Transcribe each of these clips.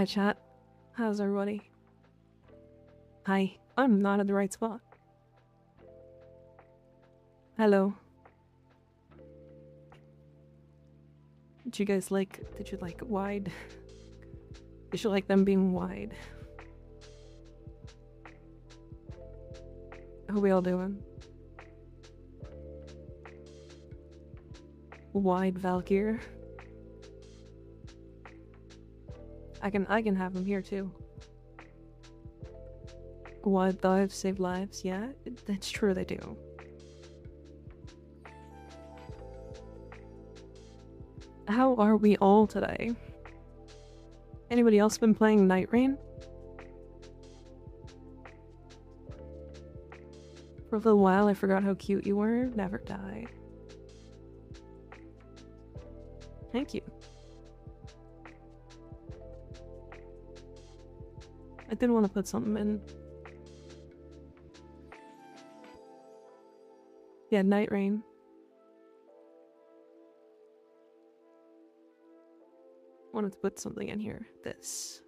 Hi chat. How's everybody? Hi. I'm not at the right spot. Hello. Did you like wide? Did you like them being wide? How we all doing? Wide Valkyr. I can have them here too. Wide dives save lives, yeah, that's true they do. How are we all today? Anybody else been playing Night Rain? For a little while I forgot how cute you were. Never die. Thank you. I did want to put something in. Yeah, Night Rain. Wanted to put something in here. This.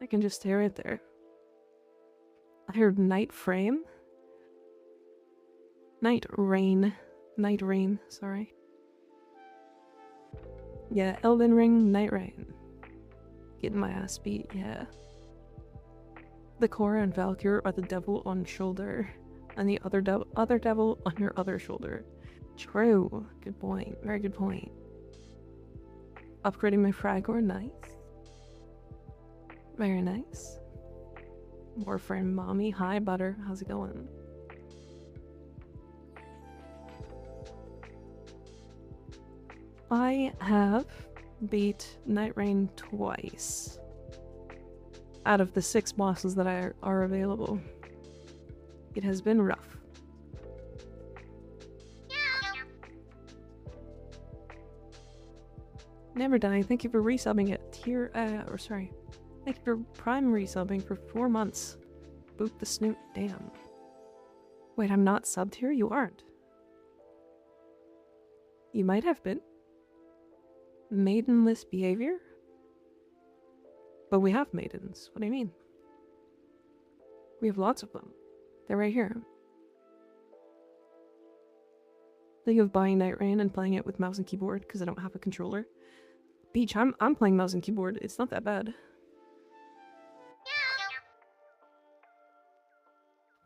I can just stay right there. I heard Night Frame. Night Rain. Night Rain, sorry. Yeah, Elden Ring, Night Rain. Getting my ass beat, yeah. The Korra and Valkyr are the devil on shoulder, and the other devil on your other shoulder. True. Good point. Very good point. Upgrading my Fragor, nice. Very nice. Warframe mommy, hi Butter, how's it going? I have beat Night Rain twice out of the 6 bosses that are available. It has been rough. Never dying, thank you for resubbing it. Thank you for prime resubbing for 4 months. Boot the snoot, damn. Wait, I'm not subbed here? You aren't. You might have been. Maidenless behavior? But we have maidens. What do you mean? We have lots of them. They're right here. Think of buying Night Rain and playing it with mouse and keyboard because I don't have a controller. Beach, I'm playing mouse and keyboard. It's not that bad.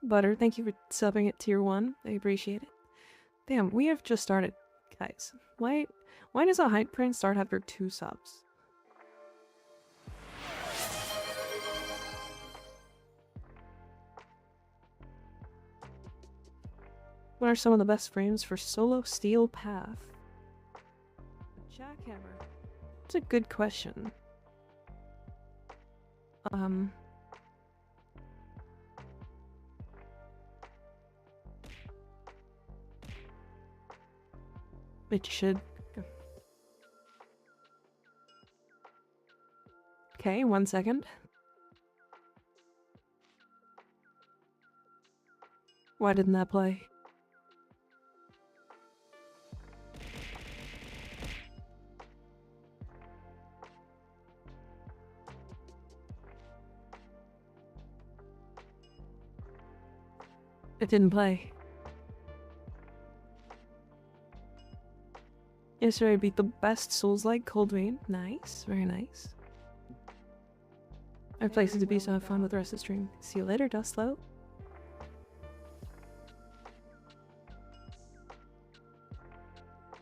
Butter, thank you for subbing at tier 1. I appreciate it. Damn, we have just started, guys. Why does a hype train start after 2 subs? What are some of the best frames for solo Steel Path? Jackhammer. That's a good question. It should. Okay, 1 second. Why didn't that play? It didn't play. Yesterday I beat the best Souls-like Cold Vein. Nice, very nice. I have places to be, so have fun with the rest of the stream. See you later, Dustlow.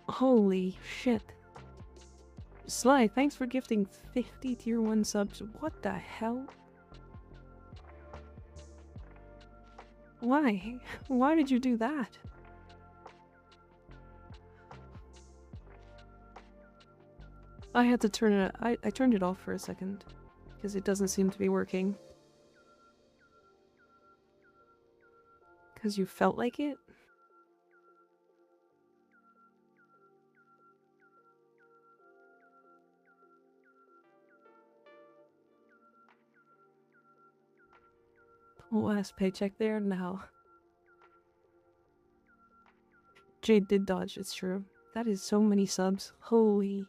Holy shit. Sly, thanks for gifting 50 tier 1 subs. What the hell? Why? Why did you do that? I had to turn it. I turned it off for a second because it doesn't seem to be working. Because you felt like it? Last paycheck there now. Jade did dodge, it's true. That is so many subs. Holy.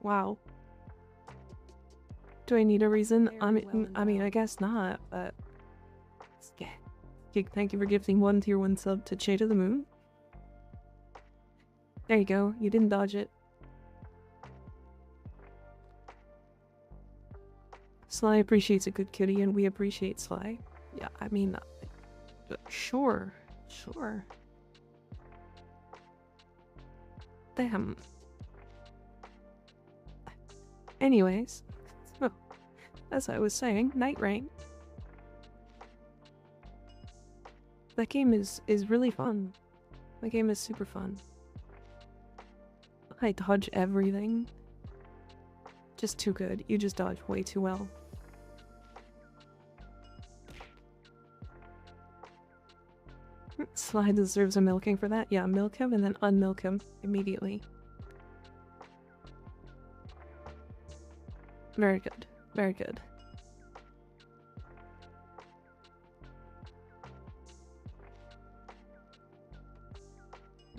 Wow. Do I need a reason? I mean, I guess not, but... Yeah. Thank you for gifting one tier 1 sub to Jade of the Moon. There you go. You didn't dodge it. Sly appreciates a good kitty, and we appreciate Sly. Yeah, I mean... Sure. Sure. Damn. Anyways, so, as I was saying, Night Rain. That game is really fun. That game is super fun. I dodge everything. Just too good. You just dodge way too well. Sly deserves a milking for that. Yeah, milk him and then unmilk him immediately. Very good. Very good.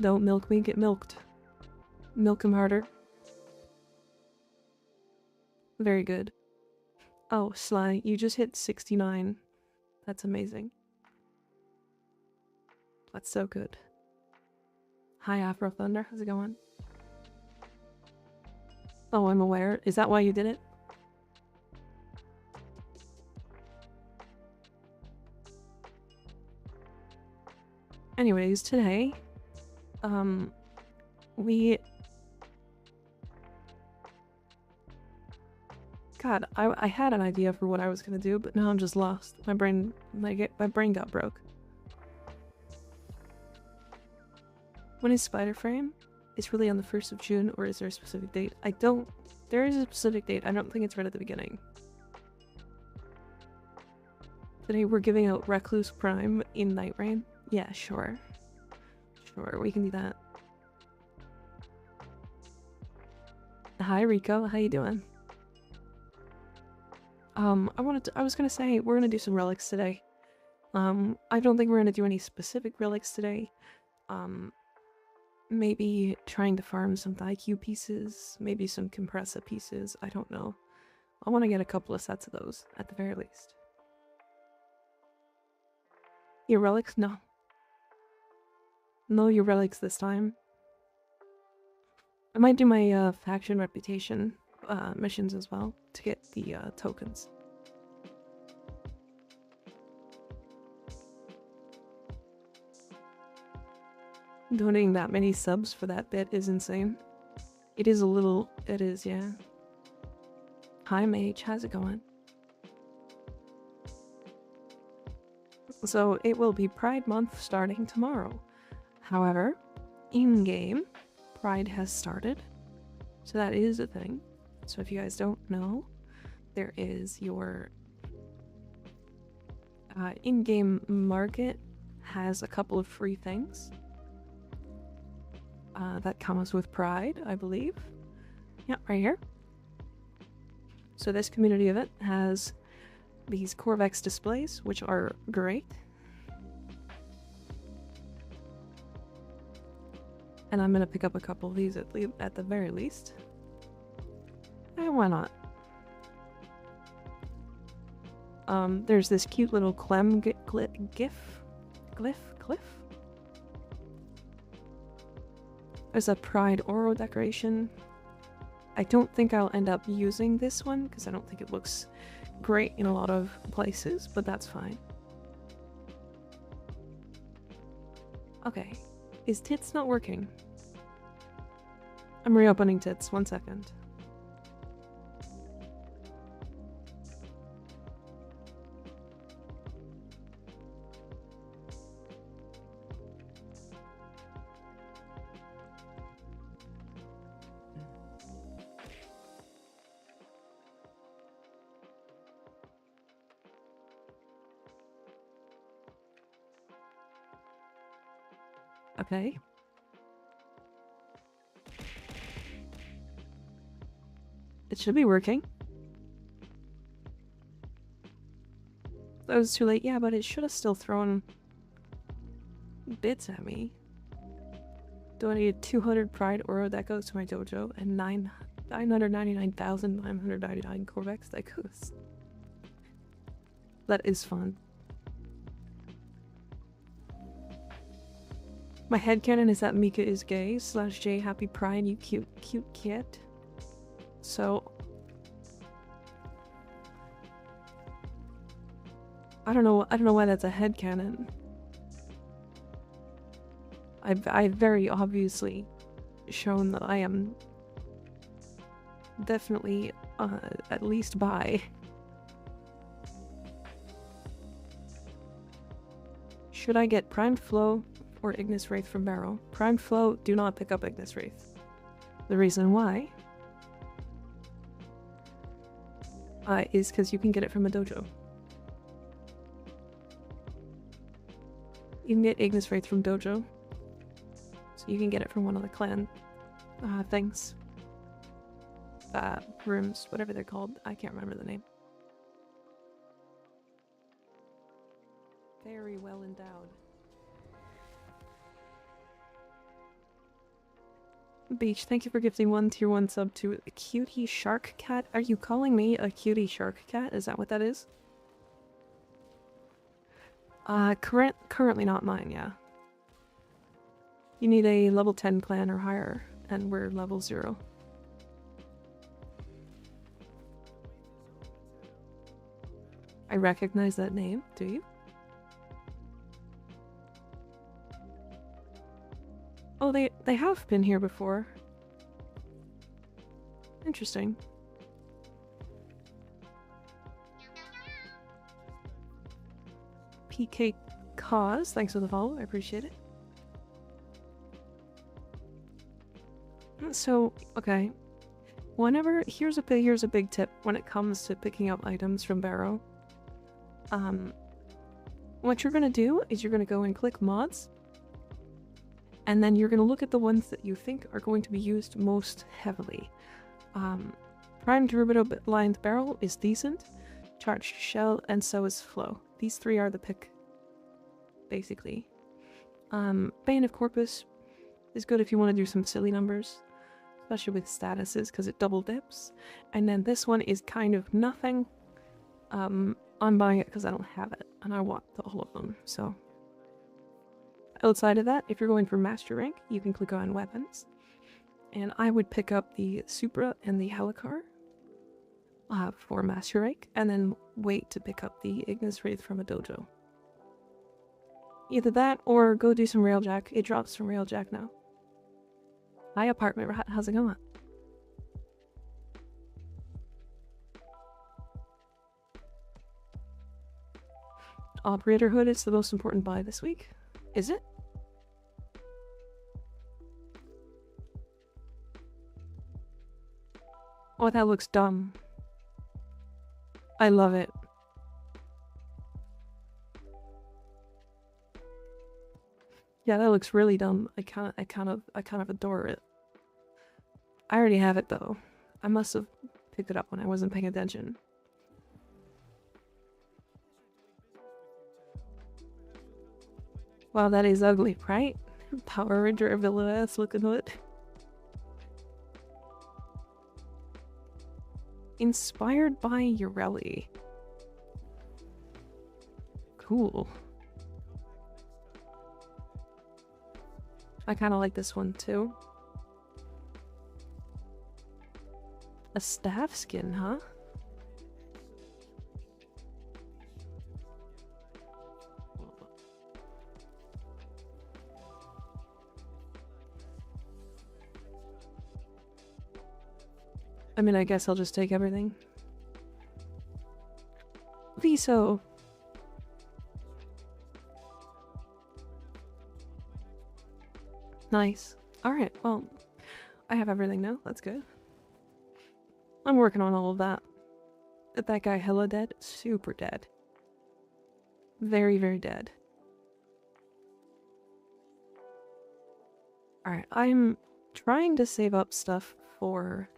Don't milk me, get milked. Milk him harder. Very good. Oh, Sly, you just hit 69. That's amazing. That's so good. Hi, Afro Thunder. How's it going? Oh, I'm aware. Is that why you did it? Anyways, today, God, I had an idea for what I was gonna do, but now I'm just lost. My brain got broke. When is Spider Frame? It's really on the 1st of June, or is there a specific date? There is a specific date. I don't think it's right at the beginning. Today we're giving out Recluse Prime in Night Rain. Yeah, sure. Sure, we can do that. Hi Rico, how you doing? I was gonna say, we're gonna do some relics today. I don't think we're gonna do any specific relics today. Maybe trying to farm some Thaikyu pieces, maybe some Compressa pieces, I don't know. I want to get a couple of sets of those, at the very least. Your relics? No. No, your relics this time. I might do my faction reputation missions as well to get the tokens. Donating that many subs for that bit is insane. It is a little... It is, yeah. Hi Mage, how's it going? So it will be Pride Month starting tomorrow. However, in-game, Pride has started. So that is a thing. So if you guys don't know, there is your in-game market has a couple of free things that comes with Pride, I believe. Yeah, right here. So this community event has these Corvex displays, which are great. And I'm gonna pick up a couple of these at the very least. And why not? There's this cute little Clem glyph? There's a Pride Oro decoration. I don't think I'll end up using this one because I don't think it looks great in a lot of places, but that's fine. Okay, is Tits not working? I'm reopening Tits, 1 second. Okay. It should be working. That was too late. Yeah, but it should have still thrown bits at me. Donated 200 pride oro that goes to my dojo, and 999,999 Corvex that goes. That is fun. My headcanon is that Mika is gay / J happy pride, you cute kid. So I don't know why that's a headcanon. I've very obviously shown that I am definitely at least bi. Should I get Primed Flow or Ignis Wraith from Barrow? Primed Flow, do not pick up Ignis Wraith. The reason why is because you can get it from a dojo. You can get Ignis Wraith from dojo. So you can get it from one of the clan things. Rooms, whatever they're called. I can't remember the name. Very well endowed. Beach, thank you for gifting 1 tier 1 sub to a cutie shark cat. Are you calling me a cutie shark cat? Is that what that is? Currently not mine, yeah. You need a level 10 clan or higher, and we're level 0. I recognize that name, do you? Oh, they have been here before. Interesting. PK Cause, thanks for the follow, I appreciate it. So, okay. Here's a big tip when it comes to picking up items from Barrow. What you're gonna do is you're gonna go and click mods, and then you're gonna look at the ones that you think are going to be used most heavily. Primed Rubido lined barrel is decent, charged shell, and so is flow. These 3 are the pick, basically. Bane of Corpus is good if you want to do some silly numbers, especially with statuses, because it double dips. And then this one is kind of nothing. I'm buying it because I don't have it, and I want all of them, so. Outside of that, if you're going for master rank, you can click on weapons. And I would pick up the Supra and the Helicar for master rank, and then wait to pick up the Ignis Wraith from a dojo. Either that, or go do some Railjack. It drops from Railjack now. Hi, apartment rat, how's it going? Operator Hood is the most important buy this week. Is it? Oh, that looks dumb. I love it. Yeah, that looks really dumb. I kind of adore it. I already have it though. I must have picked it up when I wasn't paying attention. Wow, that is ugly, right? Power Ranger villainous looking hood. Inspired by Yareli. Cool. I kind of like this one too. A staff skin, huh? I mean, I guess I'll just take everything. Viso! Nice. Alright, well, I have everything now. That's good. I'm working on all of that. That guy hella dead? Super dead. Very, very dead. Alright, I'm trying to save up stuff for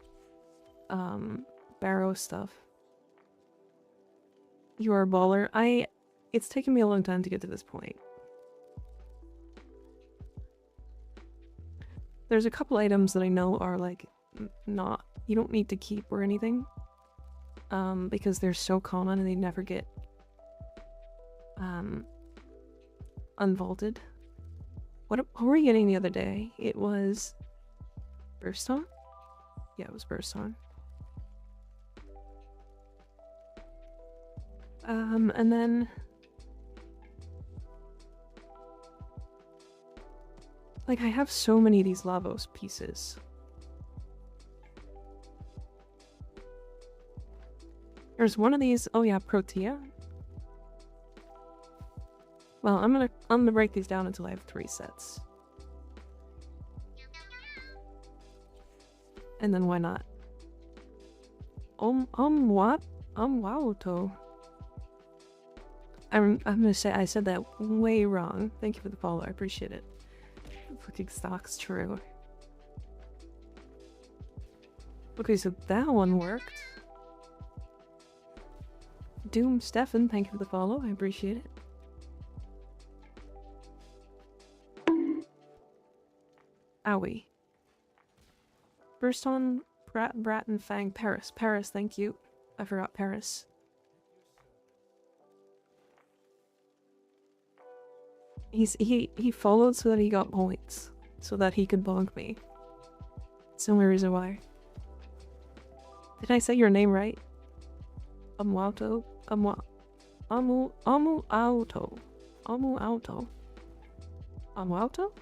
Barrow stuff. You are a baller. It's taken me a long time to get to this point. There's a couple items that I know are like not, you don't need to keep or anything, because they're so common and they never get unvaulted. What were we getting the other day? It was burst on? Yeah, it was burst on. And then like I have so many of these Lavos pieces. There's one of these. Oh yeah, Protea. Well, I'm gonna break these down until I have 3 sets. And then why not? What? Wowto. I'm gonna say I said that way wrong. Thank you for the follow, I appreciate it. Fucking stock's true. Okay, so that one worked. Doom Stefan, thank you for the follow, I appreciate it. Owie. Burst on Brat and Fang. Paris, thank you. I forgot Paris. He followed so that he got points, so that he could bonk me. It's the only reason why. Did I say your name right? Amuauto? Amuauto. Amuauto?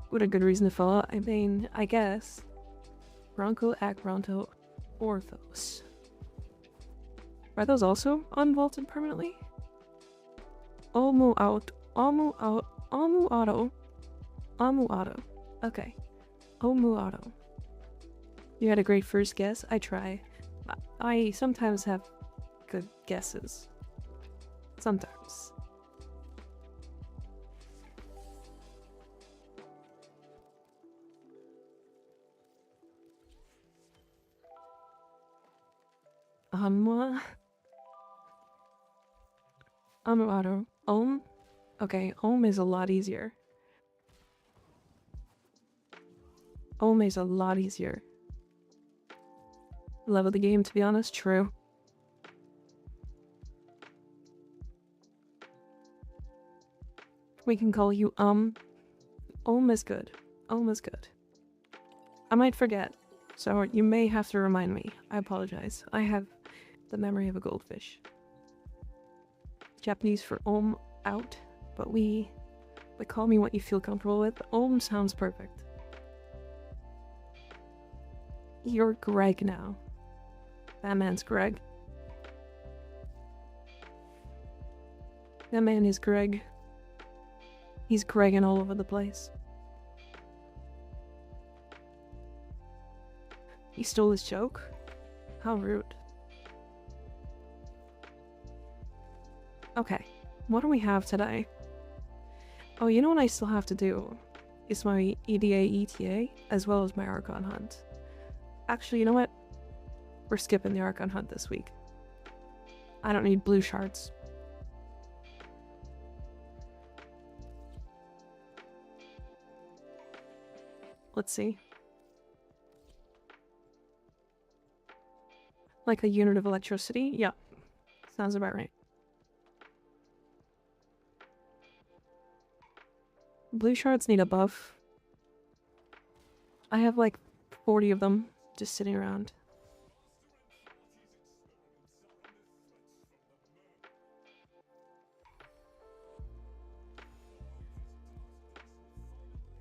What a good reason to follow. I mean, I guess. Bronco, Akronto, Orthos. Are those also unvaulted permanently? Amuauto. Okay. Omuauto. You had a great first guess. I try. I sometimes have good guesses. Sometimes. Amuauto. Okay, is a lot easier. Is a lot easier. Level the game, to be honest. True. We can call you is good. Is good. I might forget, so you may have to remind me. I apologize. I have the memory of a goldfish. Japanese for out, but call me what you feel comfortable with. Sounds perfect. You're Greg now. That man's Greg. That man is Greg. He's Gregging all over the place. He stole his joke? How rude. Okay, what do we have today? Oh, you know what I still have to do? Is my EDA ETA, as well as my Archon hunt. Actually, you know what? We're skipping the Archon hunt this week. I don't need blue shards. Let's see. Like a unit of electricity? Yeah. Sounds about right. Blue shards need a buff. I have like 40 of them just sitting around.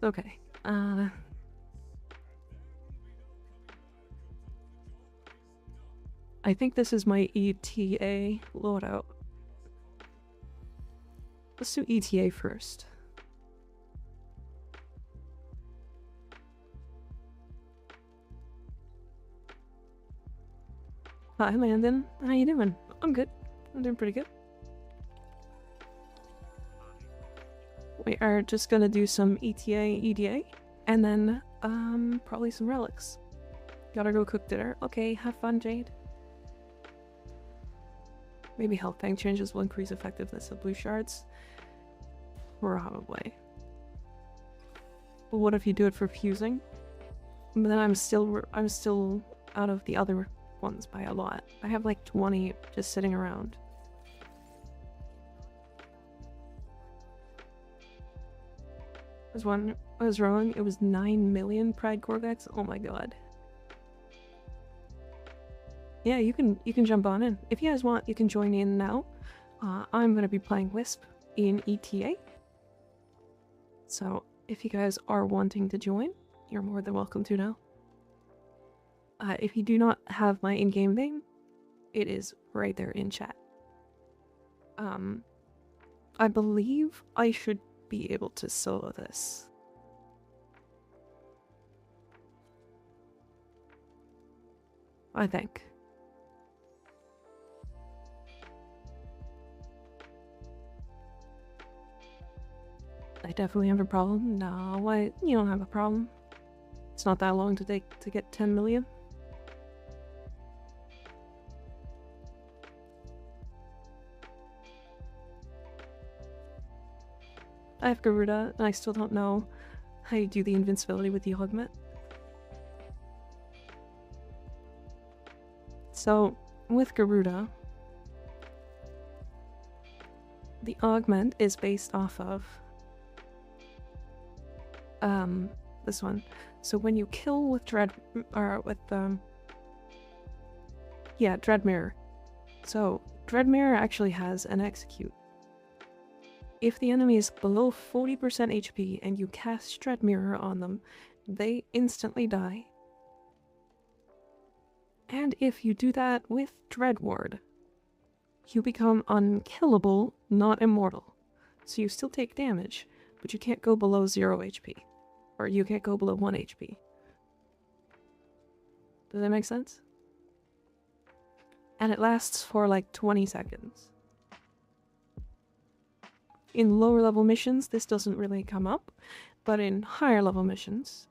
Okay. I think this is my ETA loadout. Let's do ETA first. Hi Landon, how you doing? I'm good. I'm doing pretty good. We are just gonna do some ETA, EDA, and then probably some relics. Gotta go cook dinner. Okay, have fun, Jade. Maybe health tank changes will increase effectiveness of blue shards. Probably. But what if you do it for fusing? But then I'm still out of the other ones by a lot. I have like 20 just sitting around. I was wrong. It was 9 million Pride Corvex. Oh my god. Yeah, you can jump on in. If you guys want, you can join in now. I'm gonna be playing Wisp in ETA. So if you guys are wanting to join, you're more than welcome to now. If you do not have my in-game name, it is right there in chat. I believe I should be able to solo this. I think. I definitely have a problem. No, why? You don't have a problem. It's not that long to take to get 10 million. I have Garuda, and I still don't know how you do the invincibility with the augment. So, with Garuda, the augment is based off of this one. So when you kill with Dread Mirror. So Dread Mirror actually has an execute. If the enemy is below 40% HP and you cast Dread Mirror on them, they instantly die. And if you do that with Dread Ward, you become unkillable, not immortal. So you still take damage, but you can't go below 0 HP. Or you can't go below 1 HP. Does that make sense? And it lasts for like 20 seconds. In lower level missions, this doesn't really come up, but in higher level missions,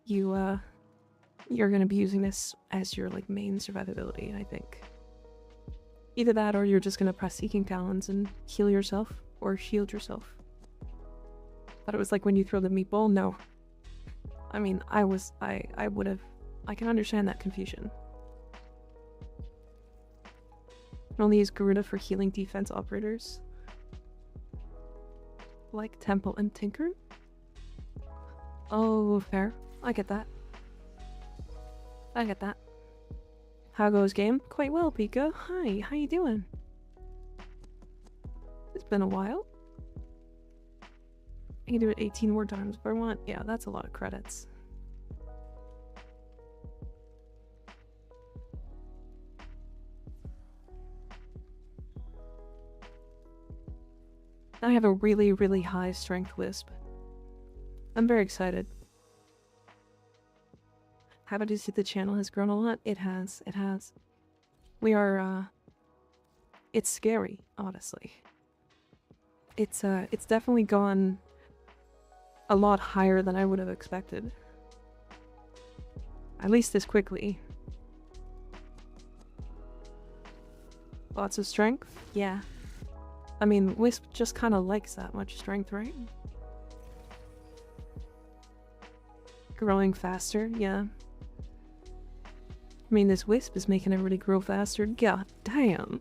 you're gonna be using this as your like main survivability, I think. Either that or you're just gonna press Seeking Talons and heal yourself or shield yourself. Thought it was like when you throw the meatball? No. I mean, I can understand that confusion. Only use Garuda for healing defense operators. Like Temple and Tinker? Oh, fair. I get that. I get that. How goes game? Quite well, Pika. Hi, how you doing? It's been a while. I can do it 18 more times if I want. Yeah, that's a lot of credits. I have a really, really high strength Wisp. I'm very excited. How about you see the channel has grown a lot? It has, it has. We are, it's scary, honestly. It's definitely gone a lot higher than I would have expected. At least this quickly. Lots of strength? Yeah. I mean, Wisp just kind of likes that much strength, right? Growing faster, yeah. I mean, this Wisp is making everybody grow faster. God damn.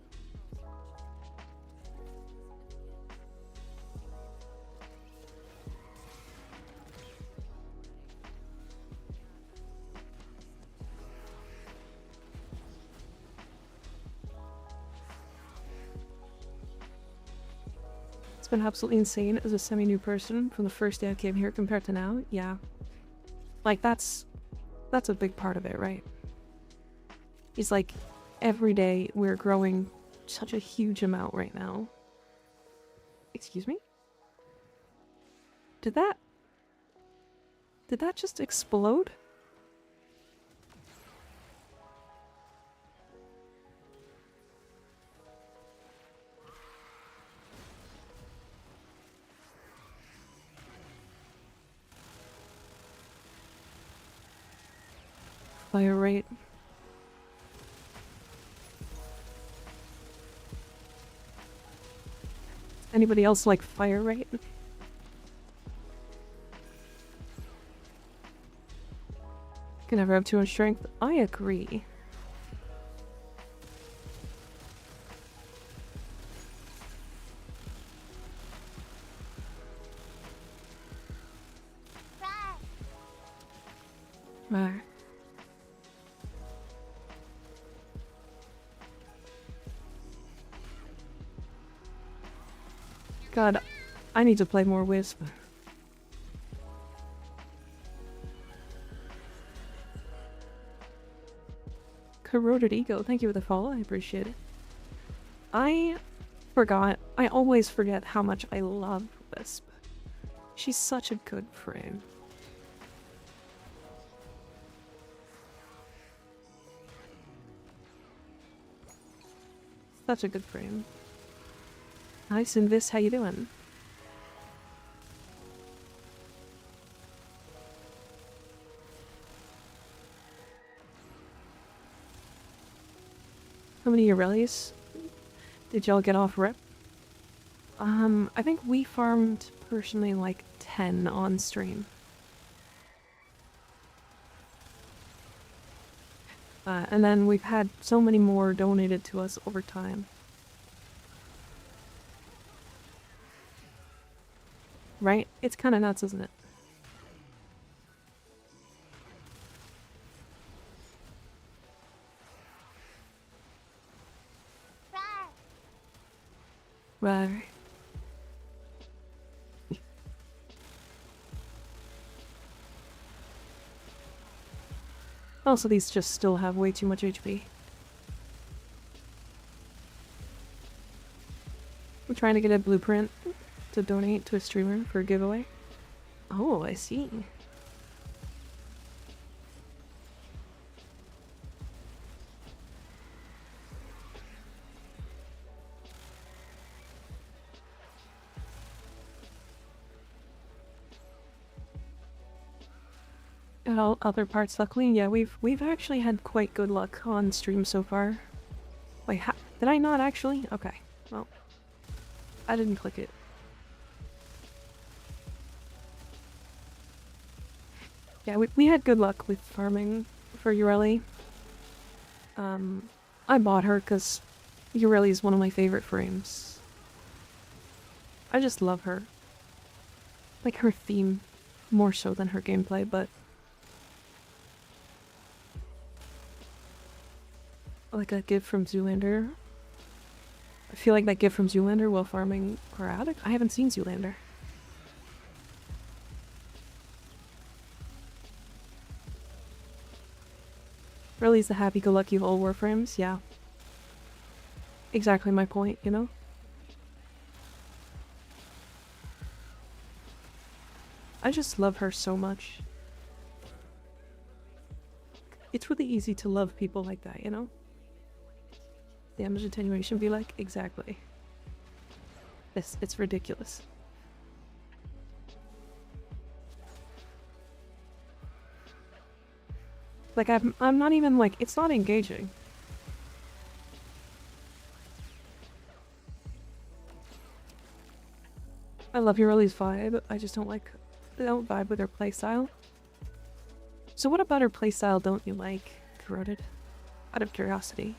It's been absolutely insane as a semi-new person from the first day I came here compared to now. Yeah. Like, that's a big part of it, right? It's like, every day we're growing such a huge amount right now. Excuse me? Did that just explode? Fire rate. Anybody else like fire rate? Can never have too much strength. I agree. Where? God, I need to play more Wisp. Corroded Ego, thank you for the follow, I appreciate it. I forgot, I always forget how much I love Wisp. She's such a good frame. Such a good frame. Nice, Invis, how you doing? How many Yarelis did y'all get off rip? I think we farmed personally like 10 on stream. And then we've had so many more donated to us over time. Right? It's kind of nuts, isn't it? Right. Also, these just still have way too much HP. We're trying to get a blueprint to donate to a streamer for a giveaway. Oh, I see. All other parts, luckily, yeah, we've actually had quite good luck on stream so far. Wait, did I not actually? Okay, well, I didn't click it. Yeah, we had good luck with farming for Yareli. I bought her because Yareli is one of my favorite frames. I just love her. Like her theme, more so than her gameplay, but like a gift from Zoolander. I feel like that gift from Zoolander while farming Koradic. I haven't seen Zoolander. Really's the happy-go-lucky of all Warframes, yeah. Exactly my point, you know? I just love her so much. It's really easy to love people like that, you know? Damage attenuation be like, exactly. It's ridiculous. Like, I'm not even like, it's not engaging. I love Yareli's vibe, I just don't vibe with her playstyle. So what about her playstyle don't you like, Corroded? Out of curiosity.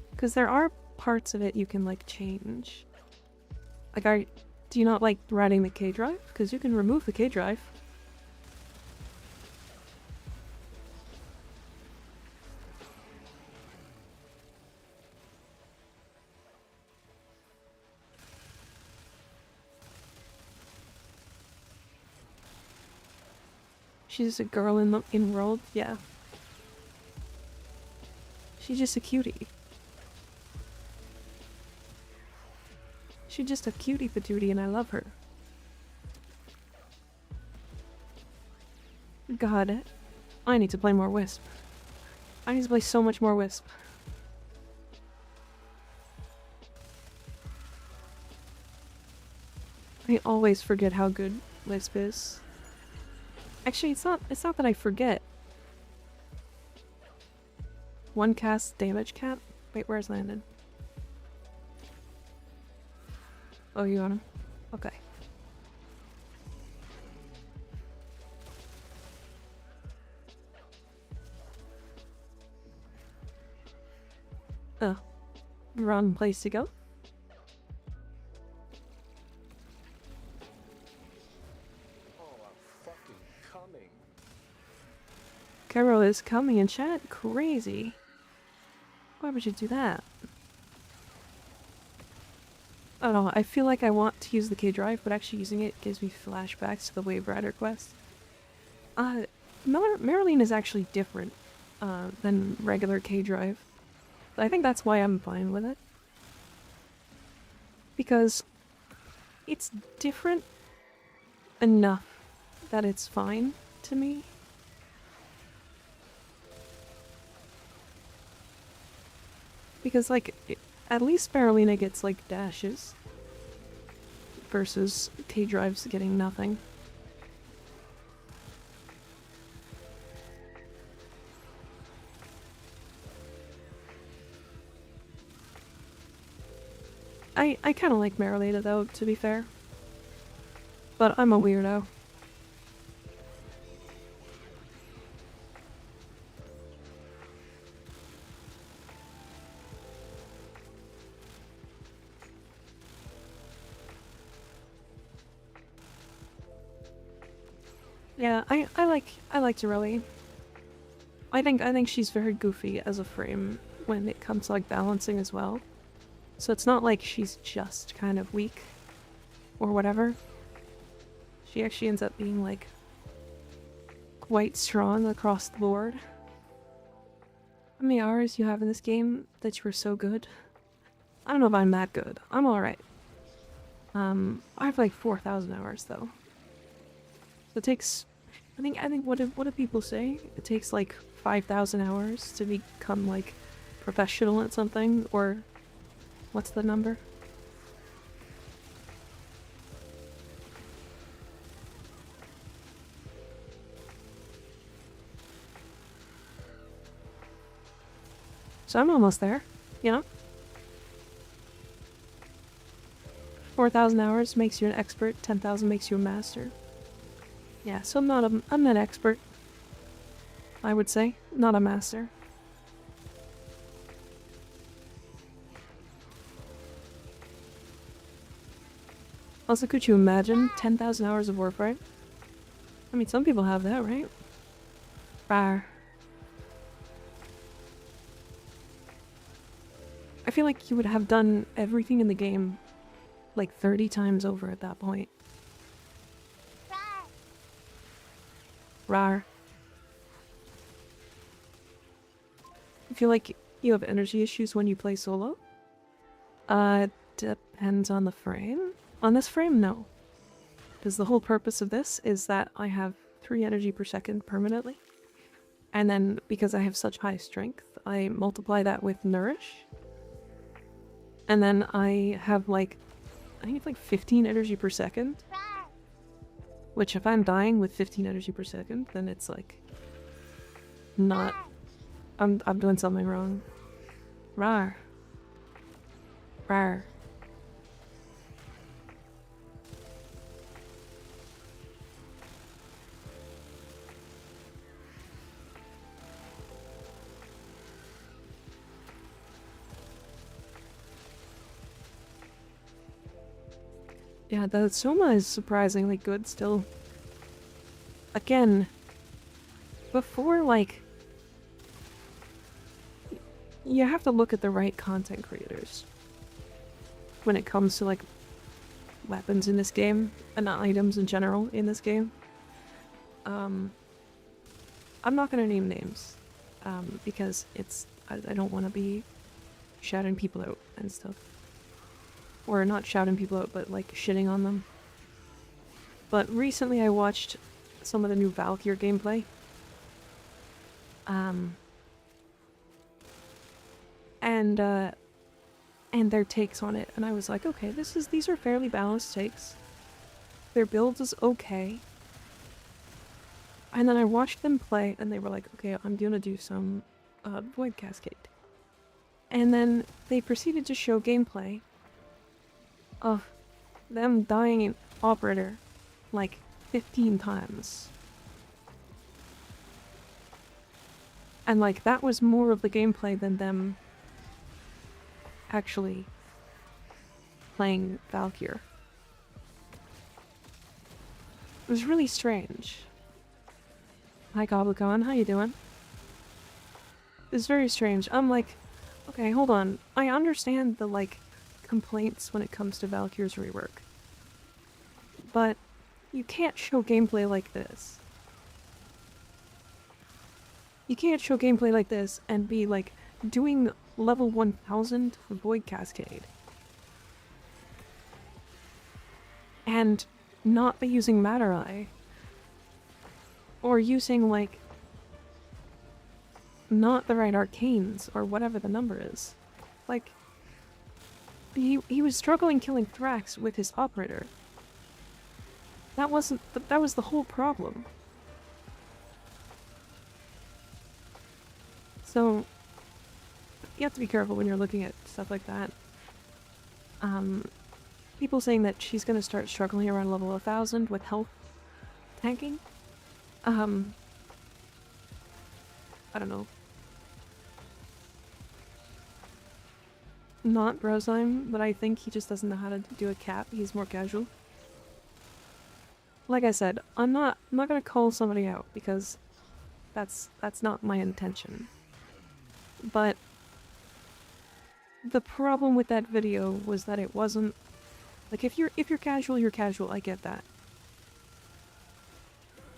Because there are parts of it you can, like, change. Like, do you not like riding the K drive? Because you can remove the K drive. She's a girl in world, yeah. She's just a cutie. She's just a cutie patootie and I love her. God, I need to play more Wisp. I need to play so much more Wisp. I always forget how good Wisp is. Actually, it's not that I forget. One cast damage cap? Wait, where's Landon? Oh, you got him? Okay. Oh. Wrong place to go? Carol is coming in chat? Crazy. Why would you do that? I don't know, I feel like I want to use the K-Drive, but actually using it gives me flashbacks to the Wave Rider quest. Marilyn is actually different than regular K-Drive. I think that's why I'm fine with it. Because it's different enough that it's fine to me. Because, like, at least Spirulina gets, like, dashes. Versus K-Drive's getting nothing. I kind of like Marilena, though, to be fair. But I'm a weirdo. Yeah, I like Yareli. I think she's very goofy as a frame when it comes to like balancing as well. So it's not like she's just kind of weak or whatever. She actually ends up being like quite strong across the board. How many hours you have in this game that you were so good? I don't know if I'm that good. I'm alright. I have like 4,000 hours though. So it takes, I think what do people say? It takes like 5,000 hours to become like professional at something, or what's the number? So I'm almost there, you know? 4,000 hours makes you an expert, 10,000 makes you a master. Yeah, so I'm an expert. I would say, not a master. Also, could you imagine 10,000 hours of Warframe? I mean, some people have that, right? Rawr. I feel like you would have done everything in the game like 30 times over at that point. Rawr. I feel like you have energy issues when you play solo? Depends on the frame. On this frame, no. Because the whole purpose of this is that I have 3 energy per second permanently. And then, because I have such high strength, I multiply that with Nourish. And then I have like, I think it's like 15 energy per second. Which if I'm dying with 15 energy per second, then it's like not, I'm doing something wrong. Rawr. Rawr. Yeah, the Soma is surprisingly good still. Again, before, like, you have to look at the right content creators when it comes to, like, weapons in this game, and items in general in this game. I'm not gonna name names, because I don't want to be shouting people out and stuff. Or not shouting people out, but like shitting on them. But recently I watched some of the new Valkyr gameplay. And their takes on it, and I was like, okay, these are fairly balanced takes. Their build is okay. And then I watched them play, and they were like, okay, I'm gonna do some Void Cascade. And then they proceeded to show gameplay of them dying in Operator like 15 times. And like that was more of the gameplay than them actually playing Valkyr. It was really strange. Hi Goblicon, how you doing? It's very strange. I'm like, okay, hold on. I understand the like complaints when it comes to Valkyr's rework. But you can't show gameplay like this. You can't show gameplay like this and be like doing level 1000 for Void Cascade. And not be using Matter Eye. Or using like not the right arcanes or whatever the number is. Like he was struggling killing Thrax with his Operator. That wasn't that was the whole problem. So you have to be careful when you're looking at stuff like that. People saying that she's gonna start struggling around level 1000 with health tanking. I don't know. Not Brosheim, but I think he just doesn't know how to do a cap. He's more casual. Like I said, I'm not gonna call somebody out because that's not my intention. But the problem with that video was that it wasn't like if you're casual, you're casual, I get that.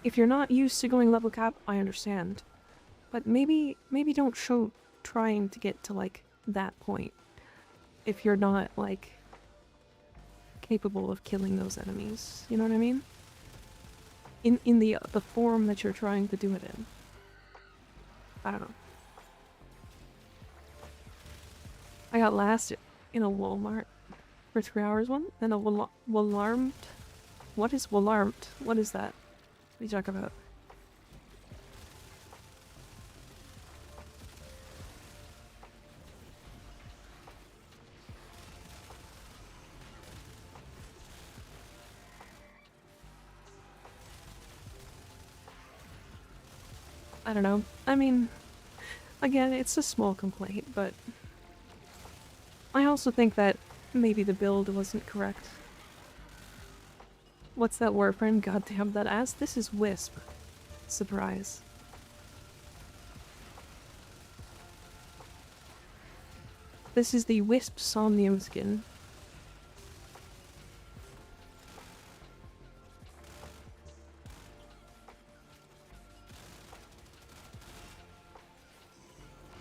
If you're not used to going level cap, I understand. But maybe don't show trying to get to like that point if you're not like capable of killing those enemies. You know what I mean? In the form that you're trying to do it in. I don't know. I got last in a Walmart for 3 hours one, then a Wallarmed. What is Wallarmed? What is that? What are you talking about? I don't know. I mean, again, it's a small complaint, but I also think that maybe the build wasn't correct. What's that warframe? Goddamn that ass. This is Wisp. Surprise. This is the Wisp Somnium skin.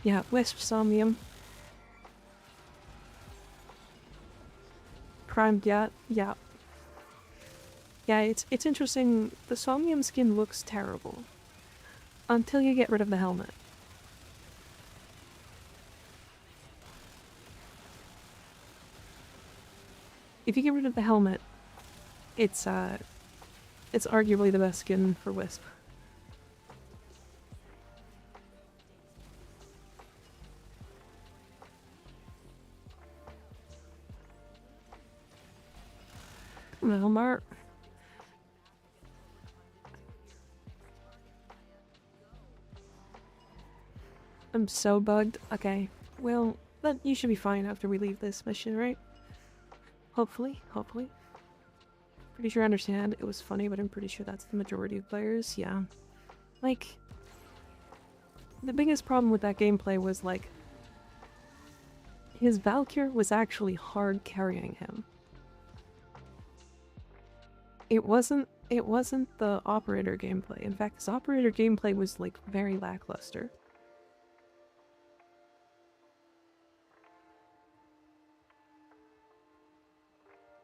Yeah, Wisp Somnium. Primed, yeah. Yeah, it's interesting. The Somnium skin looks terrible. Until you get rid of the helmet. If you get rid of the helmet, it's arguably the best skin for Wisp. Walmart. I'm so bugged. Okay, well, then you should be fine after we leave this mission, right? Hopefully, hopefully. Pretty sure I understand. It was funny, but I'm pretty sure that's the majority of players. Yeah. Like, the biggest problem with that gameplay was, like, his Valkyr was actually hard carrying him. It wasn't the Operator gameplay. In fact, his Operator gameplay was, like, very lackluster.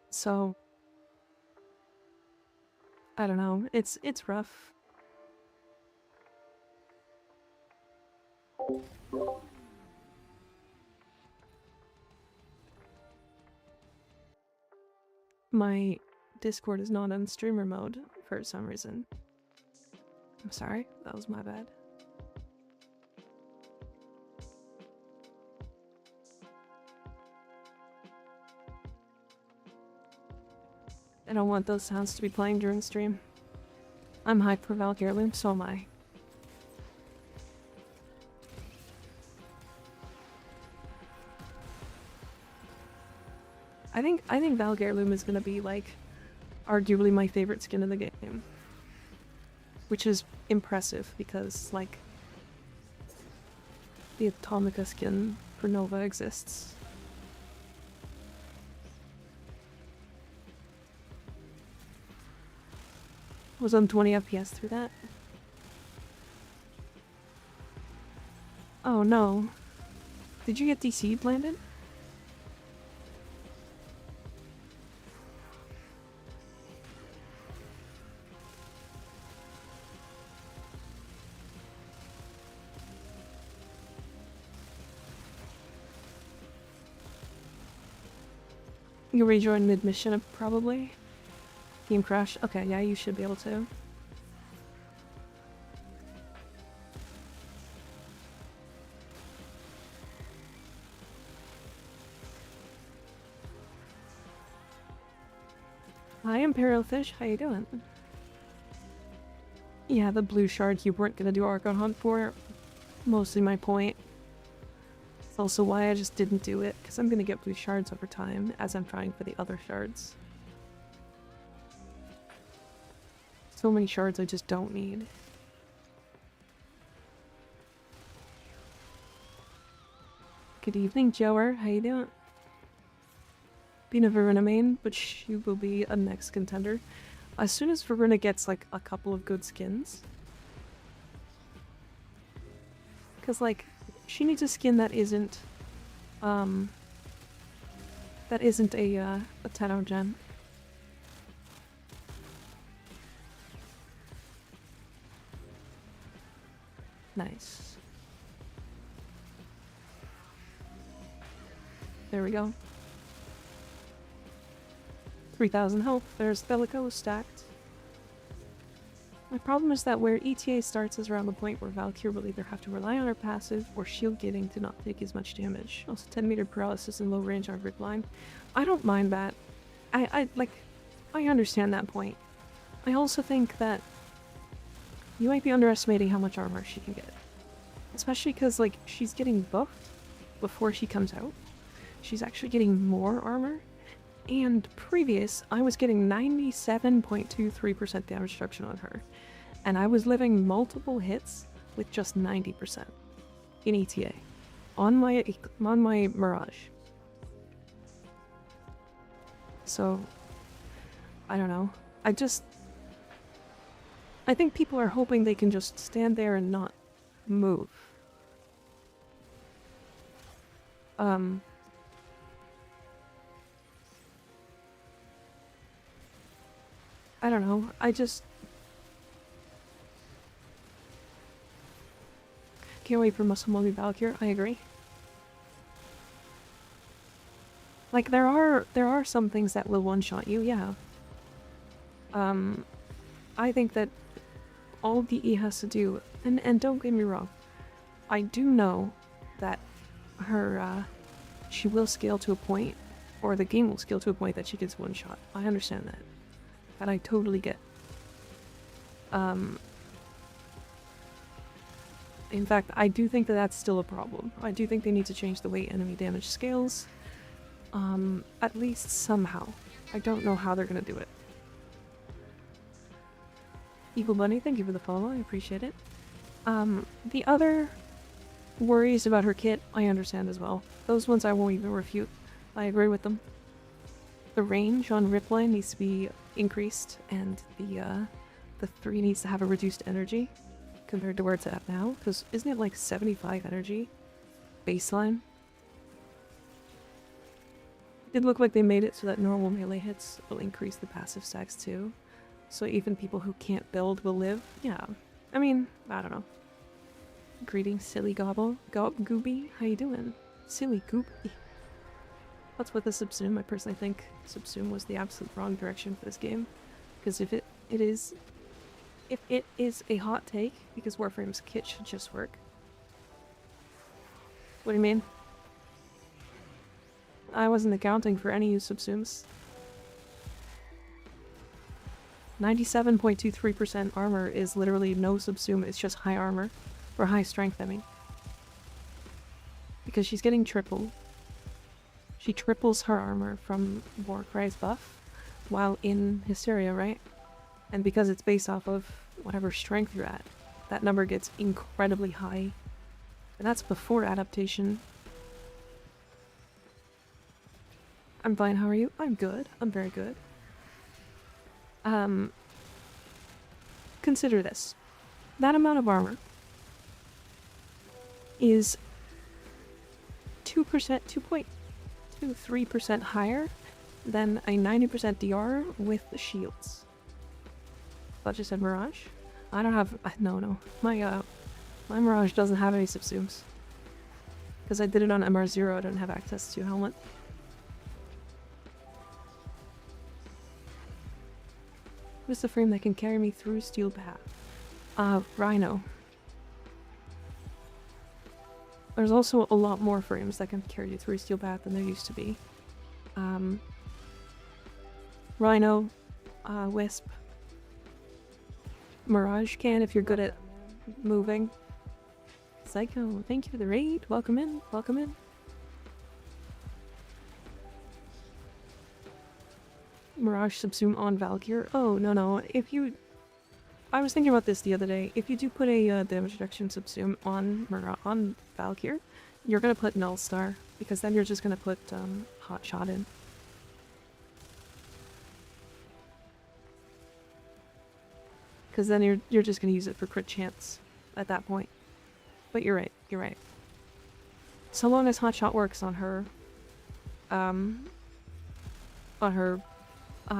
So, I don't know. It's rough. My Discord is not on streamer mode for some reason. I'm sorry, that was my bad. I don't want those sounds to be playing during stream. I'm hyped for Valkyrie, so am I. I think Valkyrie is gonna be like arguably my favorite skin in the game. Which is impressive because like the Atomica skin for Nova exists. Was on 20 FPS through that. Oh no. Did you get DC'd, Landon? You rejoin mid-mission, probably? Team crash? Okay, yeah, you should be able to. Hi, Imperial Fish, how you doing? Yeah, the blue shard you weren't gonna do Archon Hunt for. Mostly my point. It's also why I just didn't do it, because I'm gonna get blue shards over time, as I'm trying for the other shards. So many shards I just don't need. Good evening, Joer. How you doing? Being a Verona main, but she will be a next contender. As soon as Verona gets like a couple of good skins. Because like, she needs a skin that isn't a 10 out gen. Nice. There we go. 3,000 health. There's Bellico stacked. My problem is that where ETA starts is around the point where Valkyrie will either have to rely on her passive or shield getting to not take as much damage. Also 10 meter paralysis in low range on rip line. I don't mind that. I understand that point. I also think that you might be underestimating how much armor she can get. Especially because, like, she's getting buffed before she comes out. She's actually getting more armor. And previous, I was getting 97.23% damage reduction on her. And I was living multiple hits with just 90% in ETA. On my Mirage. So, I don't know. I think people are hoping they can just stand there and not move. I don't know. I just can't wait for Muscle Mommy Valkyrie. I agree. Like there are some things that will one-shot you, yeah. I think that all DE has to do, and don't get me wrong, I do know that her she will scale to a point, or the game will scale to a point that she gets one shot. I understand that. That I totally get. In fact, I do think that that's still a problem. I do think they need to change the way enemy damage scales. At least somehow. I don't know how they're gonna do it. Evil Bunny, thank you for the follow, I appreciate it. The other worries about her kit, I understand as well. Those ones I won't even refute. I agree with them. The range on Ripline needs to be increased, and the 3 needs to have a reduced energy compared to where it's at now, because isn't it like 75 energy baseline? It did look like they made it so that normal melee hits will increase the passive stacks too, so even people who can't build will live. Yeah, I mean, I don't know. Greetings, silly gobble. Gooby, how you doing? Silly Gooby. What's with the subsume? I personally think subsume was the absolute wrong direction for this game. Because if it is a hot take, because Warframe's kit should just work. What do you mean? I wasn't accounting for any use subsumes. 97.23% armor is literally no subsume, it's just high armor. Or high strength, I mean. Because she's getting triple. She triples her armor from Warcry's buff while in Hysteria, right? And because it's based off of whatever strength you're at, that number gets incredibly high. And that's before adaptation. I'm fine, how are you? I'm good. I'm very good. Consider this. That amount of armor is 2%, 2.23% higher than a 90% DR with the shields. That just said Mirage? I don't have... No. My Mirage doesn't have any subsumes. Because I did it on MR0, I don't have access to helmet. What's the frame that can carry me through Steel Path? Rhino. There's also a lot more frames that can carry you through Steel Path than there used to be. Rhino, Wisp, Mirage can if you're good at moving. Psycho, thank you for the raid. Welcome in, welcome in. Mirage subsume on Valkyr. Oh, no. If you... I was thinking about this the other day. If you do put a damage reduction subsume on Valkyr, you're gonna put Null Star, because then you're just gonna put Hot Shot in. Because then you're just gonna use it for crit chance at that point. But you're right. So long as Hot Shot works on her,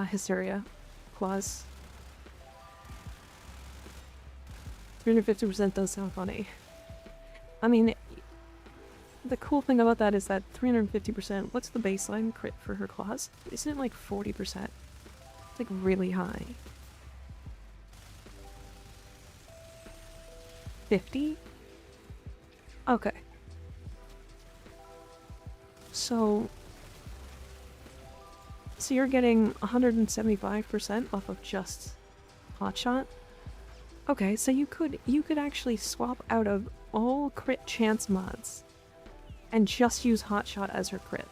Hysteria clause. 350% does sound funny. I mean, the cool thing about that is that 350%, what's the baseline crit for her clause? Isn't it like 40%? It's like really high. 50? Okay. So you're getting 175% off of just Hotshot? Okay, so you could actually swap out of all crit chance mods and just use Hotshot as her crit.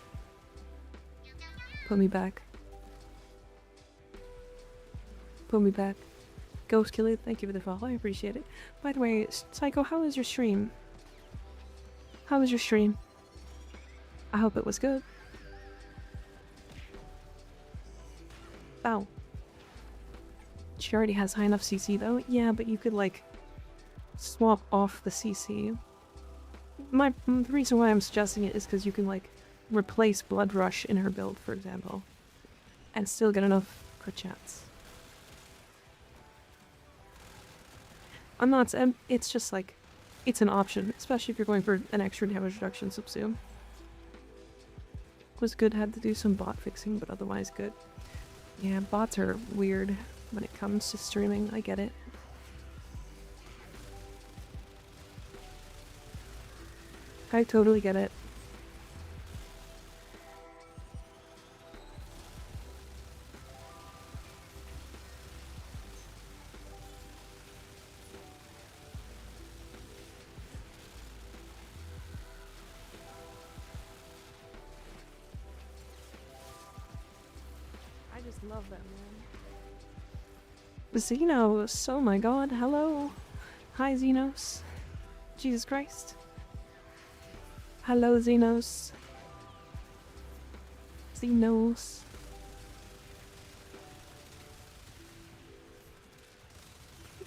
Put me back. Put me back. Ghost Killer, thank you for the follow, I appreciate it. By the way, Psycho, how was your stream? How was your stream? I hope it was good. Ow. She already has high enough CC though? Yeah, but you could like swap off the CC. The reason why I'm suggesting it is because you can like replace Blood Rush in her build, for example, and still get enough crit chance. I'm not, it's just like, it's an option, especially if you're going for an extra damage reduction subsume. Was good, had to do some bot fixing, but otherwise good. Yeah, bots are weird when it comes to streaming, I get it. I totally get it. I just love that man. Xenos, oh my god, hello. Hi Xenos. Jesus Christ. Hello Xenos. Xenos.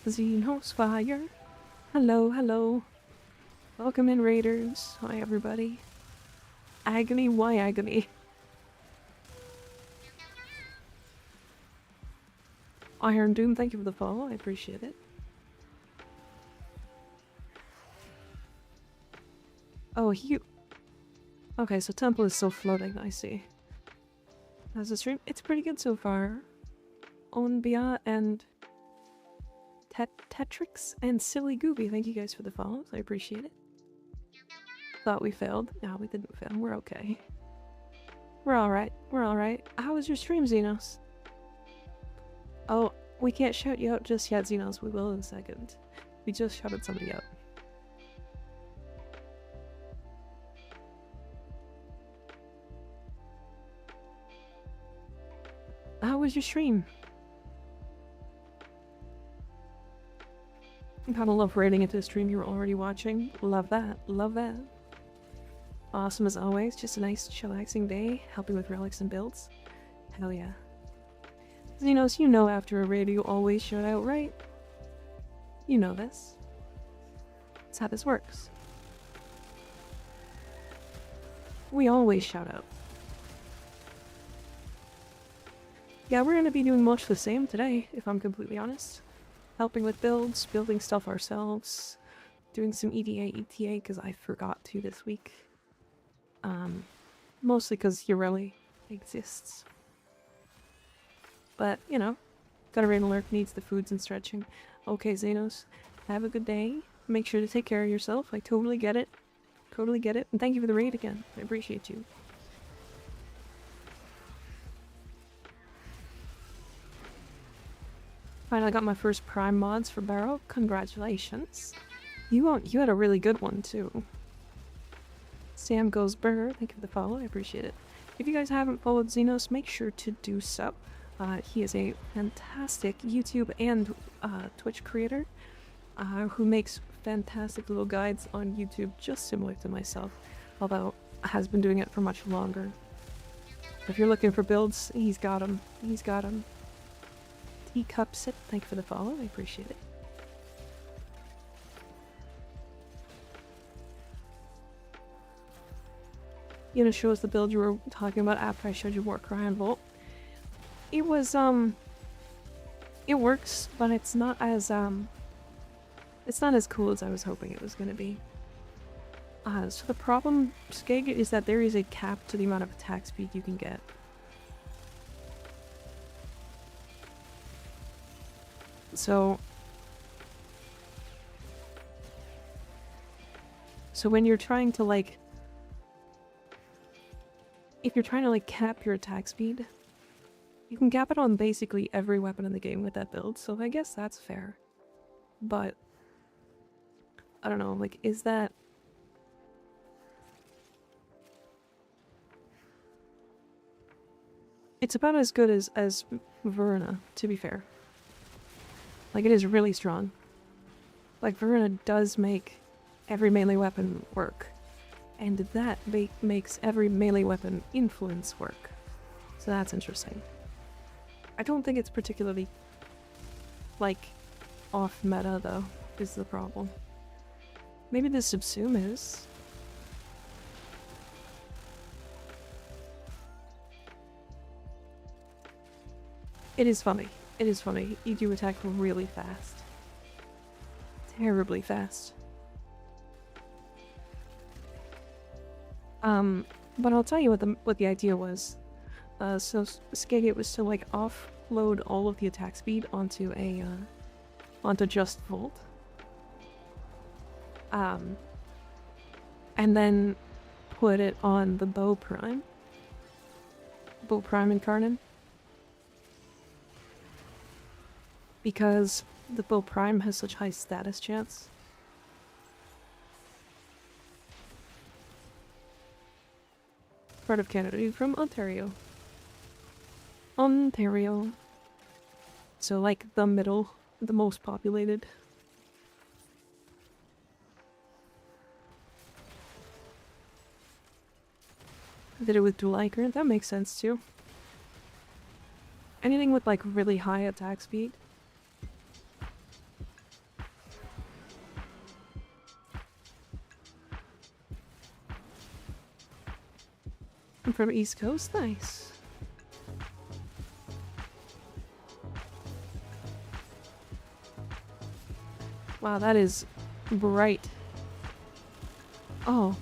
Xenos fire. Hello. Welcome in raiders. Hi everybody. Agony, why agony? Iron Doom, thank you for the follow, I appreciate it. Oh, okay, so Temple is still floating, I see. How's the stream? It's pretty good so far. Onbia and Tetrix and Silly Gooby, thank you guys for the follows, I appreciate it. Thought we failed. No, we didn't fail, we're okay. We're alright. How was your stream, Xenos? Oh, We can't shout you out just yet, Xenos. We will in a second. We just shouted somebody out. How was your stream? I kinda love raiding into a stream you were already watching. Love that. Love that. Awesome as always. Just a nice chillaxing day, helping with relics and builds. Hell yeah. Xenos, you know after a raid you always shout out, right? You know this. That's how this works. We always shout out. Yeah, we're gonna be doing much the same today, if I'm completely honest. Helping with builds, building stuff ourselves, doing some EDA, ETA, because I forgot to this week. Mostly because Yareli exists. But, you know, gotta raid and lurk, needs the foods and stretching. Okay, Xenos, have a good day. Make sure to take care of yourself. I totally get it. Totally get it. And thank you for the raid again. I appreciate you. Finally got my first Prime mods for Barrow. Congratulations. You had a really good one too. Sam Goes Burger, thank you for the follow, I appreciate it. If you guys haven't followed Xenos, make sure to do so. He is a fantastic YouTube and Twitch creator who makes fantastic little guides on YouTube, just similar to myself, although has been doing it for much longer. If you're looking for builds, he's got them. He's got them. Teacup Sip, thank you for the follow, I appreciate it. You know, show us the build you were talking about after I showed you Warcry and Volt. It was, it works, but it's not as cool as I was hoping it was gonna be. So the problem, Skeg, is that there is a cap to the amount of attack speed you can get. So when you're trying to, like, if you're trying to, like, cap your attack speed, you can cap it on basically every weapon in the game with that build, so I guess that's fair. But, I don't know, like, is that... It's about as good as Verna, to be fair. Like, it is really strong. Like, Verna does make every melee weapon work. And that makes every melee weapon influence work. So that's interesting. I don't think it's particularly, like, off meta, though, is the problem. Maybe the Subsume is. It is funny. It is funny. You do attack really fast. Terribly fast. But I'll tell you what the idea was. So Skagit was to, like, offload all of the attack speed onto onto just Volt. And then put it on the Bow Prime. Bow Prime Incarnate. Because the Bow Prime has such high status chance. Part of Canada. You're from Ontario. Ontario. So, like, the middle, the most populated. I did it with dual anchor. That makes sense too. Anything with, like, really high attack speed. I'm from East Coast, nice. Wow, that is bright. Oh.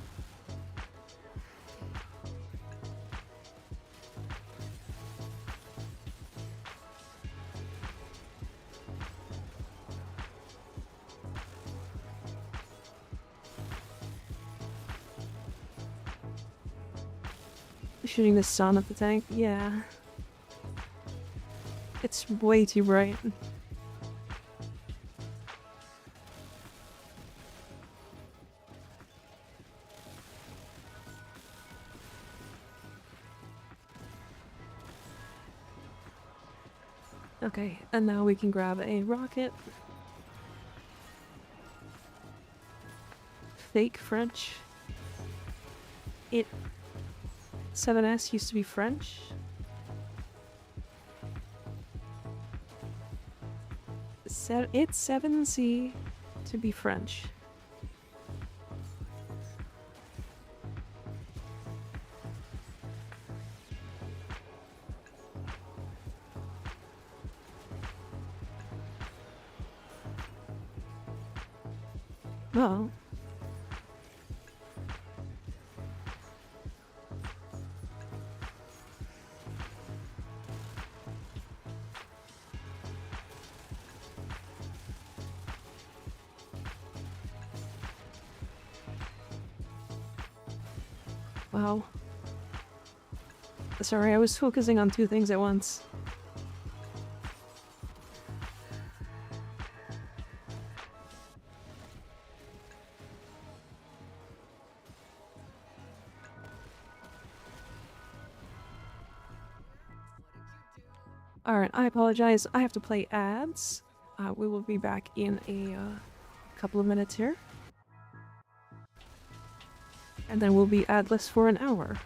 Shooting the sun at the tank? Yeah. It's way too bright. Okay, and now we can grab a rocket. Fake French. 7S used to be French. It's 7C to be French. Well. Wow. Sorry, I was focusing on two things at once. Alright, I apologize. I have to play ads. We will be back in a couple of minutes here. And then we'll be adless for an hour.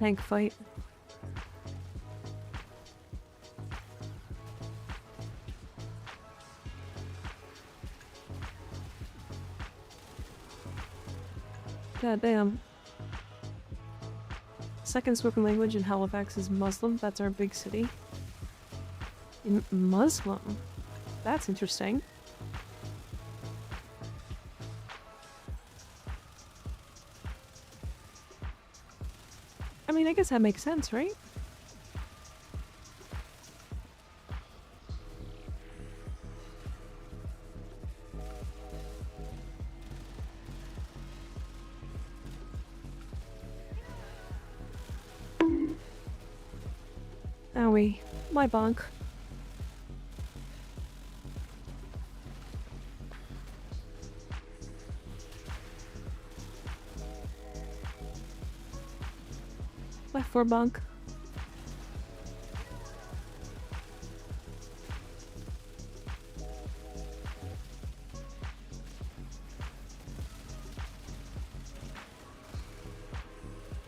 Tank fight. God damn. Second spoken language in Halifax is Muslim. That's our big city. In Muslim? That's interesting. I mean, I guess that makes sense, right? Owie, my bonk. Left for bonk.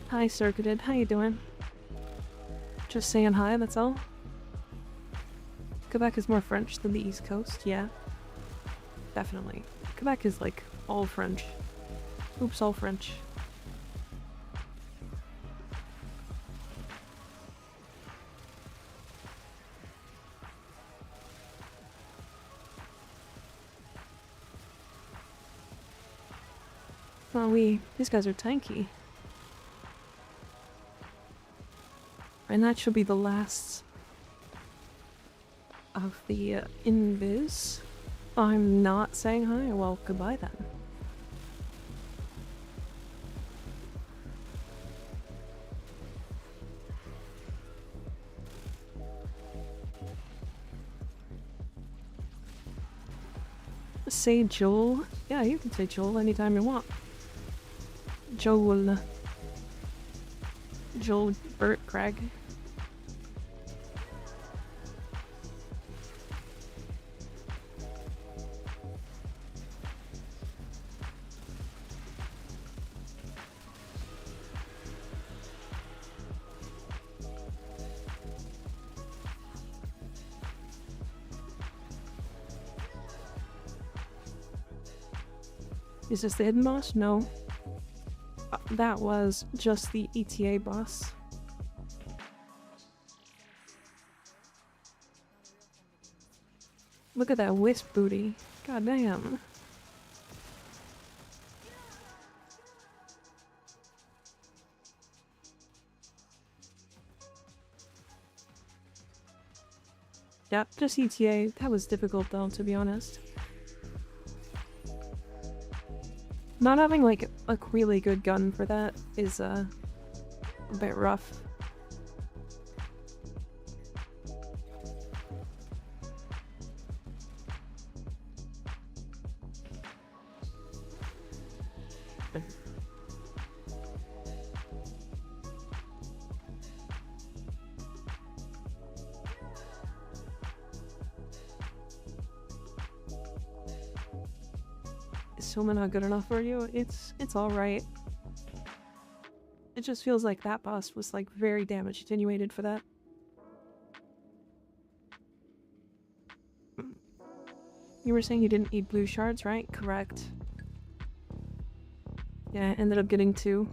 Hi, Circuited. How you doing? Just saying hi, that's all. Quebec is more French than the East Coast, yeah. Definitely. Quebec is like all French. Oops, all French. Oh, these guys are tanky. And that should be the last of the invis. I'm not saying hi. Well, goodbye then. Say Joel. Yeah, you can say Joel anytime you want. Joel. Joel Burt Craig. Is this the hidden boss? No. That was just the ETA boss. Look at that wisp booty. God damn. Yep, just ETA. That was difficult though, to be honest. Not having like a really good gun for that is a bit rough. Is Soma not good enough for you? It's alright. It just feels like that boss was like very damage attenuated for that. You were saying you didn't need blue shards, right? Correct. Yeah, I ended up getting 2.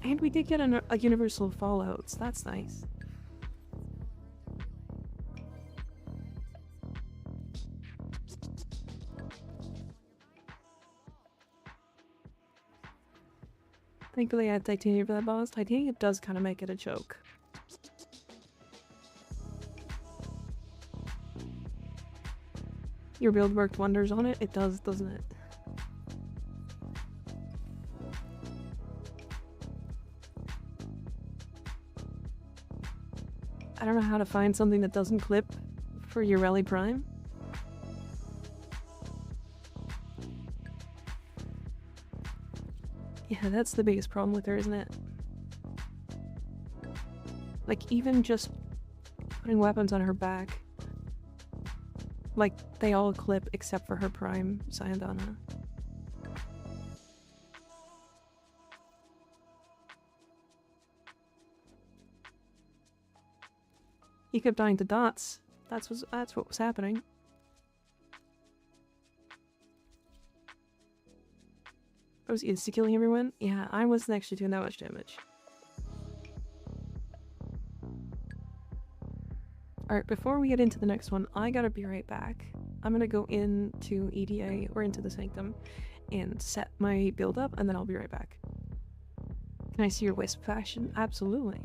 And we did get a universal fallout, so that's nice. Thankfully I had titanium for that boss. Titanium does kind of make it a joke. Your build worked wonders on it? It does, doesn't it? I don't know how to find something that doesn't clip for Yareli Prime. Yeah, that's the biggest problem with her, isn't it? Like, even just putting weapons on her back. Like, they all clip except for her Prime, Sayandana. He kept dying to dots. That's what was happening. I was insta-killing everyone? Yeah, I wasn't actually doing that much damage. Alright, before we get into the next one, I gotta be right back. I'm gonna go into EDA, or into the Sanctum, and set my build up, and then I'll be right back. Can I see your wisp fashion? Absolutely.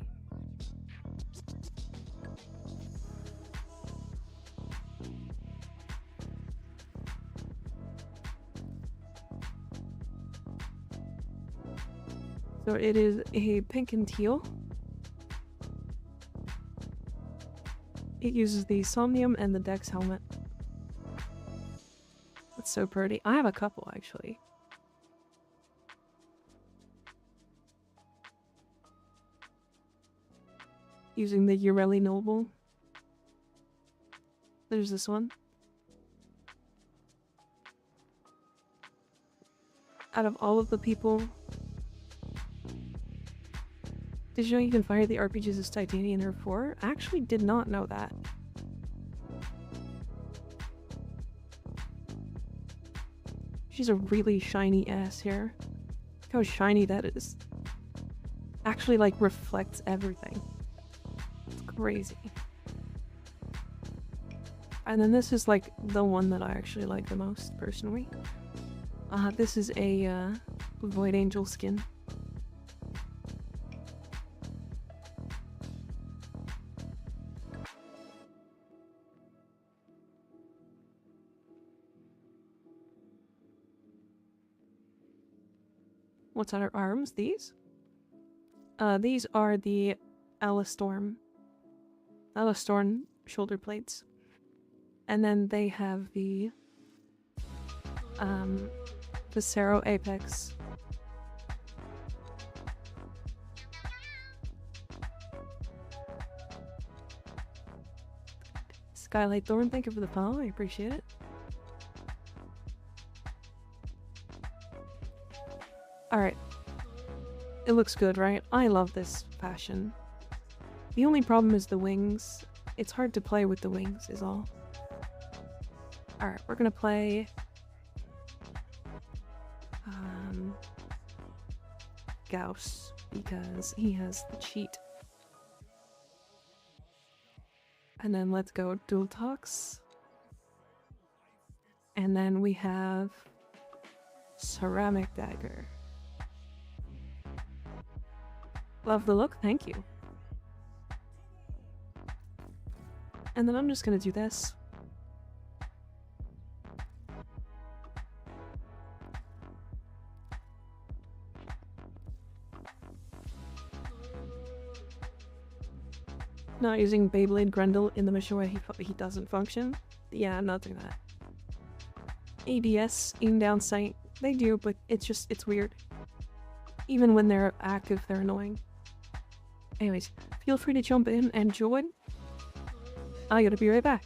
So it is a pink and teal. It uses the Somnium and the Dex helmet. That's so pretty. I have a couple, actually. Using the Yareli Noble. There's this one. Out of all of the people... Did you know you can fire the RPGs as Titanium in her 4? I actually did not know that. She's a really shiny ass here. Look how shiny that is. Actually, like, reflects everything. It's crazy. And then this is, like, the one that I actually like the most, personally. This is a, Void Angel skin. What's on her arms? These? These are the Alastorm shoulder plates. And then they have the Cerro Apex. Skylight Thorn, thank you for the follow, I appreciate it. Alright. It looks good, right? I love this fashion. The only problem is the wings. It's hard to play with the wings, is all. Alright, we're gonna play... Gauss, because he has the cheat. And then let's go Dual Talks. And then we have... Ceramic Dagger. Love the look, thank you. And then I'm just gonna do this. Not using Beyblade Grendel in the mission where he doesn't function? Yeah, I'm not doing that. ADS, in down sight, they do, but it's weird. Even when they're active, they're annoying. Anyways, feel free to jump in and join. I gotta be right back.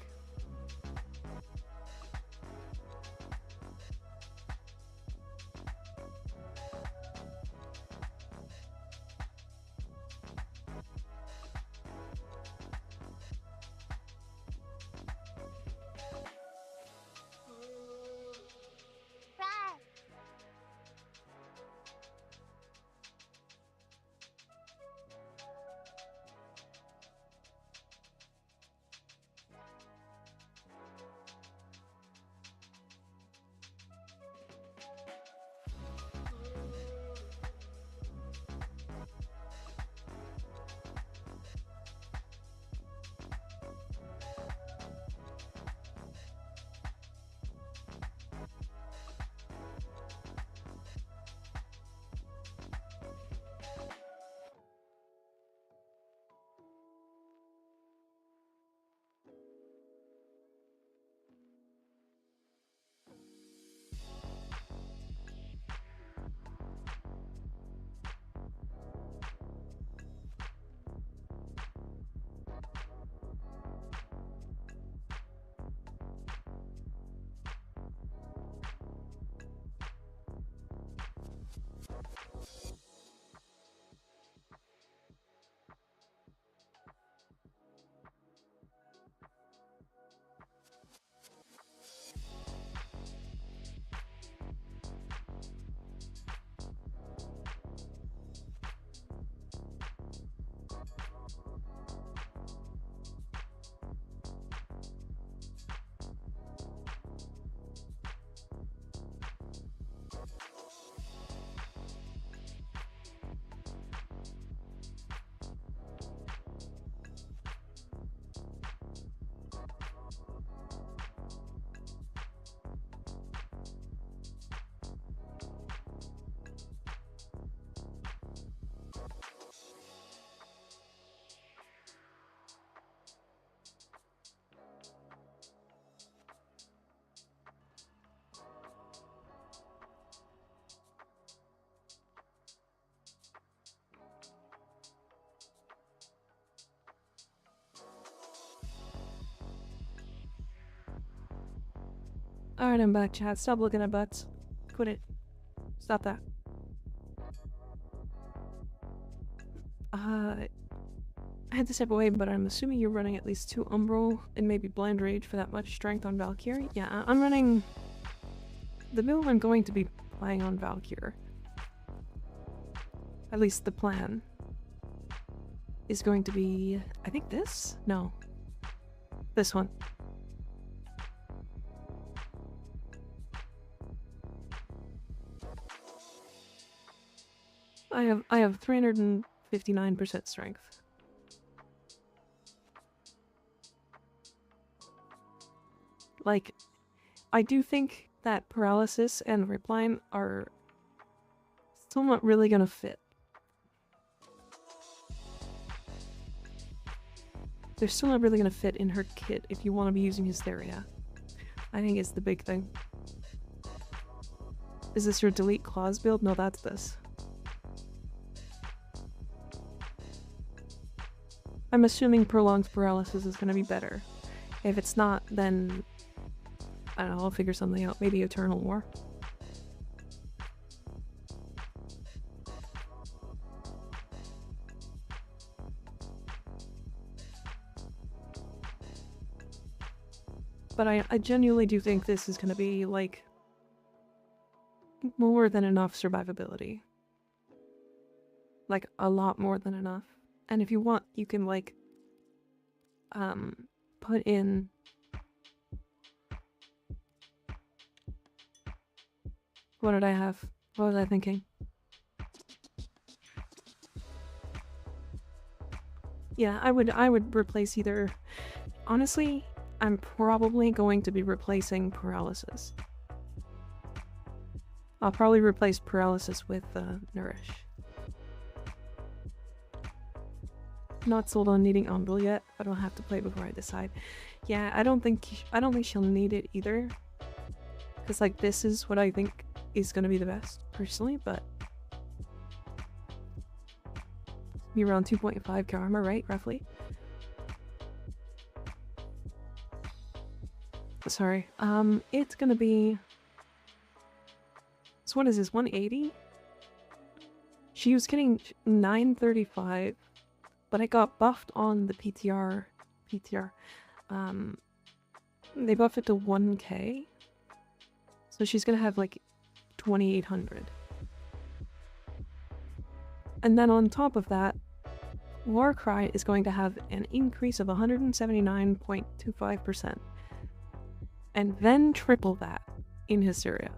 Alright, I'm back, chat. Stop looking at butts. Quit it. Stop that. I had to step away, but I'm assuming you're running at least 2 Umbral and maybe Blind Rage for that much strength on Valkyrie? Yeah, I'm running... The build I'm going to be playing on Valkyrie. At least the plan. Is going to be... I think this? No. This one. I have 359% strength. Like, I do think that paralysis and repline are still not really gonna fit. They're still not really gonna fit in her kit if you want to be using Hysteria. I think it's the big thing. Is this your delete claws build? No, that's this. I'm assuming prolonged paralysis is gonna be better. If it's not, then I don't know, I'll figure something out. Maybe Eternal War. But I genuinely do think this is gonna be, like, more than enough survivability. Like, a lot more than enough. And if you want, you can, like, put in... What did I have? What was I thinking? Yeah, I would replace either... Honestly, I'm probably going to be replacing paralysis. I'll probably replace paralysis with Nourish. Not sold on needing Umbral yet, but I'll have to play before I decide. Yeah, I don't think she'll need it either. Because like this is what I think is gonna be the best, personally, but be around 2.5k armor, right? Roughly. Sorry. It's gonna be... So what is this, 180? She was getting 935, but I got buffed on the PTR. They buffed it to 1k. So she's gonna have like 2800. And then on top of that, Warcry is going to have an increase of 179.25%. And then triple that in Hysteria.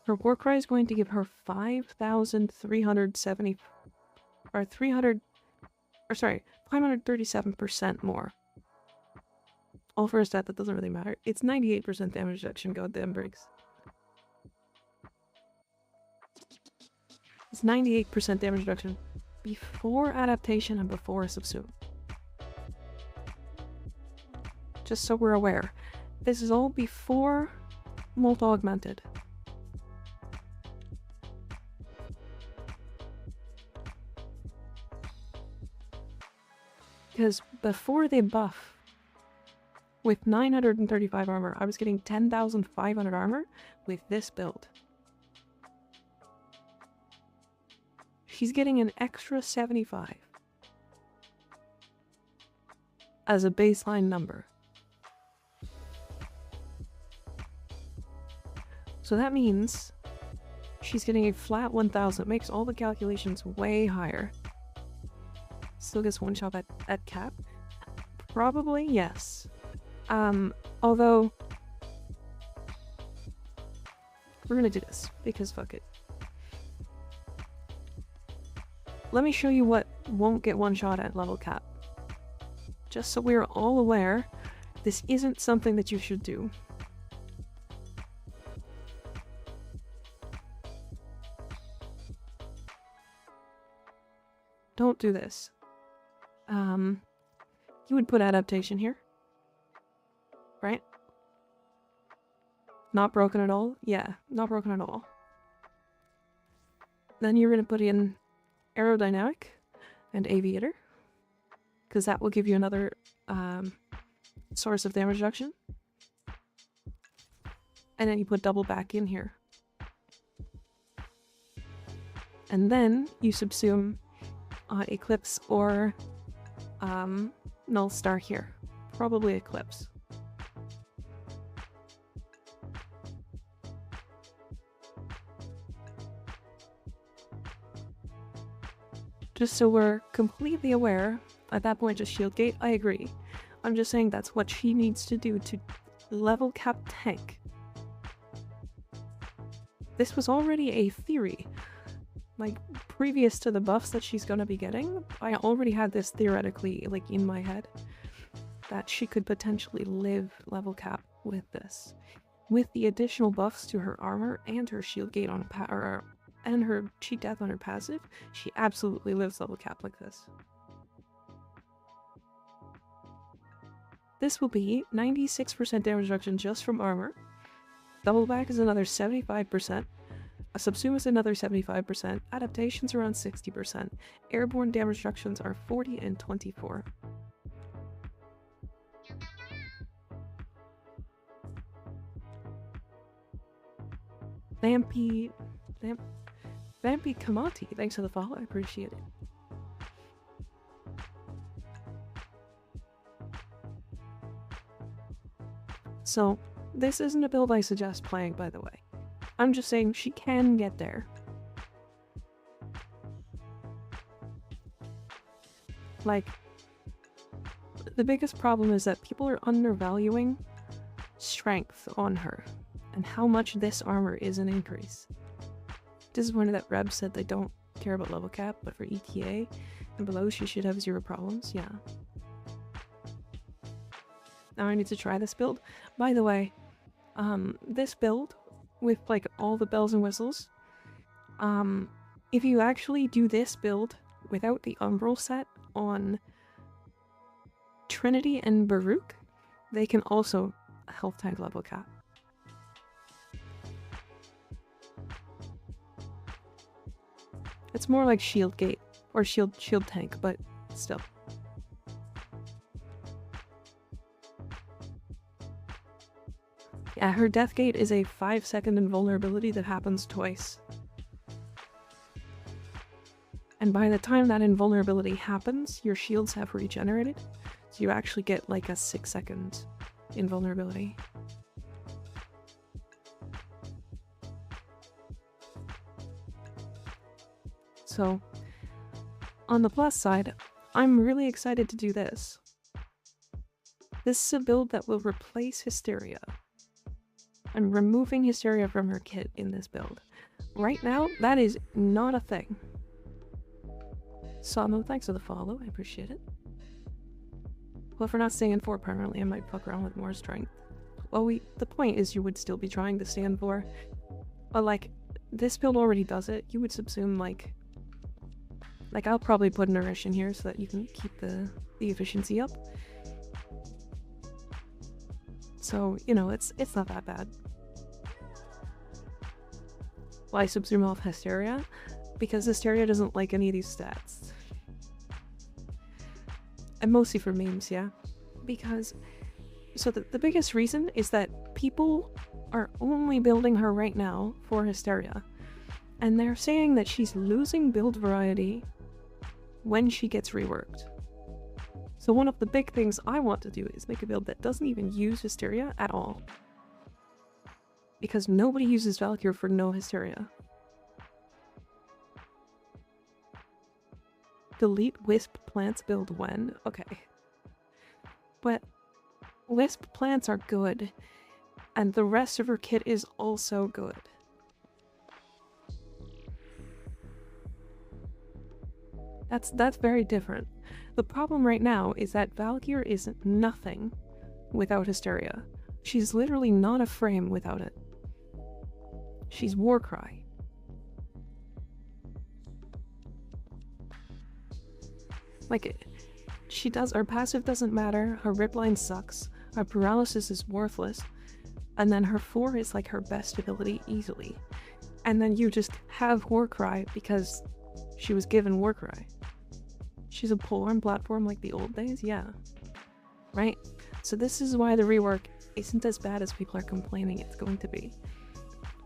Her Warcry is going to give her 5,370 or 537% more. All for a stat that doesn't really matter. It's 98% damage reduction, goddamn breaks. It's 98% damage reduction before adaptation and before subsume. Just so we're aware. This is all before Molt Augmented. Because before they buff, with 935 armor, I was getting 10,500 armor with this build. She's getting an extra 75 as a baseline number. So that means she's getting a flat 1,000. It makes all the calculations way higher. Still gets one shot at cap? Probably, yes. Although... We're gonna do this, because fuck it. Let me show you what won't get one shot at level cap. Just so we're all aware, this isn't something that you should do. Don't do this. You would put adaptation here. Right? Not broken at all? Yeah, not broken at all. Then you're gonna put in aerodynamic and aviator, because that will give you another source of damage reduction. And then you put double back in here. And then you subsume Eclipse or Null Star here. Probably Eclipse. Just so we're completely aware, at that point just shield gate, I agree. I'm just saying that's what she needs to do to level cap tank. This was already a theory. Like, previous to the buffs that she's gonna be getting, I already had this theoretically, like, in my head. That she could potentially live level cap with this. With the additional buffs to her armor and her shield gate on and her cheat death on her passive, she absolutely lives level cap like this. This will be 96% damage reduction just from armor. Double back is another 75%. A subsume is another 75%. Adaptations around 60%. Airborne damage reductions are 40 and 24. Vampy Kamati, thanks for the follow, I appreciate it. So, this isn't a build I suggest playing, by the way. I'm just saying she can get there. Like, the biggest problem is that people are undervaluing strength on her, and how much this armor is an increase. Disappointed that Reb said they don't care about level cap, but for ETA and below she should have 0 problems, yeah. Now I need to try this build. By the way, this build, with like all the bells and whistles, If you actually do this build without the Umbral set on Trinity and Baruch, they can also health tank level cap. It's more like shield gate or shield tank, but still. Yeah, her death gate is a 5-second invulnerability that happens twice. And by the time that invulnerability happens, your shields have regenerated, so you actually get like a 6-second invulnerability. So, on the plus side, I'm really excited to do this. This is a build that will replace Hysteria. I'm removing Hysteria from her kit in this build. Right now, that is not a thing. Samo, thanks for the follow, I appreciate it. Well, if we're not staying 4 permanently, I might fuck around with more strength. Well, the point is you would still be trying to stand 4. But like, this build already does it. You would subsume like I'll probably put Nourish in here so that you can keep the efficiency up. So, you know, it's not that bad. Why subsume off Hysteria? Because Hysteria doesn't like any of these stats. And mostly for memes, yeah. Because, so the biggest reason is that people are only building her right now for Hysteria. And they're saying that she's losing build variety when she gets reworked. So one of the big things I want to do is make a build that doesn't even use Hysteria at all. Because nobody uses Valkyr for no Hysteria. Delete Wisp plants build when? Okay. But Wisp plants are good, and the rest of her kit is also good. That's very different. The problem right now is that Valkyr is nothing without Hysteria. She's literally not a frame without it. She's Warcry. Like, her passive doesn't matter, her ripline sucks, her paralysis is worthless, and then her 4 is like her best ability easily. And then you just have Warcry because she was given Warcry. She's a polearm platform like the old days, yeah. Right? So this is why the rework isn't as bad as people are complaining it's going to be.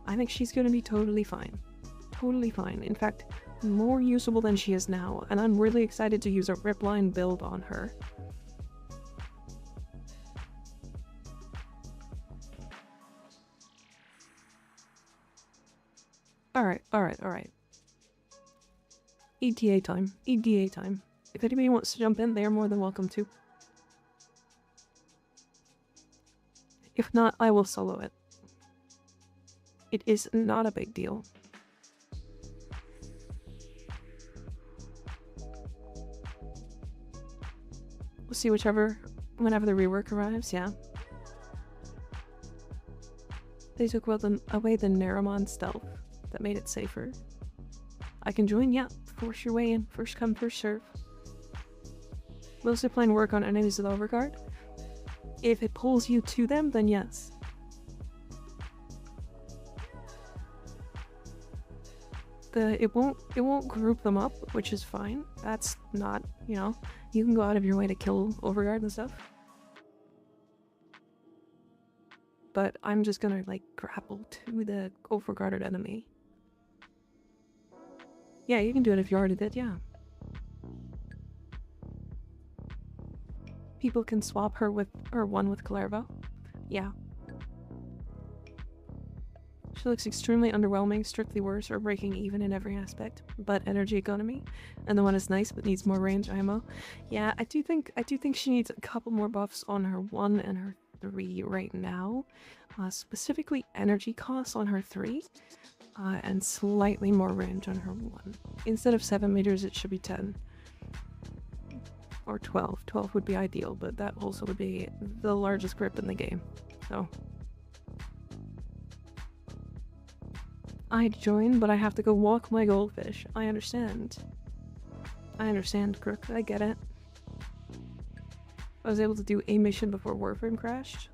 I think she's going to be totally fine. Totally fine. In fact, more usable than she is now, and I'm really excited to use a ripline build on her. Alright. ETA time. EDA time. If anybody wants to jump in, they are more than welcome to. If not, I will solo it. It is not a big deal. We'll see whenever the rework arrives, yeah. They took away the Naramon stealth that made it safer. I can join, yeah. Force your way in. First come, first serve. Will zipline work on enemies with overguard? If it pulls you to them, then yes. It won't group them up, which is fine. That's not, you know, you can go out of your way to kill overguard and stuff. But I'm just gonna like grapple to the overguarded enemy. Yeah, you can do it if you already did, yeah. People can swap her with one with Calervo. Yeah. She looks extremely underwhelming, strictly worse, or breaking even in every aspect, but energy economy. And the one is nice but needs more range IMO. Yeah, I do think she needs a couple more buffs on her 1 and her 3 right now. Specifically energy costs on her 3. And slightly more range on her 1. Instead of 7 meters, it should be 10. Or 12. 12 would be ideal, but that also would be the largest grip in the game. So I'd join, but I have to go walk my goldfish. I understand. I understand, Crook. I get it. I was able to do a mission before Warframe crashed.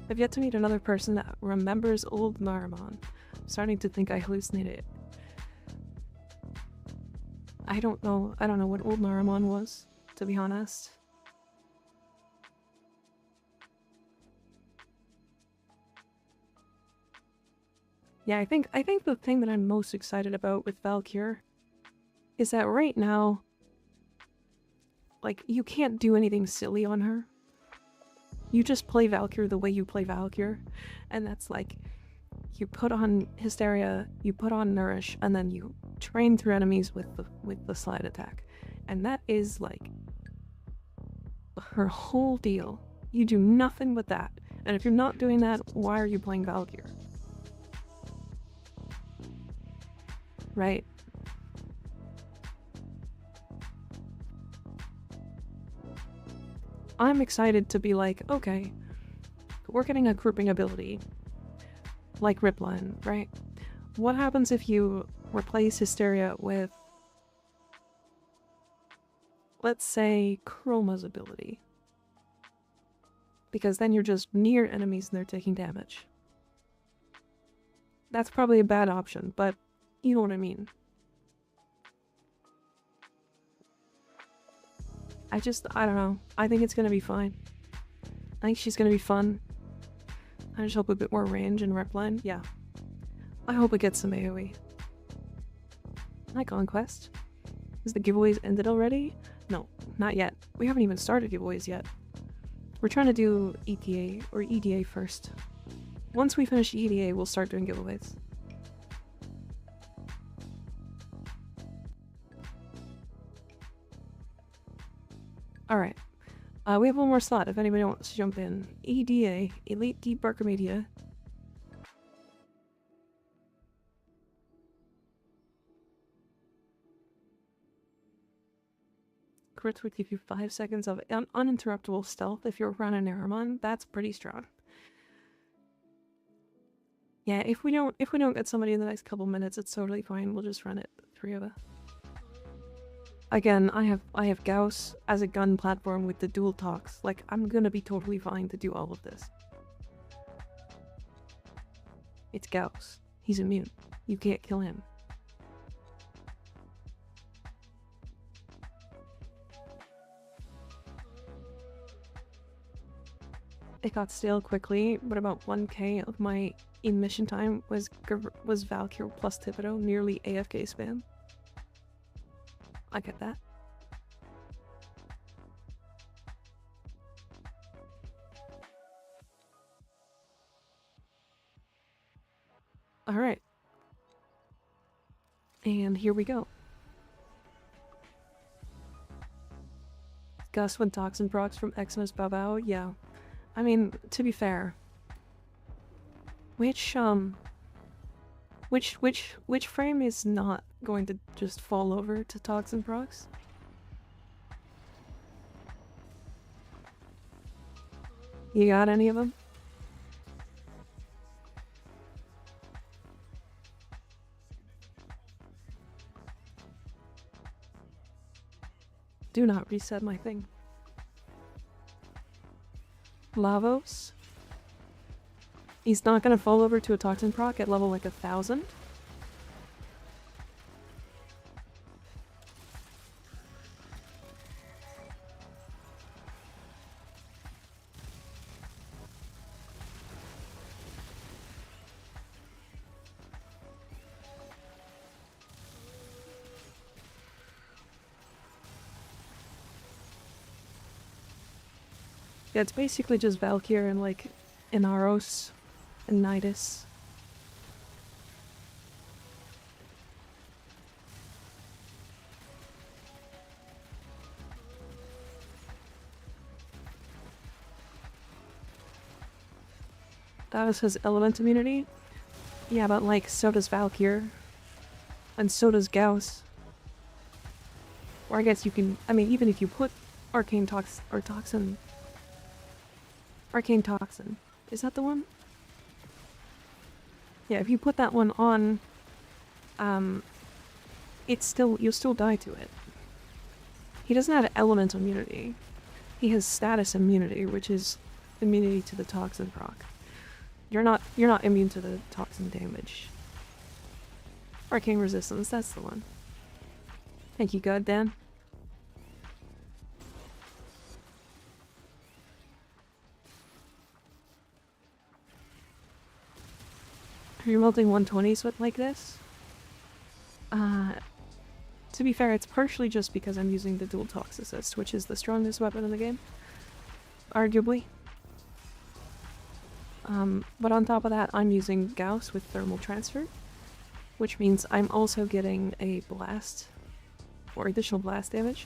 I've yet to meet another person that remembers old Naramon. I'm starting to think I hallucinated. I don't know what old Naramon was, to be honest. Yeah, I think the thing that I'm most excited about with Valkyr is that right now, like, you can't do anything silly on her. You just play Valkyr the way you play Valkyr, and that's like, you put on Hysteria, you put on Nourish, and then you train through enemies with the slide attack. And that is like her whole deal. You do nothing but that. And if you're not doing that, why are you playing Valkyr? Right? I'm excited to be like, okay, we're getting a grouping ability. Like Ripline, right? What happens if you replace Hysteria with, let's say, Chroma's ability? Because then you're just near enemies and they're taking damage. That's probably a bad option, but you know what I mean. I don't know. I think it's gonna be fine. I think she's gonna be fun. I just hope a bit more range in Ripline. Yeah. I hope it gets some AoE. Hi, Conquest. Is the giveaways ended already? No, not yet. We haven't even started giveaways yet. We're trying to do ETA or EDA first. Once we finish EDA, we'll start doing giveaways. Alright. We have one more slot if anybody wants to jump in. EDA, Elite Deep Barker Media. Crits would give you 5 seconds of uninterruptible stealth if you're around an Aramon. That's pretty strong. Yeah, if we don't get somebody in the next couple minutes, it's totally fine. We'll just run it, 3 of us. Again, I have Gauss as a gun platform with the dual talks. Like, I'm gonna be totally fine to do all of this. It's Gauss. He's immune. You can't kill him. It got stale quickly, but about 1k of my in-mission time was Valkyr plus Thibodeau, nearly AFK spam. I get that. Alright. And here we go. Gus when Toxin procs from Xmas Babao? Yeah. I mean, to be fair. Which frame is not going to just fall over to Toxin procs? You got any of them? Do not reset my thing. Lavos? He's not gonna fall over to a Toxin proc at level like 1000? Yeah, it's basically just Valkyr and like Inaros and Nidus. Davos has element immunity. Yeah, but like so does Valkyr. And so does Gauss. Or I guess you can, I mean, even if you put Arcane Toxin. Arcane Toxin. Is that the one? Yeah, if you put that one on, you'll still die to it. He doesn't have elemental immunity. He has status immunity, which is immunity to the toxin proc. You're not immune to the toxin damage. Arcane resistance, that's the one. Thank you, God Dan. Are you melting 120s with like this? To be fair, it's partially just because I'm using the dual tox assist, which is the strongest weapon in the game. Arguably. But on top of that, I'm using Gauss with thermal transfer, which means I'm also getting a blast, or additional blast damage.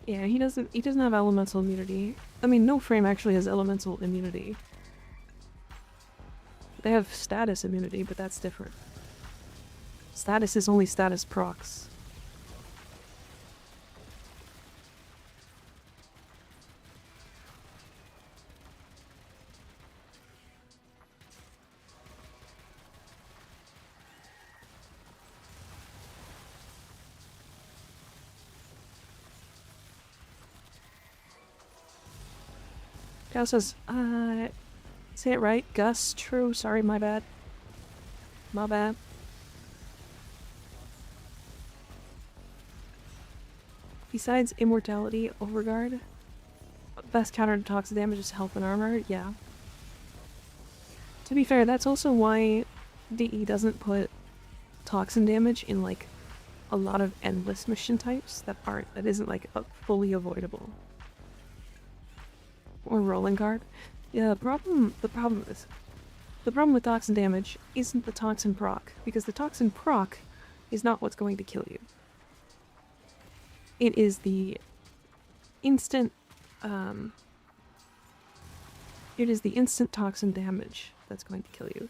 Yeah, he doesn't have elemental immunity. I mean, no frame actually has elemental immunity. They have status immunity, but that's different. Status is only status procs. Gus says, say it right. Gus, true. Sorry, my bad. My bad. Besides immortality, overguard, best counter to toxic damage is health and armor, yeah. To be fair, that's also why DE doesn't put toxin damage in like a lot of endless mission types that isn't like fully avoidable. Or rolling guard. Yeah, the problem with toxin damage isn't the toxin proc, because the toxin proc is not what's going to kill you. It is the instant toxin damage that's going to kill you.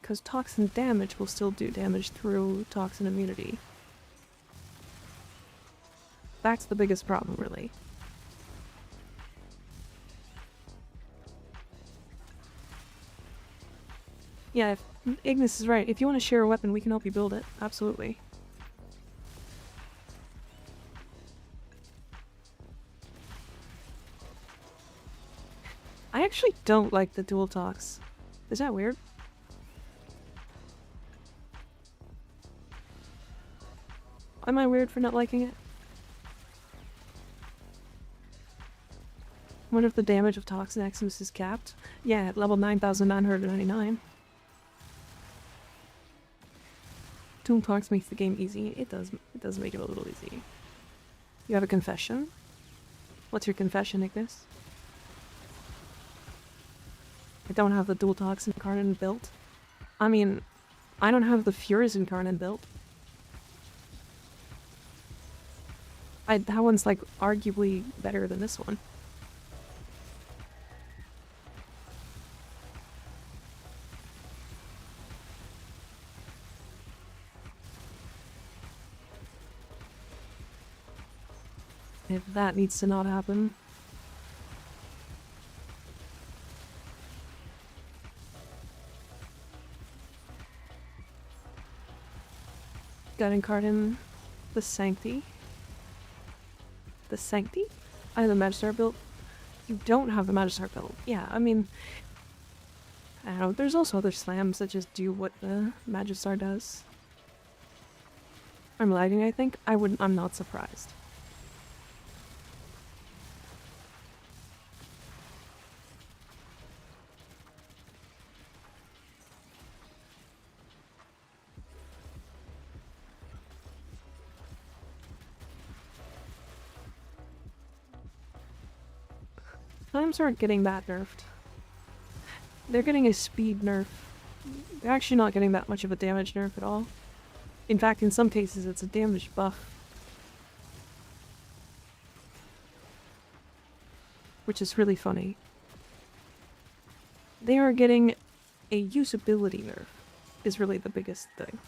Because toxin damage will still do damage through toxin immunity. That's the biggest problem, really. Yeah, Ignis is right. If you want to share a weapon, we can help you build it. Absolutely. I actually don't like the dual tox. Is that weird? Am I weird for not liking it? What if the damage of Toxin Maximus is capped? Yeah, at level 9,999. Tomb Tox makes the game easy. It does make it a little easy. You have a confession? What's your confession, Ignis? I don't have the dual tox incarnate built. I mean, I don't have the Furious incarnate built. That one's like arguably better than this one. If that needs to not happen. Got incarnate the Sancti. The Sancti? I have the Magistar built. You don't have the Magistar built. Yeah, I mean, I don't know, there's also other slams that just do what the Magistar does. I'm lagging, I think. I'm not surprised. Slams aren't getting that nerfed. They're getting a speed nerf. They're actually not getting that much of a damage nerf at all. In fact, in some cases, it's a damage buff. Which is really funny. They are getting a usability nerf, is really the biggest thing.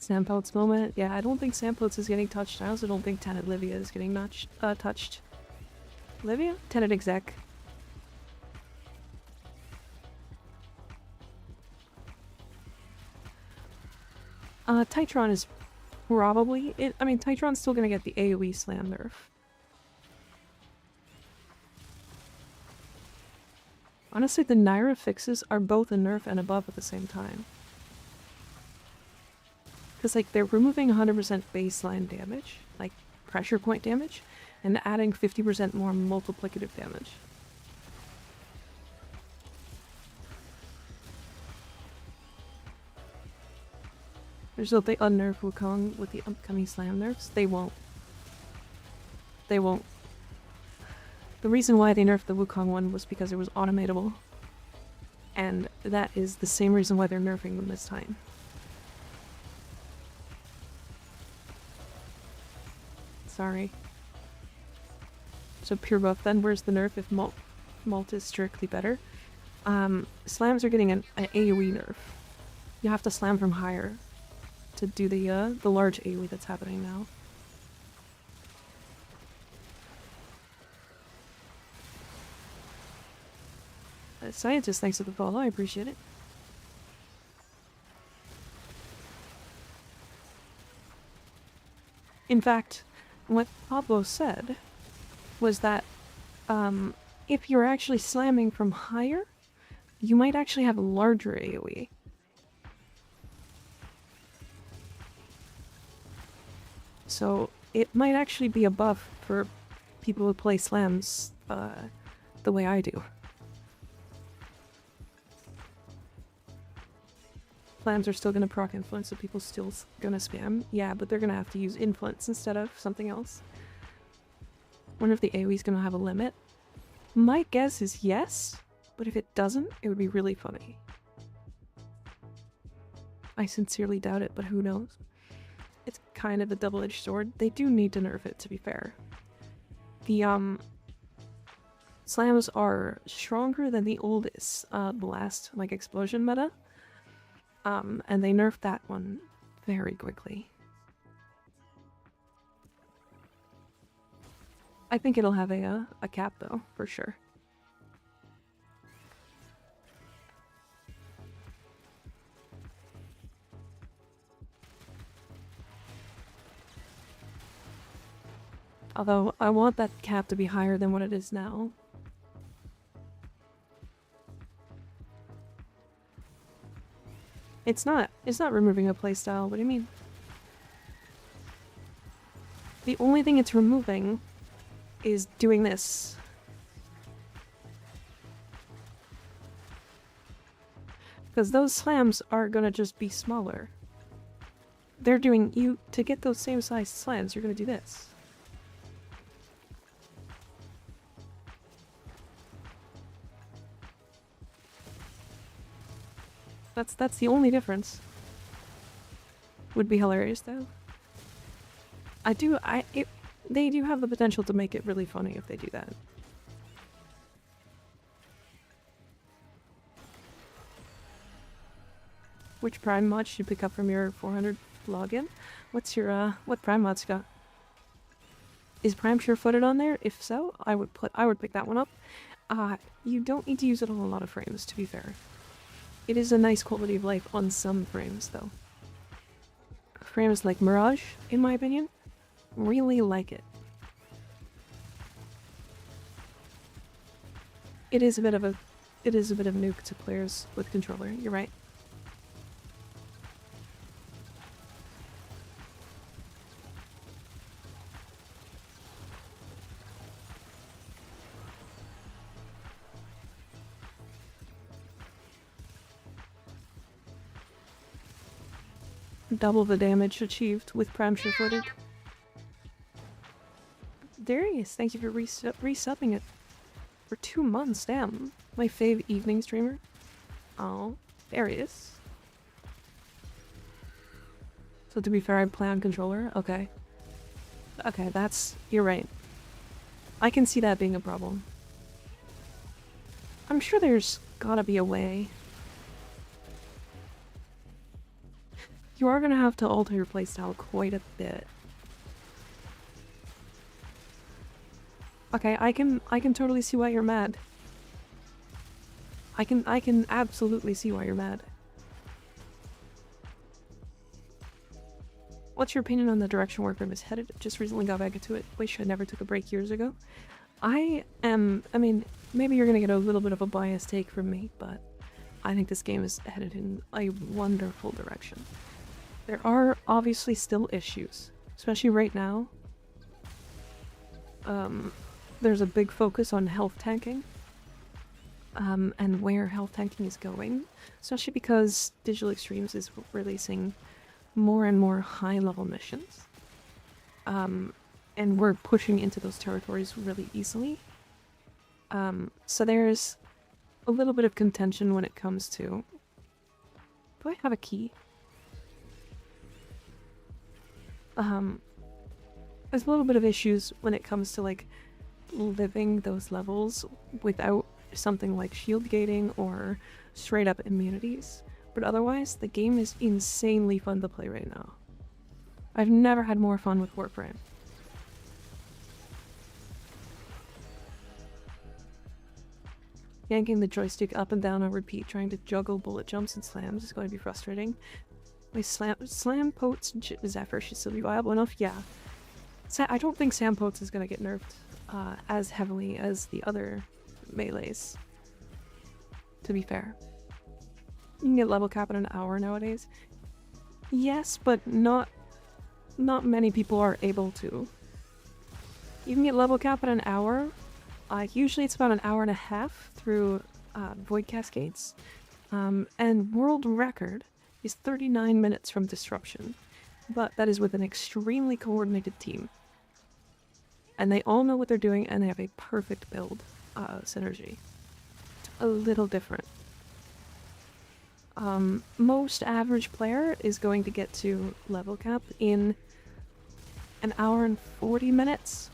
Sandpelts moment. Yeah, I don't think Sandpelts is getting touched. I also don't think Tenant Livia is getting touched. Livia? Tenant Exec. Titron is probably it. I mean, Titron's still gonna get the AoE slam nerf. Honestly, the Naira fixes are both a nerf and a buff at the same time. Because, like, they're removing 100% baseline damage, like pressure point damage, and adding 50% more multiplicative damage. There's if they unnerf Wukong with the upcoming slam nerfs, they won't. They won't. The reason why they nerfed the Wukong one was because it was automatable. And that is the same reason why they're nerfing them this time. Sorry. So pure buff then, where's the nerf if Malt is strictly better? Slams are getting an AoE nerf. You have to slam from higher to do the large AoE that's happening now. Scientist, thanks for the follow, I appreciate it. In fact, what Pablo said was that if you're actually slamming from higher, you might actually have a larger AoE. So it might actually be a buff for people who play slams the way I do. Slams are still gonna proc influence, so people still gonna spam. Yeah, but they're gonna have to use influence instead of something else. Wonder if the AoE's gonna have a limit. My guess is yes, but if it doesn't, it would be really funny. I sincerely doubt it, but who knows? It's kind of a double-edged sword. They do need to nerf it, to be fair. The slams are stronger than the oldest blast, like explosion meta. And they nerfed that one very quickly. I think it'll have a cap though, for sure. Although, I want that cap to be higher than what it is now. It's not removing a playstyle, what do you mean? The only thing it's removing is doing this. Because those slams are gonna just be smaller. They're doing you to get those same size slams, you're gonna do this. That's the only difference. Would be hilarious though. They do have the potential to make it really funny if they do that. Which prime mod should you pick up from your 400 login? What's your what prime mod's got? Is Prime sure-footed on there? If so, I would pick that one up. You don't need to use it on a lot of frames, to be fair. It is a nice quality of life on some frames, though. Frames like Mirage, in my opinion, really like it. It is a bit of nuke to players with controller, you're right. Double the damage achieved with Prime sure-footed. Darius, thank you for resubbing it for 2 months, damn. My fave evening streamer. Oh, Darius. So to be fair, I play on controller? Okay. Okay, you're right. I can see that being a problem. I'm sure there's gotta be a way. You are gonna have to alter your playstyle quite a bit. Okay, I can totally see why you're mad. I can absolutely see why you're mad. What's your opinion on the direction Warframe is headed? Just recently got back into it. Wish I never took a break years ago. I mean, maybe you're gonna get a little bit of a biased take from me, but I think this game is headed in a wonderful direction. There are obviously still issues, especially right now. There's a big focus on health tanking, and where health tanking is going, especially because Digital Extremes is releasing more and more high-level missions. And we're pushing into those territories really easily. So there's a little bit of contention when it comes to... Do I have a key? There's a little bit of issues when it comes to, like, living those levels without something like shield gating or straight-up immunities. But otherwise, the game is insanely fun to play right now. I've never had more fun with Warframe. Yanking the joystick up and down on repeat, trying to juggle bullet jumps and slams is going to be frustrating. My slam Pote's Zephyr should still be viable enough? Yeah. I don't think Sam Potes is going to get nerfed as heavily as the other melees, to be fair. You can get level cap in an hour nowadays. Yes, but not many people are able to. You can get level cap in an hour. Usually it's about an hour and a half through Void Cascades. And world record is 39 minutes from Disruption. But that is with an extremely coordinated team. And they all know what they're doing, and they have a perfect build synergy. It's a little different. Most average player is going to get to level cap in an hour and 40 minutes.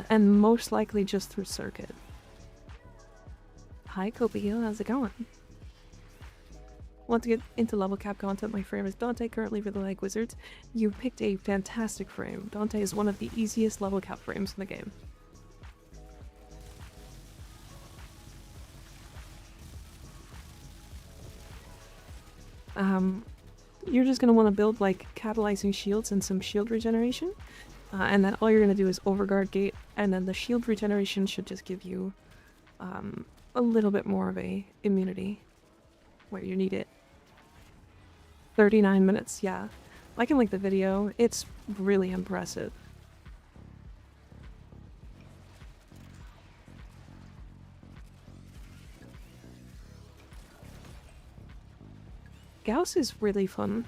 And most likely just through circuit. Hi Copio, how's it going? Want to get into level cap content? My frame is Dante, currently for the Leg Wizards. You picked a fantastic frame. Dante is one of the easiest level cap frames in the game. You're just gonna want to build like catalyzing shields and some shield regeneration. And then all you're gonna do is overguard gate, and then the shield regeneration should just give you a little bit more of a immunity where you need it. 39 minutes, yeah. I can link the video. It's really impressive. Gauss is really fun.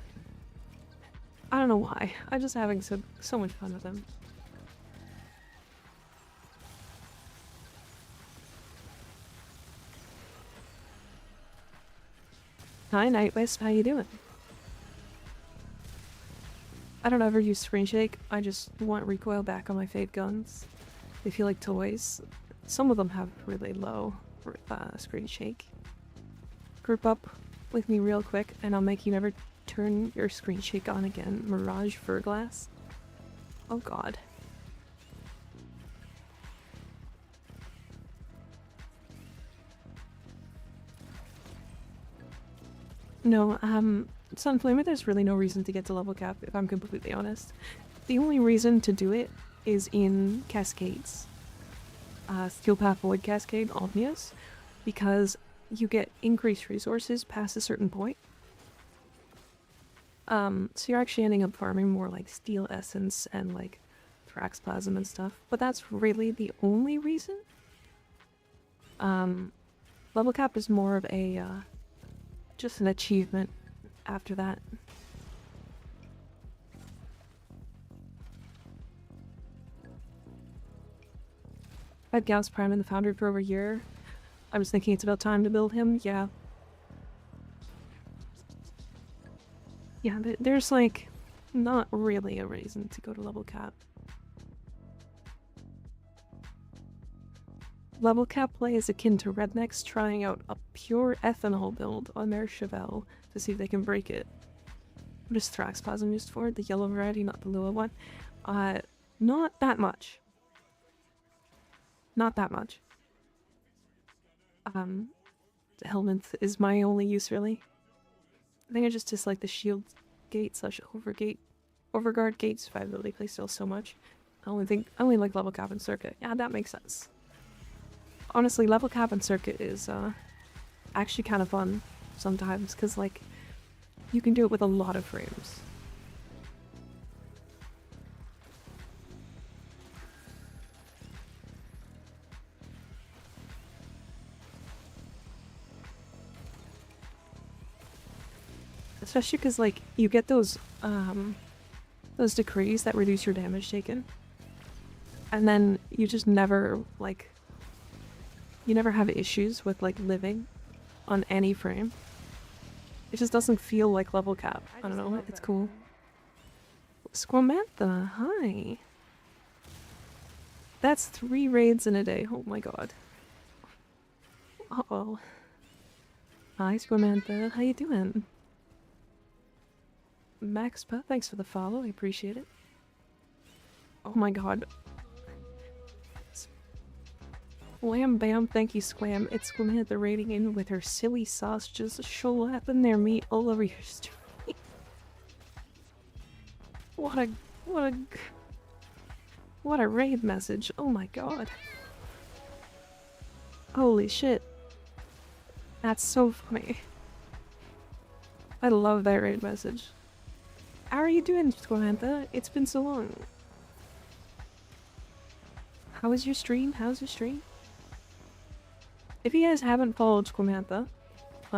I don't know why. I'm just having so much fun with him. Hi Nightwest, how you doing? I don't ever use screen shake. I just want recoil back on my fave guns. They feel like toys. Some of them have really low screen shake. Group up with me real quick and I'll make you never turn your screen shake on again. Mirage Verglass. Oh god. No, Sunflamer, there's really no reason to get to level cap, if I'm completely honest. The only reason to do it is in Cascades. Steel Path Void Cascade, Omnius, because you get increased resources past a certain point. So you're actually ending up farming more like Steel Essence and like Thrax Plasm and stuff, but that's really the only reason. Level cap is more of a, just an achievement after that. I've had Gauss Prime in the Foundry for over a year. I was thinking it's about time to build him, yeah. Yeah, there's like, not really a reason to go to level cap. Level cap play is akin to rednecks trying out a pure ethanol build on their Chevelle to see if they can break it. What is Thraxplasm used for? The yellow variety, not the Lua one. Not that much. Not that much. Helminth is my only use, really. I think I just dislike the shield gate slash overguard gate survivability playstyle so much. I only like level cap and circuit. Yeah, that makes sense. Honestly, level cap and circuit is actually kind of fun sometimes, because like you can do it with a lot of frames. Especially because like you get those decrees that reduce your damage taken, and then you just never like you never have issues with like living on any frame. It just doesn't feel like level cap. I don't know, it's cool. Squamantha, hi. That's 3 raids in a day. Oh my god. Uh-oh. Hi Squamantha, how you doing? Maxpa, thanks for the follow, I appreciate it. Oh my god. Wham bam, thank you Squam. It's Squamantha raiding in with her silly sausages slapping their meat all over your street. What a raid message. Oh my god. Holy shit. That's so funny. I love that raid message. How are you doing, Squamantha? It's been so long. How was your stream? How's your stream? If you guys haven't followed Squamantha,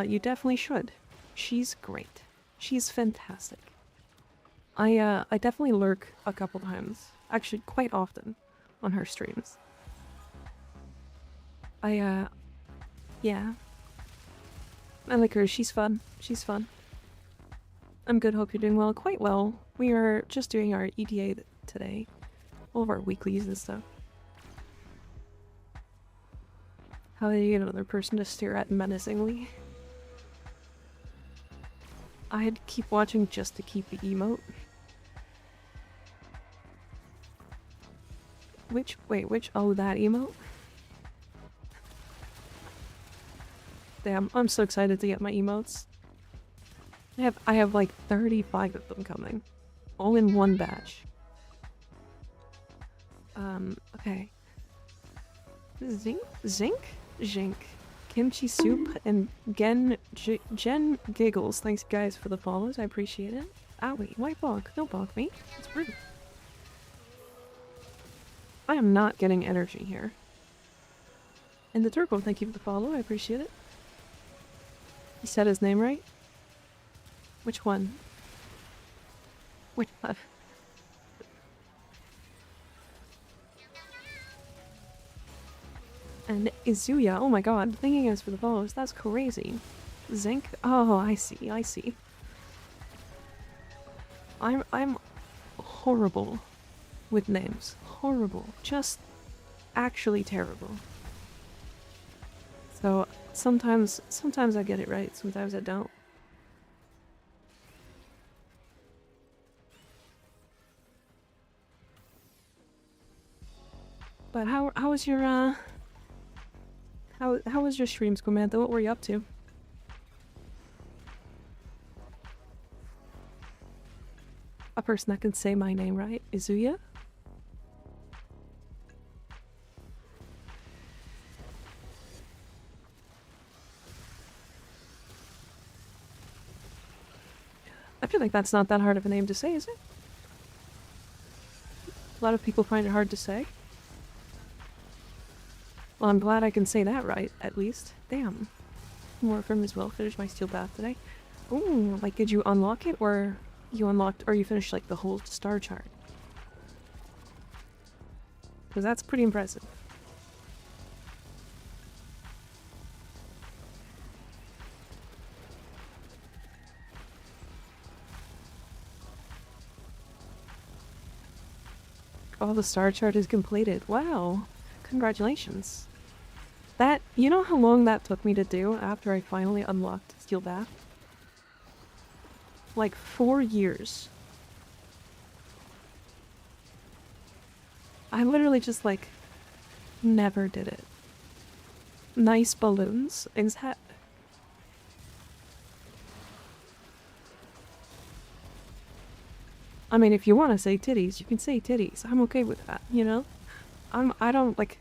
you definitely should. She's great. She's fantastic. I definitely lurk a couple times. Actually, quite often on her streams. Yeah. I like her. She's fun. She's fun. I'm good. Hope you're doing well. Quite well. We are just doing our EDA today. All of our weeklies and stuff. How do you get another person to stare at menacingly? I'd keep watching just to keep the emote. Which? Oh, that emote? Damn, I'm so excited to get my emotes. I have like 35 of them coming. All in one batch. Okay. Zink, kimchi soup, and Jen giggles. Thanks guys for the follows, I appreciate it. Ah wait, why bog? Don't bog me. It's rude. I am not getting energy here. And the turtle, thank you for the follow, I appreciate it. He said his name right? Which one? Which one? And Izuya, oh my god, thank you guys for the follows, that's crazy. Zinc? Oh, I see. I'm horrible with names. Horrible. Just actually terrible. So sometimes I get it right, sometimes I don't. But how was your how was your stream, Squamantha? What were you up to? A person that can say my name right, Izuya? I feel like that's not that hard of a name to say, is it? A lot of people find it hard to say. Well, I'm glad I can say that right, at least. Damn. More from as well. Finished my steel bath today. Ooh, like did you unlock it, or you unlocked, or you finished like the whole star chart? Because that's pretty impressive. Oh, the star chart is completed. Wow. Congratulations. That, you know how long that took me to do after I finally unlocked Steel Bath? like 4 years. I literally just like never did it. Nice balloons. I mean, if you want to say titties, you can say titties. I'm okay with that, you know? I don't like,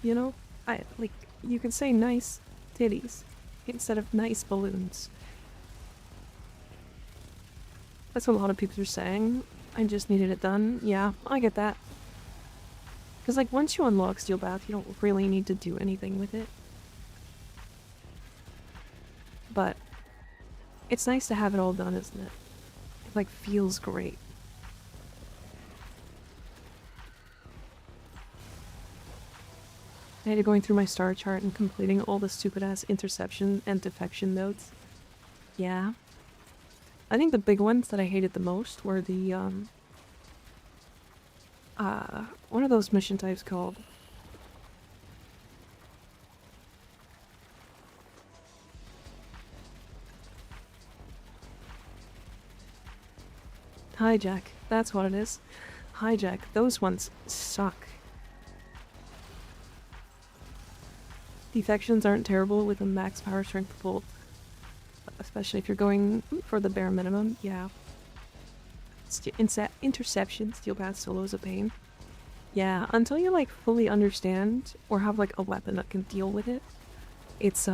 you know? I like, you can say nice titties instead of nice balloons. That's what a lot of people are saying. I just needed it done. Yeah, I get that. Because, like, once you unlock Steel Bath, you don't really need to do anything with it. But it's nice to have it all done, isn't it? It, like, feels great. I had to going through my star chart and completing all the stupid-ass interception and defection nodes. Yeah. I think the big ones that I hated the most were the, what are those mission types called? Hijack. That's what it is. Hijack. Those ones suck. Defections aren't terrible with a max power strength bolt. Especially if you're going for the bare minimum, yeah. Interception, Steel Path solo is a pain. Yeah, until you like fully understand or have like a weapon that can deal with it, it's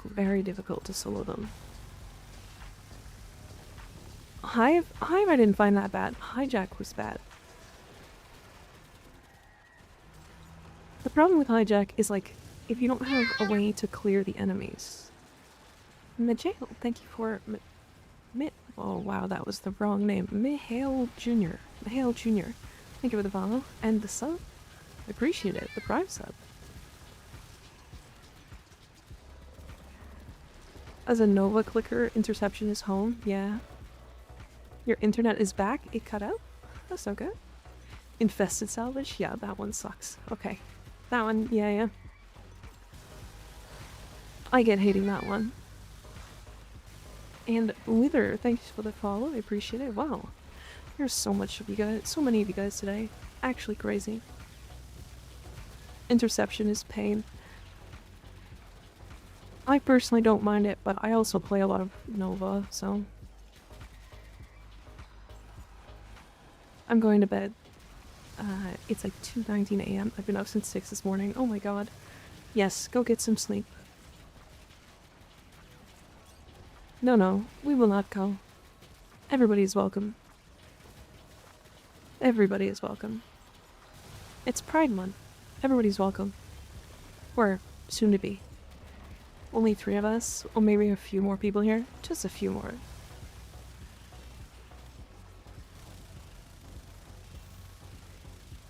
very difficult to solo them. Hive I didn't find that bad. Hijack was bad. The problem with Hijack is like if you don't have a way to clear the enemies. Mijail, thank you for oh wow, that was the wrong name. Mihail Jr. Mihail Jr. Thank you for the follow and the sub. I appreciate it. The Prime sub. As a Nova clicker, interception is home. Yeah. Your internet is back. It cut out. That's so good. Infested salvage. Yeah, that one sucks. Okay. That one. Yeah. I get hating that one. And Wither, thanks for the follow. I appreciate it. Wow. There's so much of you guys. So many of you guys today. Actually crazy. Interception is pain. I personally don't mind it, but I also play a lot of Nova, so... I'm going to bed. It's like 2:19 a.m. I've been up since 6 this morning. Oh my god. Yes, go get some sleep. No, we will not go. Everybody is welcome. Everybody is welcome. It's Pride Month. Everybody's welcome. Or soon to be. Only 3 of us, or maybe a few more people here. Just a few more.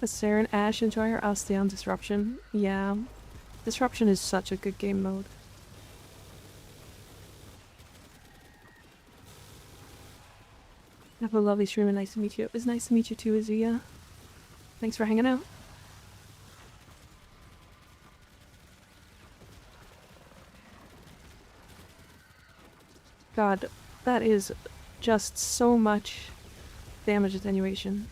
Does Sarah and Ash enjoy her? I'll stay on Disruption. Yeah. Disruption is such a good game mode. Have a lovely stream and nice to meet you. It was nice to meet you too, Azia. Thanks for hanging out. God, that is just so much damage attenuation.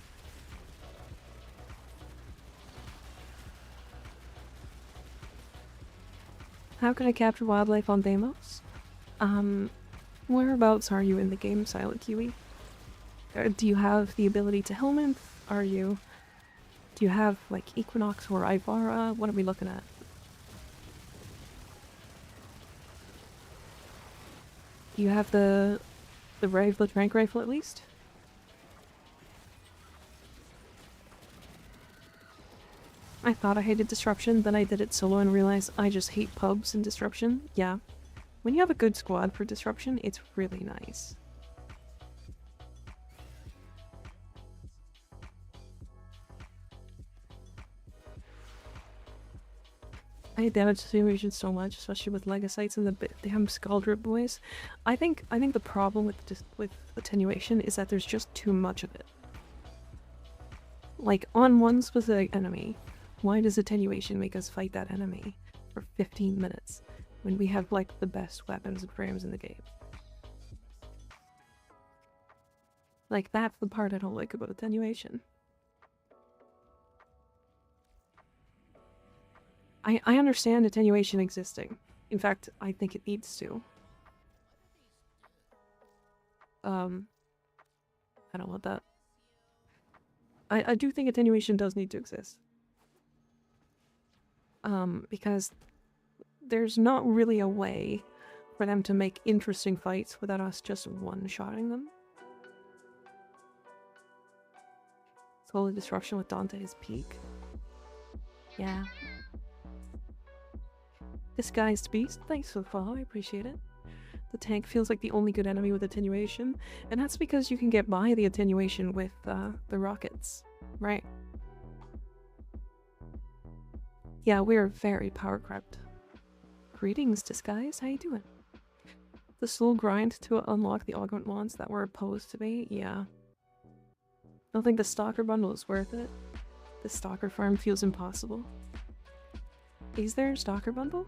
How can I capture wildlife on Deimos? Whereabouts are you in the game, Silent Kiwi? Do you have the ability to Helminth? Do you have, like, Equinox or Ivara? What are we looking at? Do you have the rank rifle at least? I thought I hated Disruption, then I did it solo and realized I just hate pubs and Disruption. Yeah. When you have a good squad for Disruption, it's really nice. I hate damage simulation so much, especially with Legocytes and the damn Scaldrip boys. I think the problem with attenuation is that there's just too much of it. Like, on one specific enemy, why does attenuation make us fight that enemy for 15 minutes when we have, like, the best weapons and frames in the game? Like, that's the part I don't like about attenuation. I understand attenuation existing. In fact, I think it needs to. I don't want that. I do think attenuation does need to exist. Because there's not really a way for them to make interesting fights without us just one-shotting them. Total disruption with Dante's peak. Yeah. Disguised beast, thanks for the follow, I appreciate it. The tank feels like the only good enemy with attenuation, and that's because you can get by the attenuation with the rockets, right? Yeah, we're very power-crept. Greetings, Disguise, how you doing? The slow grind to unlock the augment wands that were opposed to me, yeah. I don't think the Stalker bundle is worth it. The Stalker farm feels impossible. Is there a Stalker bundle?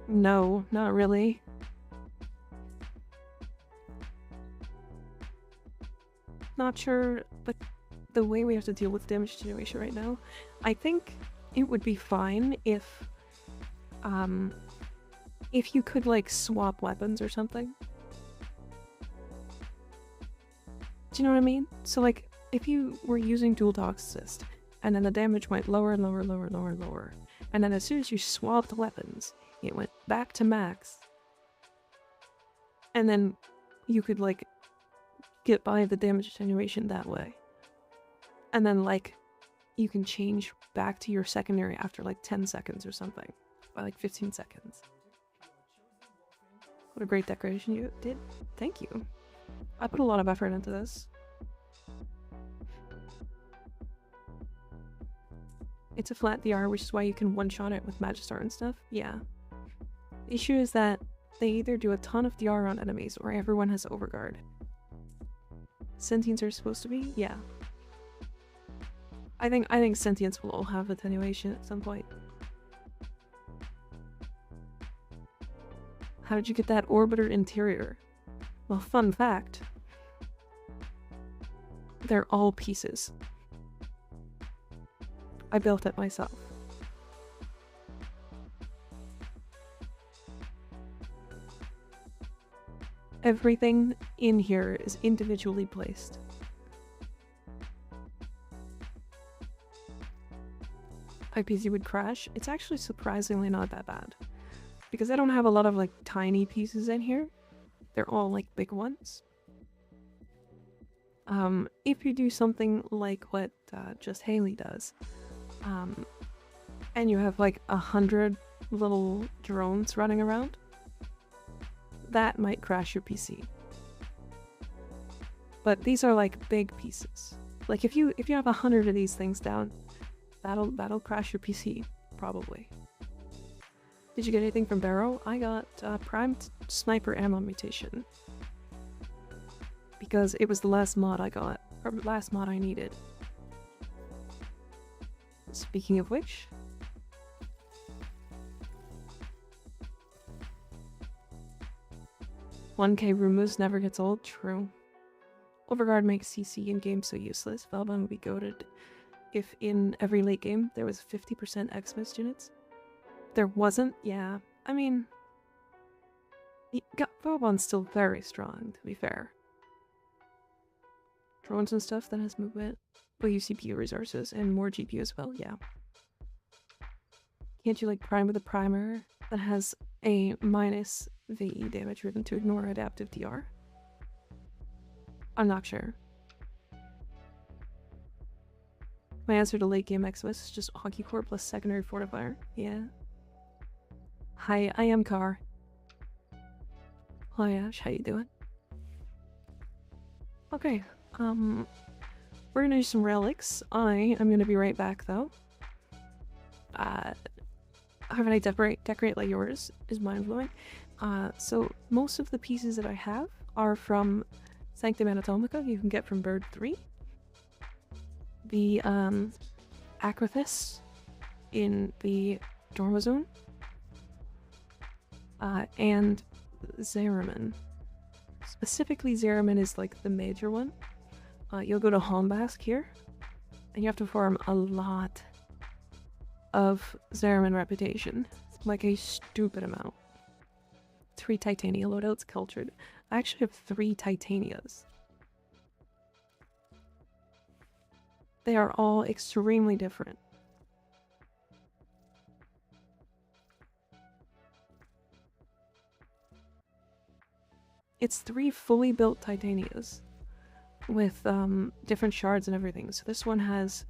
No, not really. Not sure, but the way we have to deal with damage generation right now, I think it would be fine if you could, like, swap weapons or something. Do you know what I mean? So, like, if you were using dual Toxicist, and then the damage went lower and lower, lower, lower, lower, and then as soon as you swapped weapons, it went back to max, and then you could, like, get by the damage attenuation that way. And then, like, you can change back to your secondary after, like, 10 seconds or something. By, like, 15 seconds. What a great decoration you did. Thank you. I put a lot of effort into this. It's a flat DR, which is why you can one-shot it with Magistar and stuff. Yeah. The issue is that they either do a ton of DR on enemies, or everyone has Overguard. Sentients are supposed to be? Yeah. I think Sentients will all have attenuation at some point. How did you get that Orbiter interior? Well, fun fact. They're all pieces. I built it myself. Everything in here is individually placed. My PC would crash. It's actually surprisingly not that bad. Because I don't have a lot of, like, tiny pieces in here. They're all, like, big ones. If you do something like what Just Haley does, and you have, like, 100 little drones running around, that might crash your PC. But these are, like, big pieces. Like, if you have 100 of these things down, that'll crash your PC, probably. Did you get anything from Barrow? I got primed sniper ammo mutation. Because it was the last mod I got, or last mod I needed. Speaking of which... "1K Rumus never gets old." True. Overguard makes CC in game so useless. Valbon would be goated if in every late game there was 50% Xmas units. There wasn't? Yeah. I mean... Valbon's still very strong, to be fair. Drones and stuff that has movement. But you CPU resources and more GPU as well, yeah. Can't you, like, prime with a primer that has a minus VE damage driven to ignore adaptive DR? I'm not sure. My answer to late game Xmas is just Hockey Core plus secondary fortifier. Yeah. Hi, I am Car. Hi Ash, how you doing? Okay, we're gonna do some relics. I am gonna be right back though. Having I decorate like yours is mind-blowing. So most of the pieces that I have are from Sanctum Anatomica, you can get from Bird 3. The Acrithis in the Dormazone. And Zeraman. Specifically, Zeraman is like the major one. You'll go to Hombask here, and you have to farm a lot of Zeraman reputation. Like a stupid amount. 3 Titania loadouts cultured. I actually have 3 Titanias. They are all extremely different. It's 3 fully built Titanias with different shards and everything. So this one has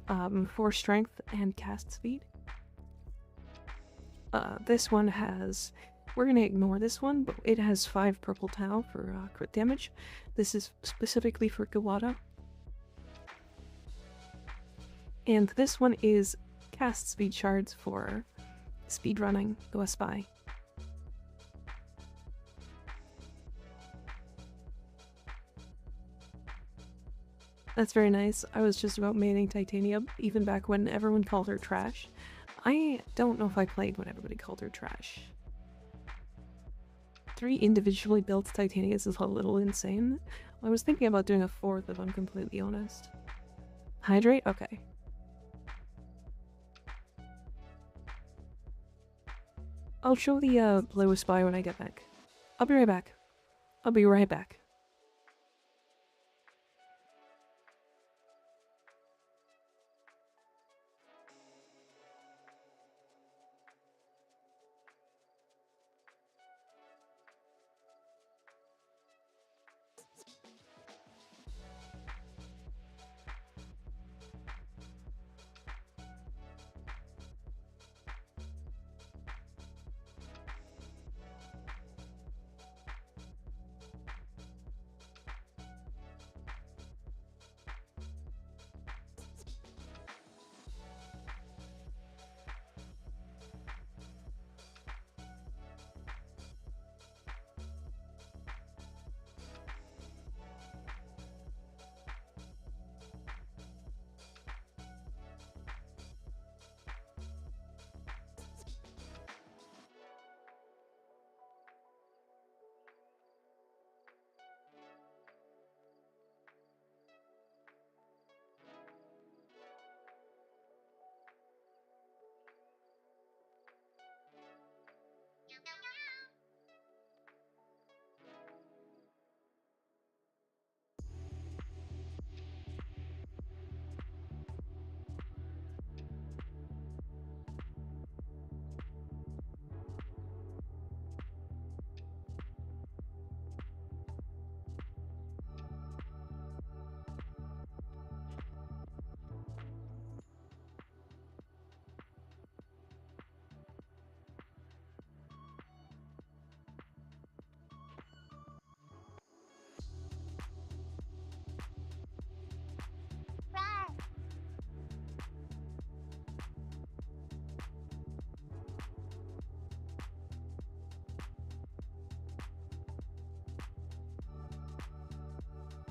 4 strength and cast speed. This one has... We're gonna ignore this one, but it has 5 purple tau for crit damage. This is specifically for Gawada. And this one is cast speed shards for speedrunning, go a spy. That's very nice. I was just about maining Titania, even back when everyone called her trash. I don't know if I played when everybody called her trash. 3 individually built Titanias is a little insane. I was thinking about doing a 4th if I'm completely honest. Hydrate? Okay. I'll show the blue spy when I get back. I'll be right back. I'll be right back.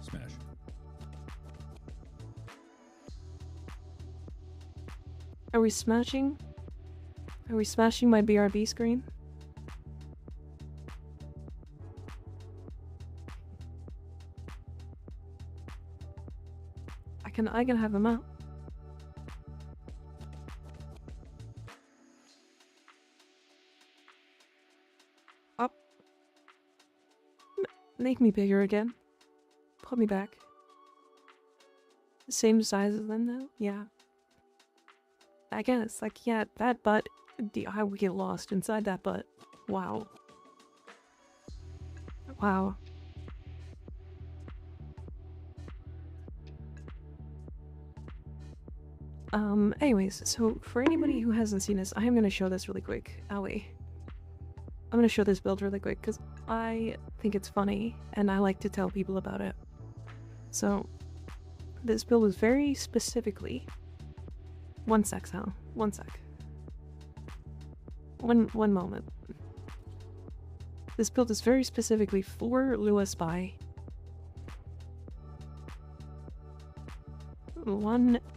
Smash. Are we smashing? Are we smashing my BRB screen? I can have him out. Up. Make me bigger again. Put me back. The same size as them though? Yeah. I guess, like, yeah, that butt, I would get lost inside that butt. Wow. Wow. Anyways, so for anybody who hasn't seen this, I am gonna show this really quick. Owie. I'm gonna show this build really quick, because I think it's funny, and I like to tell people about it. So, this build is very specifically... One sec, Sal. One sec. One moment. This build is very specifically for Lua Spy.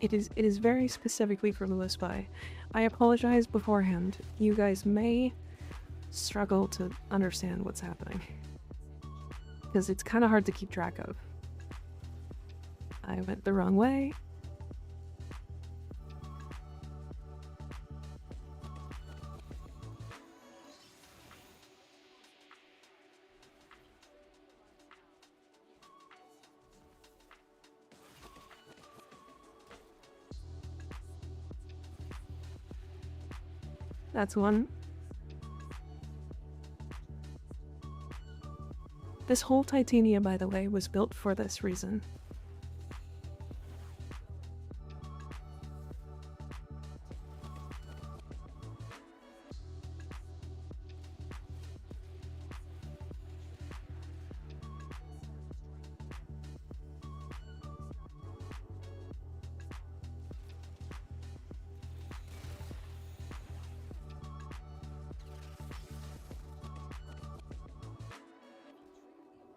It is very specifically for Lua Spy. I apologize beforehand. You guys may struggle to understand what's happening. Because it's kind of hard to keep track of. I went the wrong way. That's one. This whole Titania, by the way, was built for this reason.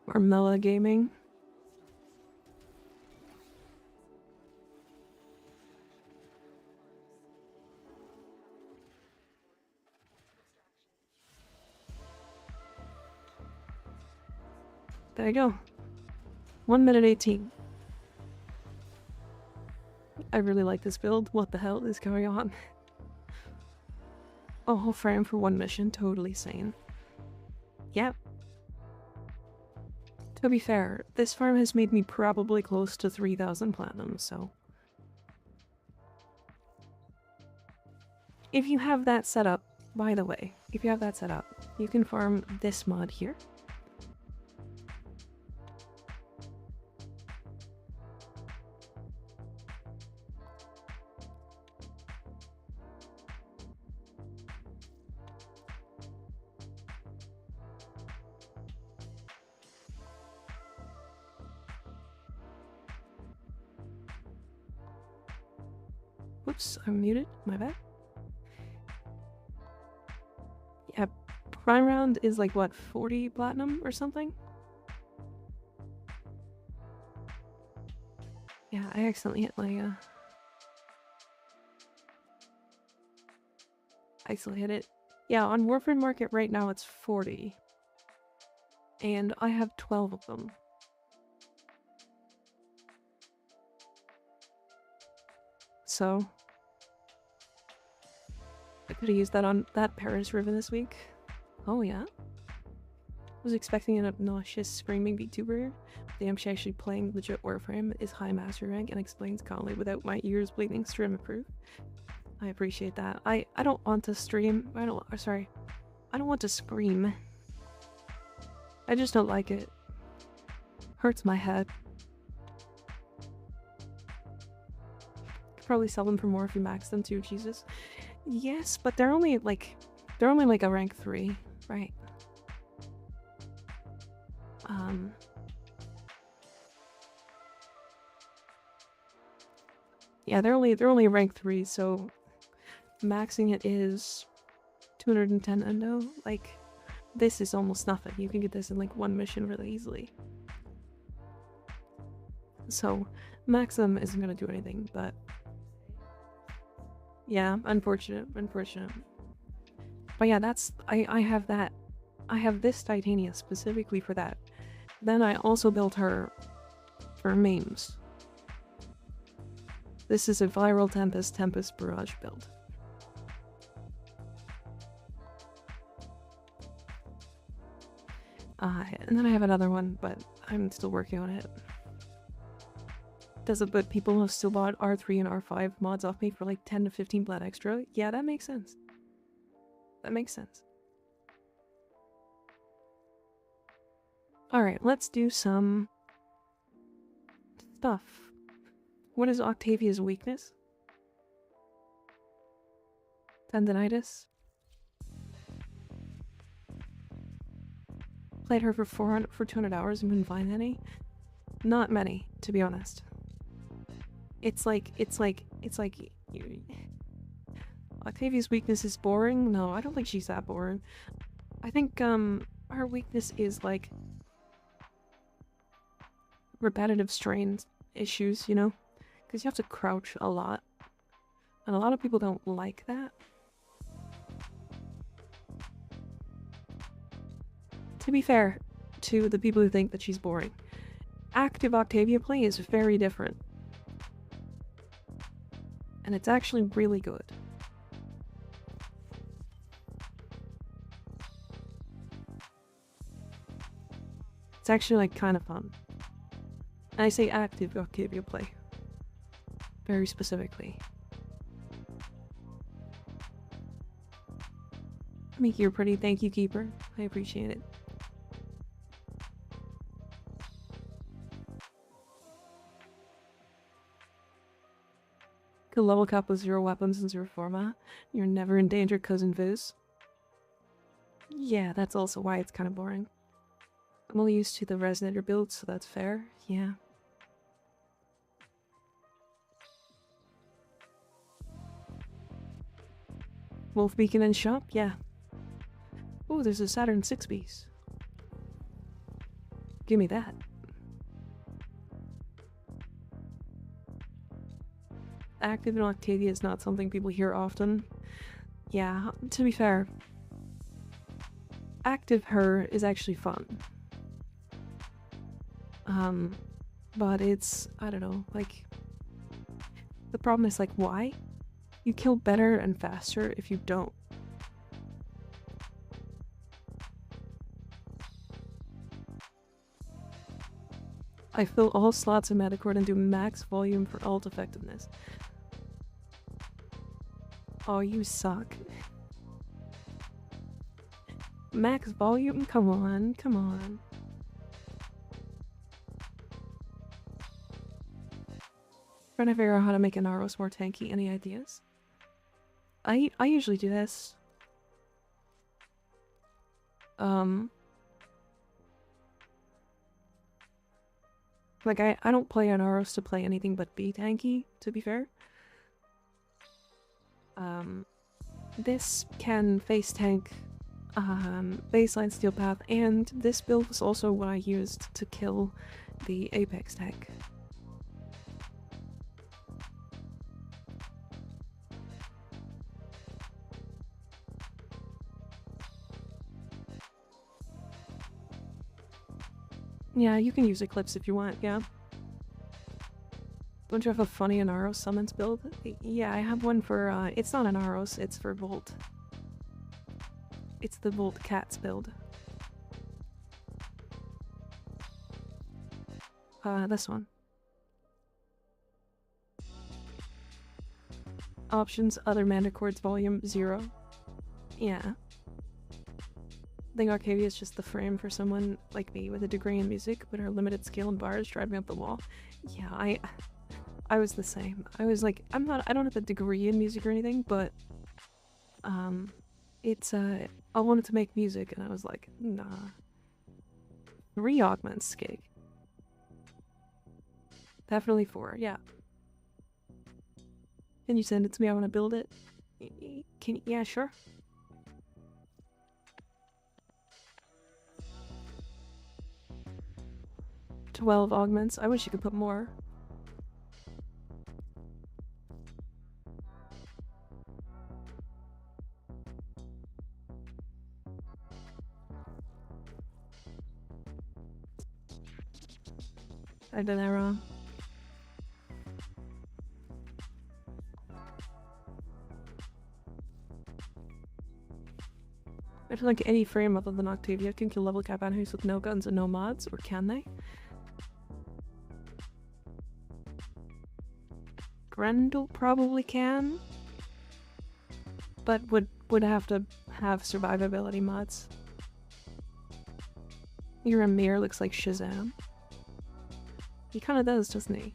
Armella Gaming. There you go. 1 minute 18. I really like this build. What the hell is going on? A whole frame for one mission, totally sane. Yep. To be fair, this farm has made me probably close to 3,000 platinum, so... If you have that set up, by the way, if you have that set up, you can farm this mod here. Whoops, I'm muted, my bad. Yeah, prime round is like, what, 40 platinum or something? Yeah, I accidentally hit my, I accidentally hit it. Yeah, on Warfare Market right now it's 40. And I have 12 of them. So... I could have used that on that Paris River this week. Oh yeah? Was expecting an obnoxious screaming VTuber. Damn, she actually playing legit Warframe is high master rank and explains calmly without my ears bleeding stream approved. I appreciate that. I don't want to stream. I don't want to scream. I just don't like it. Hurts my head. Could probably sell them for more if you max them too, Jesus. Yes, but they're only like a rank 3, right? Yeah, they're only rank 3, so maxing it is 210 endo. Like, this is almost nothing. You can get this in like one mission really easily. So max them isn't gonna do anything, but yeah, unfortunate. But yeah, that's I have that. I have this Titania specifically for that. Then I also built her for memes. This is a viral Tempest Barrage build. And then I have another one, but I'm still working on it. Does it put people who still bought R3 and R5 mods off me for like 10 to 15 blood extra? Yeah, that makes sense. That makes sense. Alright, let's do some stuff. What is Octavia's weakness? Tendinitis? Played her for 200 hours and couldn't find any? Not many, to be honest. It's like Octavia's weakness is boring? No, I don't think she's that boring. I think her weakness is like repetitive strain issues, you know? Because you have to crouch a lot. And a lot of people don't like that. to be fair to the people who think that she's boring, active Octavia play is very different. And it's actually really good. It's actually like kind of fun. And I say active Octavia play. Very specifically. Mickey, you're pretty. Thank you, Keeper. I appreciate it. Could level cap with 0 weapons and 0 format. You're never in danger, cousin Viz. Yeah, that's also why it's kind of boring. I'm only used to the Resonator build, so that's fair. Yeah. Wolf Beacon and shop? Yeah. Oh, there's a Saturn 6 piece. Give me that. Active in Octavia is not something people hear often. Yeah, to be fair, active her is actually fun. But it's, I don't know, like, the problem is like, why? You kill better and faster if you don't. I fill all slots in Metacord and do max volume for ult effectiveness. Oh, you suck. Max volume? Come on, come on. Trying to figure out how to make an Aros more tanky. Any ideas? I usually do this. Like I don't play an Aros to play anything but be tanky, to be fair. This can face tank baseline steel path, and this build was also what I used to kill the Apex tank. Yeah, you can use Eclipse if you want, yeah. Don't you have a funny Anaros summons build? Yeah, I have one for, it's not an Anaros, it's for Volt. It's the Volt Cats build. This one. Options, other mana chords, volume 0. Yeah. I think Arcavia is just the frame for someone like me with a degree in music, but our limited skill and bars drive me up the wall. Yeah, I was the same. I was like, I don't have a degree in music or anything, but it's I wanted to make music and I was like, nah. 3 augments, gig. Definitely 4, yeah. Can you send it to me? I want to build it. Yeah, sure. "12 augments. I wish you could put more. I did that wrong. I feel like any frame other than Octavia can kill level cap enemies with no guns and no mods, or can they? Grendel probably can, but would have to have survivability mods. Your Amir looks like Shazam. He kinda does, doesn't he?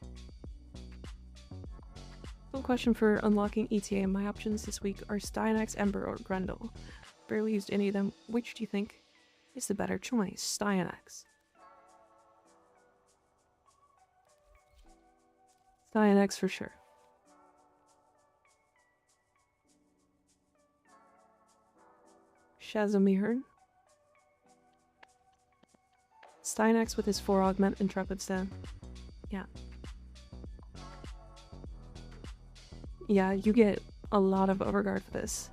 One question for unlocking ETA. My options this week are Styanax, Ember, or Grendel. Barely used any of them. Which do you think is the better choice? Styanax. Styanax for sure. Shazamir. Styanax with his 4 augment Intrepid Stand. Yeah. Yeah, you get a lot of overguard for this.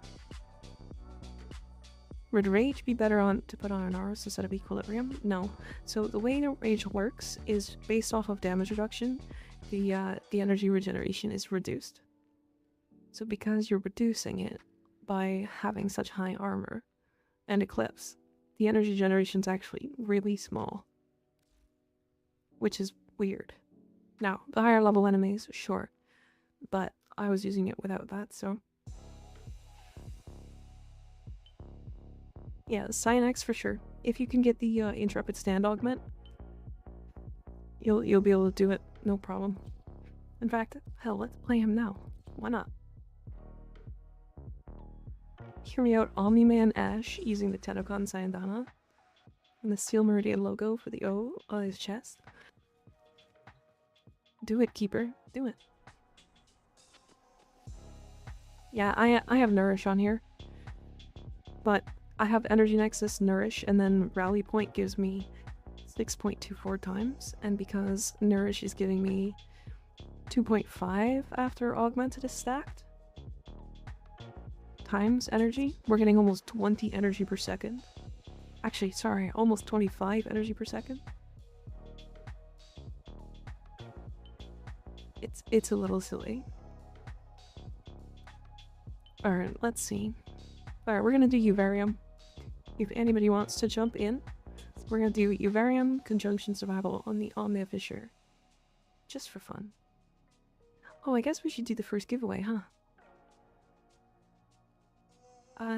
Would rage be better on to put on an Aurus instead of equilibrium? No. So the way the rage works is based off of damage reduction. The energy regeneration is reduced. So because you're reducing it by having such high armor and eclipse, the energy generation is actually really small, which is weird. Now, the higher level enemies, sure, but I was using it without that, so yeah, Cyanex for sure. If you can get the Intrepid Stand augment, you'll be able to do it, no problem. In fact, hell, let's play him now. Why not? Hear me out, Omni-Man Ash using the Tennokan Sayandana and the Steel Meridian logo for the O on his chest. Do it, Keeper. Do it. Yeah, I have Nourish on here, but I have Energy Nexus, Nourish, and then Rally Point gives me 6.24 times, and because Nourish is giving me 2.5 after Augmented is stacked times energy, we're getting almost 20 energy per second. Actually, sorry, almost 25 energy per second. It's a little silly. Alright, let's see. Alright, we're gonna do Uvarium. If anybody wants to jump in, we're gonna do Uvarium Conjunction Survival on the Omnia Fisher. Just for fun. Oh, I guess we should do the first giveaway, huh?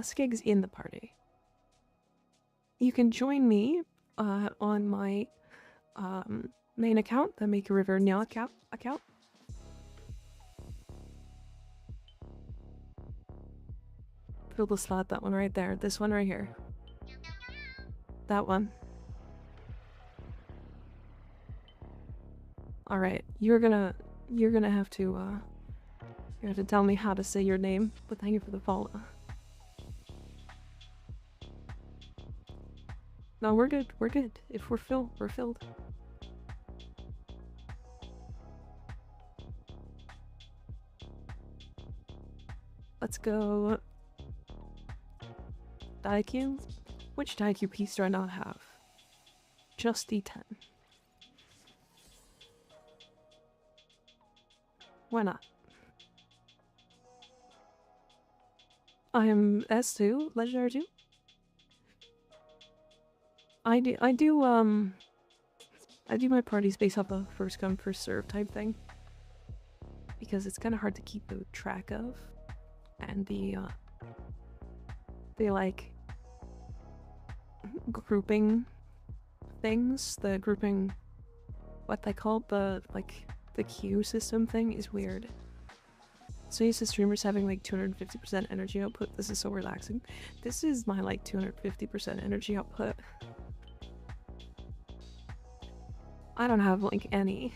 Skig's in the party. You can join me on my main account, the Make a River Now account. Fill the slot, that one right there. This one right here. That one. Alright, you're gonna have to tell me how to say your name, but thank you for the follow. No, we're good, we're good. If we're filled, we're filled. Let's go. Daikyu? Which Daikyu piece do I not have? Just D10. Why not? I am S2, Legendary 2. I do my parties based off a first come first serve type thing, because it's kind of hard to keep the track of, and the like grouping things, the grouping, what they call the queue system thing is weird. So used to streamers having like 250% energy output. This is so relaxing. This is my like 250% energy output. I don't have like any.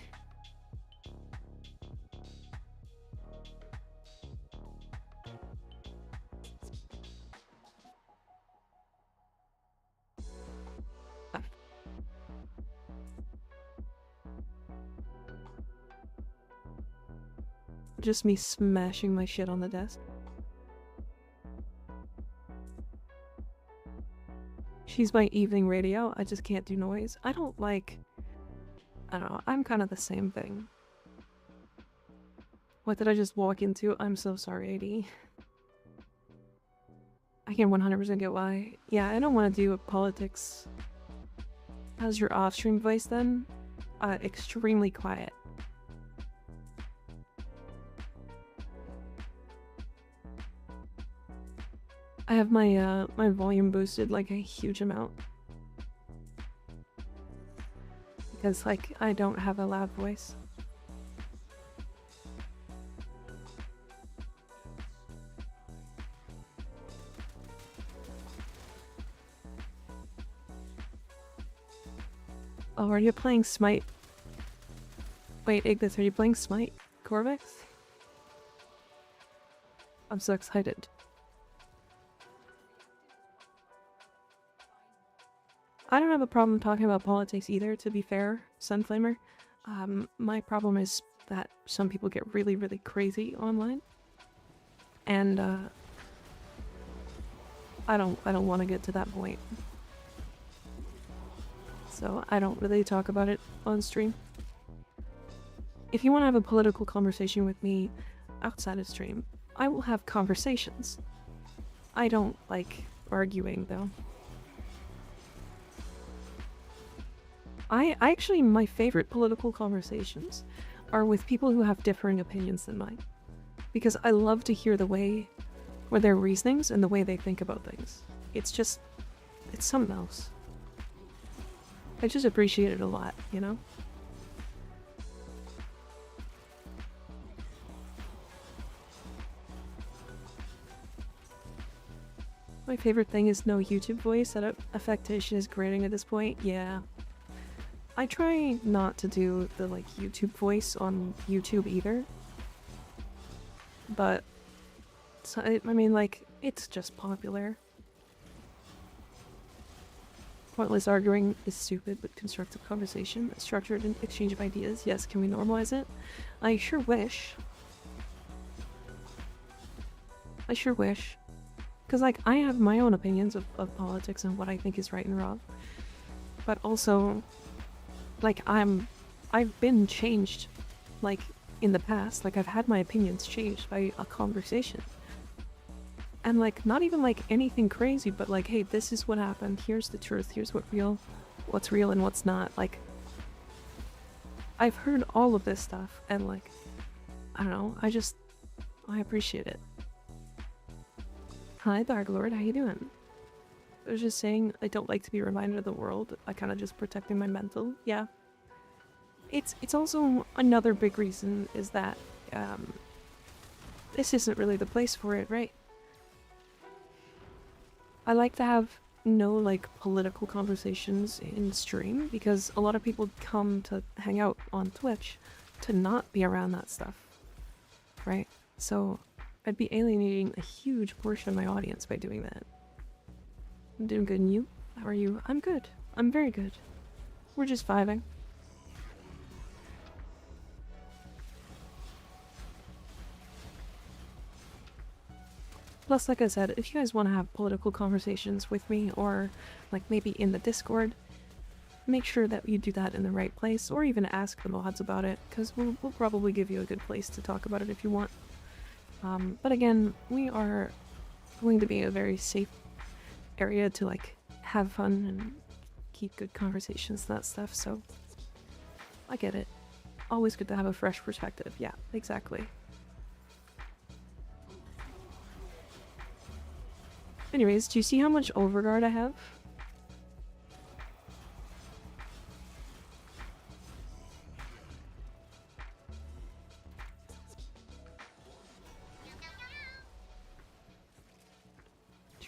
Just me smashing my shit on the desk. She's my evening radio. I just can't do noise. I don't know, I'm kind of the same thing. What did I just walk into? I'm so sorry, AD. I can 100% get why. Yeah, I don't want to do politics. How's your off-stream voice then? Extremely quiet. I have my my volume boosted like a huge amount. Because like I don't have a loud voice. Oh, are you playing Smite? Wait, Ignis, are you playing Smite? Corvex? I'm so excited. I don't have a problem talking about politics either, to be fair, Sunflamer. My problem is that some people get really, really crazy online. And, I don't want to get to that point. So I don't really talk about it on stream. If you want to have a political conversation with me outside of stream, I will have conversations. I don't like arguing though. I actually, my favorite political conversations are with people who have differing opinions than mine. Because I love to hear the way, or their reasonings and the way they think about things. It's just, it's something else. I just appreciate it a lot, you know? My favorite thing is no YouTube voice. That affectation is grating at this point. Yeah. I try not to do the like YouTube voice on YouTube either. But so, I mean, like, it's just popular. Pointless arguing is stupid, but constructive conversation, a structured exchange of ideas. Yes, can we normalize it? I sure wish. I sure wish. Because, like, I have my own opinions of politics and what I think is right and wrong. But also, like, I've been changed, like, in the past. Like, I've had my opinions changed by a conversation. And, like, not even, like, anything crazy, but, like, hey, this is what happened. Here's the truth. Here's what's real and what's not. Like, I've heard all of this stuff, and, like, I don't know. I appreciate it. Hi, Darklord. How you doing? I was just saying I don't like to be reminded of the world. I kind of just protecting my mental. Yeah. It's also another big reason is that, this isn't really the place for it, right? I like to have no, like, political conversations in stream because a lot of people come to hang out on Twitch to not be around that stuff, right? So I'd be alienating a huge portion of my audience by doing that. I'm doing good, and you? How are you? I'm good. I'm very good. We're just vibing. Plus, like I said, if you guys want to have political conversations with me or, like, maybe in the Discord, make sure that you do that in the right place, or even ask the mods about it, because we'll probably give you a good place to talk about it if you want. But again, we are going to be a very safe area to, like, have fun and keep good conversations and that stuff, so I get it. Always good to have a fresh perspective. Yeah, exactly. Anyways, do you see how much overguard I have?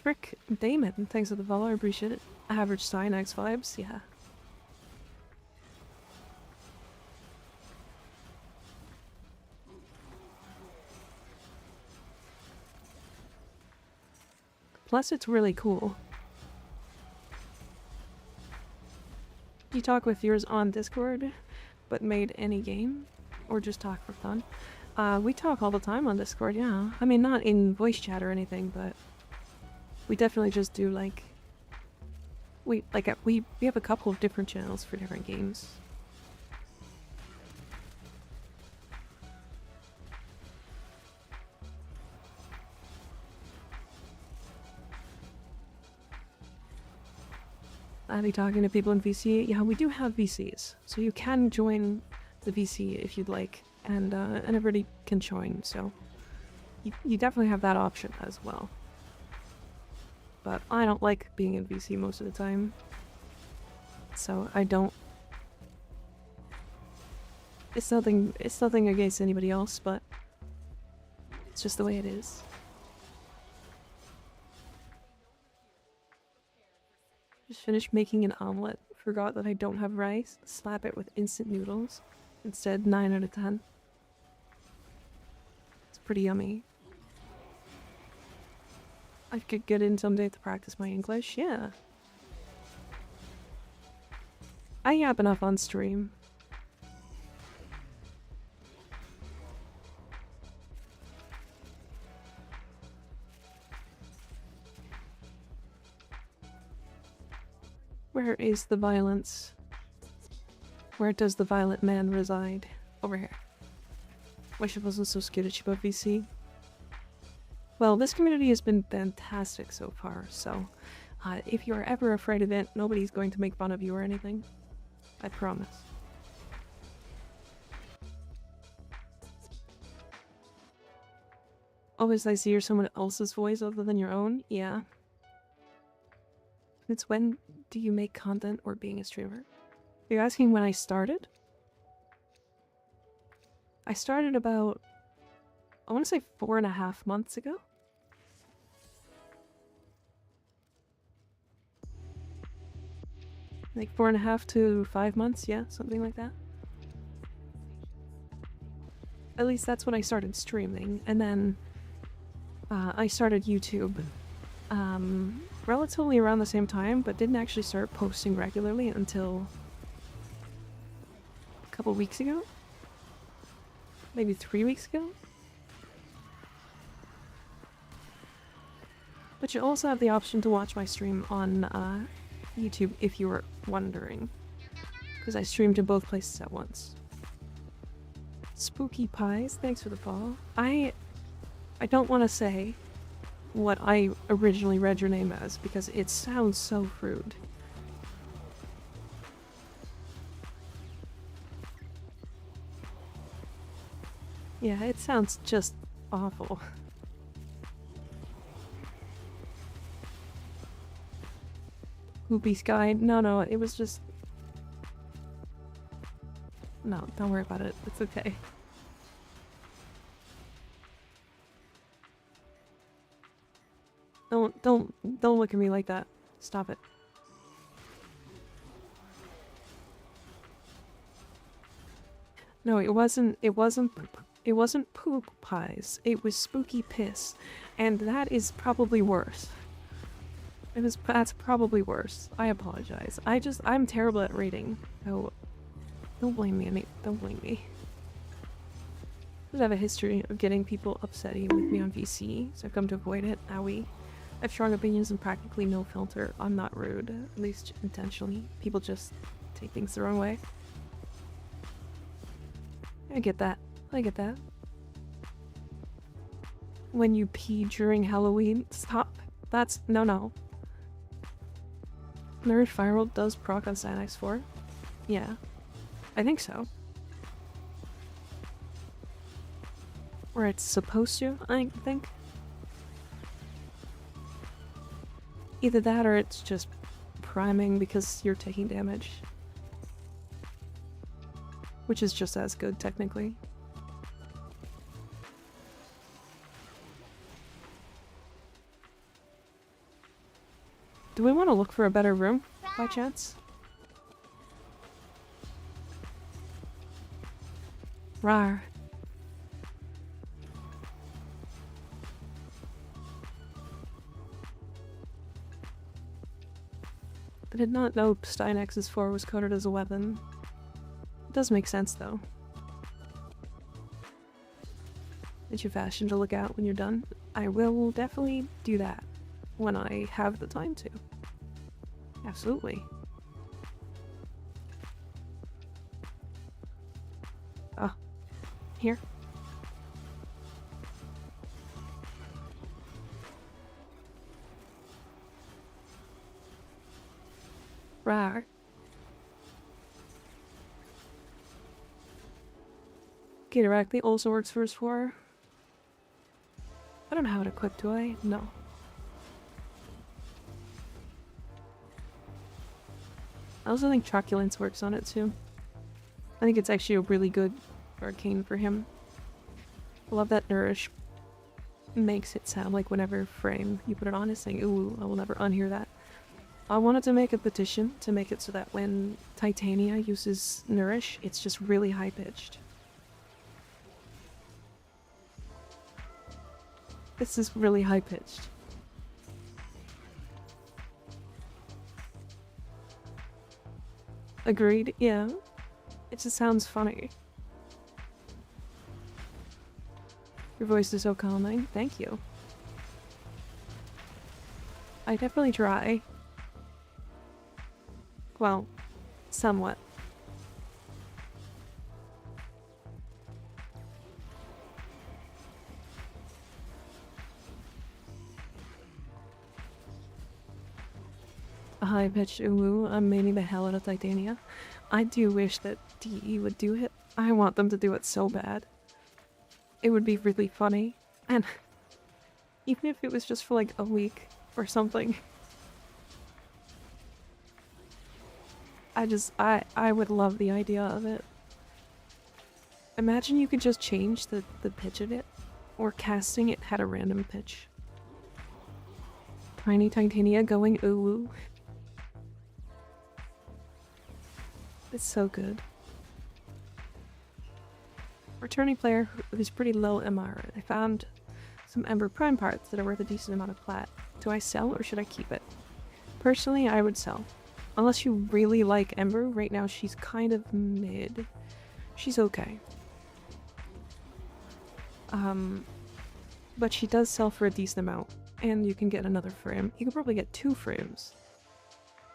Frick, Damon, thanks for the follow, I appreciate it. Average Cynax vibes, yeah. Plus, it's really cool. You talk with yours on Discord, but made any game? Or just talk for fun? We talk all the time on Discord, yeah. I mean, not in voice chat or anything, but we definitely just do, like... We have a couple of different channels for different games. I'll be talking to people in VC. Yeah, we do have VCs, so you can join the VC if you'd like, and everybody can join, so you definitely have that option as well. But I don't like being in VC most of the time, so I don't. It's nothing against anybody else, but it's just the way it is. Just finished making an omelet. Forgot that I don't have rice. Slap it with instant noodles. Instead, 9 out of 10. It's pretty yummy. I could get in someday to practice my English, yeah. I yap enough on stream. Where is the violence? Where does the violent man reside? Over here. Wish I wasn't so skittish about VC. Well, this community has been fantastic so far, so if you are ever afraid of it, nobody's going to make fun of you or anything. I promise. Always nice to hear someone else's voice other than your own. Yeah. It's when do you make content or being a streamer? You're asking when I started? I started about, I want to say 4.5 months ago. Like 4.5 to 5 months, yeah, something like that. At least that's when I started streaming, and then I started YouTube relatively around the same time, but didn't actually start posting regularly until a couple weeks ago? Maybe 3 weeks ago? But you also have the option to watch my stream on YouTube if you were wondering, because I stream to both places at once. Spooky Pies, thanks for the follow. I don't want to say what I originally read your name as, because it sounds so rude. Yeah, it sounds just awful. Poopy Sky? No, it was just... No, don't worry about it. It's okay. Don't look at me like that. Stop it. No, it wasn't poop pies. It was spooky piss. And that is probably worse. That's probably worse. I apologize. I'm terrible at reading. So don't blame me. Don't blame me. I have a history of getting people upsetty with me on VC, so I've come to avoid it. Owie. I have strong opinions and practically no filter. I'm not rude, at least intentionally. People just take things the wrong way. I get that. I get that. When you pee during Halloween, stop. That's no. Nerd Viral does proc on Xanax 4? Yeah. I think so. Or it's supposed to, I think. Either that or it's just priming because you're taking damage. Which is just as good, technically. Do we want to look for a better room, by chance? Rar. I did not know Steinex's 4 was coded as a weapon. It does make sense, though. It's your fashion to look out when you're done. I will definitely do that when I have the time to. Absolutely. Ah, here. Rar. Okay, directly also works for his 4. I don't have it equipped, do I? No. I also think Truculence works on it too. I think it's actually a really good arcane for him. I love that Nourish makes it sound like whenever frame you put it on, it's saying, ooh, I will never unhear that. I wanted to make a petition to make it so that when Titania uses Nourish, it's just really high-pitched. This is really high-pitched. Agreed, yeah. It just sounds funny. Your voice is so calming. Thank you. I definitely try. Well, somewhat. A high-pitched ooh, I'm maining the hell out of Titania. I do wish that DE would do it. I want them to do it so bad. It would be really funny. And even if it was just for like a week or something. I would love the idea of it. Imagine you could just change the pitch of it. Or casting it had a random pitch. Tiny Titania going ooh. It's so good. Returning player who's pretty low MR. I found some Ember Prime parts that are worth a decent amount of plat. Do I sell or should I keep it? Personally, I would sell. Unless you really like Ember, right now she's kind of mid. She's okay. But she does sell for a decent amount. And you can get another frame. You could probably get 2 frames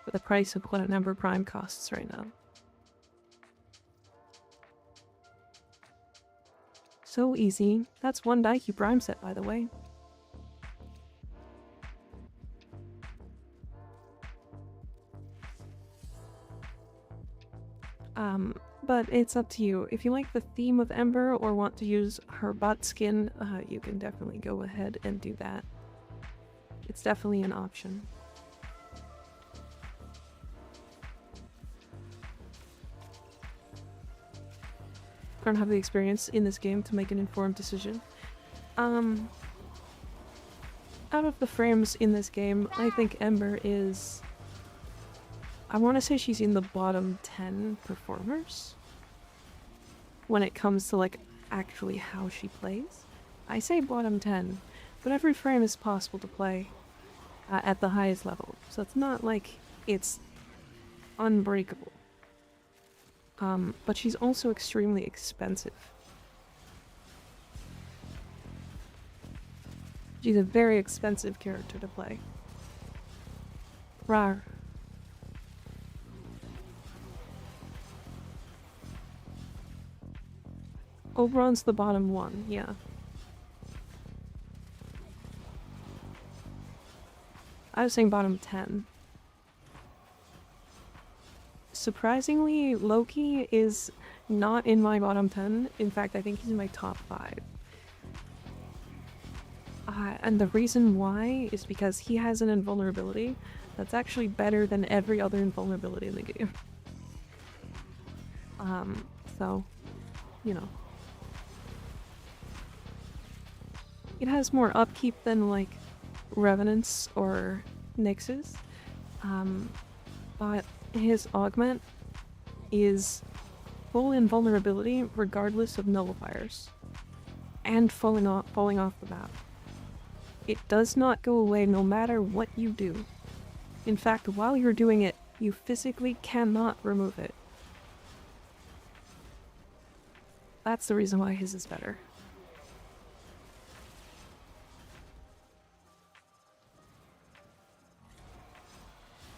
for the price of what an Ember Prime costs right now. So easy. That's one Daikyu Prime set, by the way. But it's up to you. If you like the theme of Ember or want to use her butt skin, you can definitely go ahead and do that. It's definitely an option. I don't have the experience in this game to make an informed decision. Out of the frames in this game, I think Ember is... I want to say she's in the bottom 10 performers when it comes to like actually how she plays. I say bottom 10, but every frame is possible to play at the highest level, so it's not like it's unbreakable. But she's also extremely expensive. She's a very expensive character to play. Rar. Oberon's the bottom one, yeah. I was saying bottom 10. Surprisingly, Loki is not in my bottom 10. In fact, I think he's in my top 5. And the reason why is because he has an invulnerability that's actually better than every other invulnerability in the game. So, you know. It has more upkeep than, like, Revenants or Nyxes. But his augment is full invulnerability regardless of nullifiers. And falling off the map. It does not go away no matter what you do. In fact, while you're doing it, you physically cannot remove it. That's the reason why his is better.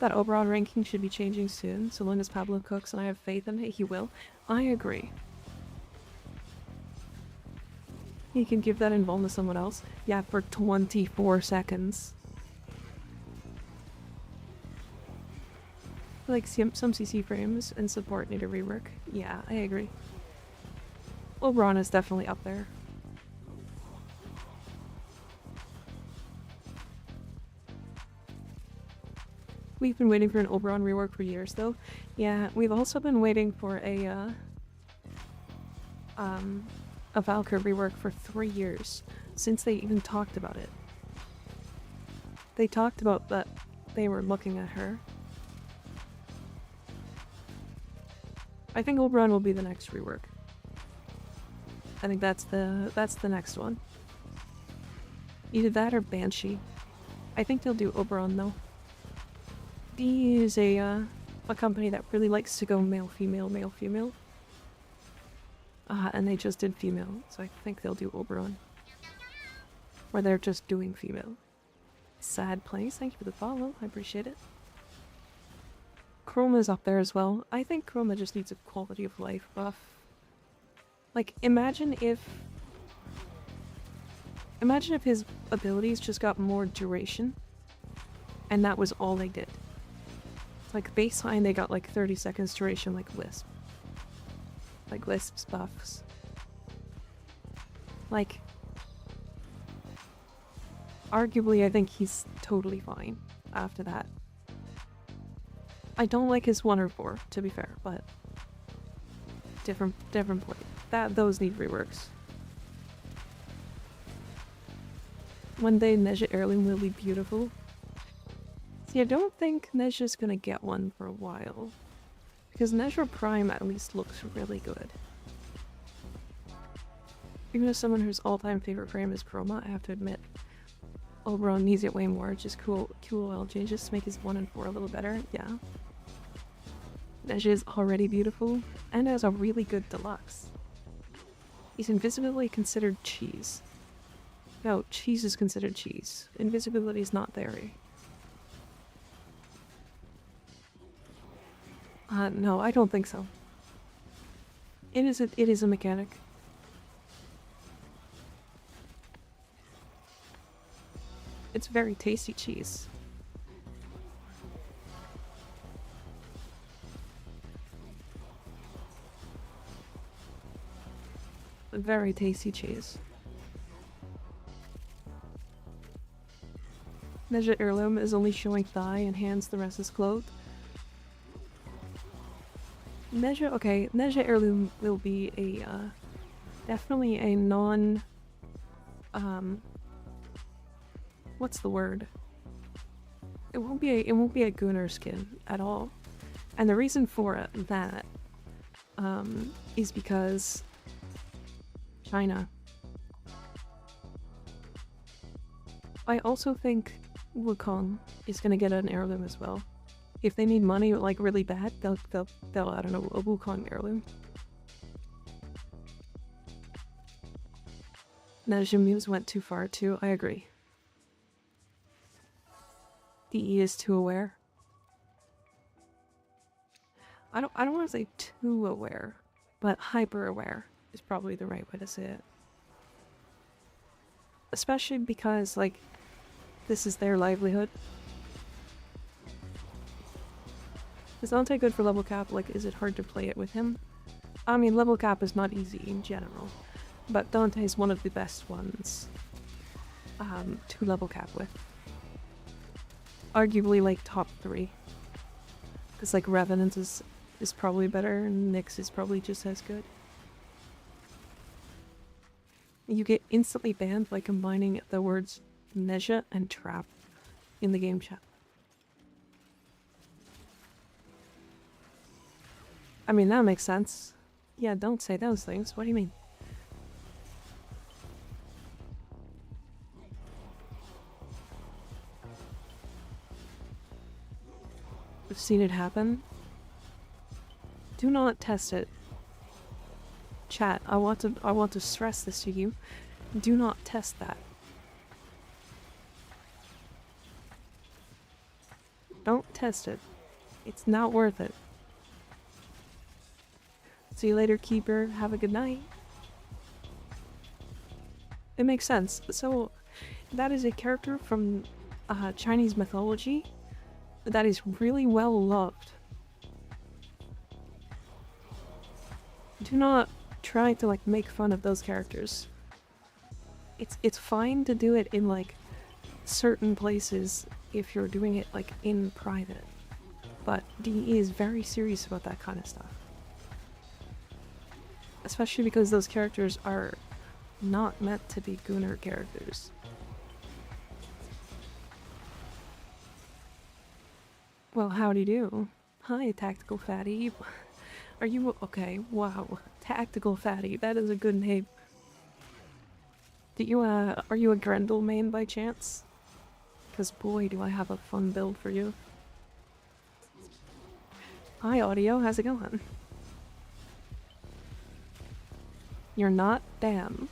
That Oberon ranking should be changing soon, so long as Pablo cooks and I have faith in it, he will. I agree. He can give that invuln to someone else. Yeah, for 24 seconds. Like some CC frames and support need a rework. Yeah, I agree. Oberon is definitely up there. We've been waiting for an Oberon rework for years, though. Yeah, we've also been waiting for a Valkyrie rework for 3 years, since they even talked about it. They talked about that they were looking at her. I think Oberon will be the next rework. I think that's the next one. Either that or Banshee. I think they'll do Oberon though. D is a company that really likes to go male, female, male, female. And they just did female, so I think they'll do Oberon. Or they're just doing female. Sad place, thank you for the follow, I appreciate it. Chroma's up there as well. I think Chroma just needs a quality of life buff. Like, imagine if his abilities just got more duration, and that was all they did. Like, baseline they got like 30 seconds duration like Wisp. Like Wisp's buffs. Like, arguably I think he's totally fine after that. I don't like his 1 or 4, to be fair, but different play. Those need reworks. One day Neja Heirloom will be beautiful. See, I don't think Neja's gonna get one for a while. Because Neja Prime at least looks really good. Even as someone whose all-time favorite frame is Chroma, I have to admit, Oberon needs it way more. Just cool oil changes to make his 1 and 4 a little better, yeah. Neja is already beautiful, and has a really good deluxe. He's invisibility considered cheese. No, cheese is considered cheese. Invisibility is not there. No, I don't think so. It is a mechanic. It's very tasty cheese. Very tasty cheese. Neja Heirloom is only showing thigh and hands, the rest is clothed. Neja Heirloom will be a, definitely a non, what's the word? It won't be a Gunnar skin at all. And the reason for that, is because China. I also think Wukong is gonna get an heirloom as well. If they need money like really bad, they'll I don't know, a Wukong heirloom. Najimuse went too far too, I agree. DE is too aware. I don't want to say too aware, but hyper aware is probably the right way to say it. Especially because, like, this is their livelihood. Is Dante good for level cap? Like, is it hard to play it with him? I mean, level cap is not easy in general, but Dante is one of the best ones to level cap with. Arguably, like, top 3. Because, like, Revenant is probably better, and Nyx is probably just as good. You get instantly banned by combining the words Neja and Trap in the game chat. I mean, that makes sense. Yeah, don't say those things. What do you mean? I've seen it happen. Do not test it. Chat, I want to stress this to you. Do not test that. Don't test it. It's not worth it. See you later, Keeper. Have a good night. It makes sense. So, that is a character from Chinese mythology that is really well loved. Do not try to, like, make fun of those characters. It's fine to do it in, like, certain places if you're doing it, like, in private. But DE is very serious about that kind of stuff. Especially because those characters are not meant to be Gunnar characters. Well, howdy do. Hi, Tactical Fatty. Are you okay? Wow. Tactical Fatty. That is a good name. Are you a Grendel main by chance? Because boy, do I have a fun build for you. Hi, Audio. How's it going? You're not? Damn.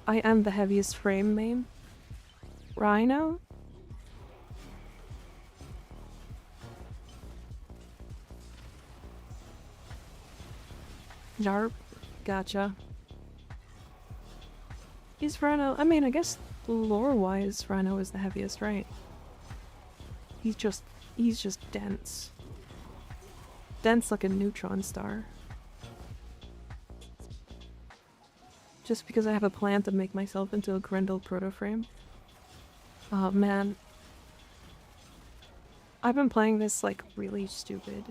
I am the heaviest frame main. Rhino? Jarp. Gotcha. Is Rhino... I mean, I guess lore-wise, Rhino is the heaviest, right? He's just dense. Dense like a neutron star. Just because I have a plan to make myself into a Grendel proto-frame. Oh man. I've been playing this like really stupid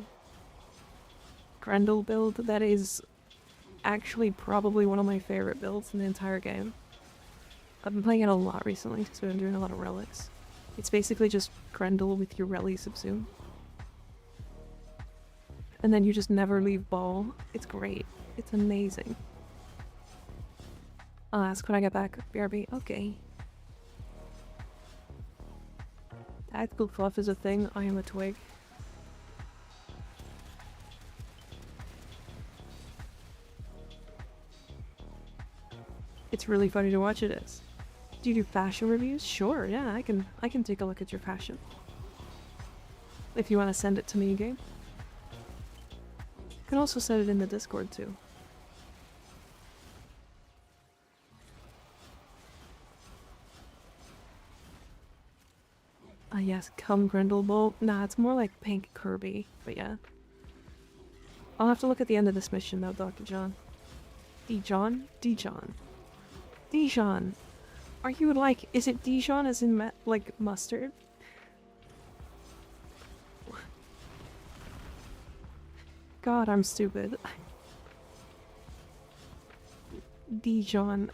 Grendel build that is actually probably one of my favorite builds in the entire game. I've been playing it a lot recently because we've been doing a lot of relics. It's basically just Grendel with Yareli subsume. And then you just never leave ball. It's great. It's amazing. I'll ask when I get back. BRB. Okay. Tactical fluff is a thing. I am a twig. It's really funny to watch, it is. Do you do fashion reviews? Sure, yeah, I can take a look at your fashion. If you want to send it to me again. You can also send it in the Discord too. Yes, come Grendel Bolt. Nah, it's more like Pink Kirby, but yeah. I'll have to look at the end of this mission though, Dr. John. Dijon? Dijon. Dijon! Are you like, is it Dijon as in like mustard? God, I'm stupid. Dijon.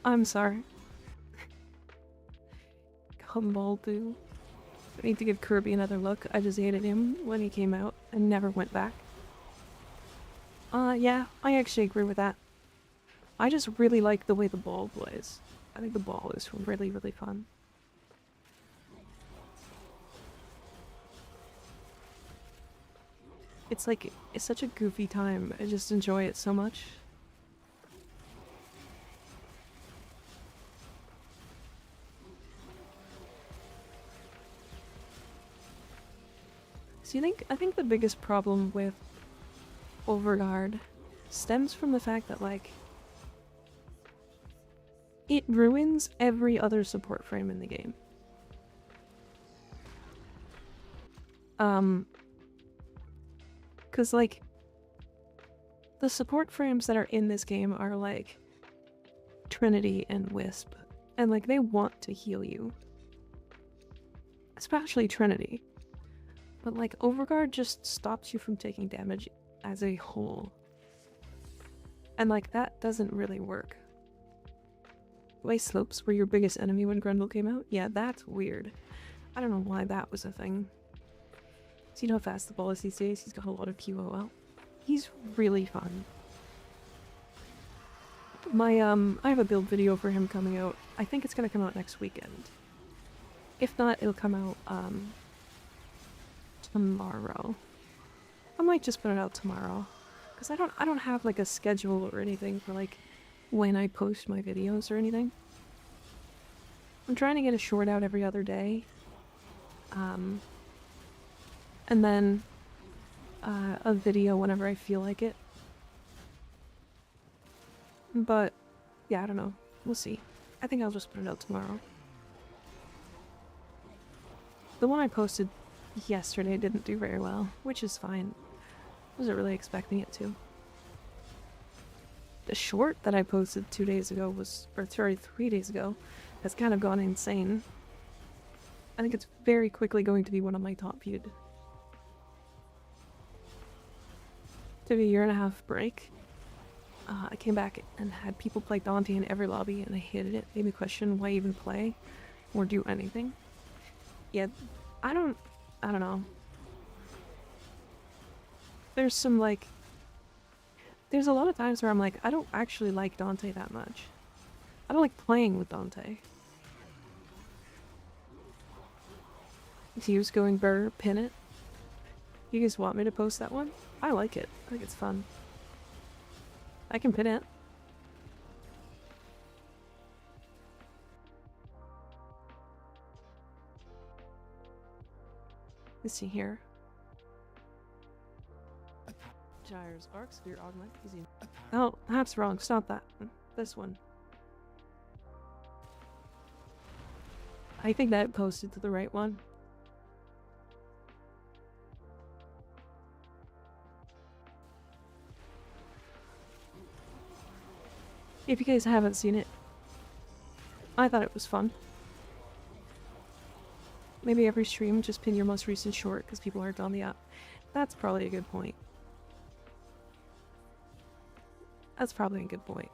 I'm sorry. Humboldt. I need to give Kirby another look. I just hated him when he came out and never went back. Yeah, I actually agree with that. I just really like the way the ball plays. I think the ball is really, really fun. It's like, it's such a goofy time. I just enjoy it so much. So I think the biggest problem with Overguard stems from the fact that, like, it ruins every other support frame in the game. Cause, like, the support frames that are in this game are, like, Trinity and Wisp. And, like, they want to heal you. Especially Trinity. But, like, Overguard just stops you from taking damage as a whole. And, like, that doesn't really work. The way slopes were your biggest enemy when Grendel came out? Yeah, that's weird. I don't know why that was a thing. So you know how fast the ball is these days? He's got a lot of QOL. He's really fun. I have a build video for him coming out. I think it's gonna come out next weekend. If not, it'll come out, tomorrow. I might just put it out tomorrow. Because I don't have, like, a schedule or anything for, like, when I post my videos or anything. I'm trying to get a short out every other day. And then a video whenever I feel like it. But yeah, I don't know. We'll see. I think I'll just put it out tomorrow. The one I posted yesterday didn't do very well, which is fine. Wasn't really expecting it to. The short that I posted 2 days ago was, or sorry, 3 days ago, has kind of gone insane. I think it's very quickly going to be one of my top viewed. Took a 1.5-year break. I came back and had people play Dante in every lobby, and I hated it. Made me question why even play or do anything. Yeah, I don't know. There's some, like, there's a lot of times where I'm like, I don't actually like Dante that much. I don't like playing with Dante. Hughes going burr, pin it. You guys want me to post that one? I like it. I think it's fun. I can pin it. Let's see here. Gyre's arc sphere augment easy. Oh, that's wrong. Stop that. This one. I think that posted to the right one. If you guys haven't seen it, I thought it was fun. Maybe every stream just pin your most recent short because people aren't on the app. That's probably a good point. That's probably a good point.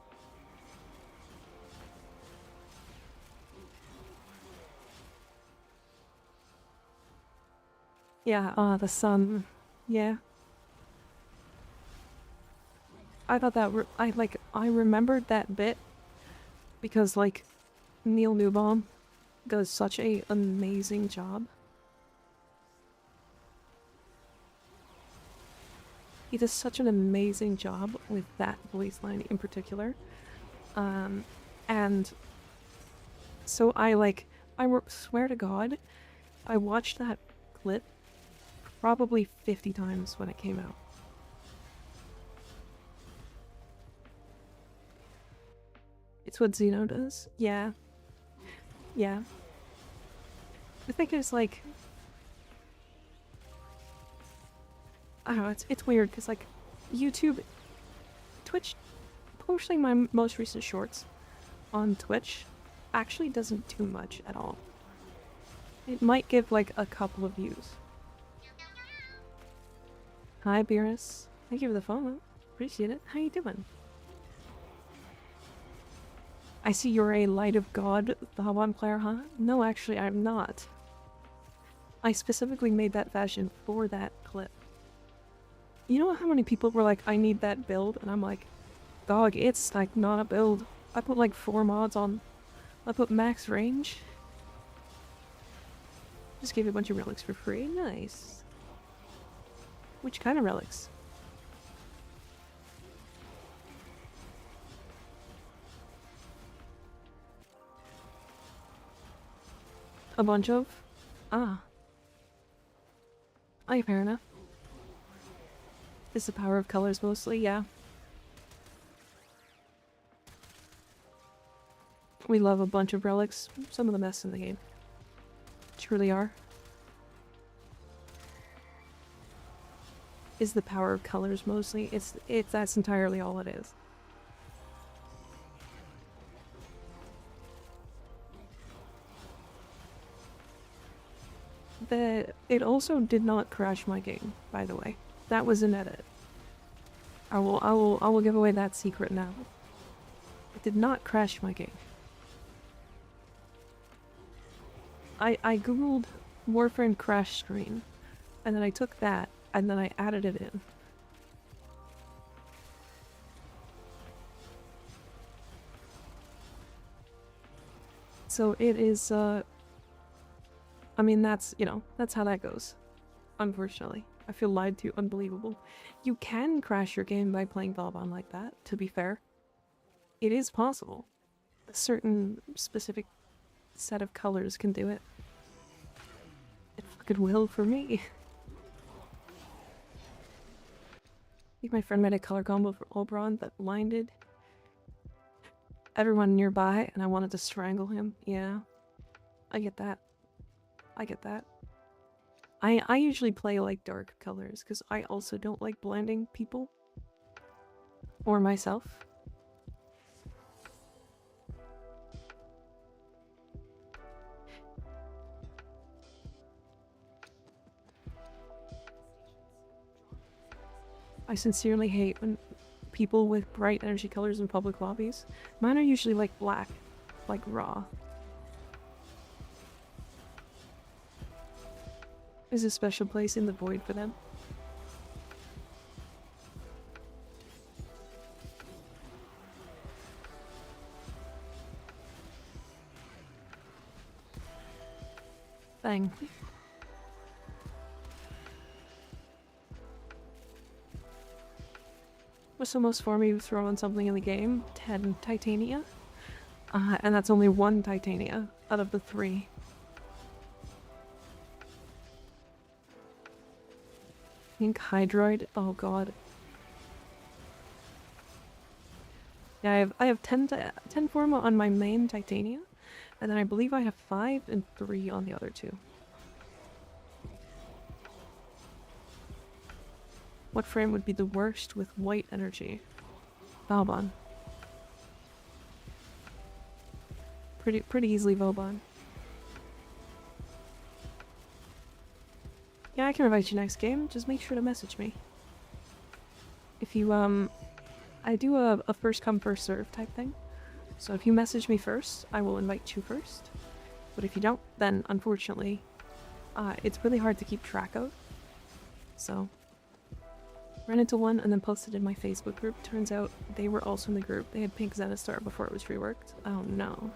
Yeah, the sun. Yeah. I thought that I remembered that bit because like Neil Newbaum does such a amazing job. He does such an amazing job with that voice line in particular. And so I swear to God, I watched that clip probably 50 times when it came out. It's what Xeno does? Yeah. Yeah. The thing is, like... I don't know, it's weird, because, like, YouTube... Twitch... Posting my most recent shorts on Twitch actually doesn't do much at all. It might give, like, a couple of views. Hi, Beerus. Thank you for the follow. Appreciate it. How you doing? I see you're a Light of God Thawan player, huh? No, actually, I'm not. I specifically made that fashion for that clip. You know how many people were like, I need that build? And I'm like, dog, it's like not a build. I put like 4 mods on. I put max range. Just gave you a bunch of relics for free. Nice. Which kind of relics? A bunch of? Ah. Okay, fair enough. Is the power of colors mostly? Yeah. We love a bunch of relics. Some of the best in the game. Truly are. Is the power of colors mostly? That's entirely all it is. It also did not crash my game, by the way. That was an edit. I will give away that secret now. It did not crash my game. I googled Warframe crash screen, and then I took that, and then I added it in. So it is, I mean, that's, you know, that's how that goes. Unfortunately. I feel lied to. Unbelievable. You can crash your game by playing Vauban like that, to be fair. It is possible. A certain specific set of colors can do it. It fucking will for me. I think my friend made a color combo for Oberon that blinded everyone nearby, and I wanted to strangle him. Yeah. I get that. I get that. I usually play like dark colors because I also don't like blinding people or myself. I sincerely hate when people with bright energy colors in public lobbies. Mine are usually like black, like raw. There's a special place in the void for them. Bang. What's the most for me to throw on something in the game? 10 Titania. And that's only 1 Titania out of the 3. Pink hydroid. Oh god. Yeah, I have 10 forma on my main titania, and then I believe I have 5 and 3 on the other two. What frame would be the worst with white energy? Vauban. Pretty easily Vauban. Yeah, I can invite you next game. Just make sure to message me. If you, I do a first come first serve type thing. So if you message me first, I will invite you first. But if you don't, then unfortunately, it's really hard to keep track of. So, ran into one and then posted in my Facebook group. Turns out they were also in the group. They had pink Zenistar before it was reworked. Oh no.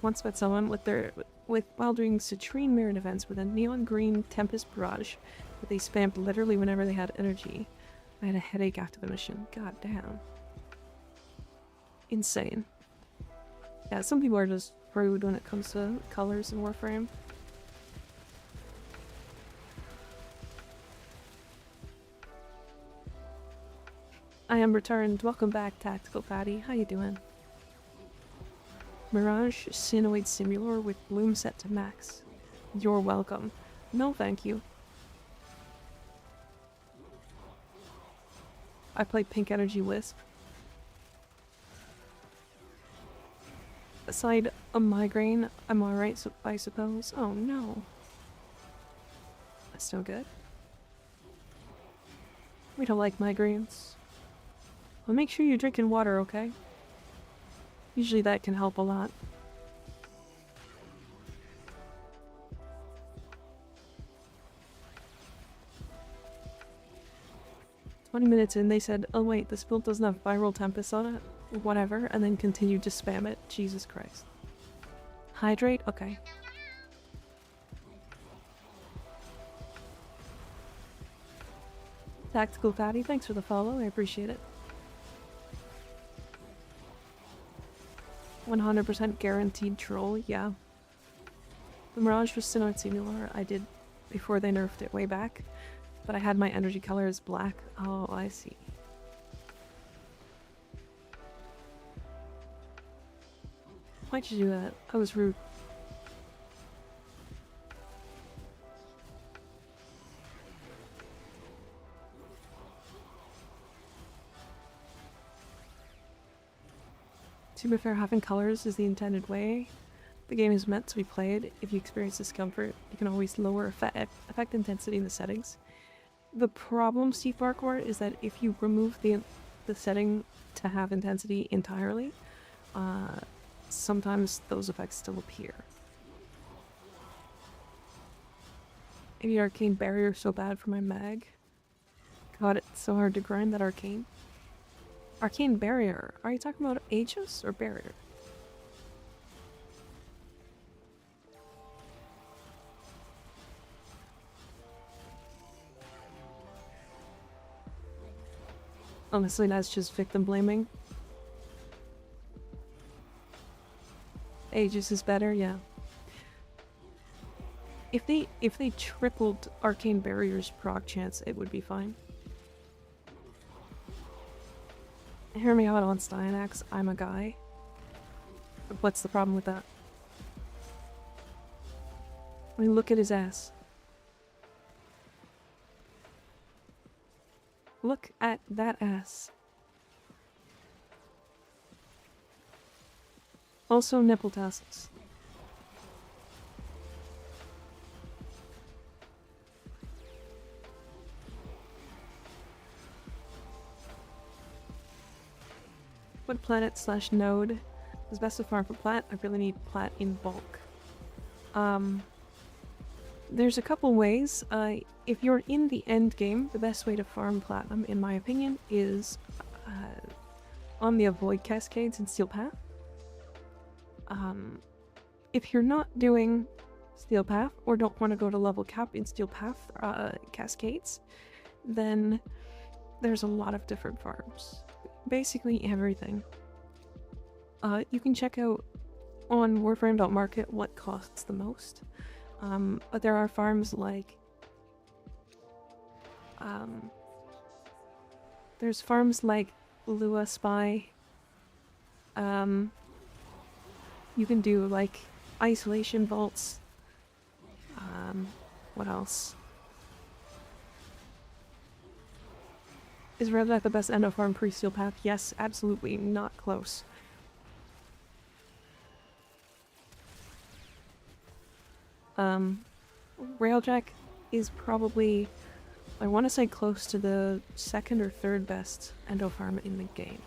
Once met someone while doing citrine mirrored events with a neon green Tempest barrage that they spammed literally whenever they had energy. I had a headache after the mission. God damn. Insane. Yeah, some people are just rude when it comes to colors in Warframe. I am returned. Welcome back, Tactical Fatty. How you doing? Mirage Sinoid Simulator with bloom set to max. You're welcome. No thank you. I play Pink Energy Wisp. Aside a migraine, I'm alright, so I suppose. Oh no. That's no good. We don't like migraines. Well, make sure you're drinking water, okay? Usually that can help a lot. "20 minutes in, they said, oh wait, this build doesn't have viral tempest on it. Whatever," and then continued to spam it. Jesus Christ. Hydrate? Okay. Tactical Fatty, thanks for the follow. I appreciate it. 100% guaranteed troll, yeah. The Mirage was Sinnoh Simulator I did before they nerfed it way back, but I had my energy color as black. Oh, I see. Why'd you do that? That was rude. To be fair, having colors is the intended way. The game is meant to be played. If you experience discomfort, you can always lower effect intensity in the settings. The problem, Steve Barkor, is that if you remove the setting to have intensity entirely, sometimes those effects still appear. Maybe Arcane Barrier so bad for my mag. God, it's so hard to grind that Arcane. Arcane Barrier. Are you talking about Aegis or Barrier? Honestly, that's just victim blaming. Aegis is better, yeah. If they tripled Arcane Barrier's proc chance, it would be fine. Hear me out on Styanax, I'm a guy. What's the problem with that? I mean, look at his ass. Look at that ass. Also nipple tassels. What planet/node is best to farm for plat? I really need plat in bulk. There's a couple ways. If you're in the end game, the best way to farm platinum, in my opinion, is on the avoid cascades in Steel Path. If you're not doing Steel Path or don't want to go to level cap in Steel Path cascades, then there's a lot of different farms. Basically everything. You can check out on Warframe.market what costs the most. But there are farms like there's farms like Lua Spy. You can do like isolation vaults. What else? Is Red Dead the best endo farm pre-steel path? Yes, absolutely, not close. Railjack is probably, I want to say, close to the second or third best endo farm in the game.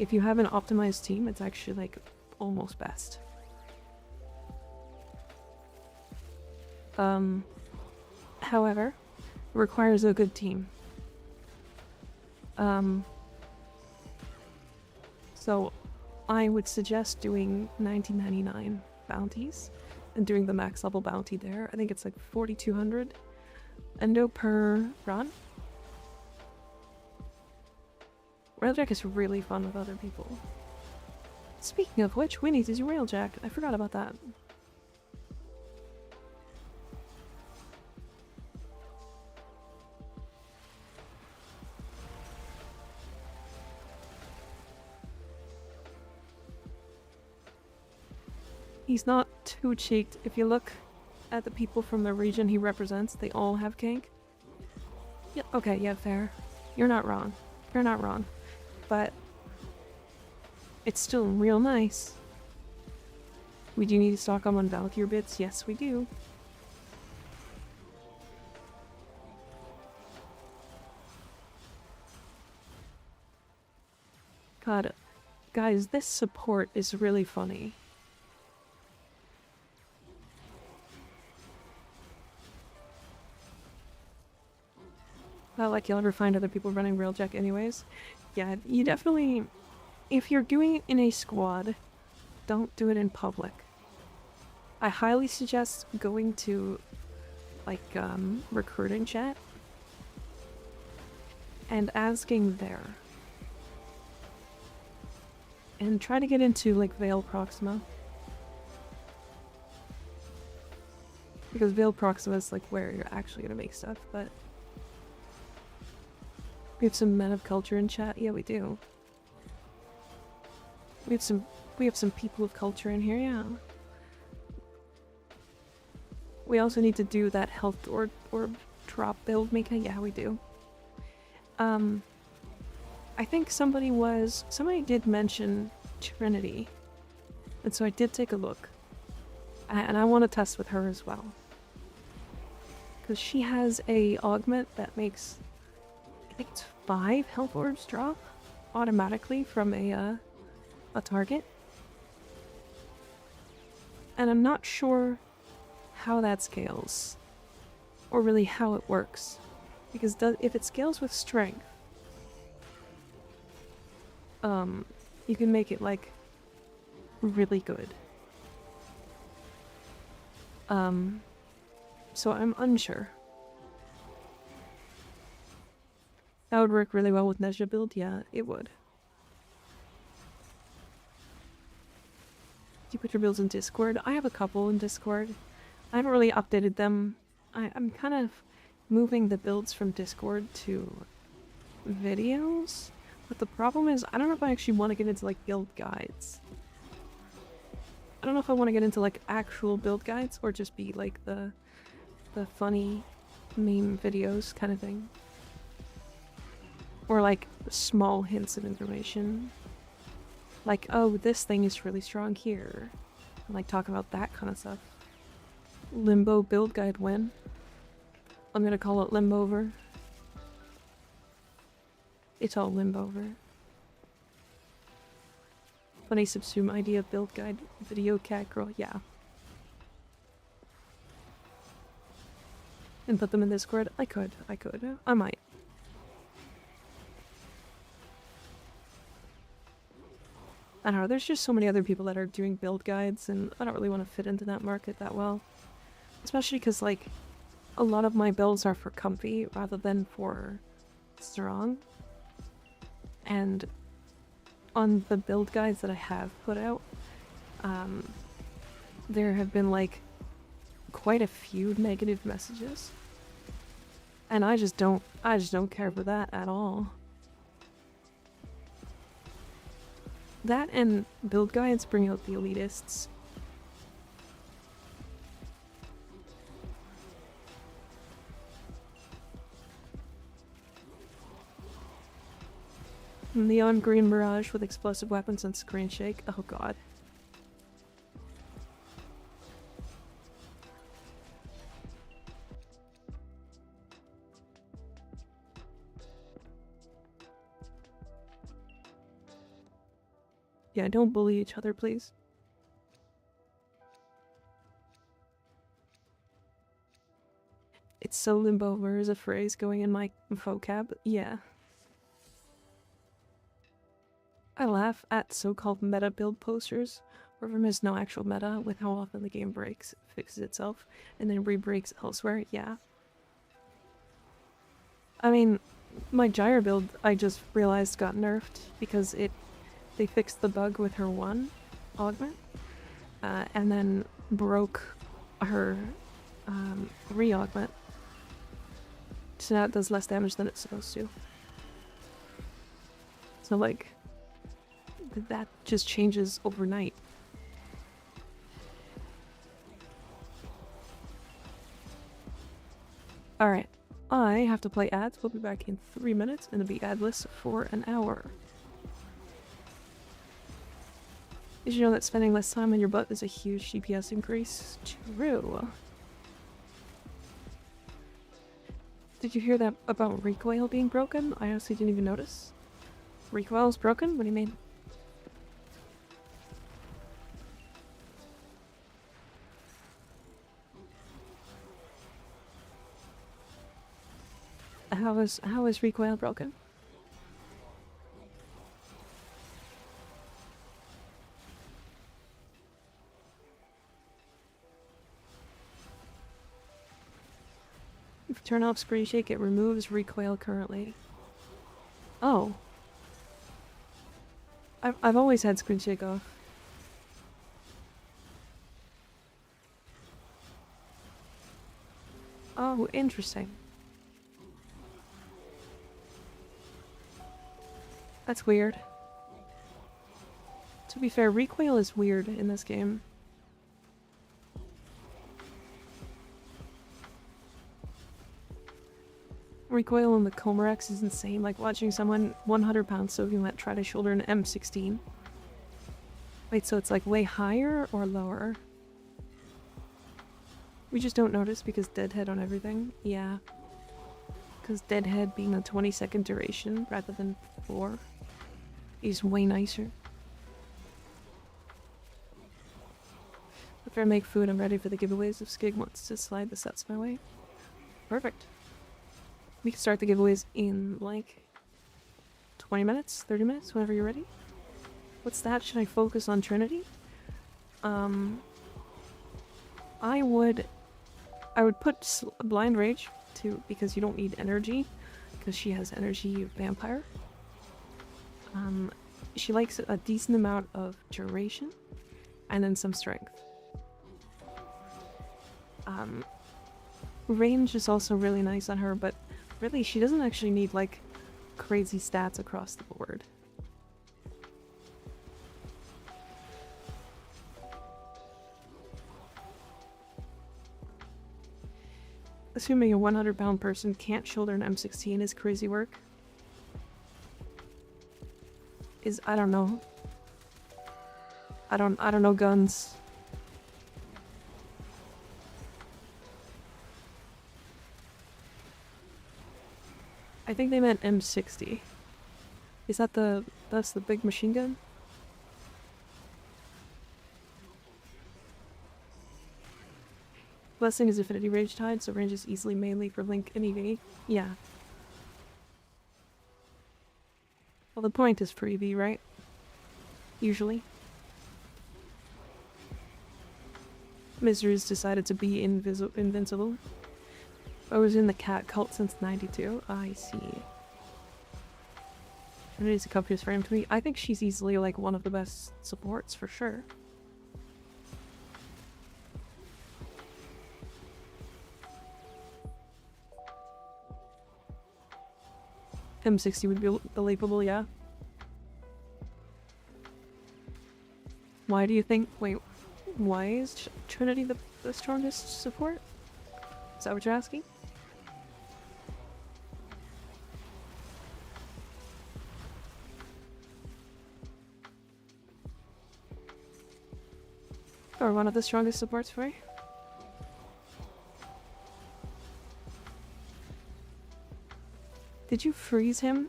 If you have an optimized team, it's actually like almost best. However, it requires a good team. So I would suggest doing 1999 bounties and doing the max level bounty there. I think it's like 4,200 endo per run. Railjack is really fun with other people. Speaking of which, we need to do Railjack. I forgot about that. He's not too cheeked. If you look at the people from the region he represents, they all have kink. Yeah, okay, yeah, fair. You're not wrong. You're not wrong. But it's still real nice. We do need to stock on Valkyr bits. Yes, we do. God, guys, this support is really funny. Not like you'll ever find other people running Railjack anyways. Yeah, you definitely... If you're doing it in a squad, don't do it in public. I highly suggest going to, like, recruiting chat and asking there. And try to get into, like, Veil Proxima. Because Veil Proxima is, like, where you're actually gonna make stuff, but... We have some men of culture in chat? Yeah, we do. We have some people of culture in here, yeah. We also need to do that health or drop build, Mika. Yeah, we do. I think somebody did mention Trinity. And so I did take a look. And I want to test with her as well. Because she has a augment that makes, I think it's 5 health orbs drop automatically from a target. And I'm not sure how that scales. Or really how it works. Because if it scales with strength, you can make it, like, really good. So I'm unsure. That would work really well with Nezha build? Yeah, it would. Do you put your builds in Discord? I have a couple in Discord. I haven't really updated them. I'm kind of moving the builds from Discord to videos. But the problem is, I don't know if I actually want to get into, like, build guides. I don't know if I want to get into, like, actual build guides or just be, like, the funny meme videos kind of thing. Or, like, small hints of information. Like, oh, this thing is really strong here. And, like, talk about that kind of stuff. Limbo build guide win. I'm gonna call it Limbover. It's all Limbover. Funny subsume idea build guide video cat girl, yeah. And put them in Discord? I could. I might. I don't know, there's just so many other people that are doing build guides, and I don't really want to fit into that market that well. Especially because, like, a lot of my builds are for comfy rather than for strong. And on the build guides that I have put out, there have been like quite a few negative messages. And I just don't care for that at all. That and build guides bring out the elitists. Neon green mirage with explosive weapons and screen shake. Oh god. Yeah, don't bully each other, please. It's so limbo, where is a phrase going in my vocab? Yeah. I laugh at so-called meta build posters, where there is no actual meta with how often the game breaks, fixes itself, and then re-breaks elsewhere. Yeah. I mean, my Gyre build, I just realized got nerfed because they fixed the bug with her 1 augment, and then broke her re-augment. So now it does less damage than it's supposed to. So like, that just changes overnight. Alright, I have to play ads. We'll be back in 3 minutes and it'll be adless for an hour. Did you know that spending less time on your butt is a huge DPS increase? True. Did you hear that about recoil being broken? I honestly didn't even notice. Recoil's broken? What do you mean? How is recoil broken? If you turn off screen shake, it removes recoil currently. Oh. I've always had screen shake off. Oh, interesting. That's weird. To be fair, recoil is weird in this game. Recoil in the Comorex is insane, like watching someone 100 pounds soaking wet try to shoulder an M16. Wait, so it's like way higher or lower? We just don't notice because deadhead on everything? Yeah. Because deadhead being a 20-second duration rather than 4 is way nicer. After I make food, I'm ready for the giveaways if Skig wants to slide the sets my way. Perfect. We can start the giveaways in like 20 minutes, 30 minutes, whenever you're ready. What's that? Should I focus on Trinity? I would put Blind Rage too, because you don't need energy, because she has energy vampire. She likes a decent amount of duration, and then some strength. Range is also really nice on her, but really she doesn't actually need like crazy stats across the board. Assuming a 100-pound person can't shoulder an M16 is crazy work. I don't know. I don't know guns. I think they meant M60. Is that that's the big machine gun? Blessing is Affinity Rage Tide, so range is easily mainly for Link and EV. Yeah. Well, the point is for EV, right? Usually. Misery's decided to be invincible. I was in the cat cult since '92. I see. Trinity's a comfiest frame to me. I think she's easily like one of the best supports for sure. M60 would be believable, yeah. Why do you think... Wait, why is Trinity the strongest support? Is that what you're asking? Or one of the strongest supports for you? Did you freeze him?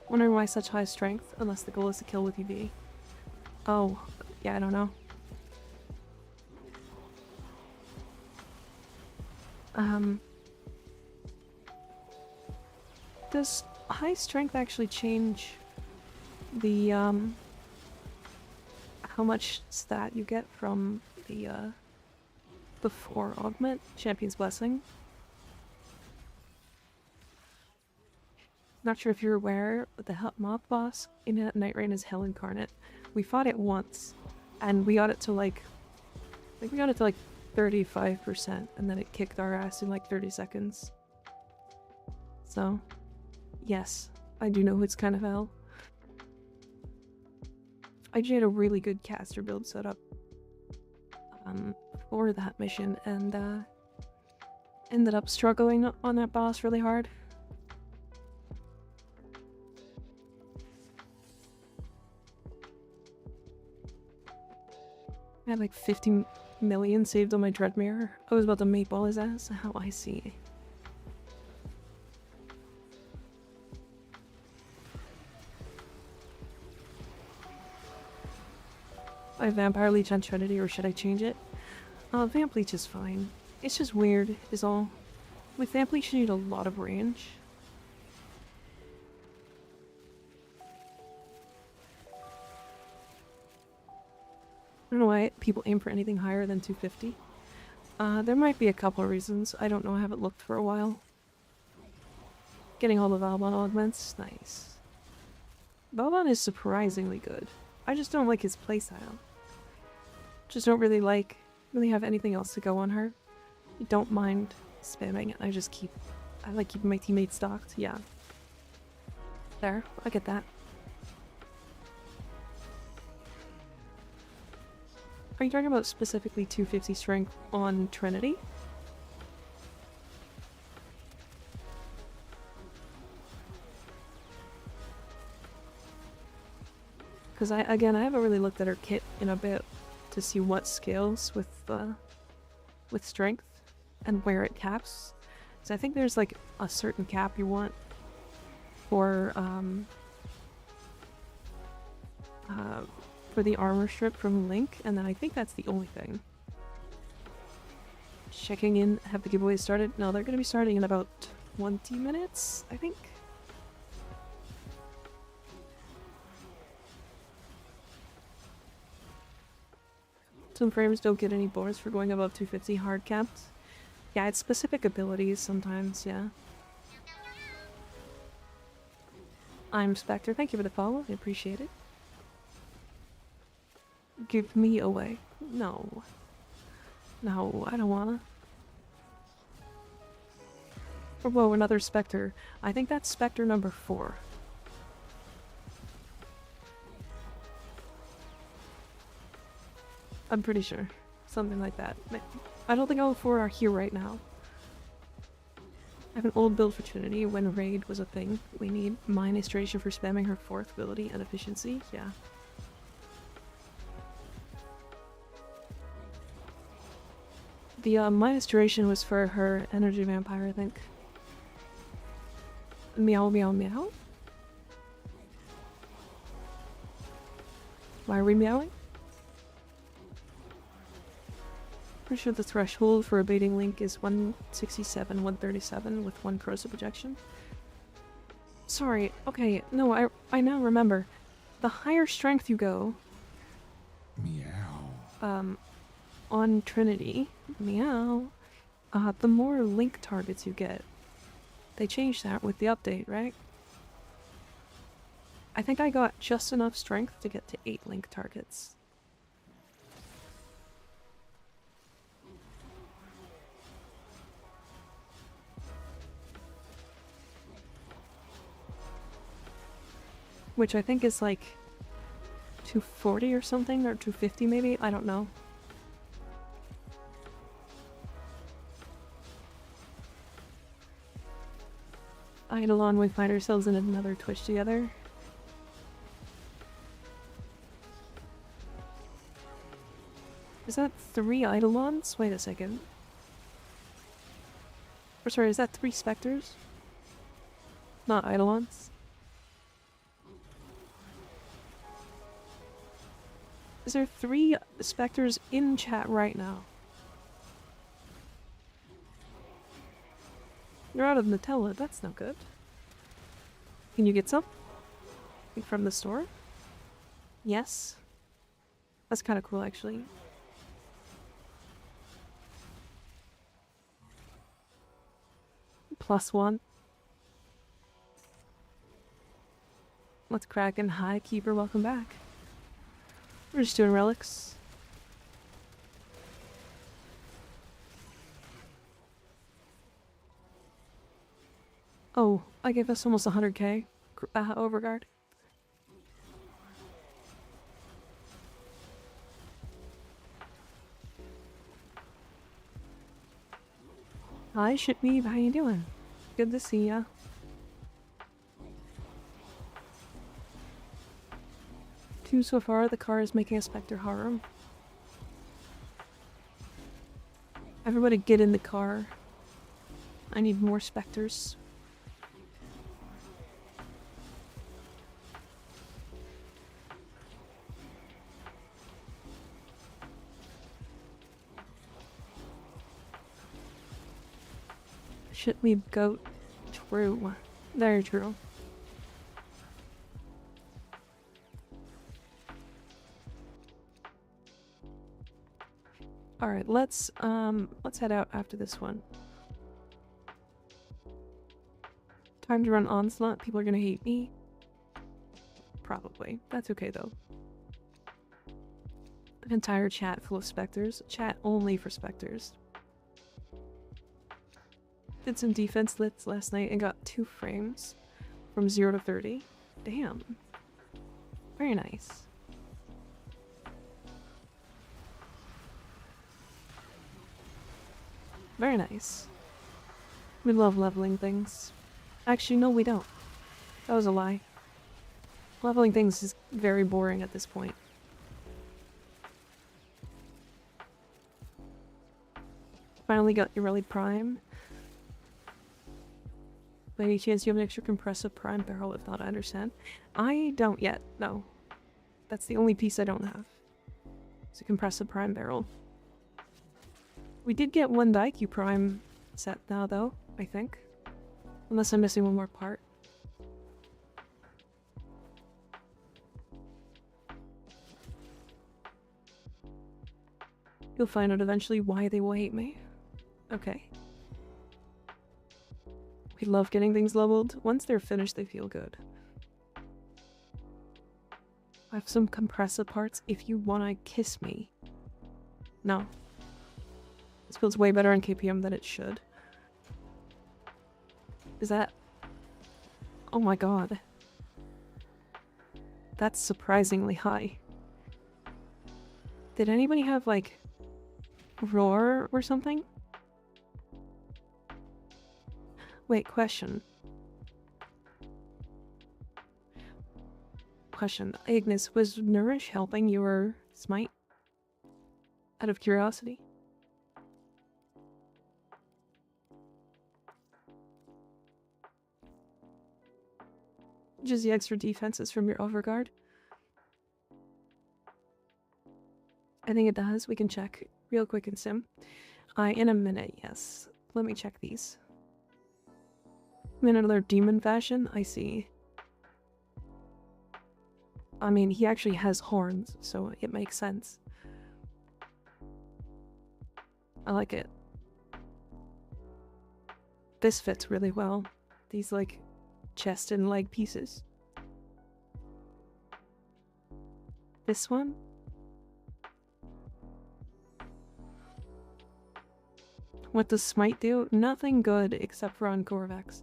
Wondering why such high strength, unless the goal is to kill with EV. Oh, yeah, I don't know. Does high strength actually change the, how much stat you get from the 4 augment? Champion's Blessing? Not sure if you're aware, but the mob boss in Night Rain is Hell Incarnate. We fought it once, and we got it to like... I think we got it to like 35%, and then it kicked our ass in like 30 seconds. So, yes, I do know it's kind of hell. I just had a really good caster build set up for that mission, and ended up struggling on that boss really hard. I had like 50 million saved on my Dread Mirror. I was about to meatball his ass. How I see. I Vampire Leech on Trinity, or should I change it? Vamp Leech is fine. It's just weird, is all. With Vamp Leech you need a lot of range. I don't know why people aim for anything higher than 250. There might be a couple of reasons. I don't know, I haven't looked for a while. Getting all the Valbon augments, nice. Valbon is surprisingly good. I just don't like his playstyle. Just don't really have anything else to go on her. I don't mind spamming it. I like keeping my teammates stocked, yeah. There, I get that. Are you talking about specifically 250 strength on Trinity? Because I haven't really looked at her kit in a bit to see what scales with strength and where it caps. So I think there's like a certain cap you want for the armor strip from Link, and then I think that's the only thing. Checking in, have the giveaways started? No, they're going to be starting in about 20 minutes, I think. Some frames don't get any bonus for going above 250 hard capped. Yeah, it's specific abilities sometimes, yeah. I'm Spectre, thank you for the follow, I appreciate it. Give me away. No. No, I don't wanna. Or whoa, another Spectre. I think that's Spectre number 4. I'm pretty sure. Something like that. I don't think all 4 are here right now. I have an old build for Trinity when raid was a thing. We need Ministration for spamming her 4th ability and efficiency. Yeah. The Ministration was for her energy vampire, I think. Meow meow meow? Why are we meowing? Pretty sure the threshold for abating Link is 167, 137 with 1 corrosive projection. Sorry, okay, no, I now remember. The higher strength you go... Meow. On Trinity, meow, the more Link targets you get. They changed that with the update, right? I think I got just enough strength to get to 8 Link targets. which I think is like 240 or something, or 250 maybe, I don't know. Eidolon, we find ourselves in another Twitch together. Is that 3 Eidolons? Wait a second. Or sorry, is that 3 Spectres? Not Eidolons? Is there 3 Spectres in chat right now? You're out of Nutella, that's no good. Can you get some? From the store? Yes. That's kind of cool, actually. +1. Let's crack in. Hi, Keeper, welcome back. We're just doing relics. Oh, I gave us almost 100k. Overguard. Hi, Shitweeb, how you doing? Good to see ya. Two so far, the car is making a Spectre harem. Everybody get in the car. I need more Spectres. Shitweeb goat. True. Very true. Alright, let's head out after this one. Time to run Onslaught. People are gonna hate me. Probably. That's okay though. An entire chat full of Spectres. Chat only for Spectres. Did some defense lits last night and got 2 frames from 0 to 30. Damn. Very nice. Very nice. We love leveling things. Actually, no, we don't. That was a lie. Leveling things is very boring at this point. Finally got Yareli Prime. By any chance you have an extra compressive prime barrel? If not, I understand. I don't yet, no. That's the only piece I don't have. It's a compressive prime barrel. We did get one Daikyu Prime set now, though, I think. Unless I'm missing one more part. You'll find out eventually why they will hate me. Okay. We love getting things leveled. Once they're finished, they feel good. I have some compressive parts if you wanna kiss me. No. This feels way better on KPM than it should. Is that... Oh my god. That's surprisingly high. Did anybody have, like, roar or something? Wait, question. Question. Ignis, was Nourish helping your smite? Out of curiosity? Just the extra defenses from your overguard? I think it does. We can check real quick in sim. In a minute, yes. Let me check these. I'm in another demon fashion? I see. I mean, he actually has horns, so it makes sense. I like it. This fits really well. These, like, chest and leg pieces. This one? What does Smite do? Nothing good except for on Corvax.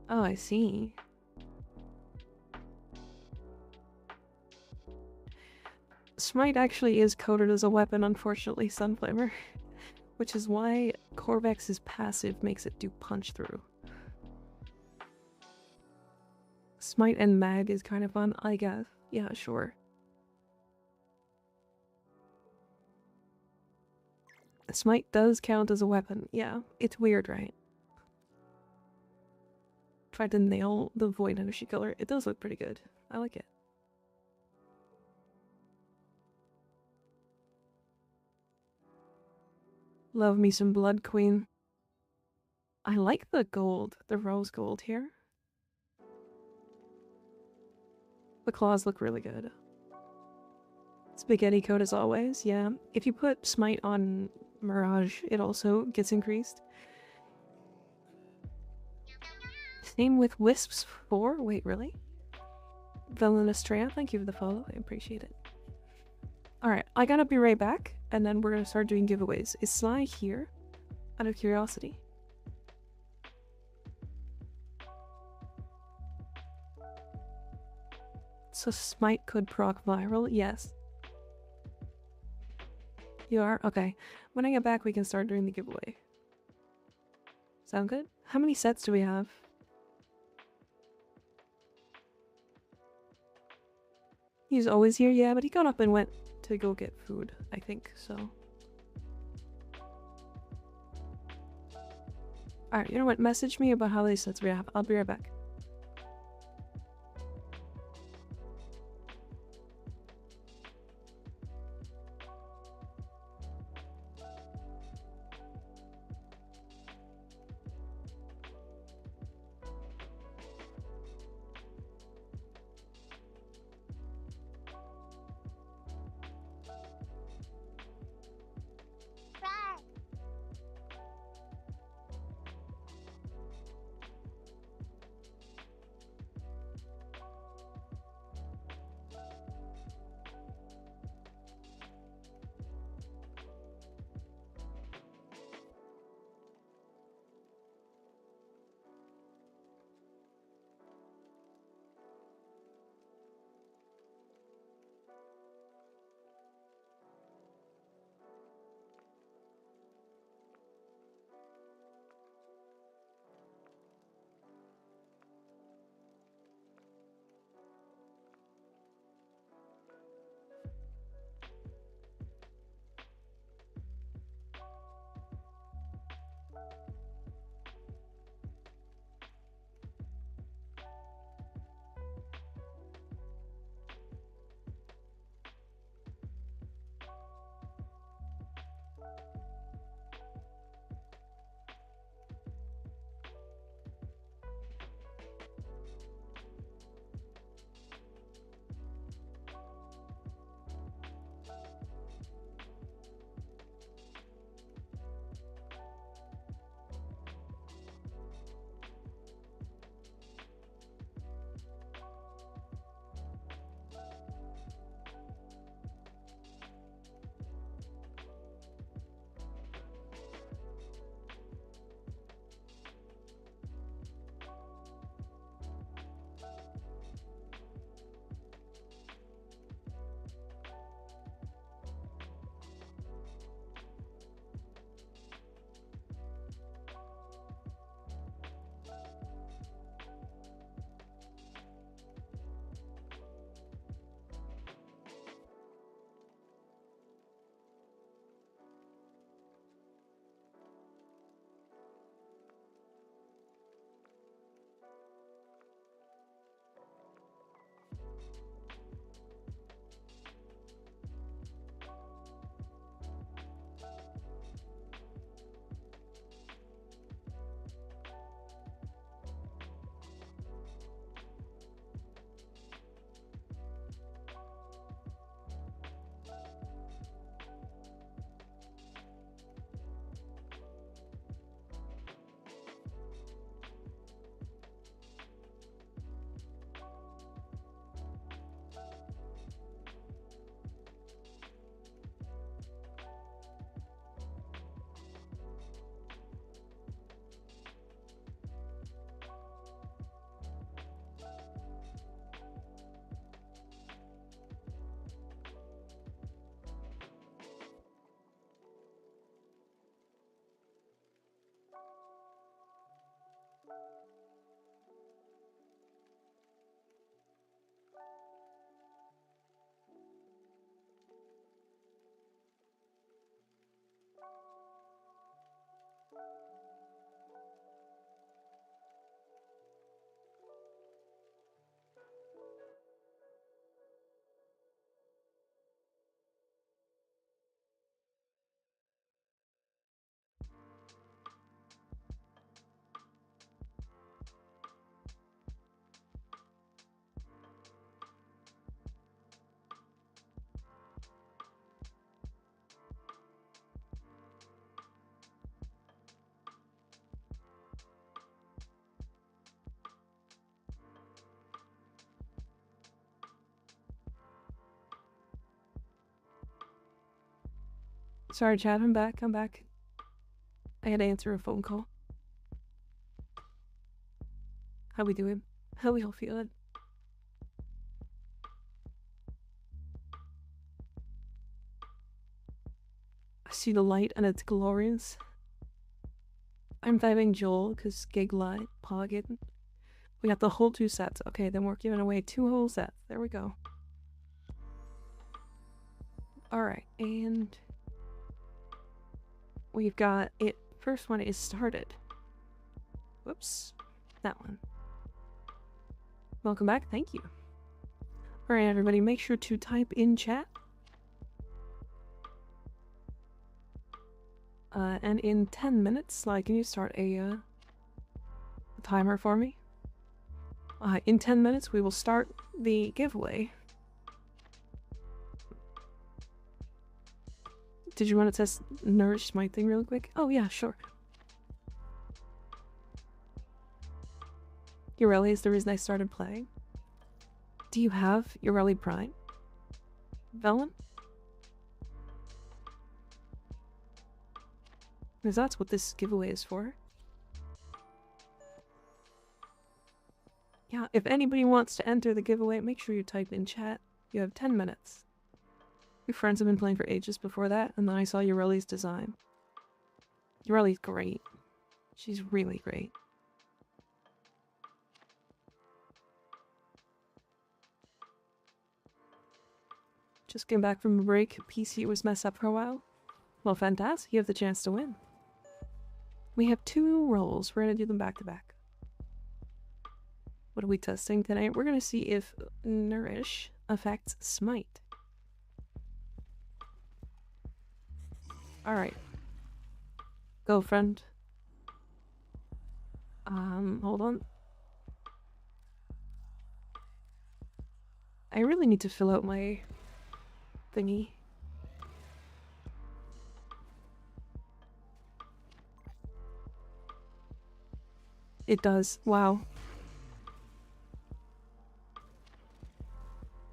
Oh, I see. Smite actually is coded as a weapon, unfortunately, Sunflamer. Which is why Corvex's passive makes it do punch through. Smite and Mag is kind of fun, I guess. Yeah, sure. Smite does count as a weapon. Yeah, it's weird, right? Tried to nail the Void Energy color. It does look pretty good. I like it. Love me some Blood Queen. I like the gold, the rose gold here. The claws look really good. Spaghetti coat as always, yeah. If you put Smite on Mirage, it also gets increased. Same with Wisps 4? Wait, really? Villainous Treya, thank you for the follow. I appreciate it. Alright, I gotta be right back, and then we're gonna start doing giveaways. Is Sly here? Out of curiosity. So Smite could proc viral? Yes. You are? Okay. When I get back, we can start doing the giveaway. Sound good? How many sets do we have? He's always here, yeah, but he got up and went to go get food, I think, so. Alright, you know what? Message me about how many sets we have. I'll be right back. Sorry, Chad. I'm back. I'm back. I had to answer a phone call. How we doing? How we all feeling? I see the light and it's glorious. I'm typing Joel because gig light, poggin. We got the whole 2 sets. Okay, then we're giving away 2 whole sets. There we go. Alright, and we've got it. First one is started. Whoops. That one. Welcome back. Thank you. Alright, everybody, make sure to type in chat. And in 10 minutes, can you start a timer for me? In 10 minutes, we will start the giveaway. Did you want to test Nourish my thing real quick? Oh, yeah, sure. Yareli is the reason I started playing. Do you have Yareli Prime? Velen? Because that's what this giveaway is for. Yeah, if anybody wants to enter the giveaway, make sure you type in chat. You have 10 minutes. Your friends have been playing for ages before that, and then I saw Yareli's design. Yareli's great. She's really great. Just came back from a break. PC was messed up for a while. Well, fantastic. You have the chance to win. We have 2 rolls. We're going to do them back to back. What are we testing tonight? We're going to see if Nourish affects Smite. Alright. Go, friend. Hold on. I really need to fill out my thingy. It does. Wow.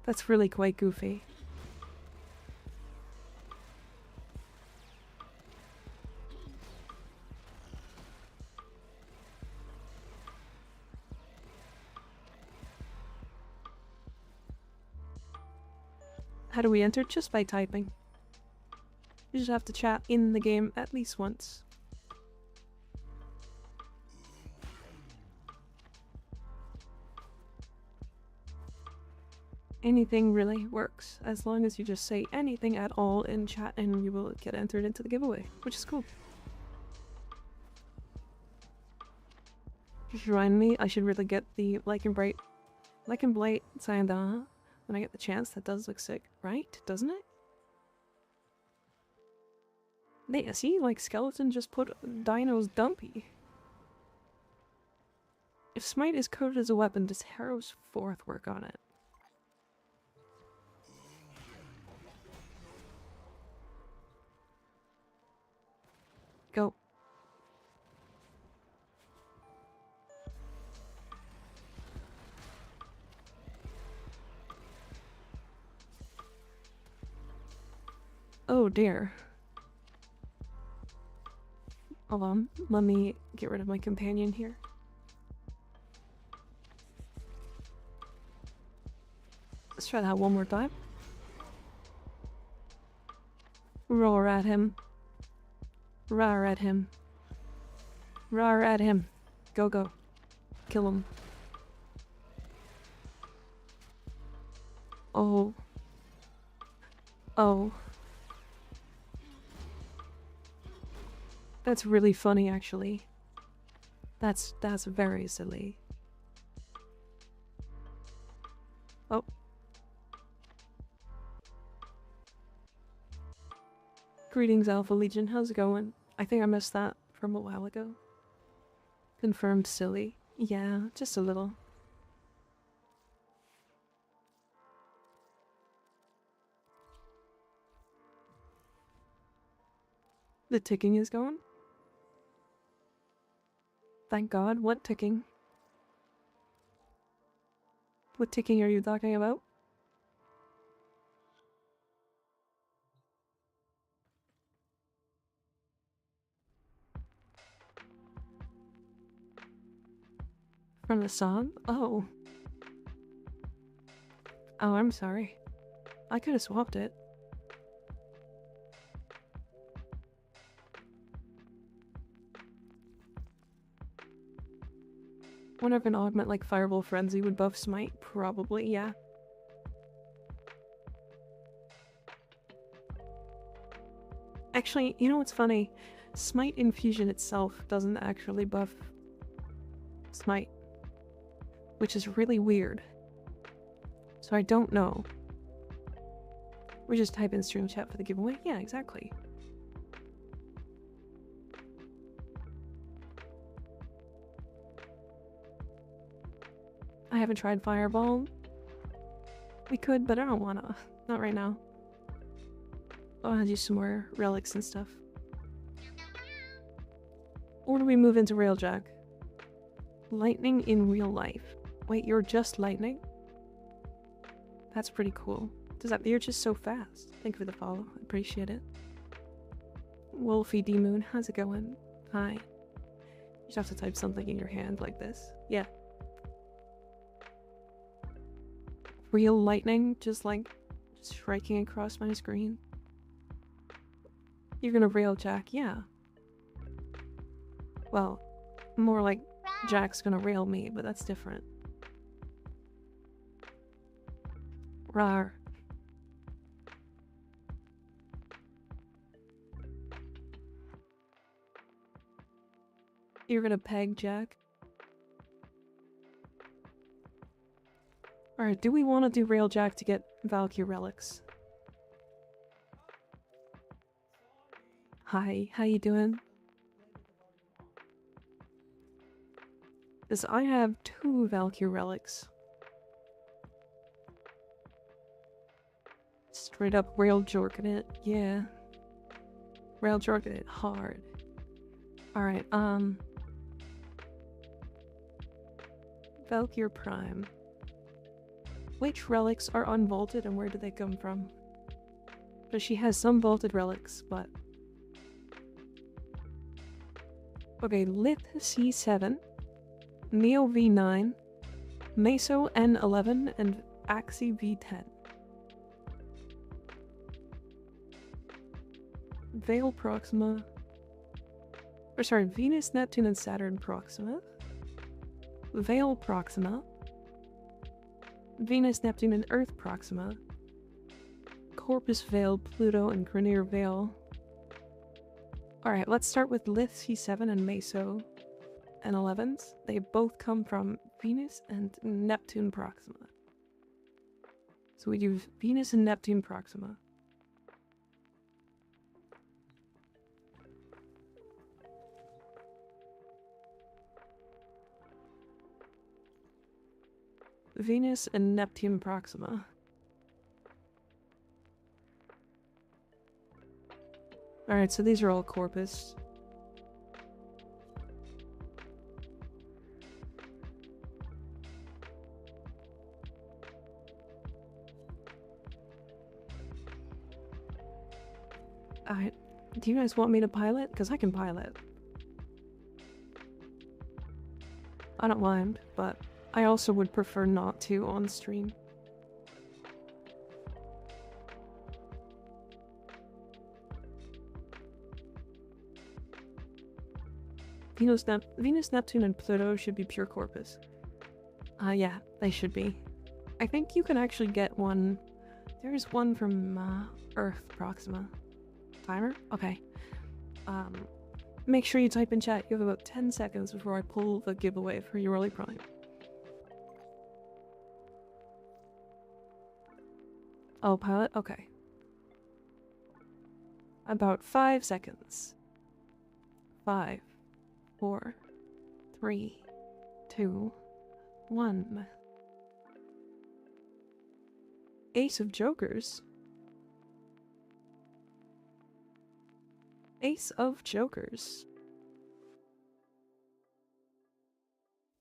That's really quite goofy. How do we enter? Just by typing. You just have to chat in the game at least once. Anything really works, as long as you just say anything at all in chat and you will get entered into the giveaway, which is cool. Just remind me, I should really get the Like and Blight Sayonara when I get the chance. That does look sick, right? Doesn't it? Yeah, see, like Skeleton just put Dino's dumpy. If Smite is coded as a weapon, does Harrow's 4th work on it? Go. Oh dear. Hold on, let me get rid of my companion here. Let's try that one more time. Roar at him. Roar at him. Roar at him. Go, go. Kill him. Oh. Oh. That's really funny, actually. That's very silly. Oh. Greetings, Alpha Legion. How's it going? I think I missed that from a while ago. Confirmed silly. Yeah, just a little. The ticking is going? Thank God. What ticking? What ticking are you talking about? From the song? Oh. Oh, I'm sorry. I could have swapped it. Wonder if an augment like Fireball Frenzy would buff Smite? Probably, yeah. Actually, you know what's funny? Smite Infusion itself doesn't actually buff Smite, which is really weird. So I don't know. We just type in stream chat for the giveaway? Yeah, exactly. I haven't tried Fireball. We could, but I don't wanna. Not right now. I wanna do some more relics and stuff. Or do we move into Railjack? Lightning in real life. Wait, you're just lightning? That's pretty cool. You're just so fast. Thank you for the follow. I appreciate it. Wolfie D Moon, how's it going? Hi. You just have to type something in your hand like this. Yeah. Real lightning, just like striking across my screen. You're gonna rail Jack, yeah. Well, more like Jack's gonna rail me, but that's different. Rawr. You're gonna peg Jack? Alright, do we want to do rail Jack to get Valkyrie relics? Hi, how you doing? Because I have 2 Valkyrie relics. Straight up rail jorking it, yeah. Rail jorking it hard. Alright, Valkyrie Prime. Which relics are unvaulted and where do they come from? So she has some vaulted relics, but... Okay, Lith C7, Neo V9, Meso N11, and Axie V10. Veil Proxima... Or sorry, Venus, Neptune, and Saturn Proxima. Veil Proxima. Venus, Neptune, and Earth Proxima. Corpus Veil, Pluto, and Grineer Veil. Alright, let's start with Lith C7 and Meso N11s. They both come from Venus and Neptune Proxima. So we do Venus and Neptune Proxima. Venus and Neptune Proxima. Alright, so these are all Corpus. Alright, do you guys want me to pilot? Because I can pilot. I don't mind, but I also would prefer not to on stream. Venus, Neptune, and Pluto should be pure Corpus. Yeah, they should be. I think you can actually get one. There's one from Earth Proxima. Timer? Okay. Make sure you type in chat. You have about 10 seconds before I pull the giveaway for Yareli Prime. Oh, pilot? Okay. About 5 seconds. 5, 4, 3, 2, 1. Ace of Jokers. Ace of Jokers.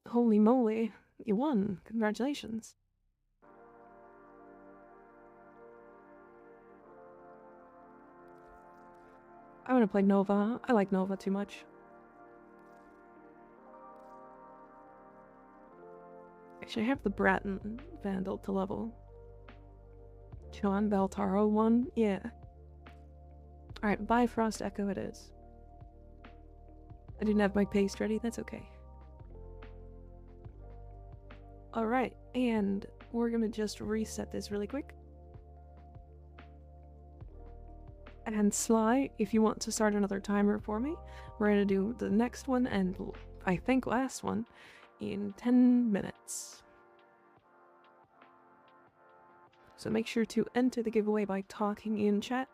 Holy moly, you won. Congratulations. I want to play Nova. I like Nova too much. Actually, I have the Bratton Vandal to level. John Beltaro 1? Yeah. Alright, Bifrost Echo it is. I didn't have my paste ready, that's okay. Alright, and we're gonna just reset this really quick. And Sly, if you want to start another timer for me, we're gonna do the next one and I think last one in 10 minutes. So make sure to enter the giveaway by talking in chat.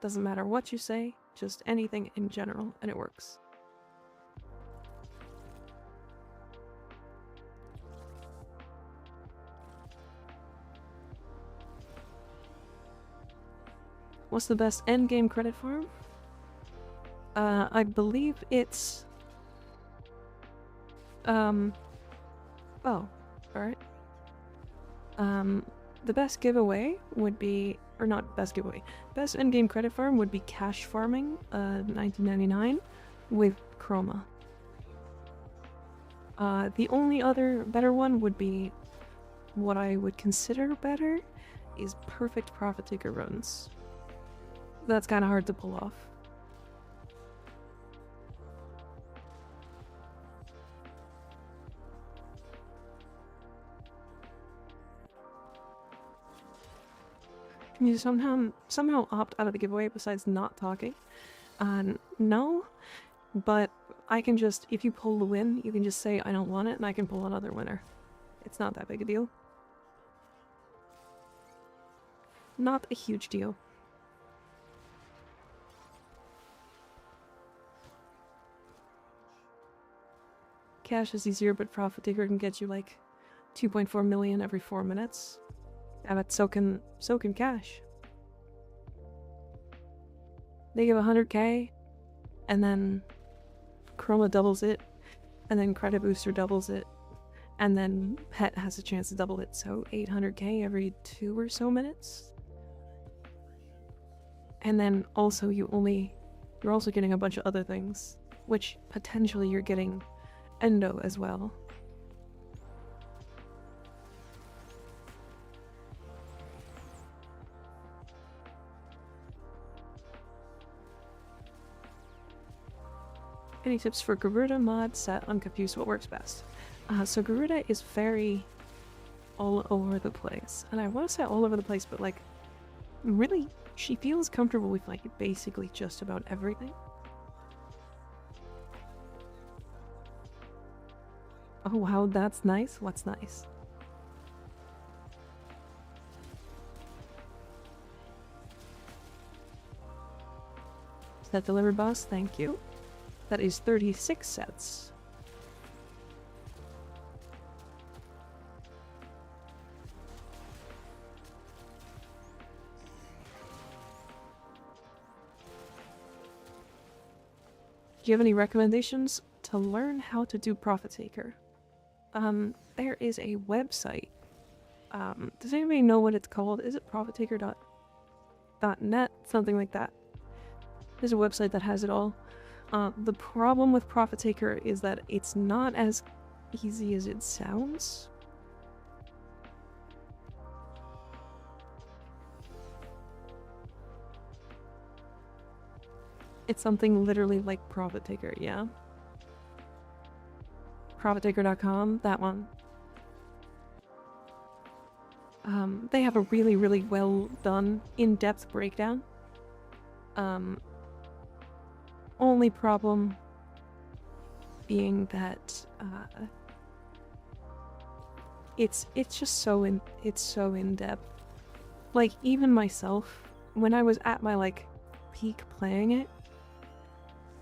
Doesn't matter what you say, just anything in general, and it works. What's the best endgame credit farm? I believe it's... Oh, alright. The best giveaway would be... Or not best giveaway. Best endgame credit farm would be cash farming, 1999, with Chroma. The only other better one would be... What I would consider better is perfect profit taker runs. That's kind of hard to pull off. Can you somehow opt out of the giveaway besides not talking? No, but I can just, if you pull the win, you can just say I don't want it and I can pull another winner. It's not that big a deal. Not a huge deal. Cash is easier, but Profit Taker can get you like 2.4 million every 4 minutes. Yeah, but so can Cash. They give 100k, and then Chroma doubles it, and then Credit Booster doubles it, and then Pet has a chance to double it, so 800k every 2 or so minutes. And then also you're also getting a bunch of other things, which potentially you're getting Endo as well. Any tips for Garuda mod set? I'm confused what works best. So Garuda is very all over the place. And I want to say all over the place, but like, really, she feels comfortable with like basically just about everything. Oh wow, that's nice. What's nice? Set delivered, boss. Thank you. That is 36 sets. Do you have any recommendations to learn how to do Profit Taker? There is a website. Does anybody know what it's called? Is it profitaker.net? Something like that. There's a website that has it all. The problem with Profit Taker is that it's not as easy as it sounds. It's something literally like Profit Taker, yeah. ProfitTaker.com, that one. They have a really, really well done, in-depth breakdown. Only problem being that it's just so in depth. Like even myself, when I was at my like peak playing it,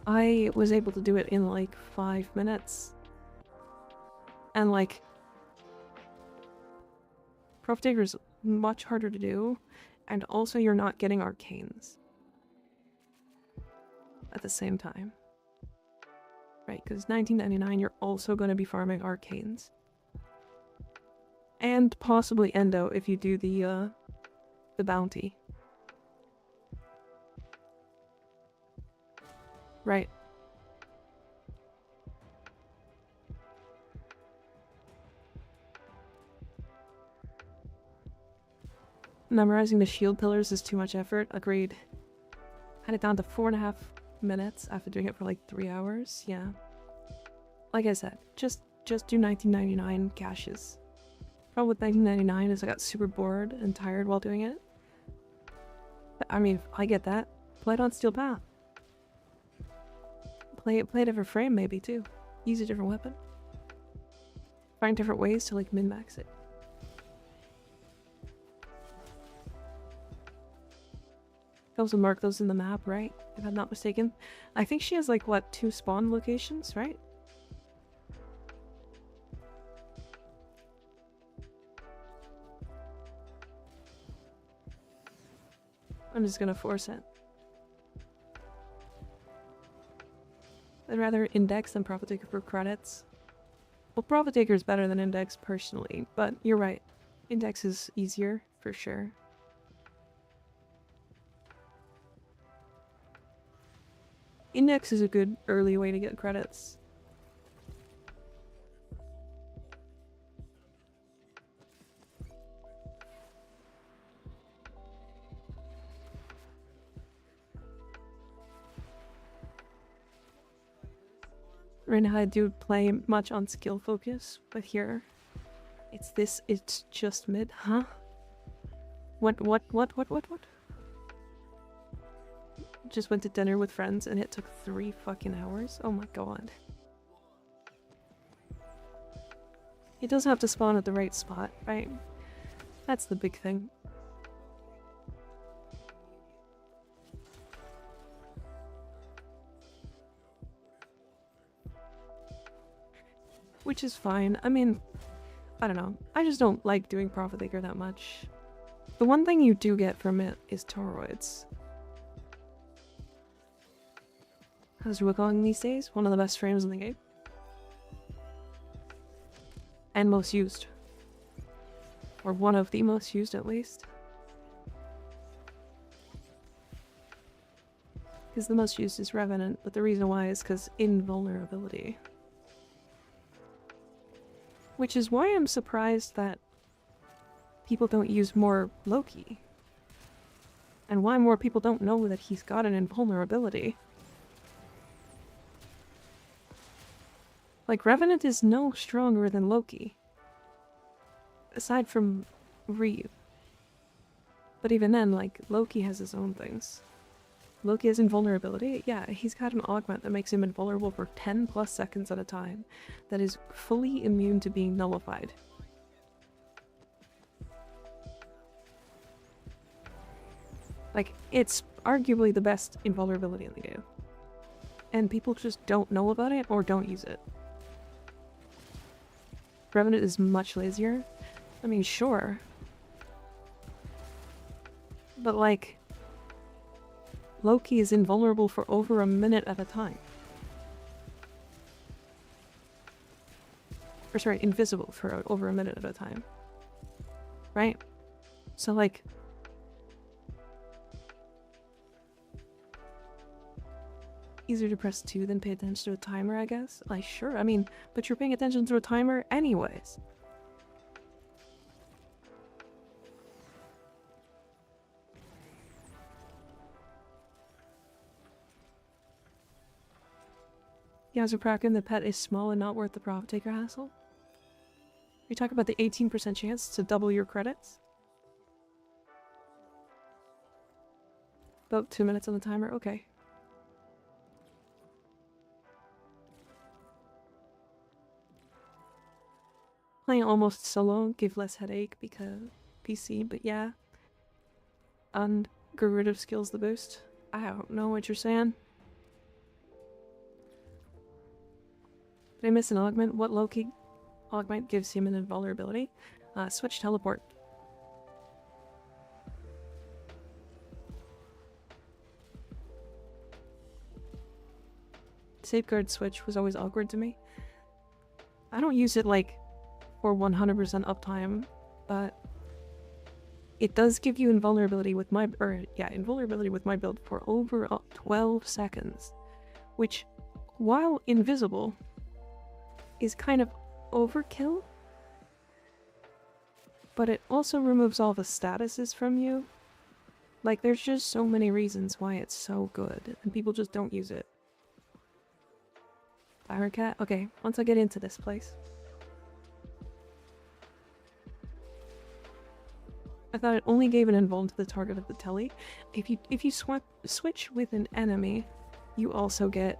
I was able to do it in like 5 minutes. And like Profit Taker is much harder to do, and also you're not getting arcanes at the same time. Right, because 1999 you're also going to be farming arcanes. And possibly Endo if you do the bounty. Right. Memorizing the shield pillars is too much effort. Agreed. Had it down to 4.5 minutes after doing it for like 3 hours. Yeah. Like I said, just do 1999 caches. Problem with 1999 is I got super bored and tired while doing it. But, I mean, I get that. Play it on Steel Path. Play a different frame maybe too. Use a different weapon. Find different ways to like min-max it. Also mark those in the map, right? If I'm not mistaken. I think she has like what, 2 spawn locations, right? I'm just gonna force it. I'd rather Index than Profit Taker for credits. Well, Profit Taker is better than Index personally, but you're right. Index is easier, for sure. Index is a good early way to get credits. Right now I do play much on skill focus, but here it's just mid, huh? What? Just went to dinner with friends and it took 3 fucking hours? Oh my god. It does have to spawn at the right spot, right? That's the big thing. Which is fine. I mean, I don't know. I just don't like doing Profit Taker that much. The one thing you do get from it is toroids. How's Wukong these days? One of the best frames in the game. And most used. Or one of the most used, at least. Because the most used is Revenant, but the reason why is because invulnerability. Which is why I'm surprised that people don't use more Loki. And why more people don't know that he's got an invulnerability. Like, Revenant is no stronger than Loki. Aside from Reeve. But even then, like, Loki has his own things. Loki has invulnerability? Yeah, he's got an augment that makes him invulnerable for 10 plus seconds at a time. That is fully immune to being nullified. Like, it's arguably the best invulnerability in the game. And people just don't know about it or don't use it. Revenant is much lazier. I mean, sure. But like, Loki is invulnerable for over a minute at a time. Or sorry, invisible for over a minute at a time. Right? So like... easier to press 2 than pay attention to a timer, I guess? Like, sure, I mean, but you're paying attention to a timer anyways. Yazuprakon, the pet is small and not worth the Profit Taker hassle? We talk about the 18% chance to double your credits? About 2 minutes on the timer, okay. Playing almost solo give less headache because PC, but yeah. And get rid of skills the boost. I don't know what you're saying. Did I miss an augment? What Loki augment gives him an invulnerability? Switch teleport. Safeguard switch was always awkward to me. I don't use it like for 100% uptime, but it does give you invulnerability with my invulnerability with my build for over 12 seconds, which, while invisible, is kind of overkill. but it also removes all the statuses from you. Like, there's just so many reasons why it's so good, and people just don't use it. Fire cat? Okay, once I get into this place. I thought it only gave an invuln to the target of the telly. If you switch with an enemy, you also get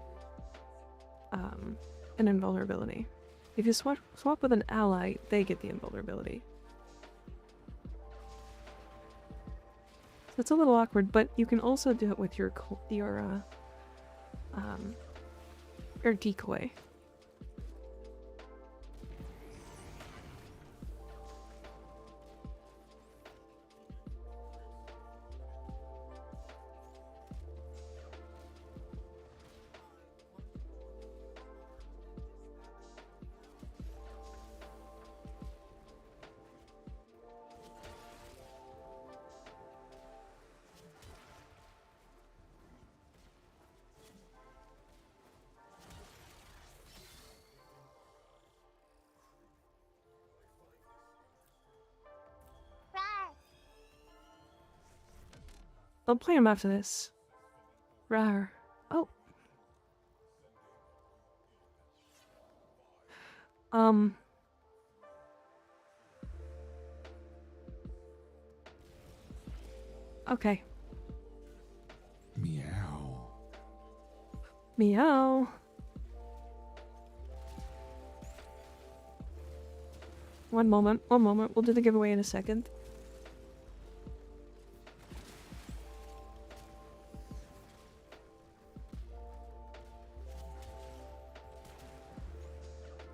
an invulnerability. If you swap with an ally, they get the invulnerability. So it's a little awkward, but you can also do it with your decoy. I'll play him after this. Rawr. Oh. Okay. Meow. Meow. One moment. We'll do the giveaway in a second.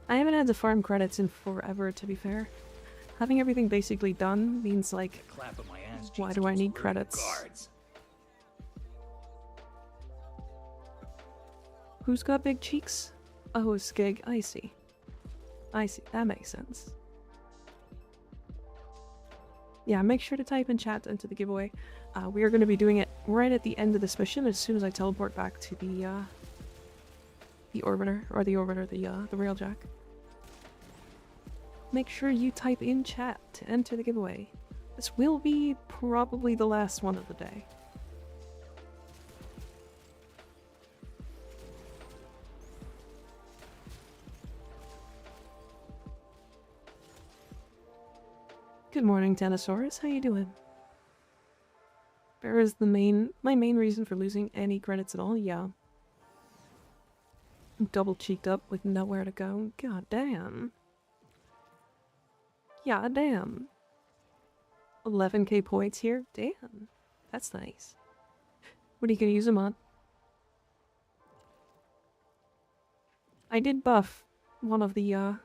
I haven't had to farm credits in forever, to be fair. Having everything basically done means, like, why do I need credits? Who's got big cheeks? Oh, Skig. I see. I see. That makes sense. Yeah, make sure to type in chat into the giveaway. We are going to be doing it right at the end of this mission as soon as I teleport back to the orbiter, or the railjack. Make sure you type in chat to enter the giveaway. This will be probably the last one of the day. Good morning, Tenosaurus. How you doing? Bear is my main reason for losing any credits at all. Yeah. I'm double cheeked up with nowhere to go. God damn. Yeah, damn. 11k points here? Damn. That's nice. What are you gonna use them on? I did buff one of the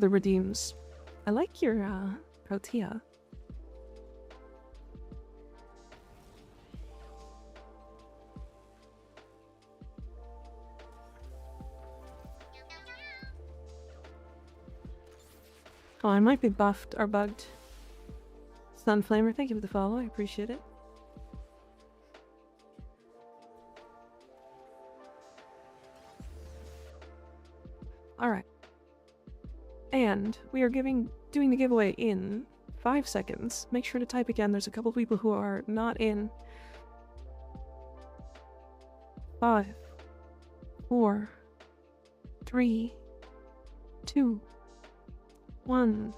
redeems. I like your Protea. Oh, I might be buffed or bugged. Sunflamer, thank you for the follow. I appreciate it. Alright. And we are doing the giveaway in 5 seconds. Make sure to type again. There's a couple people who are not in. 5, 4, 3, 2, 1.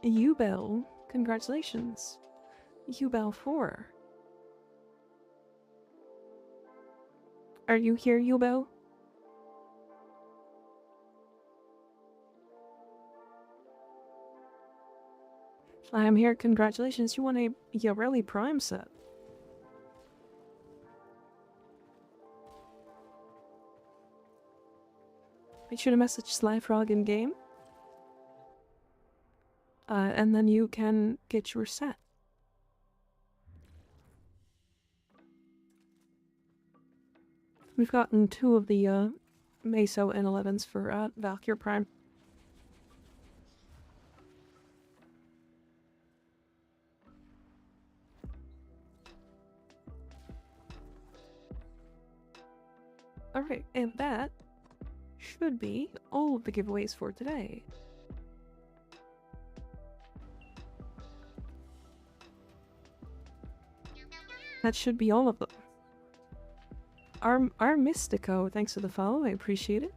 Ubel, congratulations. Ubel 4. Are you here, Ubel? I am here. Congratulations. You won a Yareli Prime set. Make sure to message Slyfrog in game. And then you can get your set. We've gotten 2 of the Meso N11s for Valkyr Prime. Alright, and that should be all of the giveaways for today. That should be all of them. Our Mystico, thanks for the follow, I appreciate it.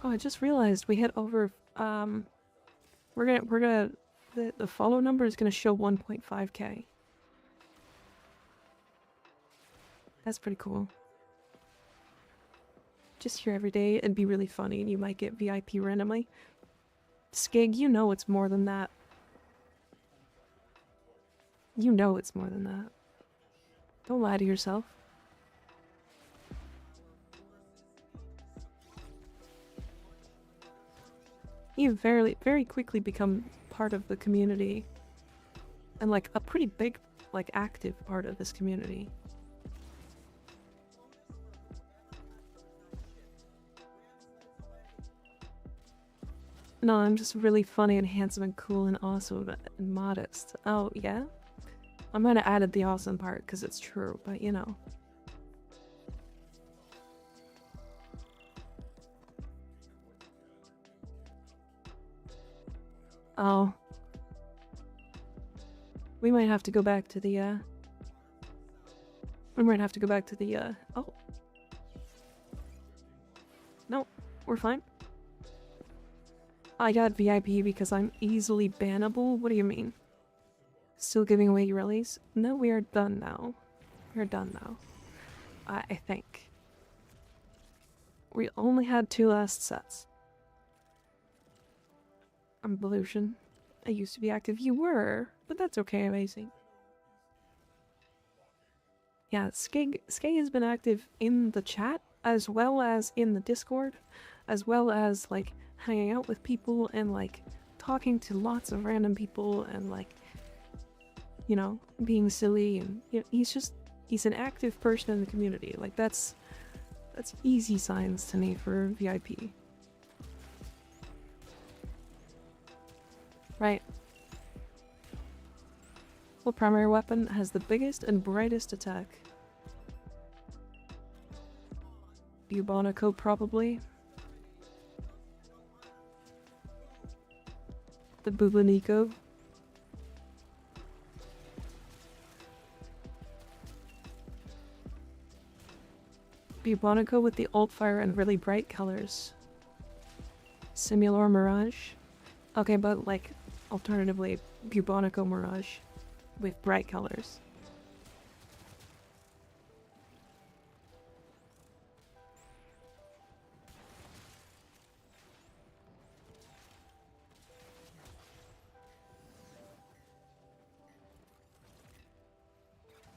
Oh, I just realized we hit over, the follow number is gonna show 1.5k. That's pretty cool. Just here every day, it'd be really funny and you might get VIP randomly. Skig, you know it's more than that. You know it's more than that. Don't lie to yourself. You very quickly become part of the community. And like a pretty big, like active part of this community. No, I'm just really funny and handsome and cool and awesome and modest. Oh, yeah? I might have added the awesome part because it's true, but you know. Oh. We might have to go back to the, oh. No, we're fine. I got VIP because I'm easily bannable? What do you mean? Still giving away Yarelis? No, we are done now. We're done now. I think. We only had 2 last sets. I'm Evolution. I used to be active. You were, but that's okay, amazing. Yeah, Skig has been active in the chat, as well as in the Discord, as well as, like, hanging out with people and, like, talking to lots of random people and, like, you know, being silly and, you know, he's an active person in the community. Like, that's easy signs to me for VIP. Right. What primary weapon has the biggest and brightest attack? Bubonico, probably. The Bubonico. Bubonico with the alt fire and really bright colors. Simulor Mirage. Okay, but like, alternatively, Bubonico Mirage with bright colors.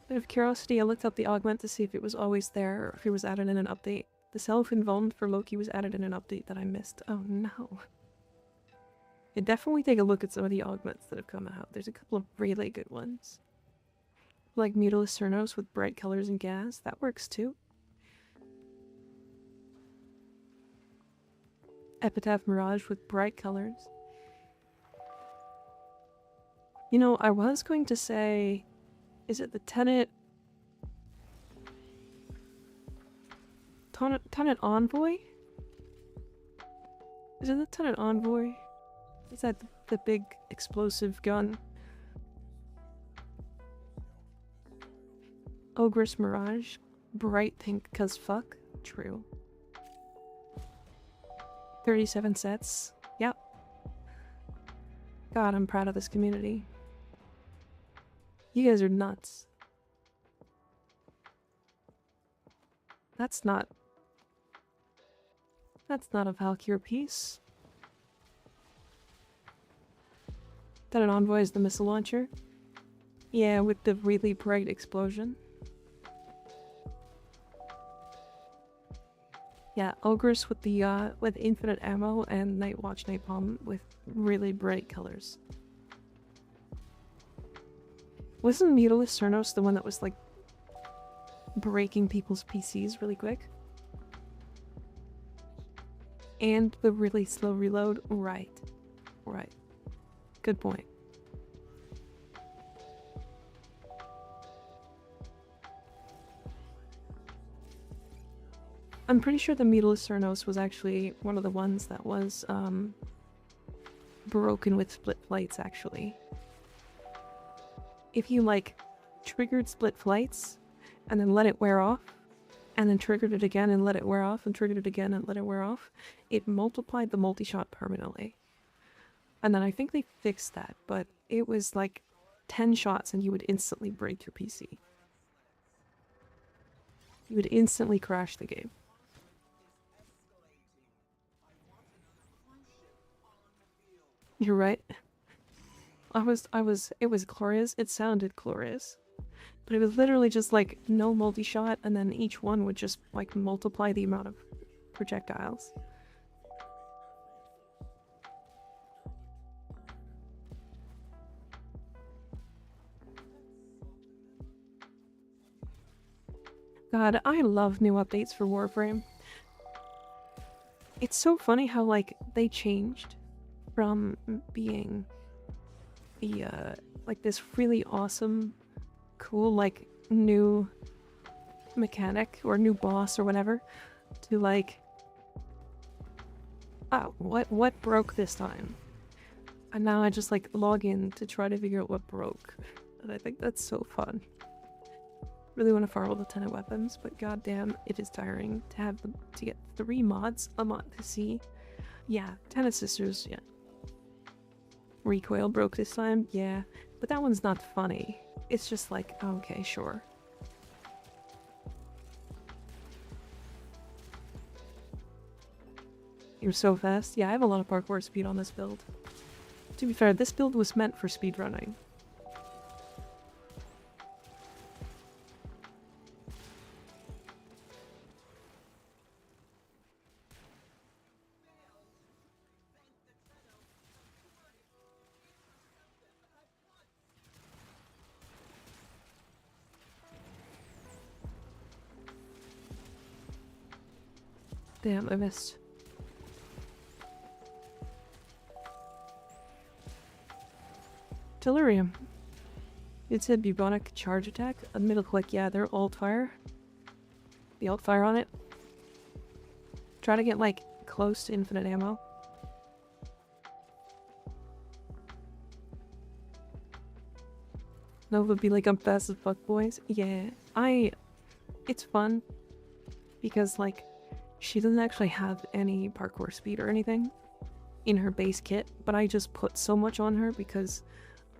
Out of curiosity, I looked up the augment to see if it was always there or if it was added in an update. The self-invuln for Loki was added in an update that I missed. Oh no. Yeah, definitely take a look at some of the augments that have come out. There's a couple of really good ones. Like Mutilus Cernos with bright colors and gas. That works too. Epitaph Mirage with bright colors. You know, I was going to say... Is it the Tenet... Tenet Envoy? Is it the Tenet Envoy? Is that the big explosive gun? Ogress Mirage. Bright pink cause fuck. True. 37 sets. Yep. God, I'm proud of this community. You guys are nuts. That's not a Valkyrie piece. That an Envoy is the missile launcher? Yeah, with the really bright explosion. Yeah, Ogress with the with infinite ammo and Nightwatch Napalm with really bright colors. Wasn't Mutilus Cernos the one that was like breaking people's PCs really quick? And the really slow reload? Right. Right. Good point. I'm pretty sure the Meatless Cernos was actually one of the ones that was broken with split flights, actually. If you like triggered split flights and then let it wear off, and then triggered it again and let it wear off, and triggered it again and let it wear off, it multiplied the multi-shot permanently. And then I think they fixed that, but it was like 10 shots and you would instantly break your PC. You would instantly crash the game. You're right. It was glorious. It sounded glorious. But it was literally just like no multi-shot, and then each one would just like multiply the amount of projectiles. God, I love new updates for Warframe. It's so funny how like they changed from being the like this really awesome, cool like new mechanic or new boss or whatever to like, oh, what broke this time? And now I just like log in to try to figure out what broke. And I think that's so fun. Really want to farm all the 10 weapons, but goddamn, it is tiring to have them to get 3 mods a month to see. Yeah, 10 Sisters, yeah. Recoil broke this time, yeah. But that one's not funny. It's just like, okay, sure. You're so fast. Yeah, I have a lot of parkour speed on this build. To be fair, this build was meant for speedrunning. Damn, I missed. Delirium. It said bubonic charge attack. A middle click, yeah, they're alt fire. The alt fire on it. Try to get like close to infinite ammo. Nova would be like, I'm fast as fuck, boys. Yeah, it's fun because like she doesn't actually have any parkour speed or anything in her base kit, but I just put so much on her because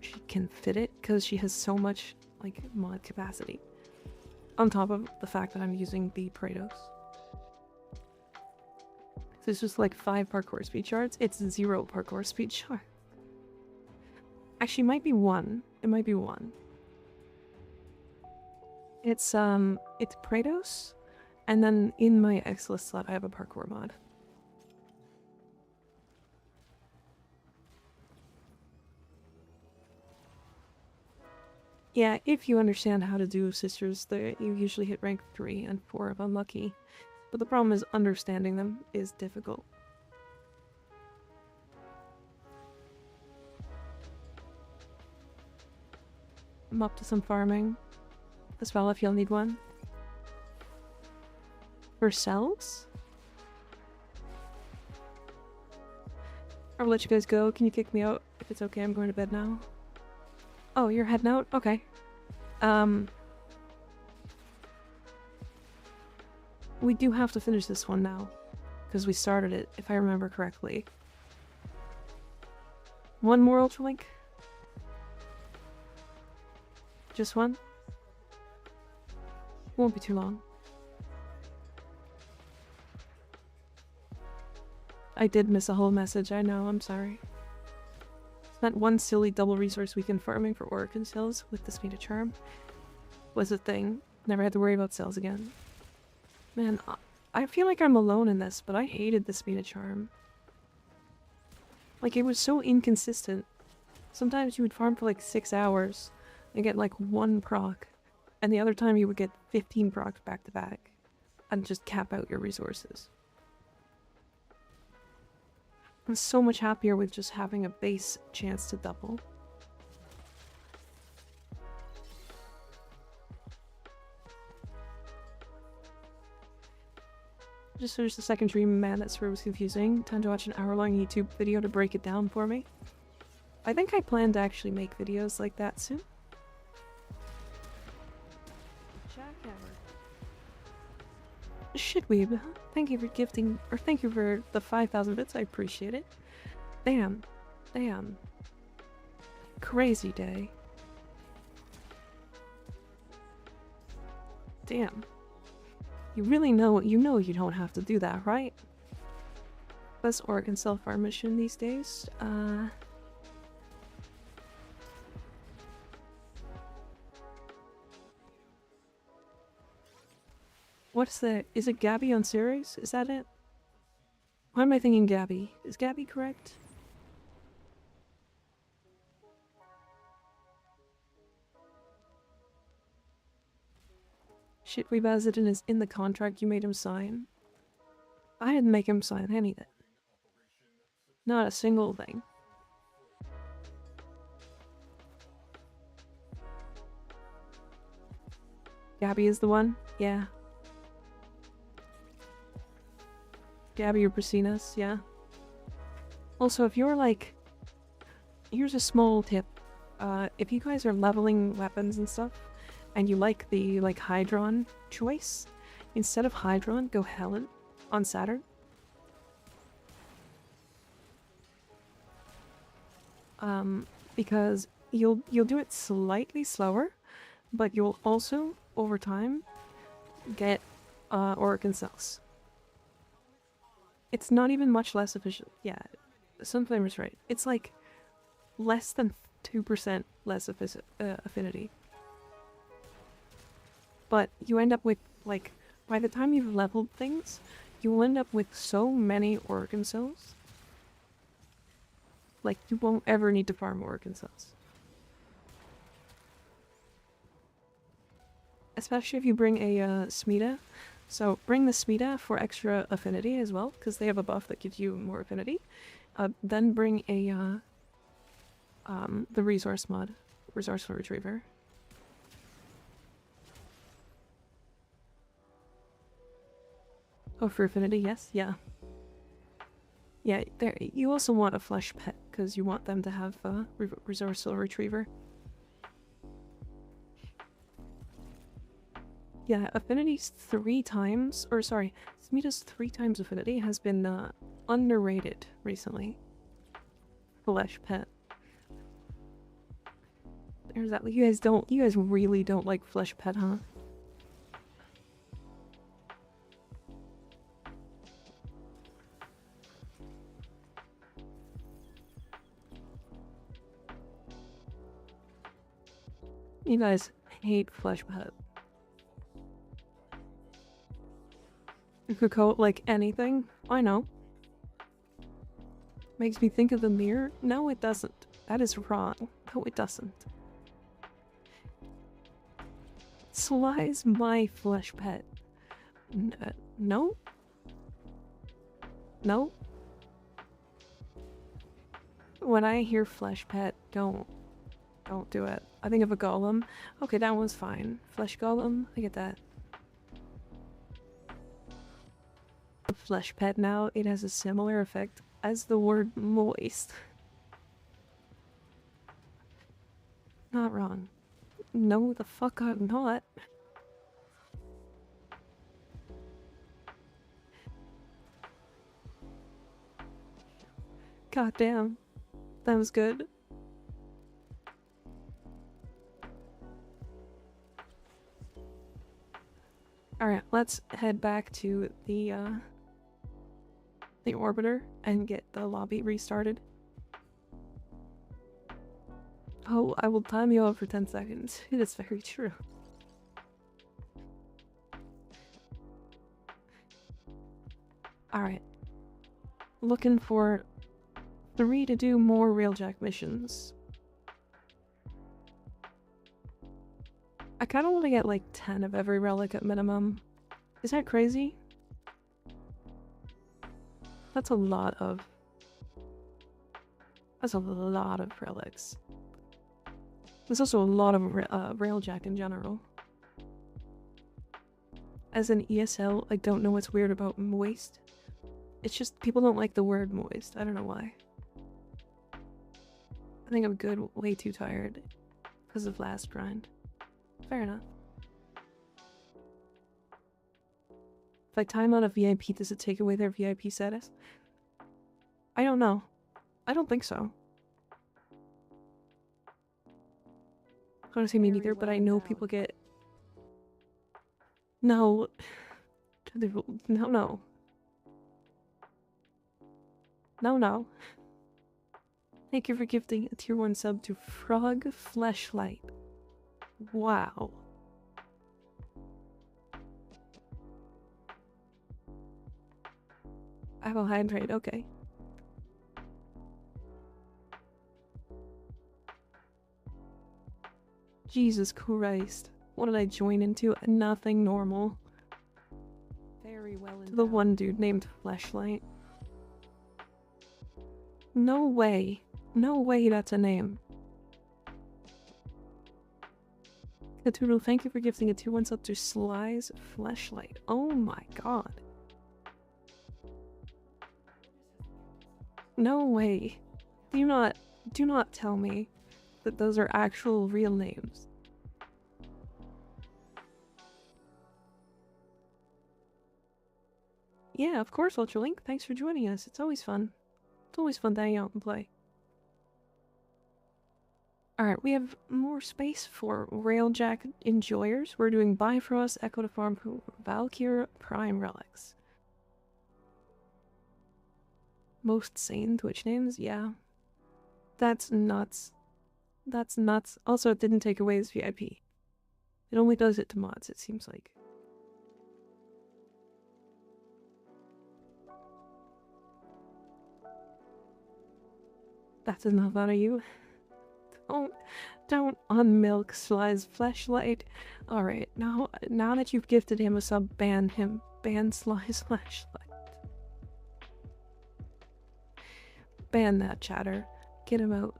she can fit it because she has so much like mod capacity. On top of the fact that I'm using the Praetos. So it's just like 5 parkour speed shards. It's 0 parkour speed shard. Actually, it might be 1. It might be 1. It's Praetos, and then in my X-list slot I have a parkour mod. Yeah, if you understand how to do sisters, you usually hit rank 3 and 4 if unlucky. But the problem is understanding them is difficult. I'm up to some farming as well if you'll need one. For cells? I'll let you guys go. Can you kick me out? If it's okay, I'm going to bed now. Oh, you're heading out? Okay. We do have to finish this one now. Because we started it, if I remember correctly. One more Ultralink? Just one? Won't be too long. I did miss a whole message, I know, I'm sorry. That one silly double resource weekend farming for Oricon cells with the speed of charm was a thing. Never had to worry about cells again. Man, I feel like I'm alone in this, but I hated the speed of charm. Like, it was so inconsistent. Sometimes you would farm for like 6 hours and get like 1 proc, and the other time you would get 15 procs back to back and just cap out your resources. I'm so much happier with just having a base chance to double. Just finished the second dream, man, that story was confusing. Time to watch an hour-long YouTube video to break it down for me. I think I plan to actually make videos like that soon. Jackhammer. Shitweeb, thank you for gifting, or thank you for the 5,000 bits, I appreciate it. Damn. Damn. Crazy day. Damn. You really know, you don't have to do that, right? Best Oregon self-farm mission these days? What's that? Is it Gabby on series? Is that it? Why am I thinking Gabby? Is Gabby correct? Shit, we Bazidin is in the contract you made him sign. I didn't make him sign anything. Not a single thing. Gabby is the one? Yeah. Gabby or Brasinas, yeah. Also, if you're like... Here's a small tip. If you guys are leveling weapons and stuff, and you like the, Hydron choice, instead of Hydron, go Helen on Saturn. Because you'll do it slightly slower, but you'll also, over time, get, Oregon cells. It's not even much less efficient. Yeah, Sunflamer's right. It's like less than 2% less affinity. But you end up with, like, by the time you've leveled things, you'll end up with so many Oregon cells. Like, you won't ever need to farm Oregon cells. Especially if you bring a Smita. So bring the Smita for extra affinity as well, because they have a buff that gives you more affinity. Then bring a the resource mod, resourceful retriever. Oh, for affinity, yes, yeah. Yeah, there. You also want a flesh pet because you want them to have a resourceful retriever. Yeah, affinity's 3 times, or sorry, Smita's 3 times affinity has been underrated recently. Flesh pet. There's that. You guys really don't like flesh pet, huh? You guys hate flesh pet. You could call it like anything. I know. Makes me think of the mirror. No, it doesn't. That is wrong. No, it doesn't. Sly's my flesh pet. No? No? When I hear flesh pet, don't do it. I think of a golem. Okay, that one's fine. Flesh golem, I get that. Flesh pet now, it has a similar effect as the word moist. Not wrong. No, the fuck I'm not. God damn. That was good. Alright, let's head back to the orbiter and get the lobby restarted. Oh, I will time you out for 10 seconds. It is very true. Alright. Looking for 3 to do more Railjack missions. I kinda want to get like 10 of every relic at minimum. Is that crazy? That's a lot of... That's a lot of relics. There's also a lot of Railjack in general. as an ESL, I don't know what's weird about moist. It's just people don't like the word moist. I don't know why. I think I'm good, way too tired because of last grind. Fair enough. If I time out a VIP, does it take away their VIP status? I don't know. I don't think so. I don't say me neither, but I know people get... No. No. No. Thank you for gifting a tier 1 sub to Frog Fleshlight. Wow. I will hydrate, okay. Jesus Christ. What did I join into? Nothing normal. Very well To the one dude named Fleshlight. No way. No way that's a name. Cthulhu, thank you for gifting a tier 1 sub to Sly's Fleshlight. Oh my god. No way. Do not tell me that those are actual real names. Yeah, of course, Ultralink. Thanks for joining us. It's always fun. It's always fun to hang out and play. Alright, we have more space for Railjack enjoyers. We're doing Bifrost, Echo to Farm, Valkyr, Prime Relics. Most sane Twitch names? Yeah. That's nuts. That's nuts. Also, it didn't take away his VIP. It only does it to mods, it seems like. That's enough out of you. Don't unmilk Sly's Fleshlight. Alright, now that you've gifted him a sub, ban him. Ban Sly's Fleshlight. Ban that chatter. Get him out.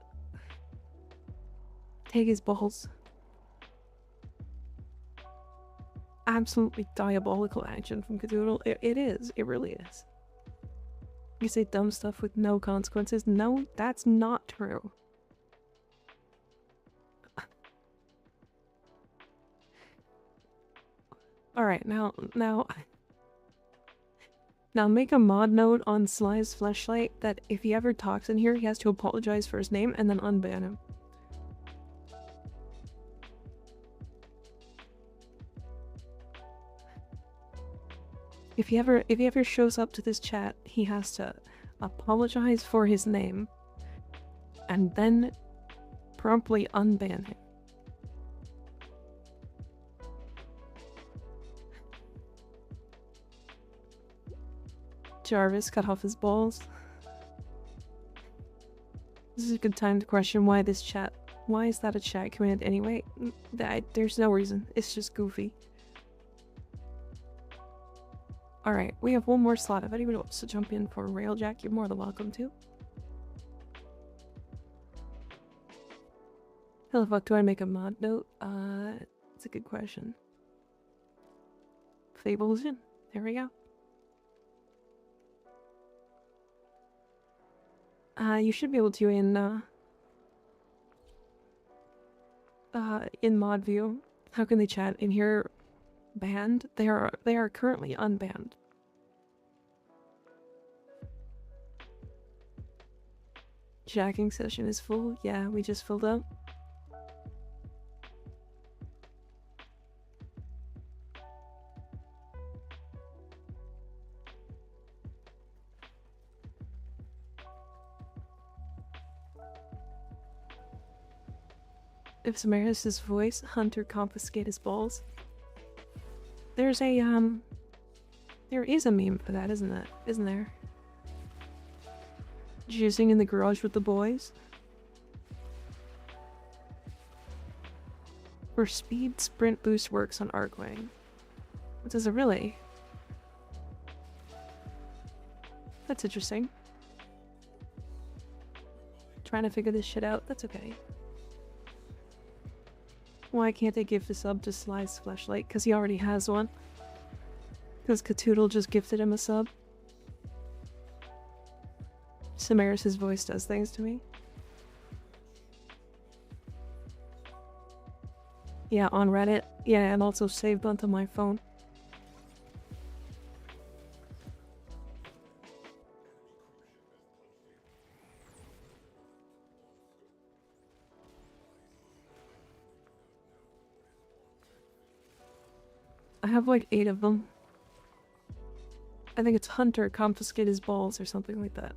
Take his balls. Absolutely diabolical action from Cthulhu. It is. It really is. You say dumb stuff with no consequences. No, that's not true. Alright, now make a mod note on Sly's Fleshlight that if he ever talks in here, he has to apologize for his name and then unban him. If he ever shows up to this chat, he has to apologize for his name and then promptly unban him. Jarvis cut off his balls. This is a good time to question why this chat. Why is that a chat command anyway? There's no reason. It's just goofy. Alright, we have one more slot. If anyone wants to jump in for Railjack, you're more than welcome to. How the fuck do I make a mod note? It's a good question. Fables in. There we go. You should be able to in mod view. How can they chat in here? Banned? They are currently unbanned. Jacking session is full. Yeah, we just filled up. If Samaris' voice, Hunter confiscate his balls. There's a, there is a meme for that, isn't there? Jizzing in the garage with the boys. For speed, sprint boost works on Arcwing. Does it really? That's interesting. Trying to figure this shit out, that's okay. Why can't they give the sub to Sly's Fleshlight? Because he already has one. Because Catoodle just gifted him a sub. Samaris' voice does things to me. Yeah, on Reddit. Yeah, and also saved onto my phone. I have like 8 of them. I think it's Hunter, confiscate his balls or something like that.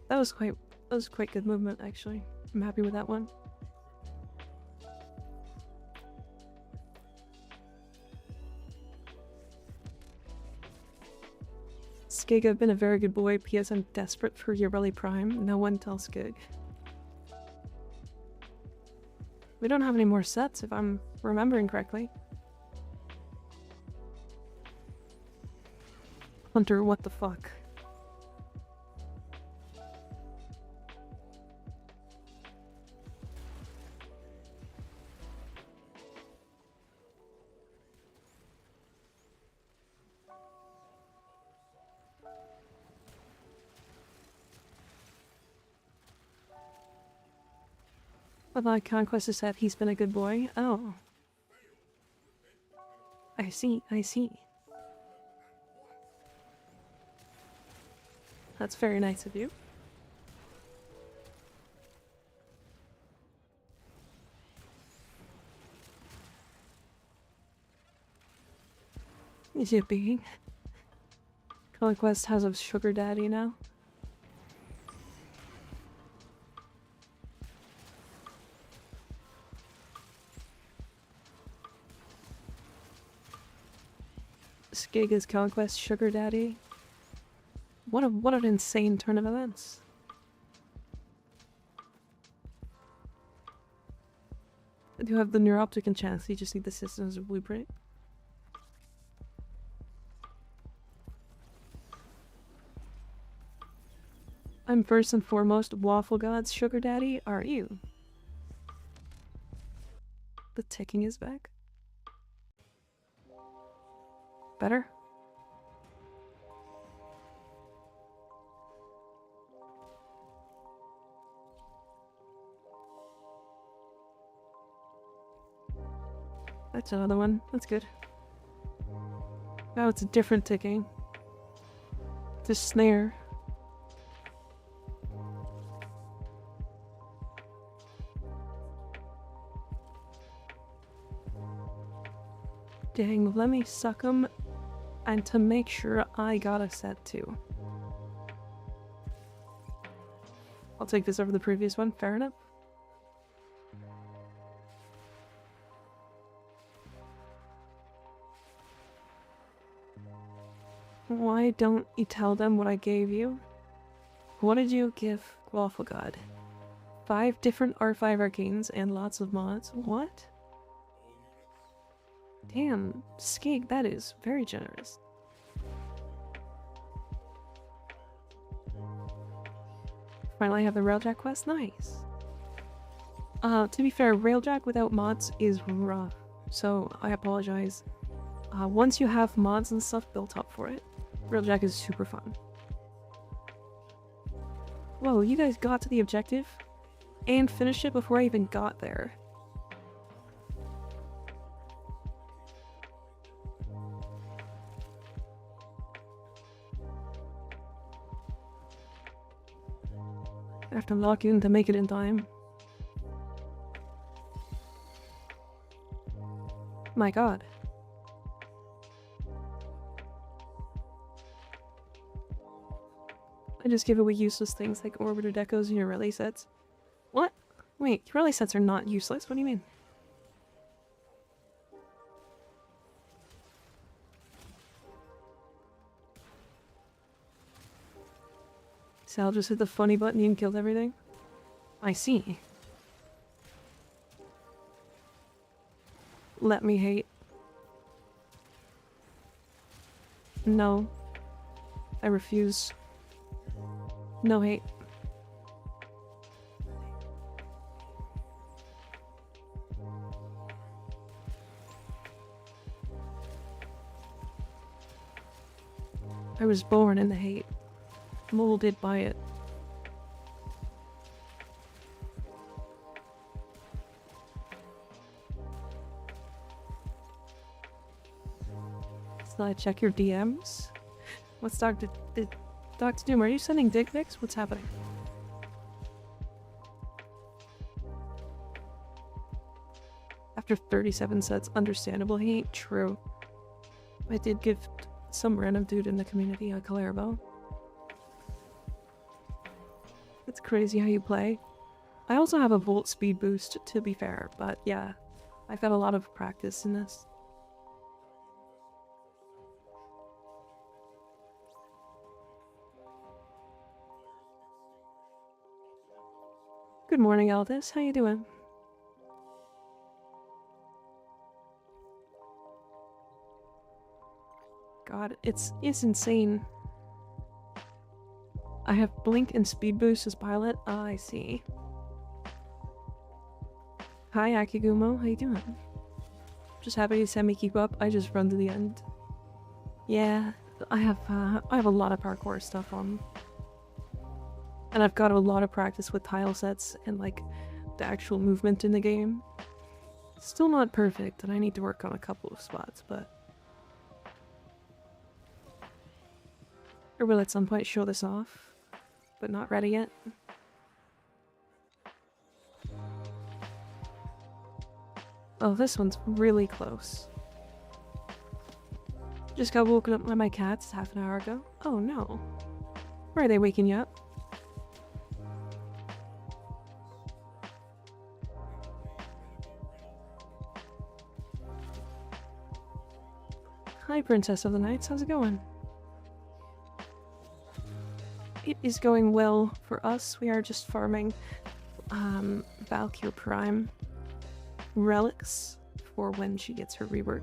That was quite good movement actually. I'm happy with that one. Skig, I've been a very good boy. P.S. I'm desperate for Yareli Prime. No one tell Skig. We don't have any more sets if I'm remembering correctly. Hunter, what the fuck? But my conquest has said he's been a good boy. Oh. I see, I see. That's very nice of you. Yippee. Conquest has a sugar daddy now. Skig is Conquest sugar daddy. What an insane turn of events. I do have the neuroptic enchant, you just need the systems of blueprint. I'm first and foremost Waffle God's sugar daddy, are you? The ticking is back. Better? That's another one. That's good. Now it's a different ticking. It's a snare. Dang, let me suck 'em, and to make sure I got a set too. I'll take this over the previous one, fair enough. Why don't you tell them what I gave you? What did you give Waffle God? 5 different R5 arcanes and lots of mods. What? Damn, Skig, that is very generous. Finally have the Railjack quest, nice. To be fair, Railjack without mods is rough, so I apologize. Once you have mods and stuff built up for it, Railjack is super fun. Whoa, you guys got to the objective and finished it before I even got there. I have to lock in to make it in time. My god. I just give away useless things like orbiter decos and your relay sets. What? Wait, your relay sets are not useless? What do you mean? Sal just hit the funny button and killed everything? I see. Let me hate. No. I refuse. No hate. I was born in the hate, molded by it. So I check your DMs? What's Dr. Doom, are you sending dick pics? What's happening? After 37 sets, understandable hate? True. I did give some random dude in the community a Collarbo. It's crazy how you play. I also have a Volt speed boost, to be fair, but yeah, I've got a lot of practice in this. Good morning, Aldous. How you doing? God, it's insane. I have Blink and Speed Boost as pilot. Ah, I see. Hi, Akigumo. How you doing? Just happy to see me keep up. I just run to the end. Yeah, I have a lot of parkour stuff on. And I've got a lot of practice with tile sets and like the actual movement in the game. Still not perfect, and I need to work on a couple of spots, but I will at some point show this off, but not ready yet. Oh, this one's really close. Just got woken up by my cats half an hour ago. Oh no. Why are they waking you up? Hi, Princess of the Nights. How's it going? It is going well for us. We are just farming Valkyr Prime relics for when she gets her rework.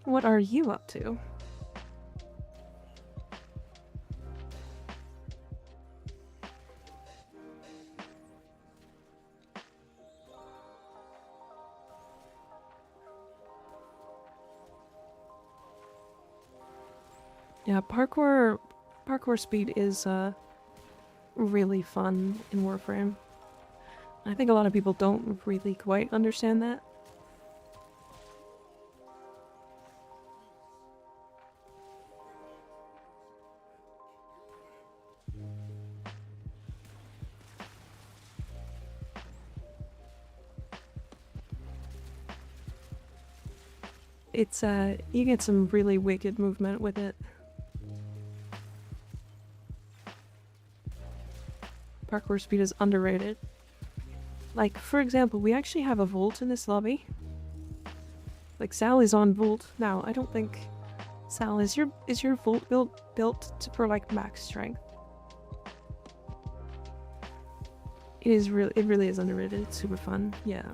What are you up to? Yeah, parkour speed is really fun in Warframe. I think a lot of people don't really quite understand that. It's you get some really wicked movement with it. Parkour speed is underrated. Like, for example, we actually have a Volt in this lobby. Like, Sally's on Volt. Now, I don't think... Sal, is your Volt built for, like, max strength? It really is underrated. It's super fun. Yeah.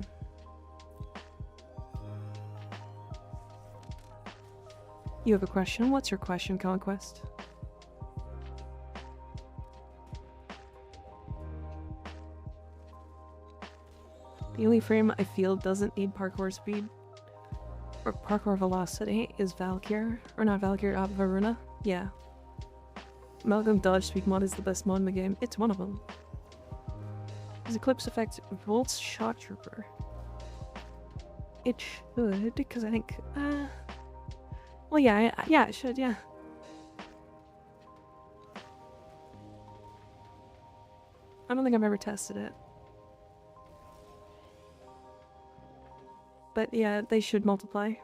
You have a question? What's your question, Conquest? The only frame I feel doesn't need parkour speed or parkour velocity is Valkyr. Or not Valkyr, Varuna. Yeah. Malcolm Dodge Speed mod is the best mod in the game. It's one of them. Does Eclipse affect Volt's Shot Trooper? It should, because I think... well, yeah, yeah, it should, yeah. I don't think I've ever tested it. But yeah, they should multiply.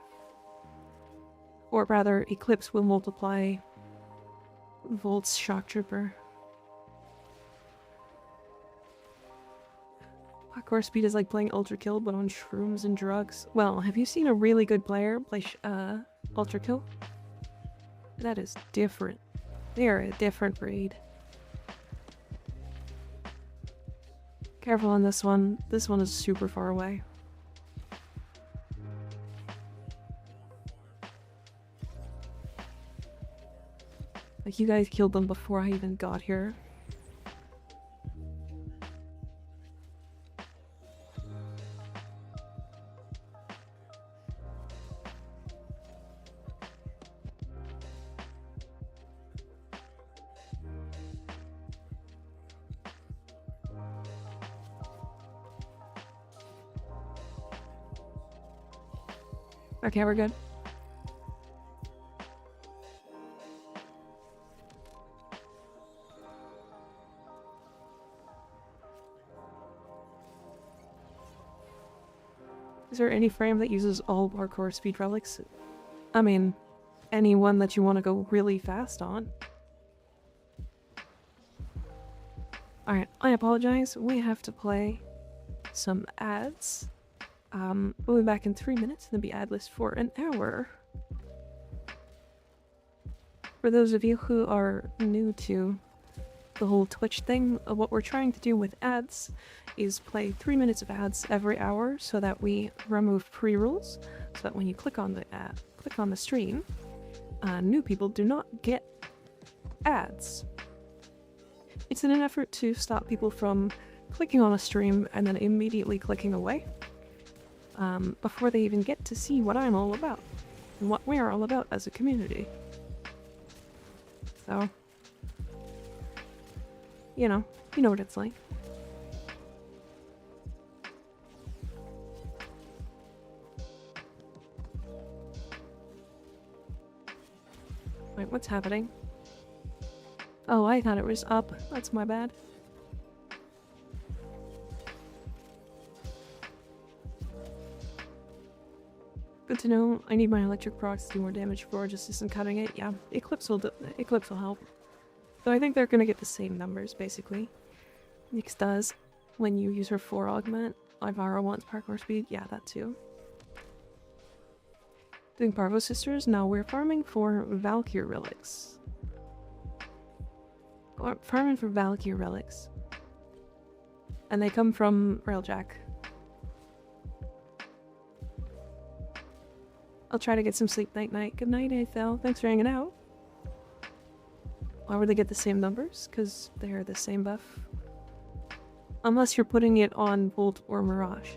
Or rather, Eclipse will multiply Volt's Shock Trooper. Parkour speed is like playing Ultra Kill, but on shrooms and drugs. Well, have you seen a really good player play Ultra Kill? That is different. They are a different breed. Careful on this one. This one is super far away. Like, you guys killed them before I even got here. Okay, we're good. Is there any frame that uses all parkour speed relics? I mean, any one that you want to go really fast on. Alright, I apologize. We have to play some ads. We'll be back in 3 minutes and then be ad list for an hour. For those of you who are new to the whole Twitch thing, what we're trying to do with ads is play 3 minutes of ads every hour so that we remove pre-rolls, so that when you click on the ad, click on the stream, new people do not get ads. It's in an effort to stop people from clicking on a stream and then immediately clicking away before they even get to see what I'm all about and what we're all about as a community. So, you know what it's like. Wait, what's happening? Oh, I thought it was up. That's my bad. Good to know. I need my electric procs to do more damage for just isn't cutting it. Yeah, Eclipse will help. So I think they're gonna get the same numbers basically. Nyx does when you use her 4 augment. Ivara wants parkour speed. Yeah, that too. Doing Parvo Sisters. Now we're farming for Valkyr relics. Or farming for Valkyr relics. And they come from Railjack. I'll try to get some sleep night. Good night, Aethel. Thanks for hanging out. Why would they get the same numbers? Because they're the same buff. Unless you're putting it on Bolt or Mirage.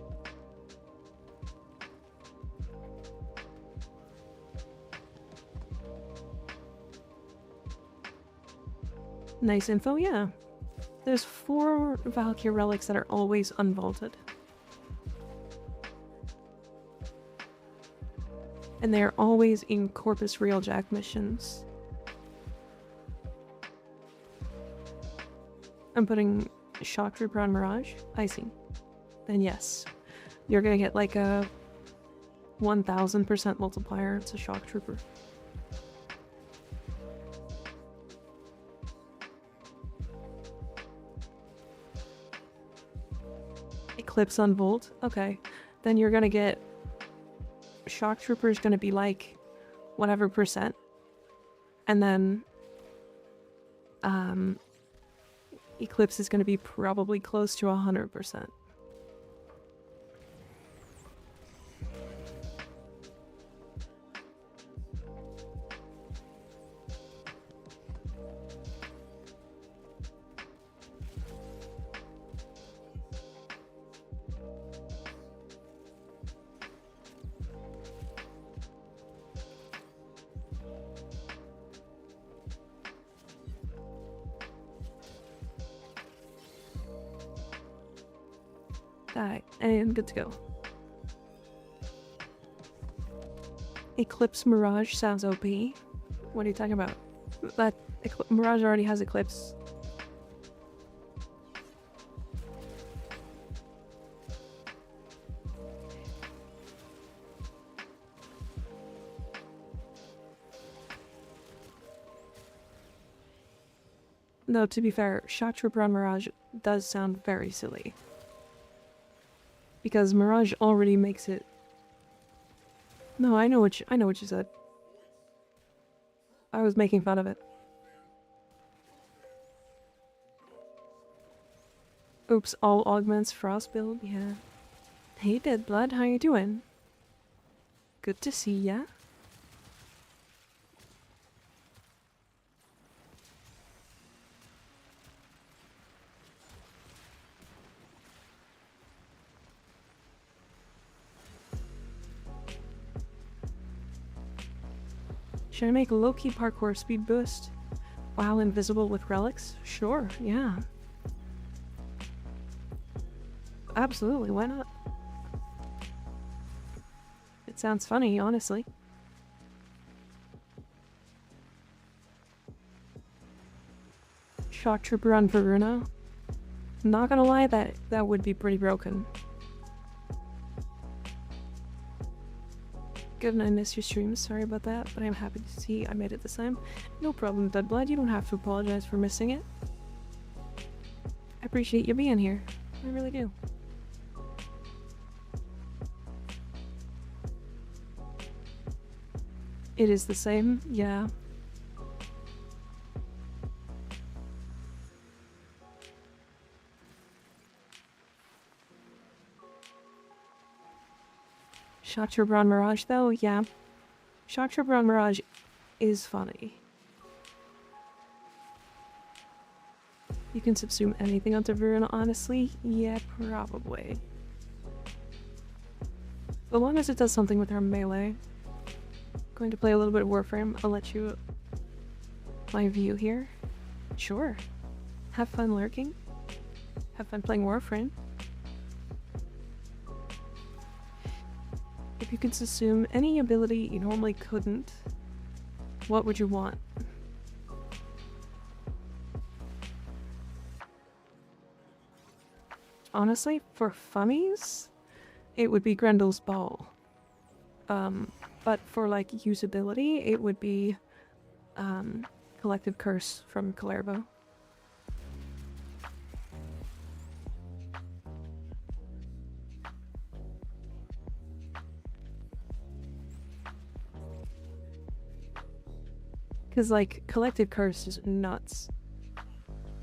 Nice info, yeah. There's 4 Valkyr relics that are always unvaulted. And they're always in Corpus Railjack missions. I'm putting Shock Trooper on Mirage? I see. Then yes. You're gonna get like a 1000% multiplier to Shock Trooper. Eclipse on Volt? Okay. Then you're gonna get... Shock Trooper is gonna be like... whatever percent. And then... Eclipse is gonna be probably close to 100%. Alright, and good to go. Eclipse Mirage sounds OP. What are you talking about? That Mirage already has Eclipse. No, to be fair, Shock Trooper on Mirage does sound very silly. Because Mirage already makes it... No, I know what you said. I was making fun of it. Oops, all augments Frost build, yeah. Hey Dead Blood, how you doing? Good to see ya. Should I make low-key parkour speed boost while invisible with relics? Sure, yeah. Absolutely, why not? Sounds funny, honestly. Shock Trooper on Varuna. Not gonna lie, that would be pretty broken. Good, and I missed your stream. Sorry about that, but I'm happy to see I made it this time. No problem, Deadblood. You don't have to apologize for missing it. I appreciate you being here. I really do. It is the same, yeah. Shock Trooper on Mirage, though, yeah. Shock Trooper on Mirage is funny. You can subsume anything onto Varuna, honestly? Yeah, probably. As long as it does something with her melee. Going to play a little bit of Warframe. I'll let you my view here. Sure. Have fun lurking. Have fun playing Warframe. If you could subsume any ability you normally couldn't, what would you want? Honestly, for funnies, it would be Grendel's Ball. But for like usability, it would be Collective Curse from Kalervo. Because like Collective Curse is nuts.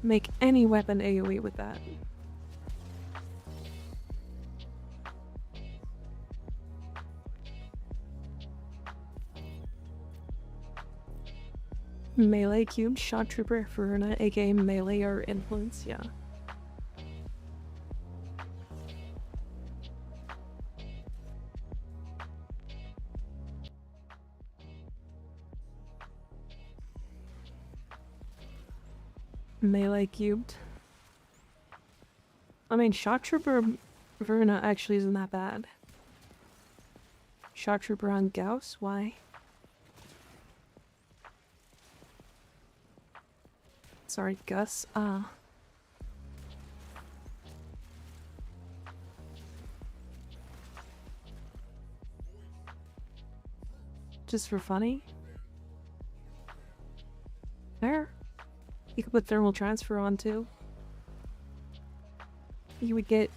Make any weapon AoE with that. Melee cube, Shock Trooper, Varuna, aka melee or influence, yeah. Melee cubed. I mean, Shock Trooper Varuna actually isn't that bad. Shock Trooper on Gauss? Why? Sorry, Gus. Just for funny? Fair. You could put thermal transfer on too. You would get,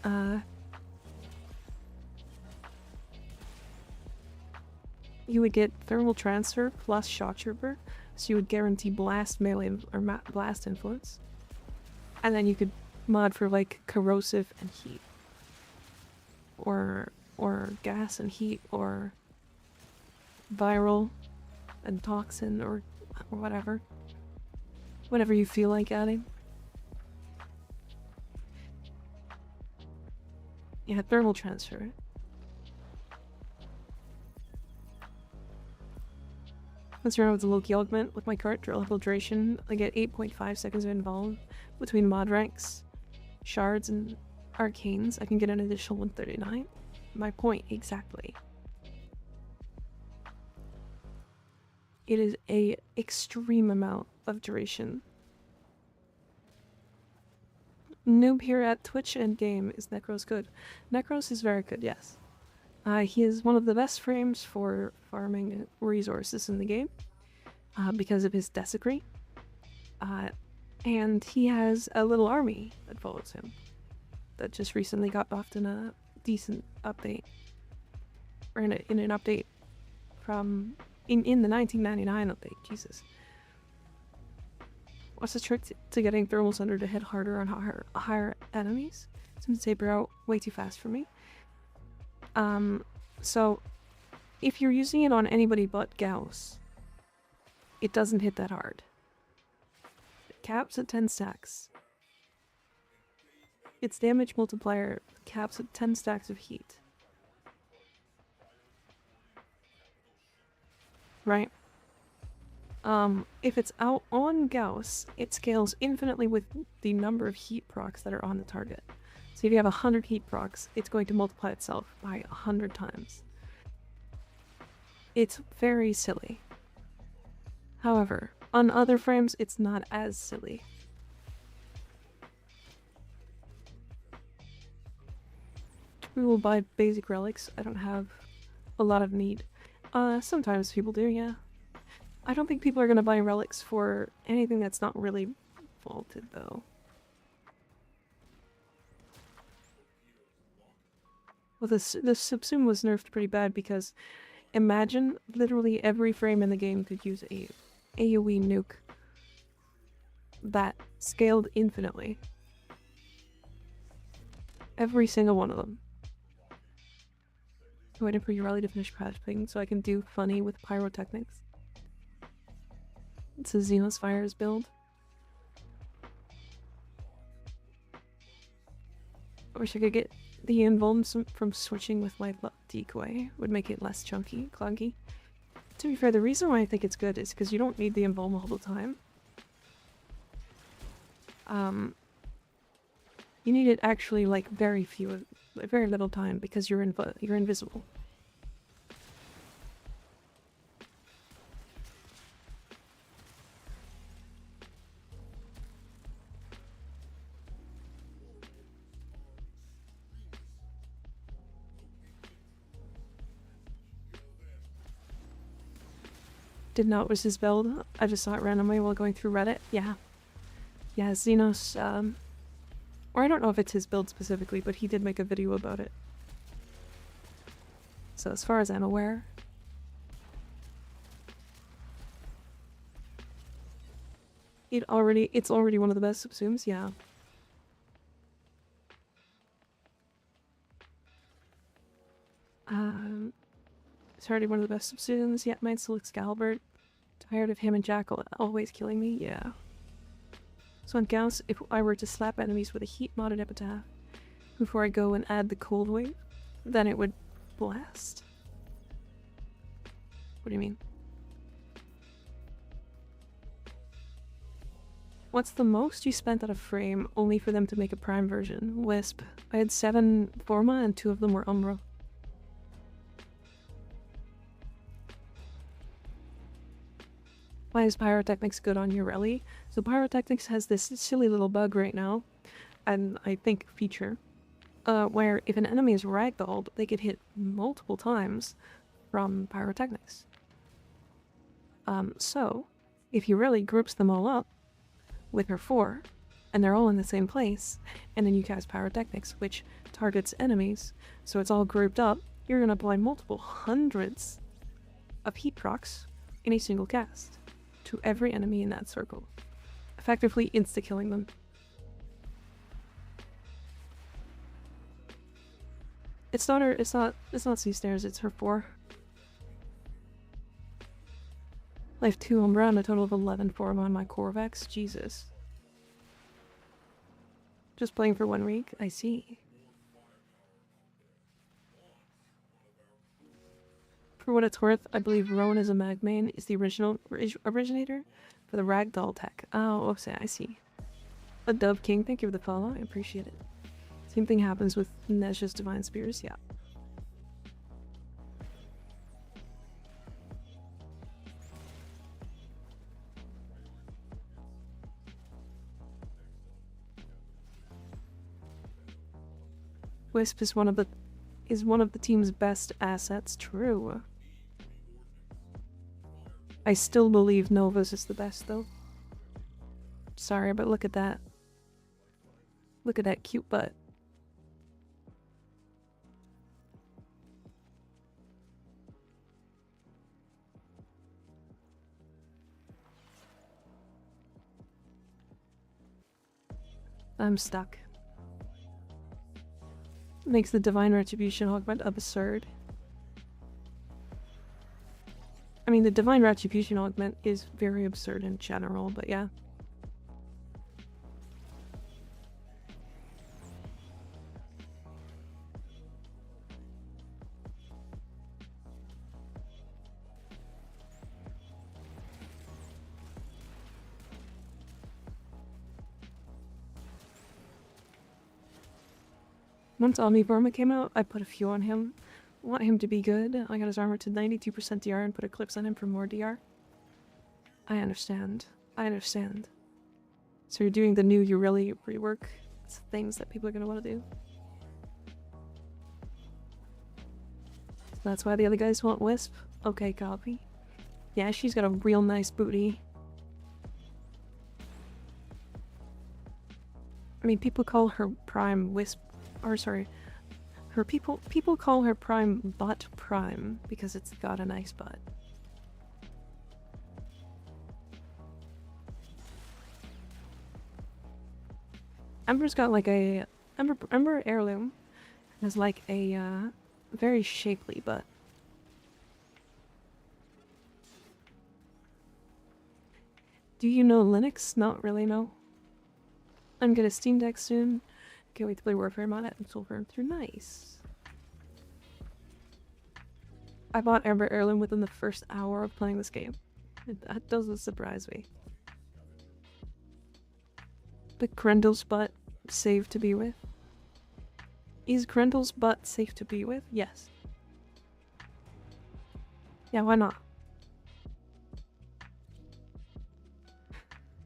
you would get thermal transfer plus Shock Trooper, so you would guarantee blast melee or blast influence. And then you could mod for like corrosive and heat. Or gas and heat, or viral and toxin, or whatever. Whatever you feel like adding. Yeah, thermal transfer. Let's run with the Loki augment. With my current drill filtration, I get 8.5 seconds of involve between mod ranks, shards, and arcanes. I can get an additional 139. My point exactly. It is a extreme amount of duration. Noob here at Twitch and game. Is Necros good? Necros is very good, yes. He is one of the best frames for farming resources in the game because of his desecrate. And he has a little army that follows him that just recently got buffed in a decent update. Or in an update from... in the 1999 update, Jesus. What's the trick to getting Thermal Thunder to hit harder on higher enemies? Since Saber out way too fast for me. So if you're using it on anybody but Gauss, it doesn't hit that hard. It caps at 10 stacks. Its damage multiplier caps at 10 stacks of heat. Right? If it's out on Gauss, it scales infinitely with the number of heat procs that are on the target. So if you have 100 heat procs, it's going to multiply itself by 100 times. It's very silly. However, on other frames, it's not as silly. We will buy basic relics. I don't have a lot of need. Sometimes people do, yeah. I don't think people are gonna buy relics for anything that's not really vaulted, though. Well, the subsume was nerfed pretty bad because imagine literally every frame in the game could use a AoE nuke that scaled infinitely. Every single one of them. I'm waiting for Yareli to finish crafting so I can do funny with pyrotechnics. It's a Xenos Fires build. I wish I could get the invuln from switching with my decoy. Would make it less chunky, clunky. To be fair, the reason why I think it's good is because you don't need the invuln all the time. You need it actually like very little time because you're invisible. Did not wish his build. I just saw it randomly while going through Reddit. Yeah. Yeah, Xenos, or I don't know if it's his build specifically, but he did make a video about it. So as far as I'm aware. It's already one of the best subsumes, yeah. It's already one of the best subsumes, yeah, mine's still Excalibur. Tired of him and Jackal always killing me, yeah. So on Gauss, if I were to slap enemies with a heat-modded epitaph before I go and add the cold wave, then it would blast. What do you mean? What's the most you spent on a frame only for them to make a prime version? Wisp. I had 7 Forma and 2 of them were Umbra. Why is Pyrotechnics good on Yareli? So Pyrotechnics has this silly little bug right now, and I think feature, where if an enemy is ragdolled, they get hit multiple times from Pyrotechnics. So, if Yareli groups them all up with her 4, and they're all in the same place, and then you cast Pyrotechnics, which targets enemies, so it's all grouped up, you're gonna apply multiple hundreds of heat procs in a single cast to every enemy in that circle, effectively insta-killing them. It's not sea stairs, it's her 4. I have 2 Umbra and a total of 11 Forma on my Corvex. Jesus. Just playing for 1 week? I see. For what it's worth, I believe Rowan as a Magmain is the originator for the Ragdoll tech. Oh, okay, I see. A Dove King, thank you for the follow, I appreciate it. Same thing happens with Nezha's Divine Spears, yeah. Wisp is one of the team's best assets. True. I still believe Nova's is the best, though. Sorry, but look at that. Look at that cute butt. I'm stuck. Makes the Divine Retribution augment absurd. I mean, the Divine Retribution augment is very absurd in general, but yeah. Once Omnivorma came out, I put a few on him. Want him to be good. I got his armor to 92% DR and put eclipse on him for more DR. I understand. I understand. So you're doing the new Yareli rework. It's things that people are gonna want to do. So that's why the other guys want Wisp. Okay, copy. Yeah, she's got a real nice booty. I mean, people call her Prime Wisp, or sorry, people call her Prime Butt Prime because it's got a nice butt. Ember's got like a Ember Heirloom has like a very shapely butt. Do you know Linux? Not really, no. I'm gonna Steam Deck soon. Can't wait to play Warfare mod at Sulfur through. Nice. I bought Ember Heirloom within the first hour of playing this game. That doesn't surprise me. But Grendel's butt safe to be with? Is Grendel's butt safe to be with? Yes. Yeah, why not?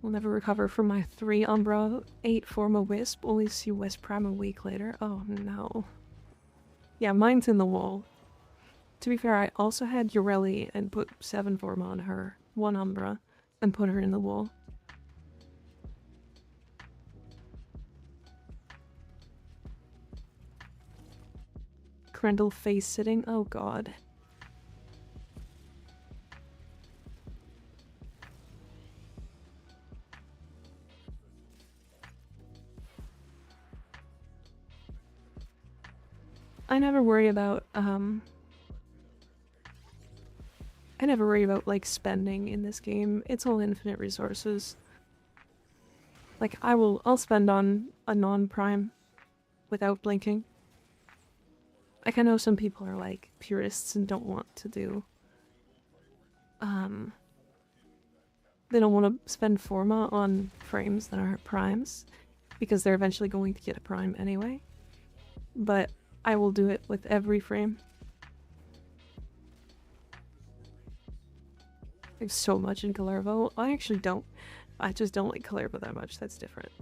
Will never recover from my 3 Umbra, 8 Forma Wisp, only see Wisp Prime a week later. Oh no. Yeah, mine's in the wall. To be fair, I also had Yareli and put 7 Forma on her, 1 Umbra, and put her in the wall. Grendel face sitting, oh god. I never worry about like spending in this game. It's all infinite resources. Like I'll spend on a non-prime without blinking. Like I know some people are like purists and don't want to do they don't want to spend Forma on frames that aren't primes because they're eventually going to get a prime anyway. But I will do it with every frame. There's so much in Kalervo. I actually don't. I just don't like Kalervo that much. That's different.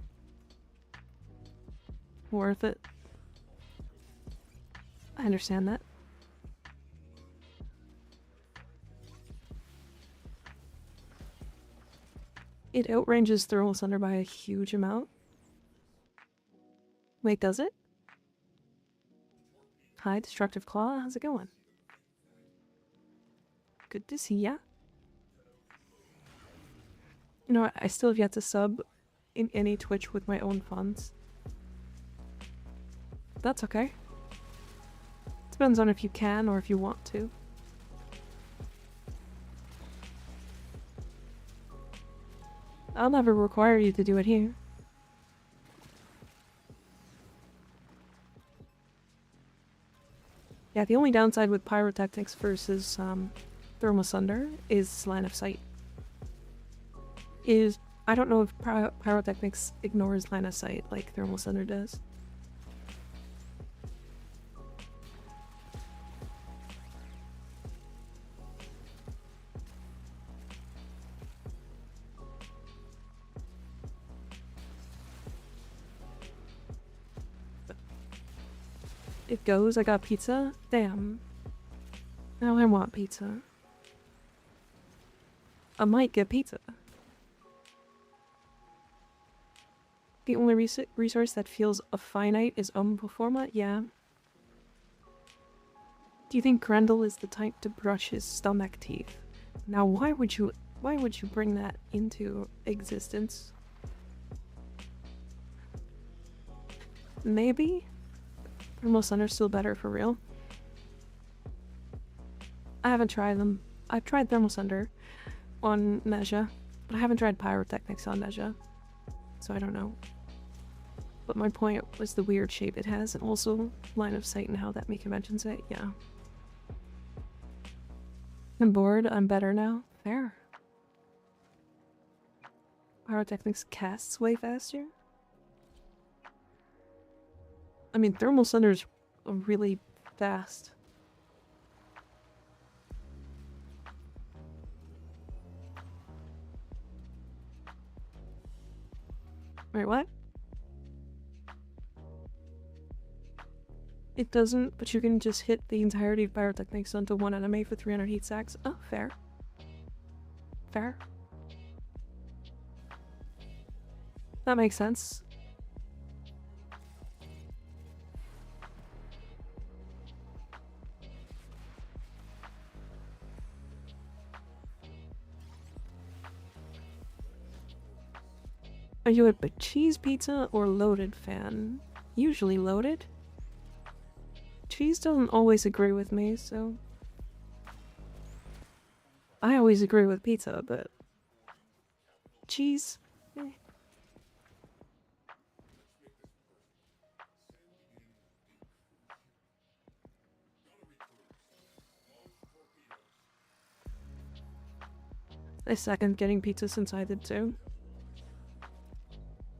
Worth it. I understand that. It outranges Thermal Sunder by a huge amount. Wait, does it? Hi, Destructive Claw. How's it going? Good to see ya. You know what? I still have yet to sub in any Twitch with my own funds. That's okay. Depends on if you can or if you want to. I'll never require you to do it here. Yeah, the only downside with Pyrotechnics versus Thermal Sunder is line of sight. I don't know if Pyrotechnics ignores line of sight like Thermal Sunder does. It goes. I got pizza. Damn. Now I want pizza. I might get pizza. The only resource that feels a finite is Forma? Yeah. Do you think Grendel is the type to brush his stomach teeth? Now why would you bring that into existence? Maybe? Thermal Sunder's still better for real. I haven't tried them. I've tried Thermal Sunder on Nezha, but I haven't tried Pyrotechnics on Nezha, so I don't know. But my point was the weird shape it has, and also line of sight and how that make conventions it. Yeah. I'm bored. I'm better now. Fair. Pyrotechnics casts way faster. I mean, Thermal Sunder's really fast. Wait, what? It doesn't, but you can just hit the entirety of pyrotechnics onto one enemy for 300 heat stacks. Oh, fair. Fair. That makes sense. Are you a cheese pizza or loaded fan? Usually loaded. Cheese doesn't always agree with me, so... I always agree with pizza, but... cheese? Eh. I second getting pizza since I did too.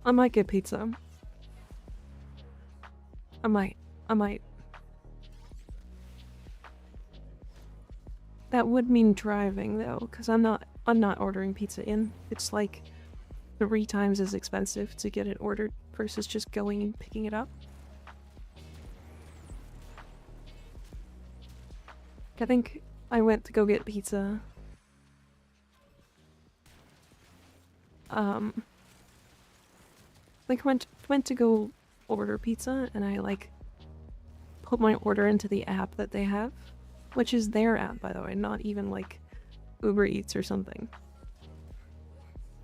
I might get pizza. I might. That would mean driving though, because I'm not ordering pizza in. It's like 3 times as expensive to get it ordered versus just going and picking it up. I think I went to go get pizza. Like went to go order pizza and I like put my order into the app that they have, which is their app by the way, not even like Uber Eats or something.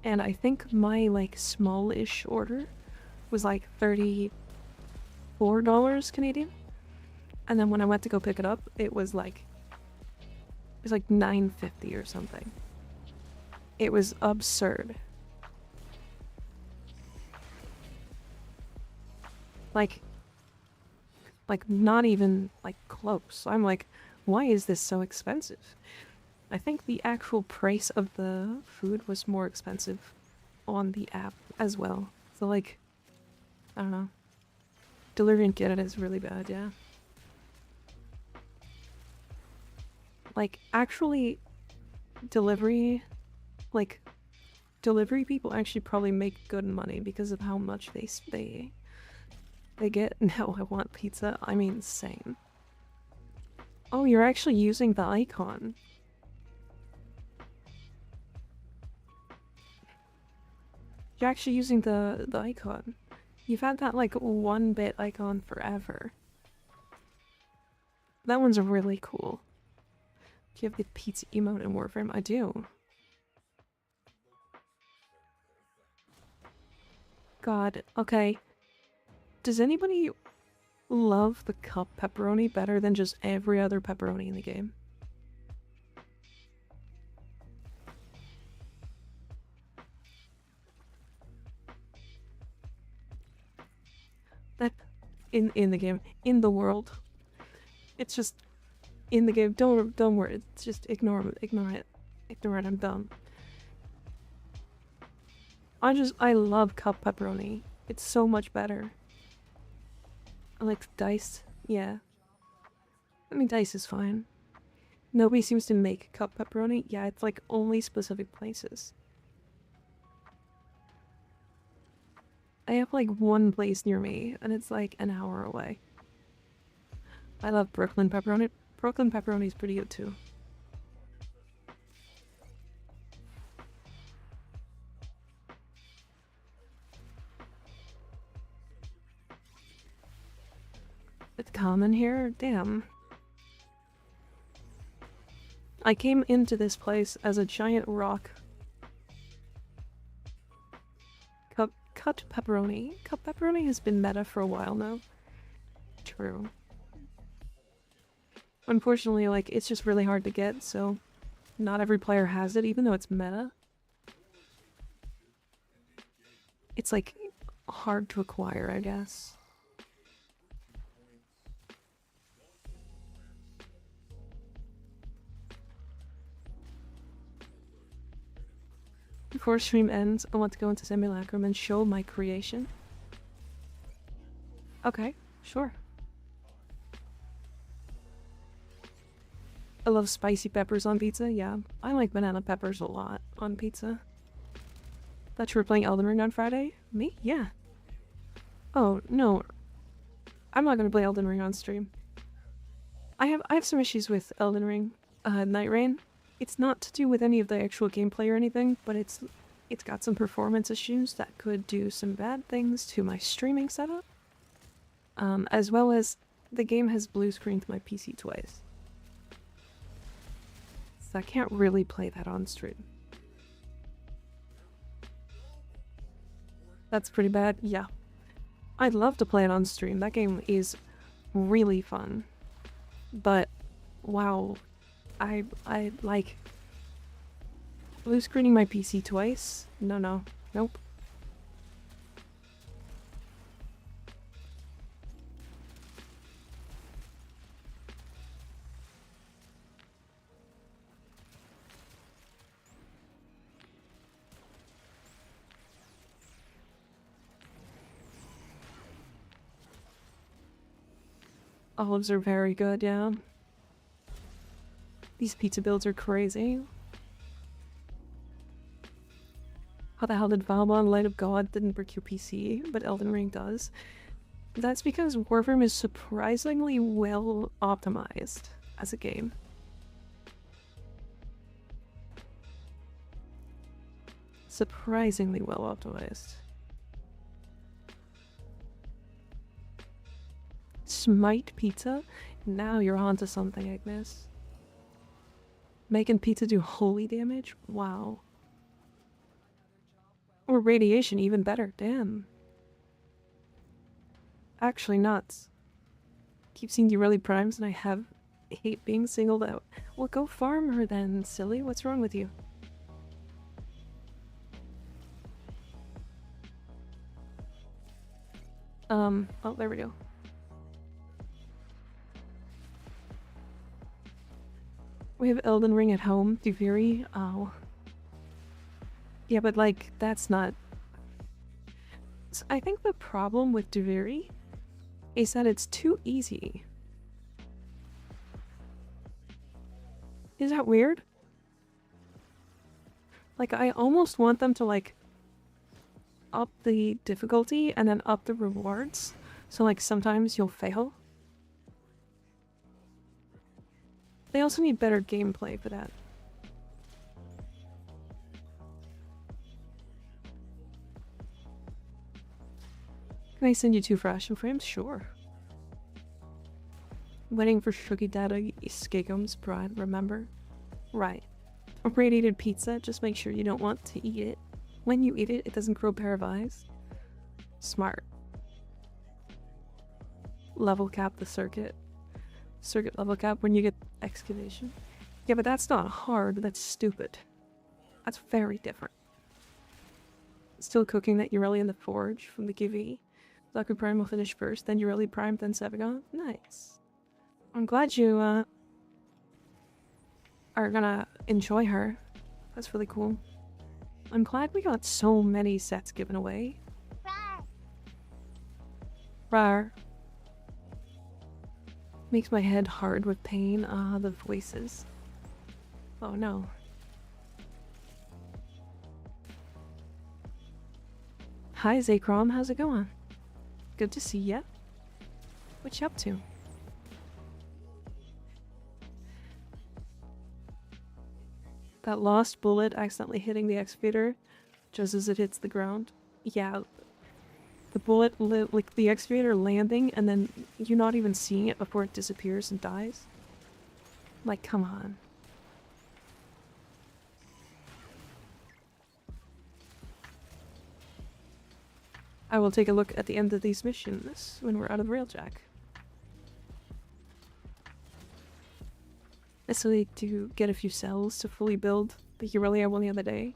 And I think my like small-ish order was like $34 Canadian. And then when I went to go pick it up, it was like $9.50 or something. It was absurd. Like not even like close. I'm like, why is this so expensive? I think the actual price of the food was more expensive on the app as well. So like, I don't know. Delivery and get it is really bad, yeah. Like actually delivery people actually probably make good money because of how much they get. No, I want pizza. I mean, same. Oh, you're actually using the icon. You're actually using the icon. You've had that like 1-bit icon forever. That one's really cool. Do you have the pizza emote in Warframe? I do. God, okay. Does anybody love the cup pepperoni better than just every other pepperoni in the game? That in the game, in the world. It's just in the game. Don't worry. It's just ignore it. Ignore it. I'm done. I love cup pepperoni. It's so much better. I like diced. Yeah. I mean, dice is fine. Nobody seems to make cup pepperoni. Yeah, it's like only specific places. I have like one place near me, and it's like an hour away. I love Brooklyn pepperoni. Brooklyn pepperoni is pretty good too. It's common here? Damn. I came into this place as a giant rock. Cut pepperoni. Cut pepperoni has been meta for a while now. True. Unfortunately, like, it's just really hard to get, so not every player has it, even though it's meta. It's, like, hard to acquire, I guess. Before stream ends, I want to go into Simulacrum and show my creation. Okay, sure. I love spicy peppers on pizza, yeah. I like banana peppers a lot on pizza. Thought you were playing Elden Ring on Friday? Me? Yeah. Oh, no. I'm not gonna play Elden Ring on stream. I have some issues with Elden Ring, Night Rain. It's not to do with any of the actual gameplay or anything, but it's got some performance issues that could do some bad things to my streaming setup. As well as the game has blue screened my PC twice. So I can't really play that on stream. That's pretty bad, yeah. I'd love to play it on stream. That game is really fun. But wow, I like blue screening my PC twice? No. Nope. Olives are very good, yeah. These pizza builds are crazy. How the hell did Valmont Light of God didn't break your PC, but Elden Ring does? That's because Warframe is surprisingly well optimized as a game. Surprisingly well optimized. Smite pizza? Now you're onto something, Ignis. Making pizza do holy damage? Wow. Or radiation, even better. Damn. Actually nuts. Keep seeing Yareli primes and I hate being singled out. Well, go farm her then, silly. What's wrong with you? Oh, there we go. We have Elden Ring at home, Duviri. Oh. Yeah, but like, that's not... So I think the problem with Duviri is that it's too easy. Is that weird? Like, I almost want them to, like, up the difficulty and then up the rewards. So, like, sometimes you'll fail. They also need better gameplay for that. Can I send you 2 fashion frames? Sure. Waiting for Sugar Daddy Skigum's bride, remember? Right. A radiated pizza, just make sure you don't want to eat it. When you eat it, it doesn't grow a pair of eyes. Smart. Level cap the circuit. Circuit level cap when you get excavation. Yeah, but that's not hard, that's stupid. That's very different. Still cooking that Yareli in the forge from the QV. Zaku Prime will finish first, then Yareli Prime, then Sevagon. Nice. I'm glad you are gonna enjoy her. That's really cool. I'm glad we got so many sets given away. Rar. Makes my head hard with pain. Ah, the voices. Oh no. Hi Zakrom, how's it going? Good to see ya. What you up to? That lost bullet accidentally hitting the excavator just as it hits the ground. Yeah. The bullet, like the excavator landing and then you not even seeing it before it disappears and dies. Like, come on. I will take a look at the end of these missions when we're out of Railjack. Necessarily to get a few cells to fully build the Yareli I won the other day.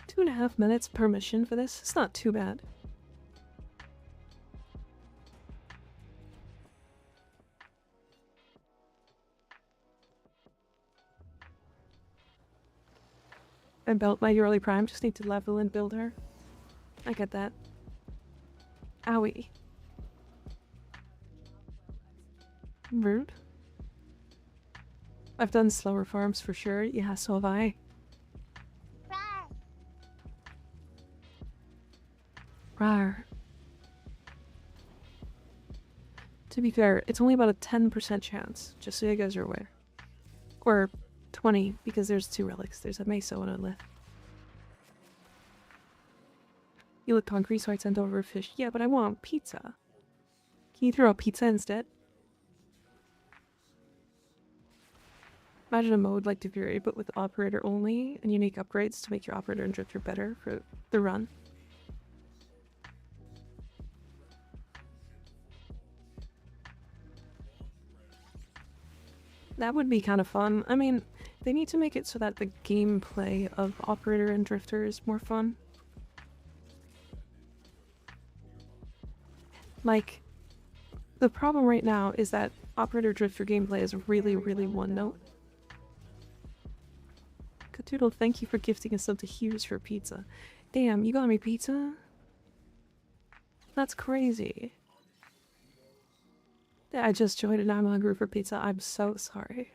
Two and a half minutes per mission for this. It's not too bad. I built my Yareli Prime, just need to level and build her. I get that. Owie. Rude. I've done slower farms for sure. Yeah, so have I. Rawr. To be fair, it's only about a 10% chance, just so you guys are aware. Or 20, because there's 2 relics. There's a Meso and a Lith. You look hungry, so I sent over a fish. Yeah, but I want pizza. Can you throw a pizza instead? Imagine a mode like Fury, but with operator only, and unique upgrades to make your operator and drifter better for the run. That would be kind of fun. I mean, they need to make it so that the gameplay of operator and drifter is more fun. Like, the problem right now is that operator drifter gameplay is really, really one note. Catoodle, thank you for gifting us something huge for pizza. Damn, you got me pizza? That's crazy. Yeah, I just joined and I'm hungry for pizza. I'm so sorry.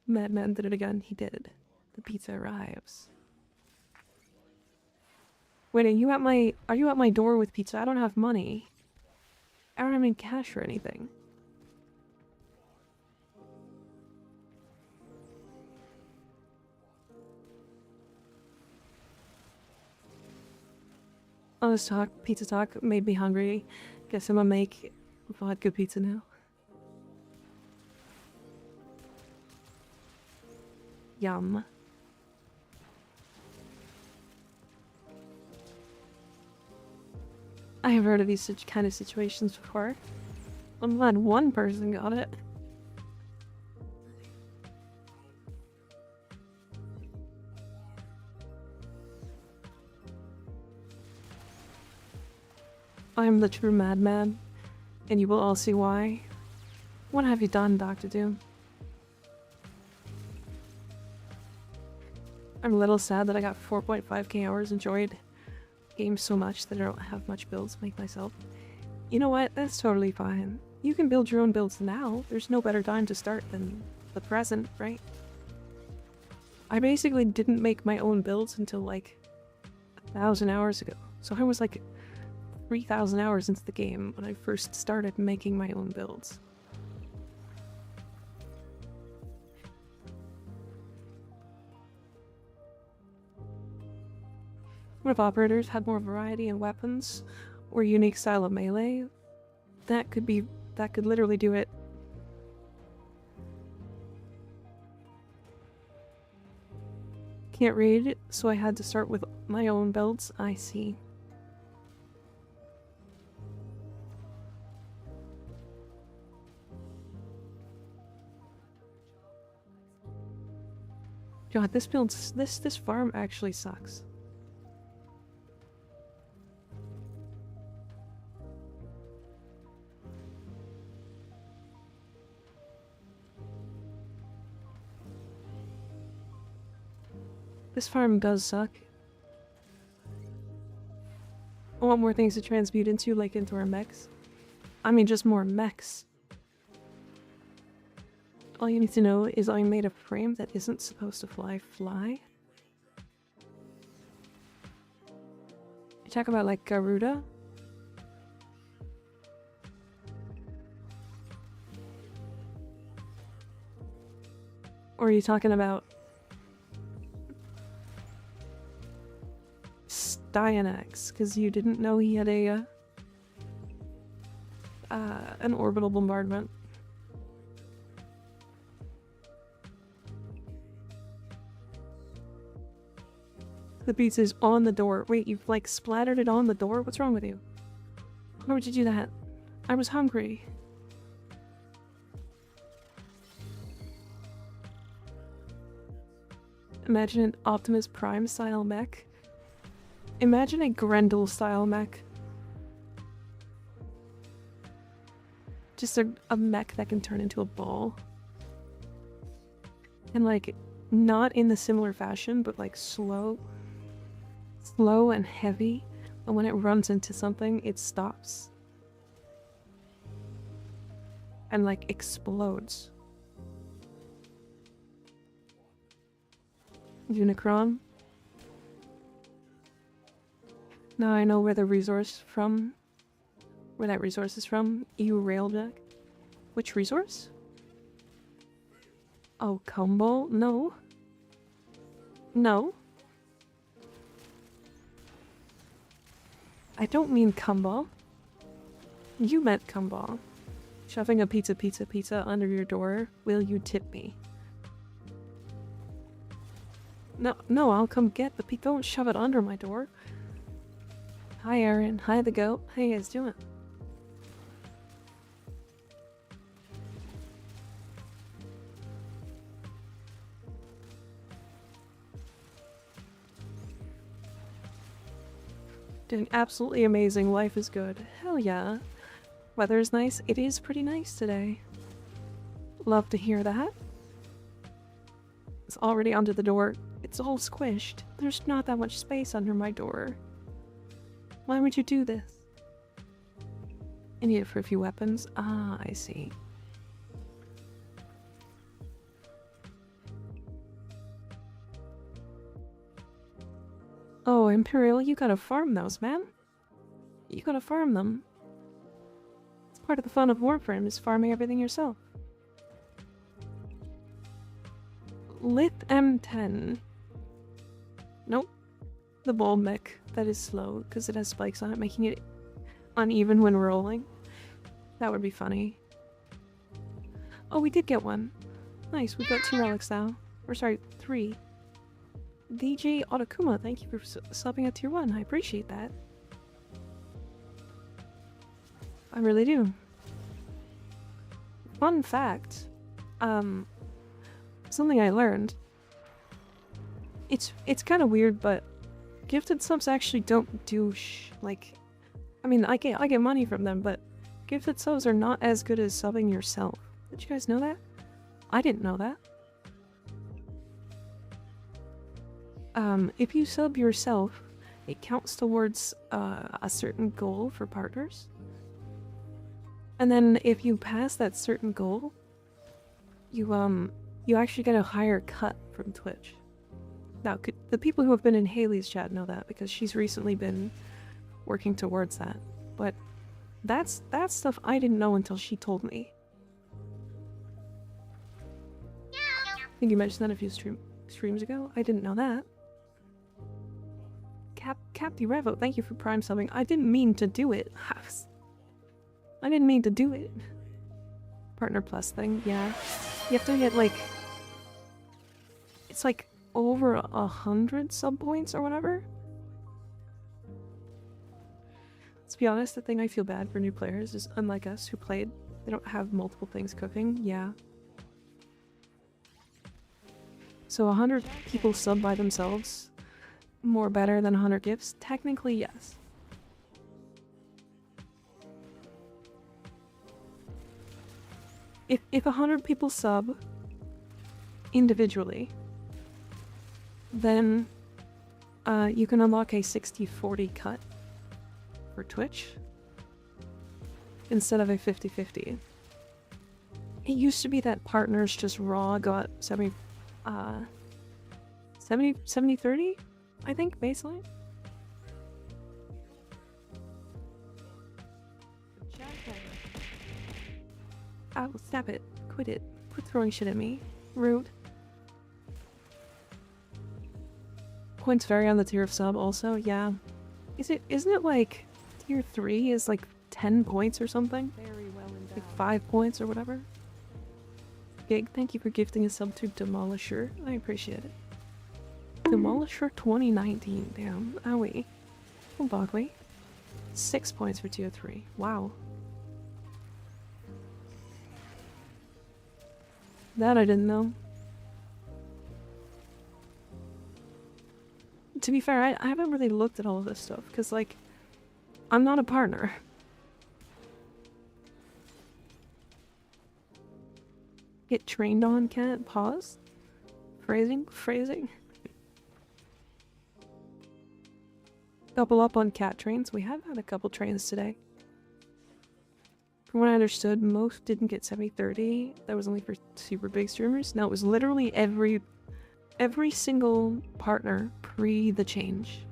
Madman did it again. He did. The pizza arrives. Wait, are you at my door with pizza? I don't have money. I don't have any cash or anything. Honest talk, pizza talk made me hungry. Guess I'm gonna make vodka pizza now. Yum. I have heard of these kind of situations before. I'm glad one person got it. I am the true madman, and you will all see why. What have you done, Dr. Doom? I'm a little sad that I got 4.5k hours enjoyed games so much that I don't have much builds to make myself. You know what? That's totally fine. You can build your own builds now. There's no better time to start than the present, right? I basically didn't make my own builds until like 1,000 hours ago. So I was like 3,000 hours into the game when I first started making my own builds. What if operators had more variety in weapons or unique style of melee? That could literally do it. Can't read, so I had to start with my own builds. I see. God, this farm actually sucks. This farm does suck. I want more things to transmute into, like into our mechs. I mean, just more mechs. All you need to know is I made a frame that isn't supposed to fly. You talk about like Garuda? Or are you talking about Dianax, because you didn't know he had a an orbital bombardment. The pizza's on the door. Wait, you've like splattered it on the door? What's wrong with you? Why would you do that? I was hungry. Imagine an Optimus Prime style mech. Imagine a Grendel style mech. Just a mech that can turn into a ball. And like, not in the similar fashion, but like slow and heavy. And when it runs into something, it stops. And like explodes. Unicron. Now I know where the resource from. Where that resource is from. EU Railjack. Which resource? Oh, combo? No. No. I don't mean combo. You meant combo. Shoving a pizza under your door. Will you tip me? No, I'll come get the pizza. Don't shove it under my door. Hi, Aaron. Hi, the goat. How you guys doing? Doing absolutely amazing. Life is good. Hell yeah. Weather is nice. It is pretty nice today. Love to hear that. It's already under the door. It's all squished. There's not that much space under my door. Why would you do this? I need it for a few weapons. Ah, I see. Oh, Imperial, you gotta farm those, man. You gotta farm them. It's part of the fun of Warframe, is farming everything yourself. Lit M10. Nope. The ball mech. That is slow, because it has spikes on it, making it uneven when rolling. That would be funny. Oh, we did get one. Nice, we've got 2 relics now. Or sorry, 3. DJ Otokuma, thank you for subbing at tier 1. I appreciate that. I really do. Fun fact. Something I learned. It's kind of weird, but gifted subs actually don't do like, I mean, I get money from them, but gifted subs are not as good as subbing yourself. Did you guys know that? I didn't know that. If you sub yourself, it counts towards a certain goal for partners. And then if you pass that certain goal, you actually get a higher cut from Twitch. Now, the people who have been in Haley's chat know that, because she's recently been working towards that. But that's stuff I didn't know until she told me. I think you mentioned that a few streams ago. I didn't know that. Capty Revo, thank you for Prime subbing. I didn't mean to do it. I didn't mean to do it. Partner Plus thing, yeah. You have to get like... It's like over 100 sub points or whatever. Let's be honest, the thing I feel bad for new players is, unlike us who played, they don't have multiple things cooking. Yeah. So 100 people sub by themselves, more better than 100 gifts? Technically, yes. If 100 people sub individually, then you can unlock a 60-40 cut for Twitch instead of a 50-50. It used to be that partners just raw got 70-30, I think, baseline. Oh, stop it. Quit it. Quit throwing shit at me. Rude. Points vary on the tier of sub also, yeah. Isn't it like tier 3 is like 10 points or something? Very well endowed. Like 5 points or whatever? Gig, thank you for gifting a sub to Demolisher. I appreciate it. Demolisher 2019, damn. Owie. Oh, Bogly. 6 points for tier 3. Wow. That I didn't know. To be fair, I haven't really looked at all of this stuff, because, like, I'm not a partner. Get trained on, can't pause? Phrasing. Double up on cat trains. We have had a couple trains today. From what I understood, most didn't get 70-30. That was only for super big streamers. No, it was literally every every single partner pre the change.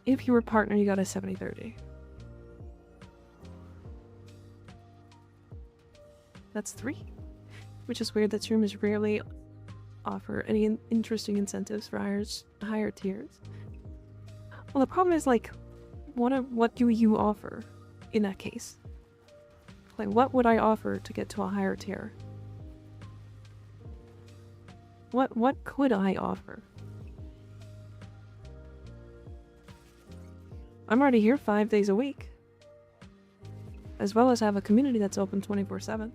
If you were partner, you got a 70-30. That's 3. Which is weird that streamers rarely offer any interesting incentives for higher tiers. Well, the problem is, like, what do you offer in that case? Like, what would I offer to get to a higher tier? What could I offer? I'm already here 5 days a week. As well as have a community that's open 24/7.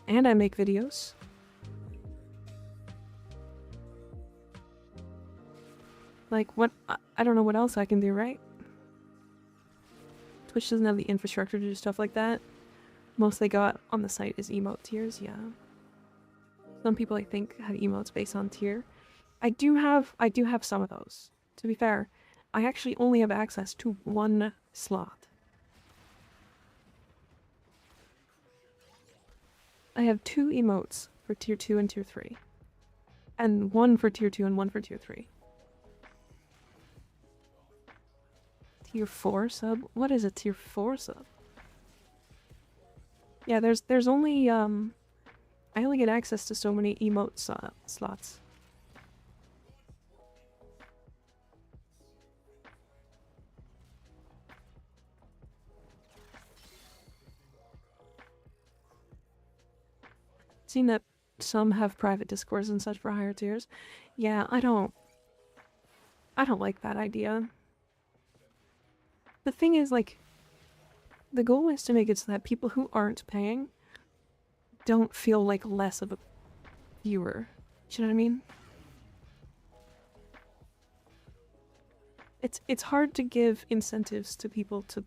And I make videos. Like, what? I don't know what else I can do, right? Twitch doesn't have the infrastructure to do stuff like that. Most they got on the site is emote tiers, yeah. Some people, I think, have emotes based on tier. I do have some of those. To be fair, I actually only have access to 1 slot. I have 2 emotes for tier 2 and tier 3. And 1 for tier 2 and 1 for tier 3. Tier 4 sub? What is a tier 4 sub? Yeah, there's only, I only get access to so many emote slots. Seen that some have private discourse and such for higher tiers. Yeah, I don't like that idea. The thing is, like, the goal is to make it so that people who aren't paying don't feel like less of a viewer. Do you know what I mean? It's hard to give incentives to people to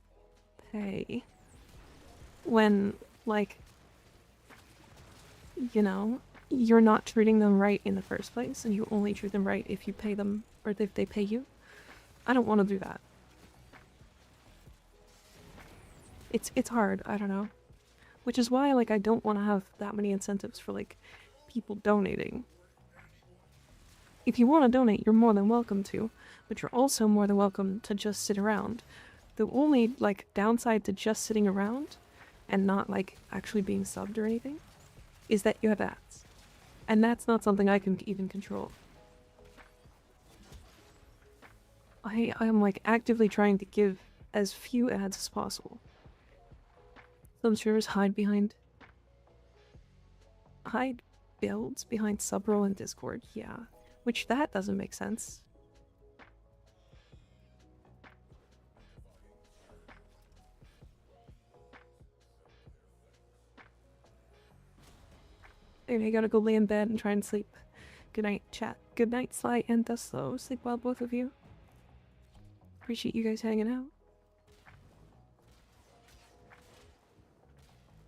pay when, like, you know, you're not treating them right in the first place, and you only treat them right if you pay them, or if they pay you. I don't want to do that. It's hard, I don't know. Which is why, like, I don't want to have that many incentives for, like, people donating. If you want to donate, you're more than welcome to, but you're also more than welcome to just sit around. The only, like, downside to just sitting around and not, like, actually being subbed or anything is that you have ads. And that's not something I can even control. I am, like, actively trying to give as few ads as possible. Some streamers hide builds behind Subroll and Discord, yeah. Which, that doesn't make sense. Anyway, I gotta go lay in bed and try and sleep. Good night, chat. Good night, Sly and Dustlow. Sleep well, both of you. Appreciate you guys hanging out.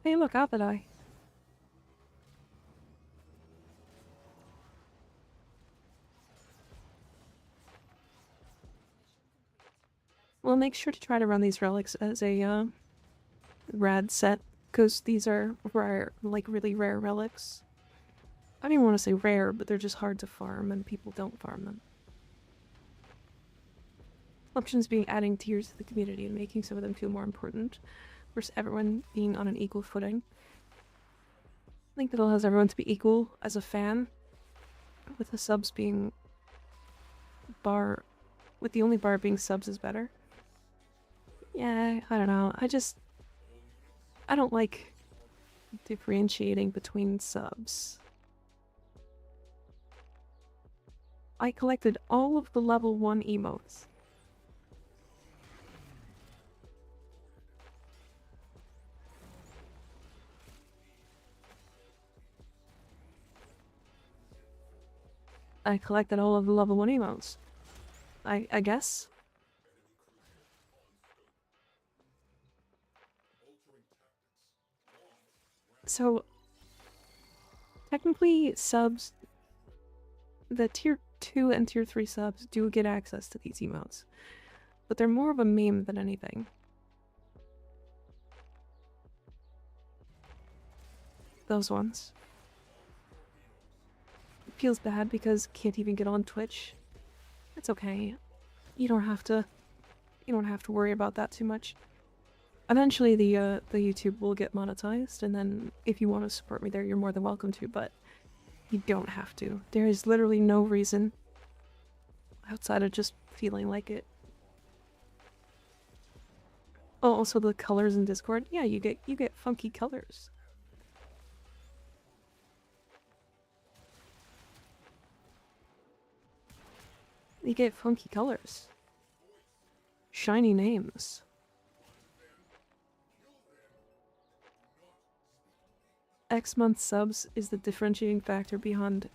Hey, look, Alpha. Well, make sure to try to run these relics as a rad set, because these are rare, like really rare relics. I don't even want to say rare, but they're just hard to farm, and people don't farm them. Options being adding tiers to the community and making some of them feel more important, versus everyone being on an equal footing. I think that allows everyone to be equal as a fan, with the subs being with the only bar being subs is better. Yeah, I don't know. I don't like differentiating between subs. I collected all of the level 1 emotes. I collected all of the level 1 emotes. I guess? So, technically, subs, the tier 2 and tier 3 subs do get access to these emotes, but they're more of a meme than anything. Those ones. It feels bad because can't even get on Twitch. It's okay. You don't have to worry about that too much. Eventually the YouTube will get monetized, and then if you want to support me there, you're more than welcome to, but you don't have to. There is literally no reason outside of just feeling like it. Oh, also the colors in Discord. Yeah, you get funky colors. You get funky colors. Shiny names. X month subs is the differentiating factor behind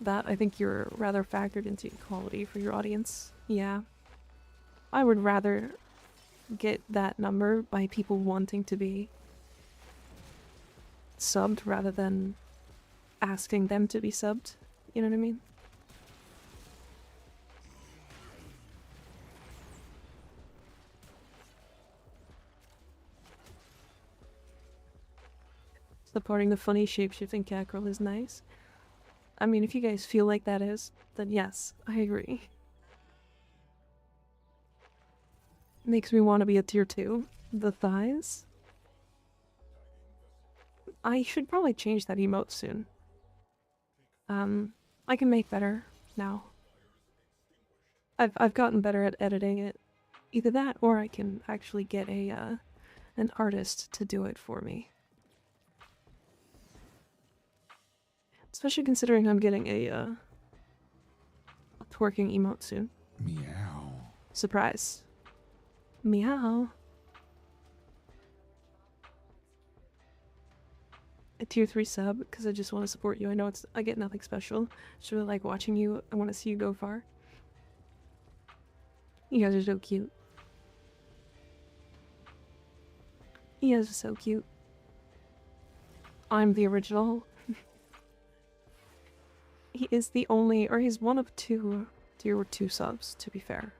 that. I think you're rather factored into equality for your audience. Yeah. I would rather get that number by people wanting to be subbed rather than asking them to be subbed. You know what I mean? Supporting the funny shapeshifting cackerel is nice. I mean, if you guys feel like that is, then yes, I agree. Makes me want to be a tier 2. The thighs? I should probably change that emote soon. I can make better now. I've gotten better at editing it. Either that, or I can actually get an artist to do it for me. Especially considering I'm getting a twerking emote soon. Meow. Surprise. Meow. A tier 3 sub because I just want to support you. I know I get nothing special. Just really like watching you. I want to see you go far. You guys are so cute. You guys are so cute. I'm the original. He is the only, or he's one of two tier 2 subs, to be fair.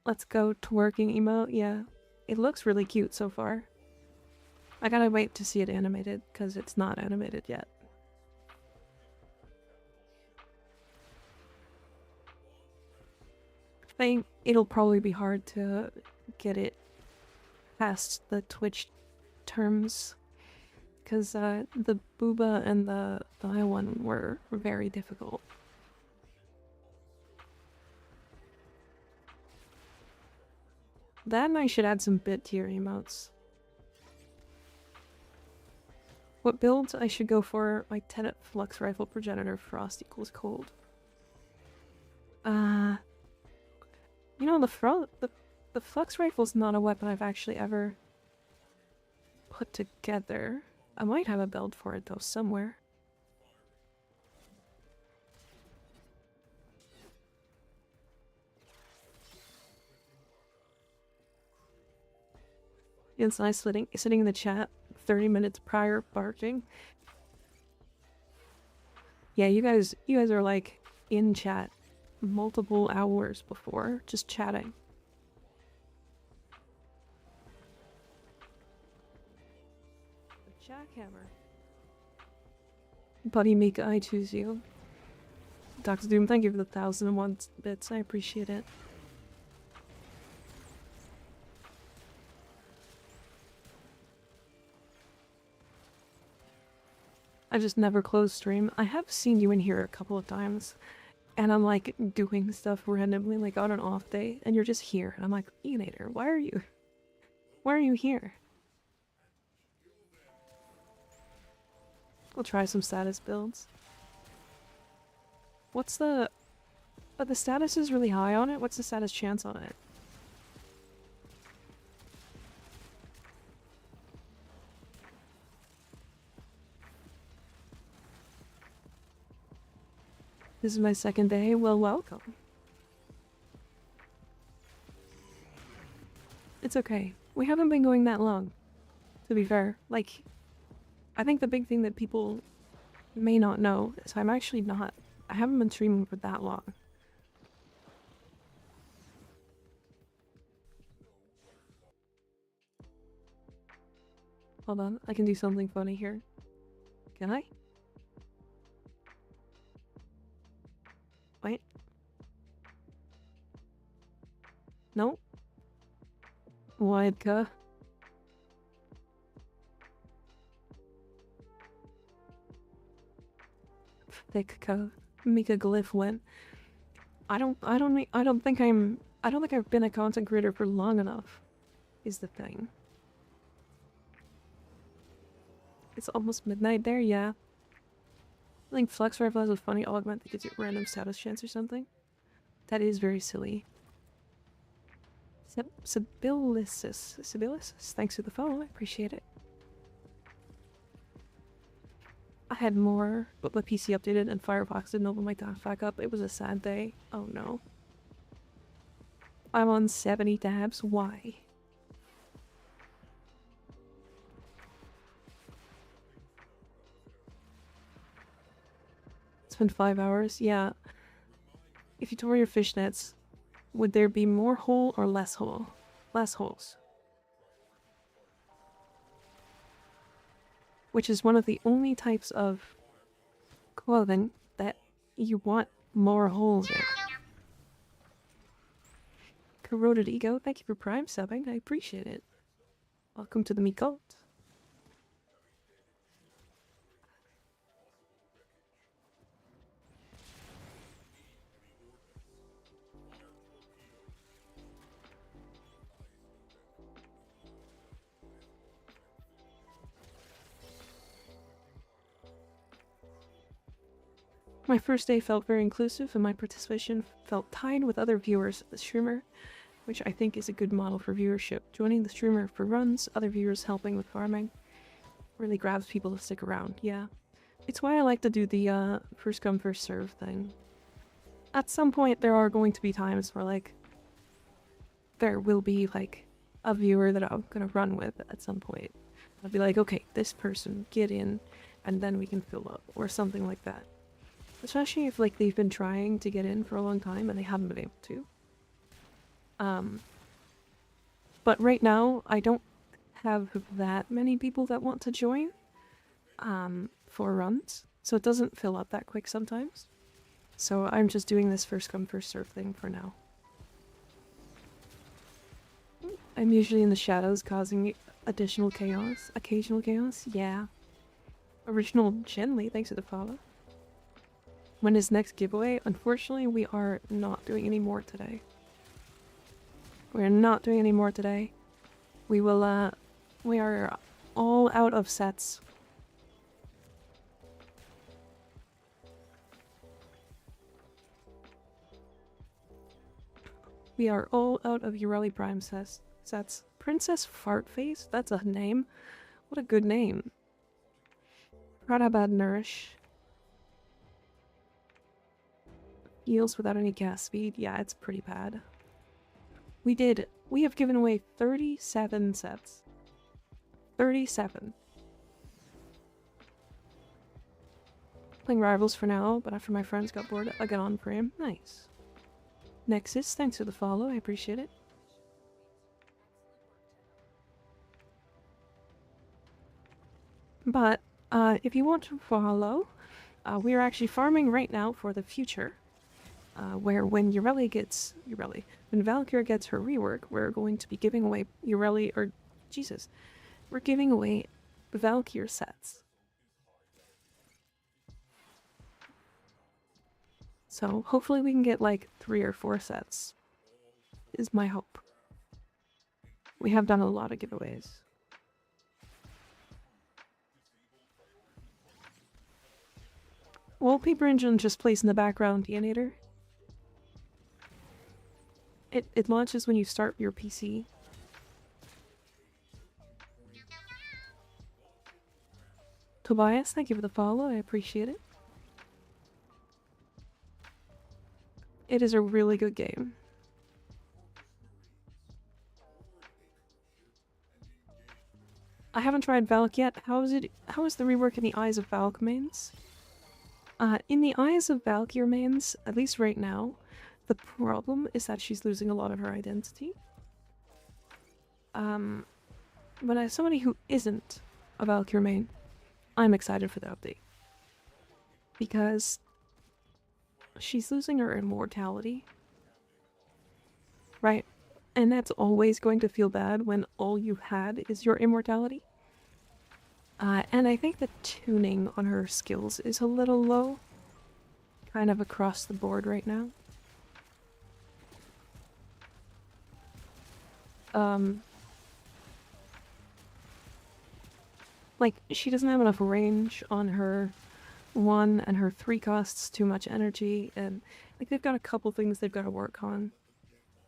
Let's go twerking emote. Yeah, it looks really cute so far. I gotta wait to see it animated because it's not animated yet. I think it'll probably be hard to get it past the Twitch terms because the booba and the thigh one were very difficult. Then I should add some bit tier emotes. What build I should go for? My Tenet Flux Rifle Progenitor Frost equals cold. You know, the Flux Rifle's not a weapon I've actually ever put together. I might have a build for it though somewhere. It's nice sitting in the chat 30 minutes prior barking. Yeah, you guys are like in chat multiple hours before, just chatting. The jackhammer. Buddy Mika, I choose you. Dr. Doom, thank you for the 1,001 bits. I appreciate it. I just never close stream. I have seen you in here a couple of times, and I'm like doing stuff randomly, like on an off day, and you're just here, and I'm like, Enator, why are you here? We'll try some status builds. What's the... the status is really high on it? What's the status chance on it? This is my second day. Well, welcome. It's okay. We haven't been going that long, to be fair. Like, I think the big thing that people may not know is I haven't been streaming for that long. Hold on, I can do something funny here. Can I? Wait. No? Wideka. Thicka. Mika Glyph went. I don't think I've been a content creator for long enough, is the thing. It's almost midnight there, yeah. I think Flex Rifle has a funny augment that gives you random status chance or something. That is very silly. Sibylisis, thanks for the follow, I appreciate it. I had more, but my PC updated and Firefox didn't open my tab back up. It was a sad day. Oh no. I'm on 70 tabs. Why? It's been 5 hours. Yeah. If you tore your fishnets, would there be more hole or less hole? Less holes. Which is one of the only types of clothing that you want more holes in. Corroded Ego, thank you for Prime subbing. I appreciate it. Welcome to the me cult. My first day felt very inclusive, and my participation felt tied with other viewers of the streamer, which I think is a good model for viewership. Joining the streamer for runs, other viewers helping with farming, really grabs people to stick around, yeah. It's why I like to do the first come first serve thing. At some point there are going to be times where like there will be like a viewer that I'm gonna run with at some point. I'll be like, okay, this person, get in, and then we can fill up, or something like that. Especially if like they've been trying to get in for a long time and they haven't been able to. But right now I don't have that many people that want to join for runs, so it doesn't fill up that quick sometimes. So I'm just doing this first come first serve thing for now. I'm usually in the shadows causing additional chaos, occasional chaos, yeah. Original Genly, thanks for the follow. When is next giveaway? Unfortunately, we are not doing any more today. We're not doing any more today. We will, we are all out of sets. We are all out of Yareli Prime sets. Princess Fartface? That's a name. What a good name. Pradabad Nourish. Heals without any gas speed. Yeah, it's pretty bad. We have given away 37 sets. 37. Playing Rivals for now, but after my friends got bored, I got on for him. Nice. Nexus, thanks for the follow, I appreciate it. But, if you want to follow, we are actually farming right now for the future. Where when Yareli gets... when Valkyr gets her rework, we're going to be giving away Yareli... or... Jesus. We're giving away Valkyr sets. So, hopefully we can get like 3 or 4 sets. Is my hope. We have done a lot of giveaways. Wallpaper engine just plays in the background, Deonator. It launches when you start your PC. Tobias, thank you for the follow, I appreciate it. It is a really good game. I haven't tried Valk yet. How is the rework in the Eyes of Valk mains? In the Eyes of Valkyr mains, at least right now, the problem is that she's losing a lot of her identity. But as somebody who isn't a Valkyrie main, I'm excited for the update. Because she's losing her immortality. Right? And that's always going to feel bad when all you had is your immortality. And I think the tuning on her skills is a little low. Kind of across the board right now. Like, she doesn't have enough range on her 1, and her 3 costs too much energy, and like they've got a couple things they've got to work on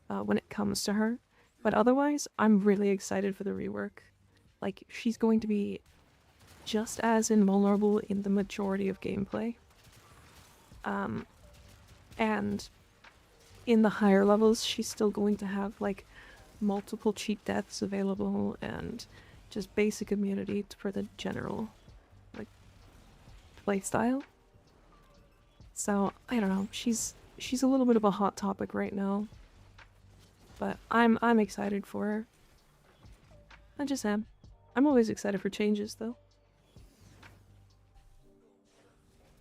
when it comes to her. But otherwise, I'm really excited for the rework. Like, she's going to be just as invulnerable in the majority of gameplay. And in the higher levels, she's still going to have, like, multiple cheat deaths available and just basic immunity for the general, like, playstyle. So, I don't know, she's a little bit of a hot topic right now. But I'm excited for her. I just am. I'm always excited for changes, though.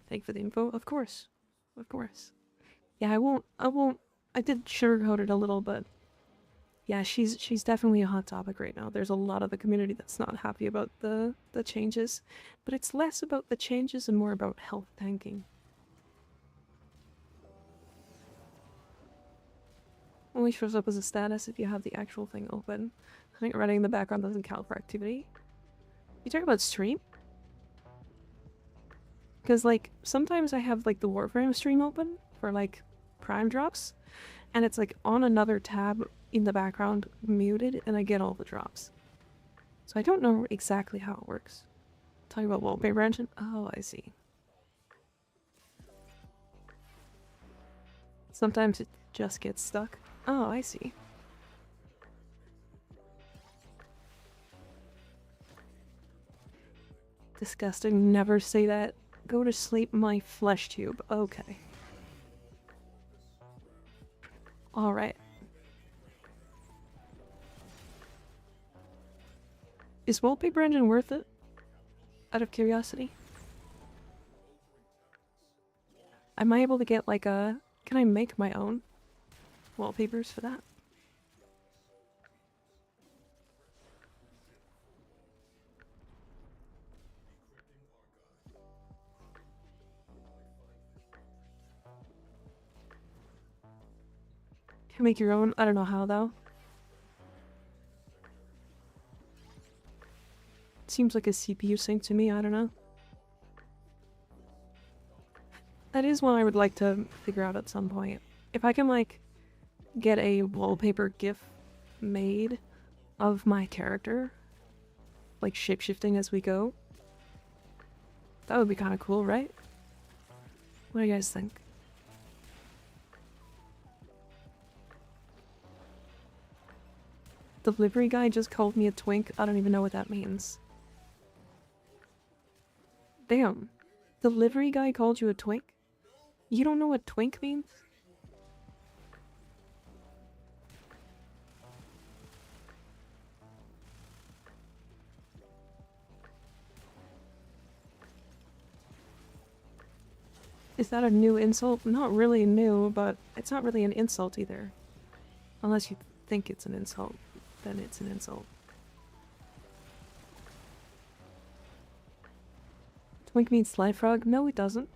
Thank you for the info. Of course. Of course. Yeah, I did sugarcoat it a little, but yeah, she's definitely a hot topic right now. There's a lot of the community that's not happy about the changes, but it's less about the changes and more about health tanking. Only shows up as a status if you have the actual thing open. I think running in the background doesn't count for activity. You talking about stream? Because, like, sometimes I have, like, the Warframe stream open for, like, Prime drops, and it's, like, on another tab in the background, muted, and I get all the drops. So I don't know exactly how it works. Talking about wallpaper engine? Oh, I see. Sometimes it just gets stuck. Oh, I see. Disgusting. Never say that. Go to sleep, my flesh tube. Okay. Alright. Is wallpaper engine worth it? Out of curiosity? Am I able to get, like, a... Can I make my own wallpapers for that? Can you make your own? I don't know how, though. Seems like a CPU sync to me, I don't know. That is one I would like to figure out at some point. If I can, like, get a wallpaper GIF made of my character, like, shapeshifting as we go, that would be kind of cool, right? What do you guys think? Delivery guy just called me a twink. I don't even know what that means. Damn. Delivery guy called you a twink? You don't know what twink means? Is that a new insult? Not really new, but it's not really an insult either. Unless you think it's an insult, then it's an insult. Twink means sly frog? No, it doesn't.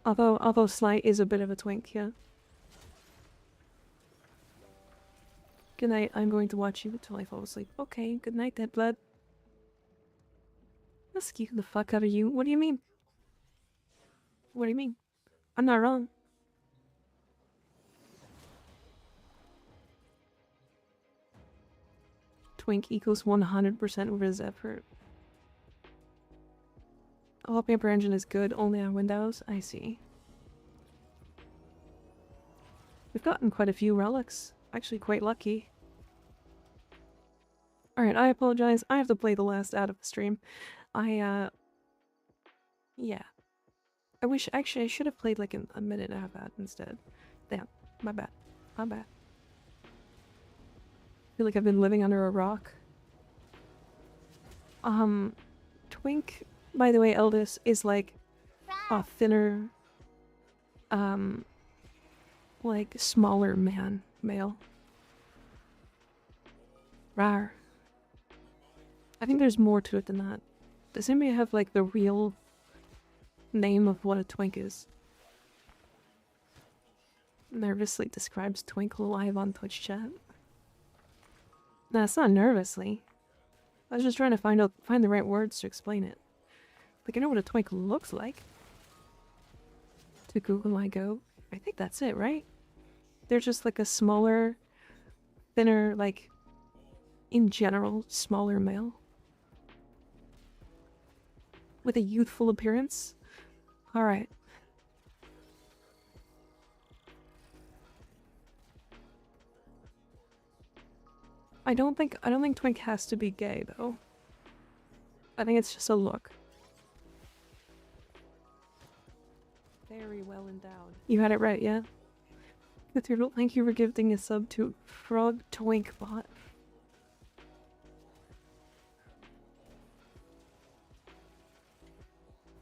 Although Sly is a bit of a twink, yeah. Good night, I'm going to watch you until I fall asleep. Okay, good night, dead blood. I'll skew the fuck out of you. What do you mean? What do you mean? I'm not wrong. Twink equals 100% of his effort. Wallpaper engine is good only on Windows. I see. We've gotten quite a few relics. Actually quite lucky. Alright, I apologize. I have to play the last ad of the stream. Yeah. Actually, I should have played like a minute and a half ad instead. Damn. My bad. My bad. feel like I've been living under a rock. Twink, by the way, Eldest, is like a thinner, like smaller male. Rar. I think there's more to it than that. Does anybody have like the real name of what a twink is? Nervously describes Twinkle live on Twitch chat. Nah, it's not nervously. I was just trying to find the right words to explain it. Like, I know what a twink looks like. To Google I go. I think that's it, right? They're just like a smaller, thinner, like, in general, smaller male. With a youthful appearance. Alright. I don't think twink has to be gay, though. I think it's just a look. Very well endowed. You had it right, yeah? The turtle, thank you for gifting a sub to Frog Twink Bot.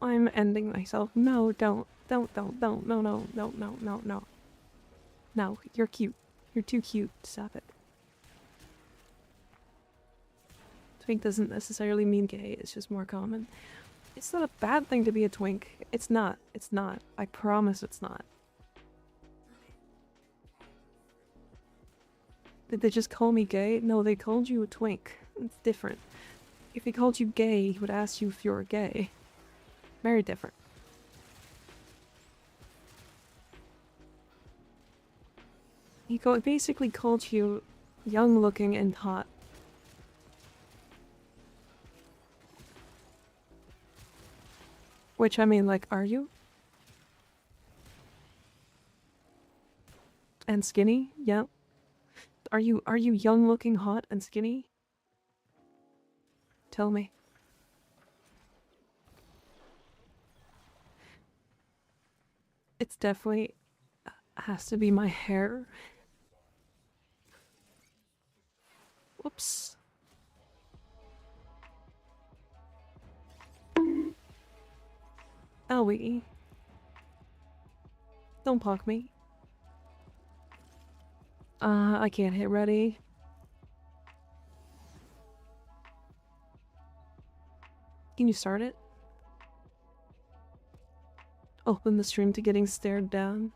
I'm ending myself. No, don't. No, no, no, no, no, no. No, you're cute. You're too cute. Stop it. Twink doesn't necessarily mean gay, it's just more common. It's not a bad thing to be a twink. It's not. It's not. I promise it's not. Did they just call me gay? No, they called you a twink. It's different. If he called you gay, he would ask you if you're gay. Very different. He basically called you young looking and hot. Which, I mean, like, are you? And skinny? Yeah. Are you young looking, hot, and skinny? Tell me. It's definitely has to be my hair. Whoops. Elwie. Don't poke me. I can't hit ready. Can you start it? Open the stream to getting stared down.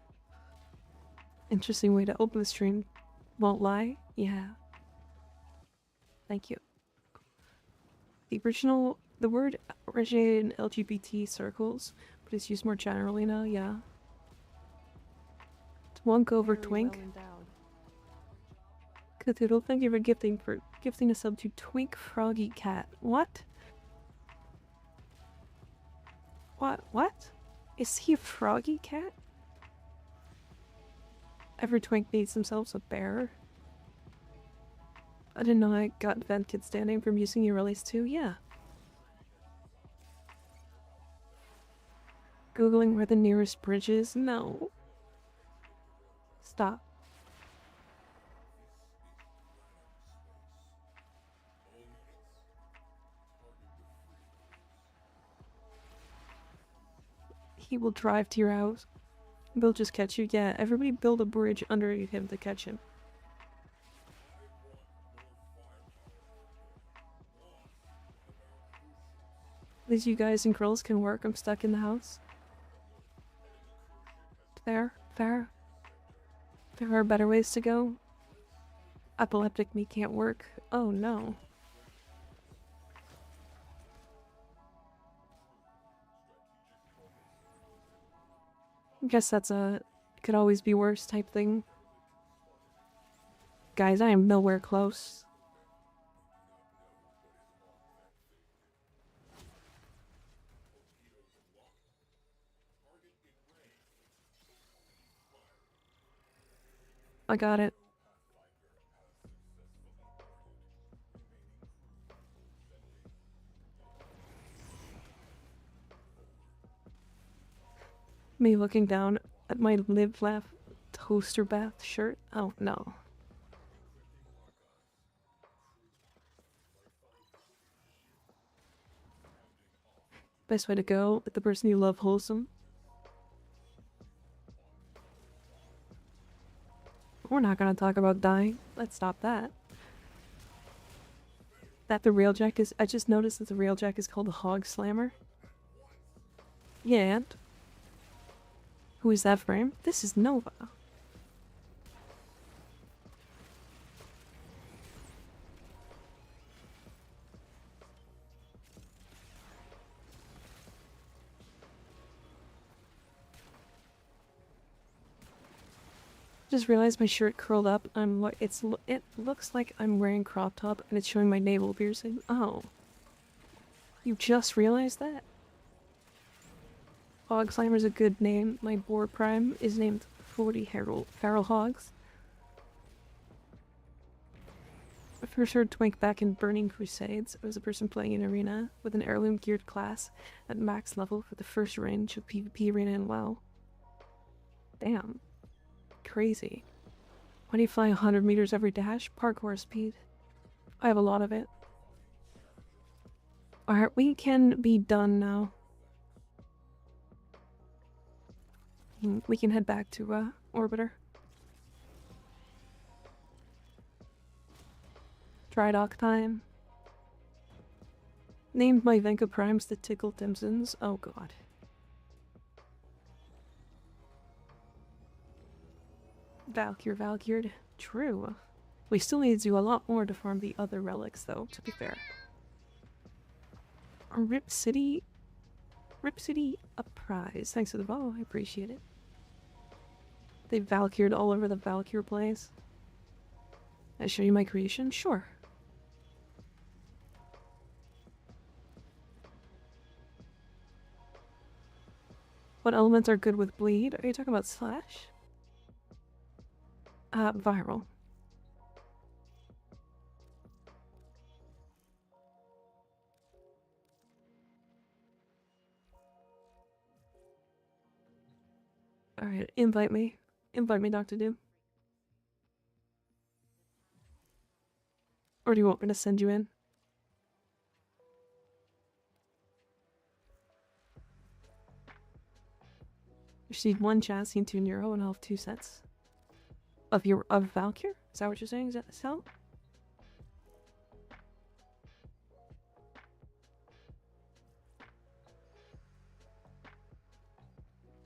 Interesting way to open the stream. Won't lie? Yeah. Thank you. The word originated in LGBT circles, but it's used more generally now, yeah. Twunk over twink. Cthulhu, thank you for gifting a sub to Twink Froggy Cat. What? What? Is he a froggy cat? Every twink needs themselves a bear. I didn't know I got vented standing from using Yareli's too. Yeah. Googling where the nearest bridge is? No. Stop. He will drive to your house. He'll just catch you. Yeah, everybody build a bridge under him to catch him. At least you guys and girls can work. I'm stuck in the house. Fair. There are better ways to go. Epileptic me can't work. Oh no. I guess that's a could always be worse type thing. Guys, I am nowhere close. I got it. Me looking down at my live laugh toaster bath shirt. Oh no. Best way to go with the person you love wholesome. We're not gonna talk about dying. Let's stop that. That the railjack is- I just noticed that the railjack is called a hog slammer. Yeah, and? Who is that frame? This is Nova. Just realized my shirt curled up. It looks like I'm wearing crop top and it's showing my navel piercing. Oh. You just realized that? Hog Slammer's a good name. My boar prime is named 40 Feral Hogs. I first heard Twink back in Burning Crusades. I was a person playing an arena with an heirloom geared class at max level for the first range of PvP arena in WoW. Damn. Crazy. When you fly 100 meters every dash, parkour speed. I have a lot of it. Alright, we can be done now. We can head back to, Orbiter. Dry dock time. Named my Venka Primes to tickle Timsons. Oh god. Valkyred. True. We still need to do a lot more to farm the other relics, though, to be fair. Rip City a prize. Thanks for the follow, I appreciate it. They Valkyred all over the Valkyr place. I show you my creation? Sure. What elements are good with bleed? Are you talking about slash? Viral. Alright, invite me. Invite me, Dr. Doom. Or do you want me to send you in? You just need one chassis and 2 Neuro and I'll have 2 sets. Of Valkyr? Is that what you're saying? Is that so?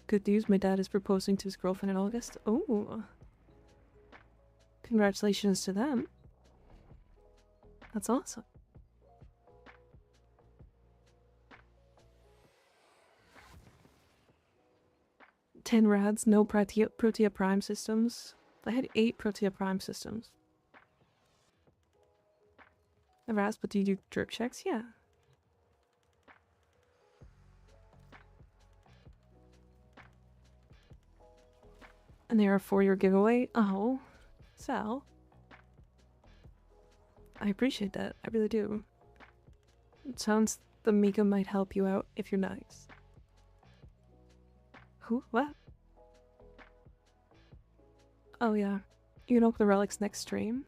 Good news, my dad is proposing to his girlfriend in August. Oh. Congratulations to them. That's awesome. Ten rads, no Protea Prime systems. I had 8 Protea Prime systems. Never asked, but do you do drip checks? Yeah. And they are a 4-year giveaway. Oh, Sal. I appreciate that. I really do. It sounds the Mika might help you out if you're nice. Who? What? Oh yeah. You can open the relics next stream.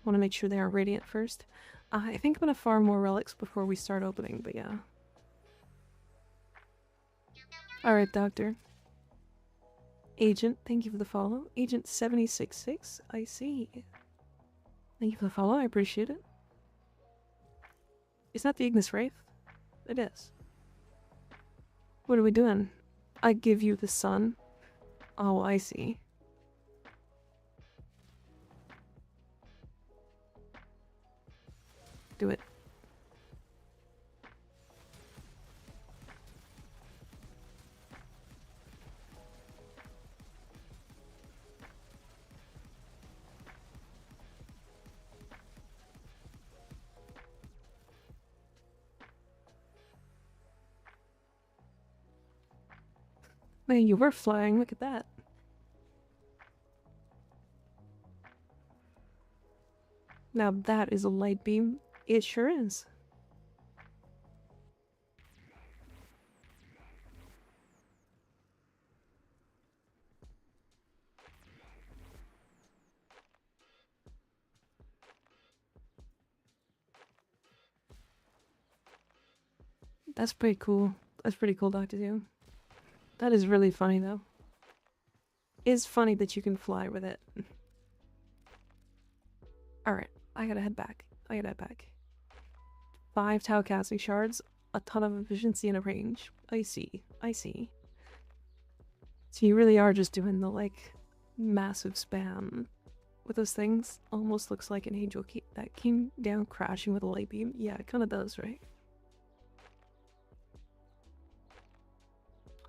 Want to make sure they are radiant first. I think I'm gonna farm more relics before we start opening, but yeah. Alright, Doctor. Agent, thank you for the follow. Agent 766, I see. Thank you for the follow, I appreciate it. Is that the Ignis Wraith? It is. What are we doing? I give you the sun. Oh, I see. Do it. Man, you were flying, look at that. Now that is a light beam. It sure is. That's pretty cool. That's pretty cool, Dr. Zoo. That is really funny, though. It's funny that you can fly with it. Alright, I gotta head back. 5 Tau casting shards, a ton of efficiency and a range. I see. So you really are just doing the, like, massive spam with those things. Almost looks like an angel that came down crashing with a light beam. Yeah, it kinda does, right?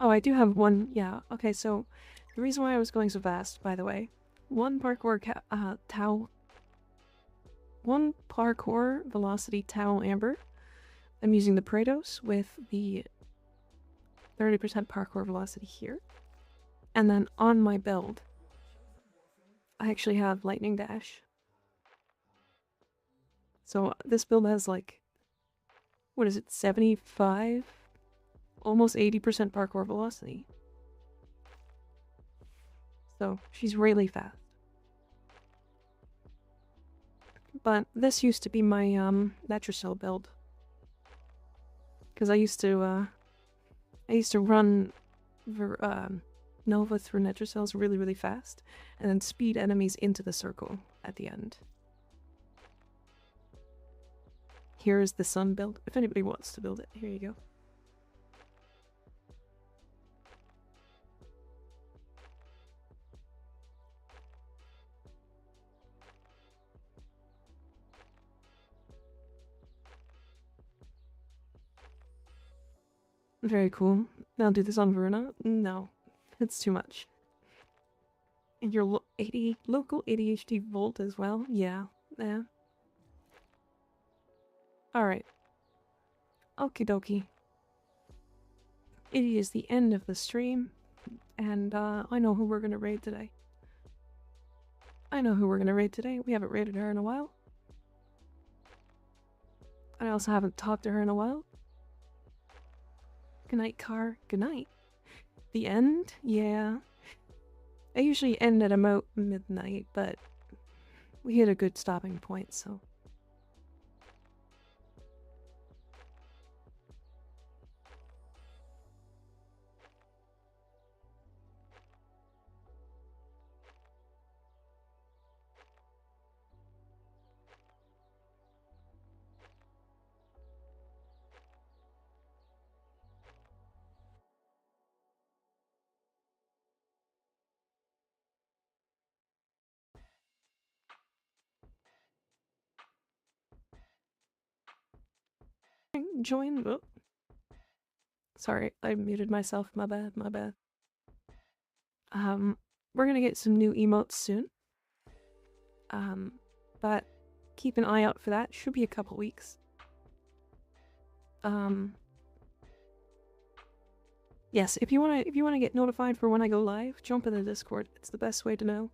Oh, I do have one. Yeah, okay, so the reason why I was going so fast, by the way, one parkour velocity Tau Amber. I'm using the Praetos with the 30% parkour velocity here. And then on my build, I actually have Lightning Dash. So this build has like, what is it, 75? Almost 80% parkour velocity. So she's really fast. But this used to be my Netracell build. Because I used to run Nova through Netracells really, really fast, and then speed enemies into the circle at the end. Here is the sun build. If anybody wants to build it, here you go. Very cool. Now do this on Verona? No, it's too much. And your local ADHD Volt as well? Yeah. Alright. Okie dokie. It is the end of the stream, and I know who we're gonna raid today. We haven't raided her in a while. I also haven't talked to her in a while. Good night, Car. Good night. The end? Yeah. I usually end at about midnight, but we hit a good stopping point, so. Join. Oh. Sorry, I muted myself. My bad. We're gonna get some new emotes soon. But keep an eye out for that. Should be a couple weeks. Yes, if you wanna get notified for when I go live, jump in the Discord. It's the best way to know.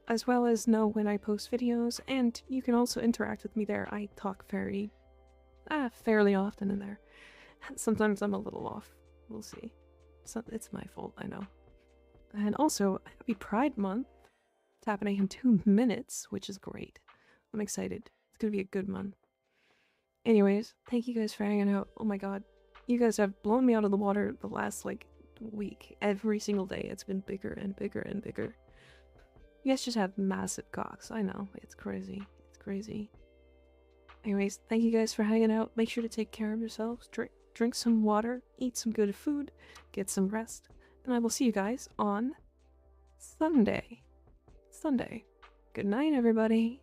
As well as know when I post videos, and you can also interact with me there. I talk fairly often in there. Sometimes I'm a little off. We'll see. So it's my fault, I know. And also, happy Pride Month. It's happening in 2 minutes, which is great. I'm excited. It's gonna be a good month. Anyways, thank you guys for hanging out. Oh my god. You guys have blown me out of the water the last, like, week. Every single day, it's been bigger and bigger and bigger. You guys just have massive cocks. I know. It's crazy. It's crazy. Anyways, thank you guys for hanging out. Make sure to take care of yourselves. Drink some water. Eat some good food. Get some rest. And I will see you guys on Sunday. Good night, everybody.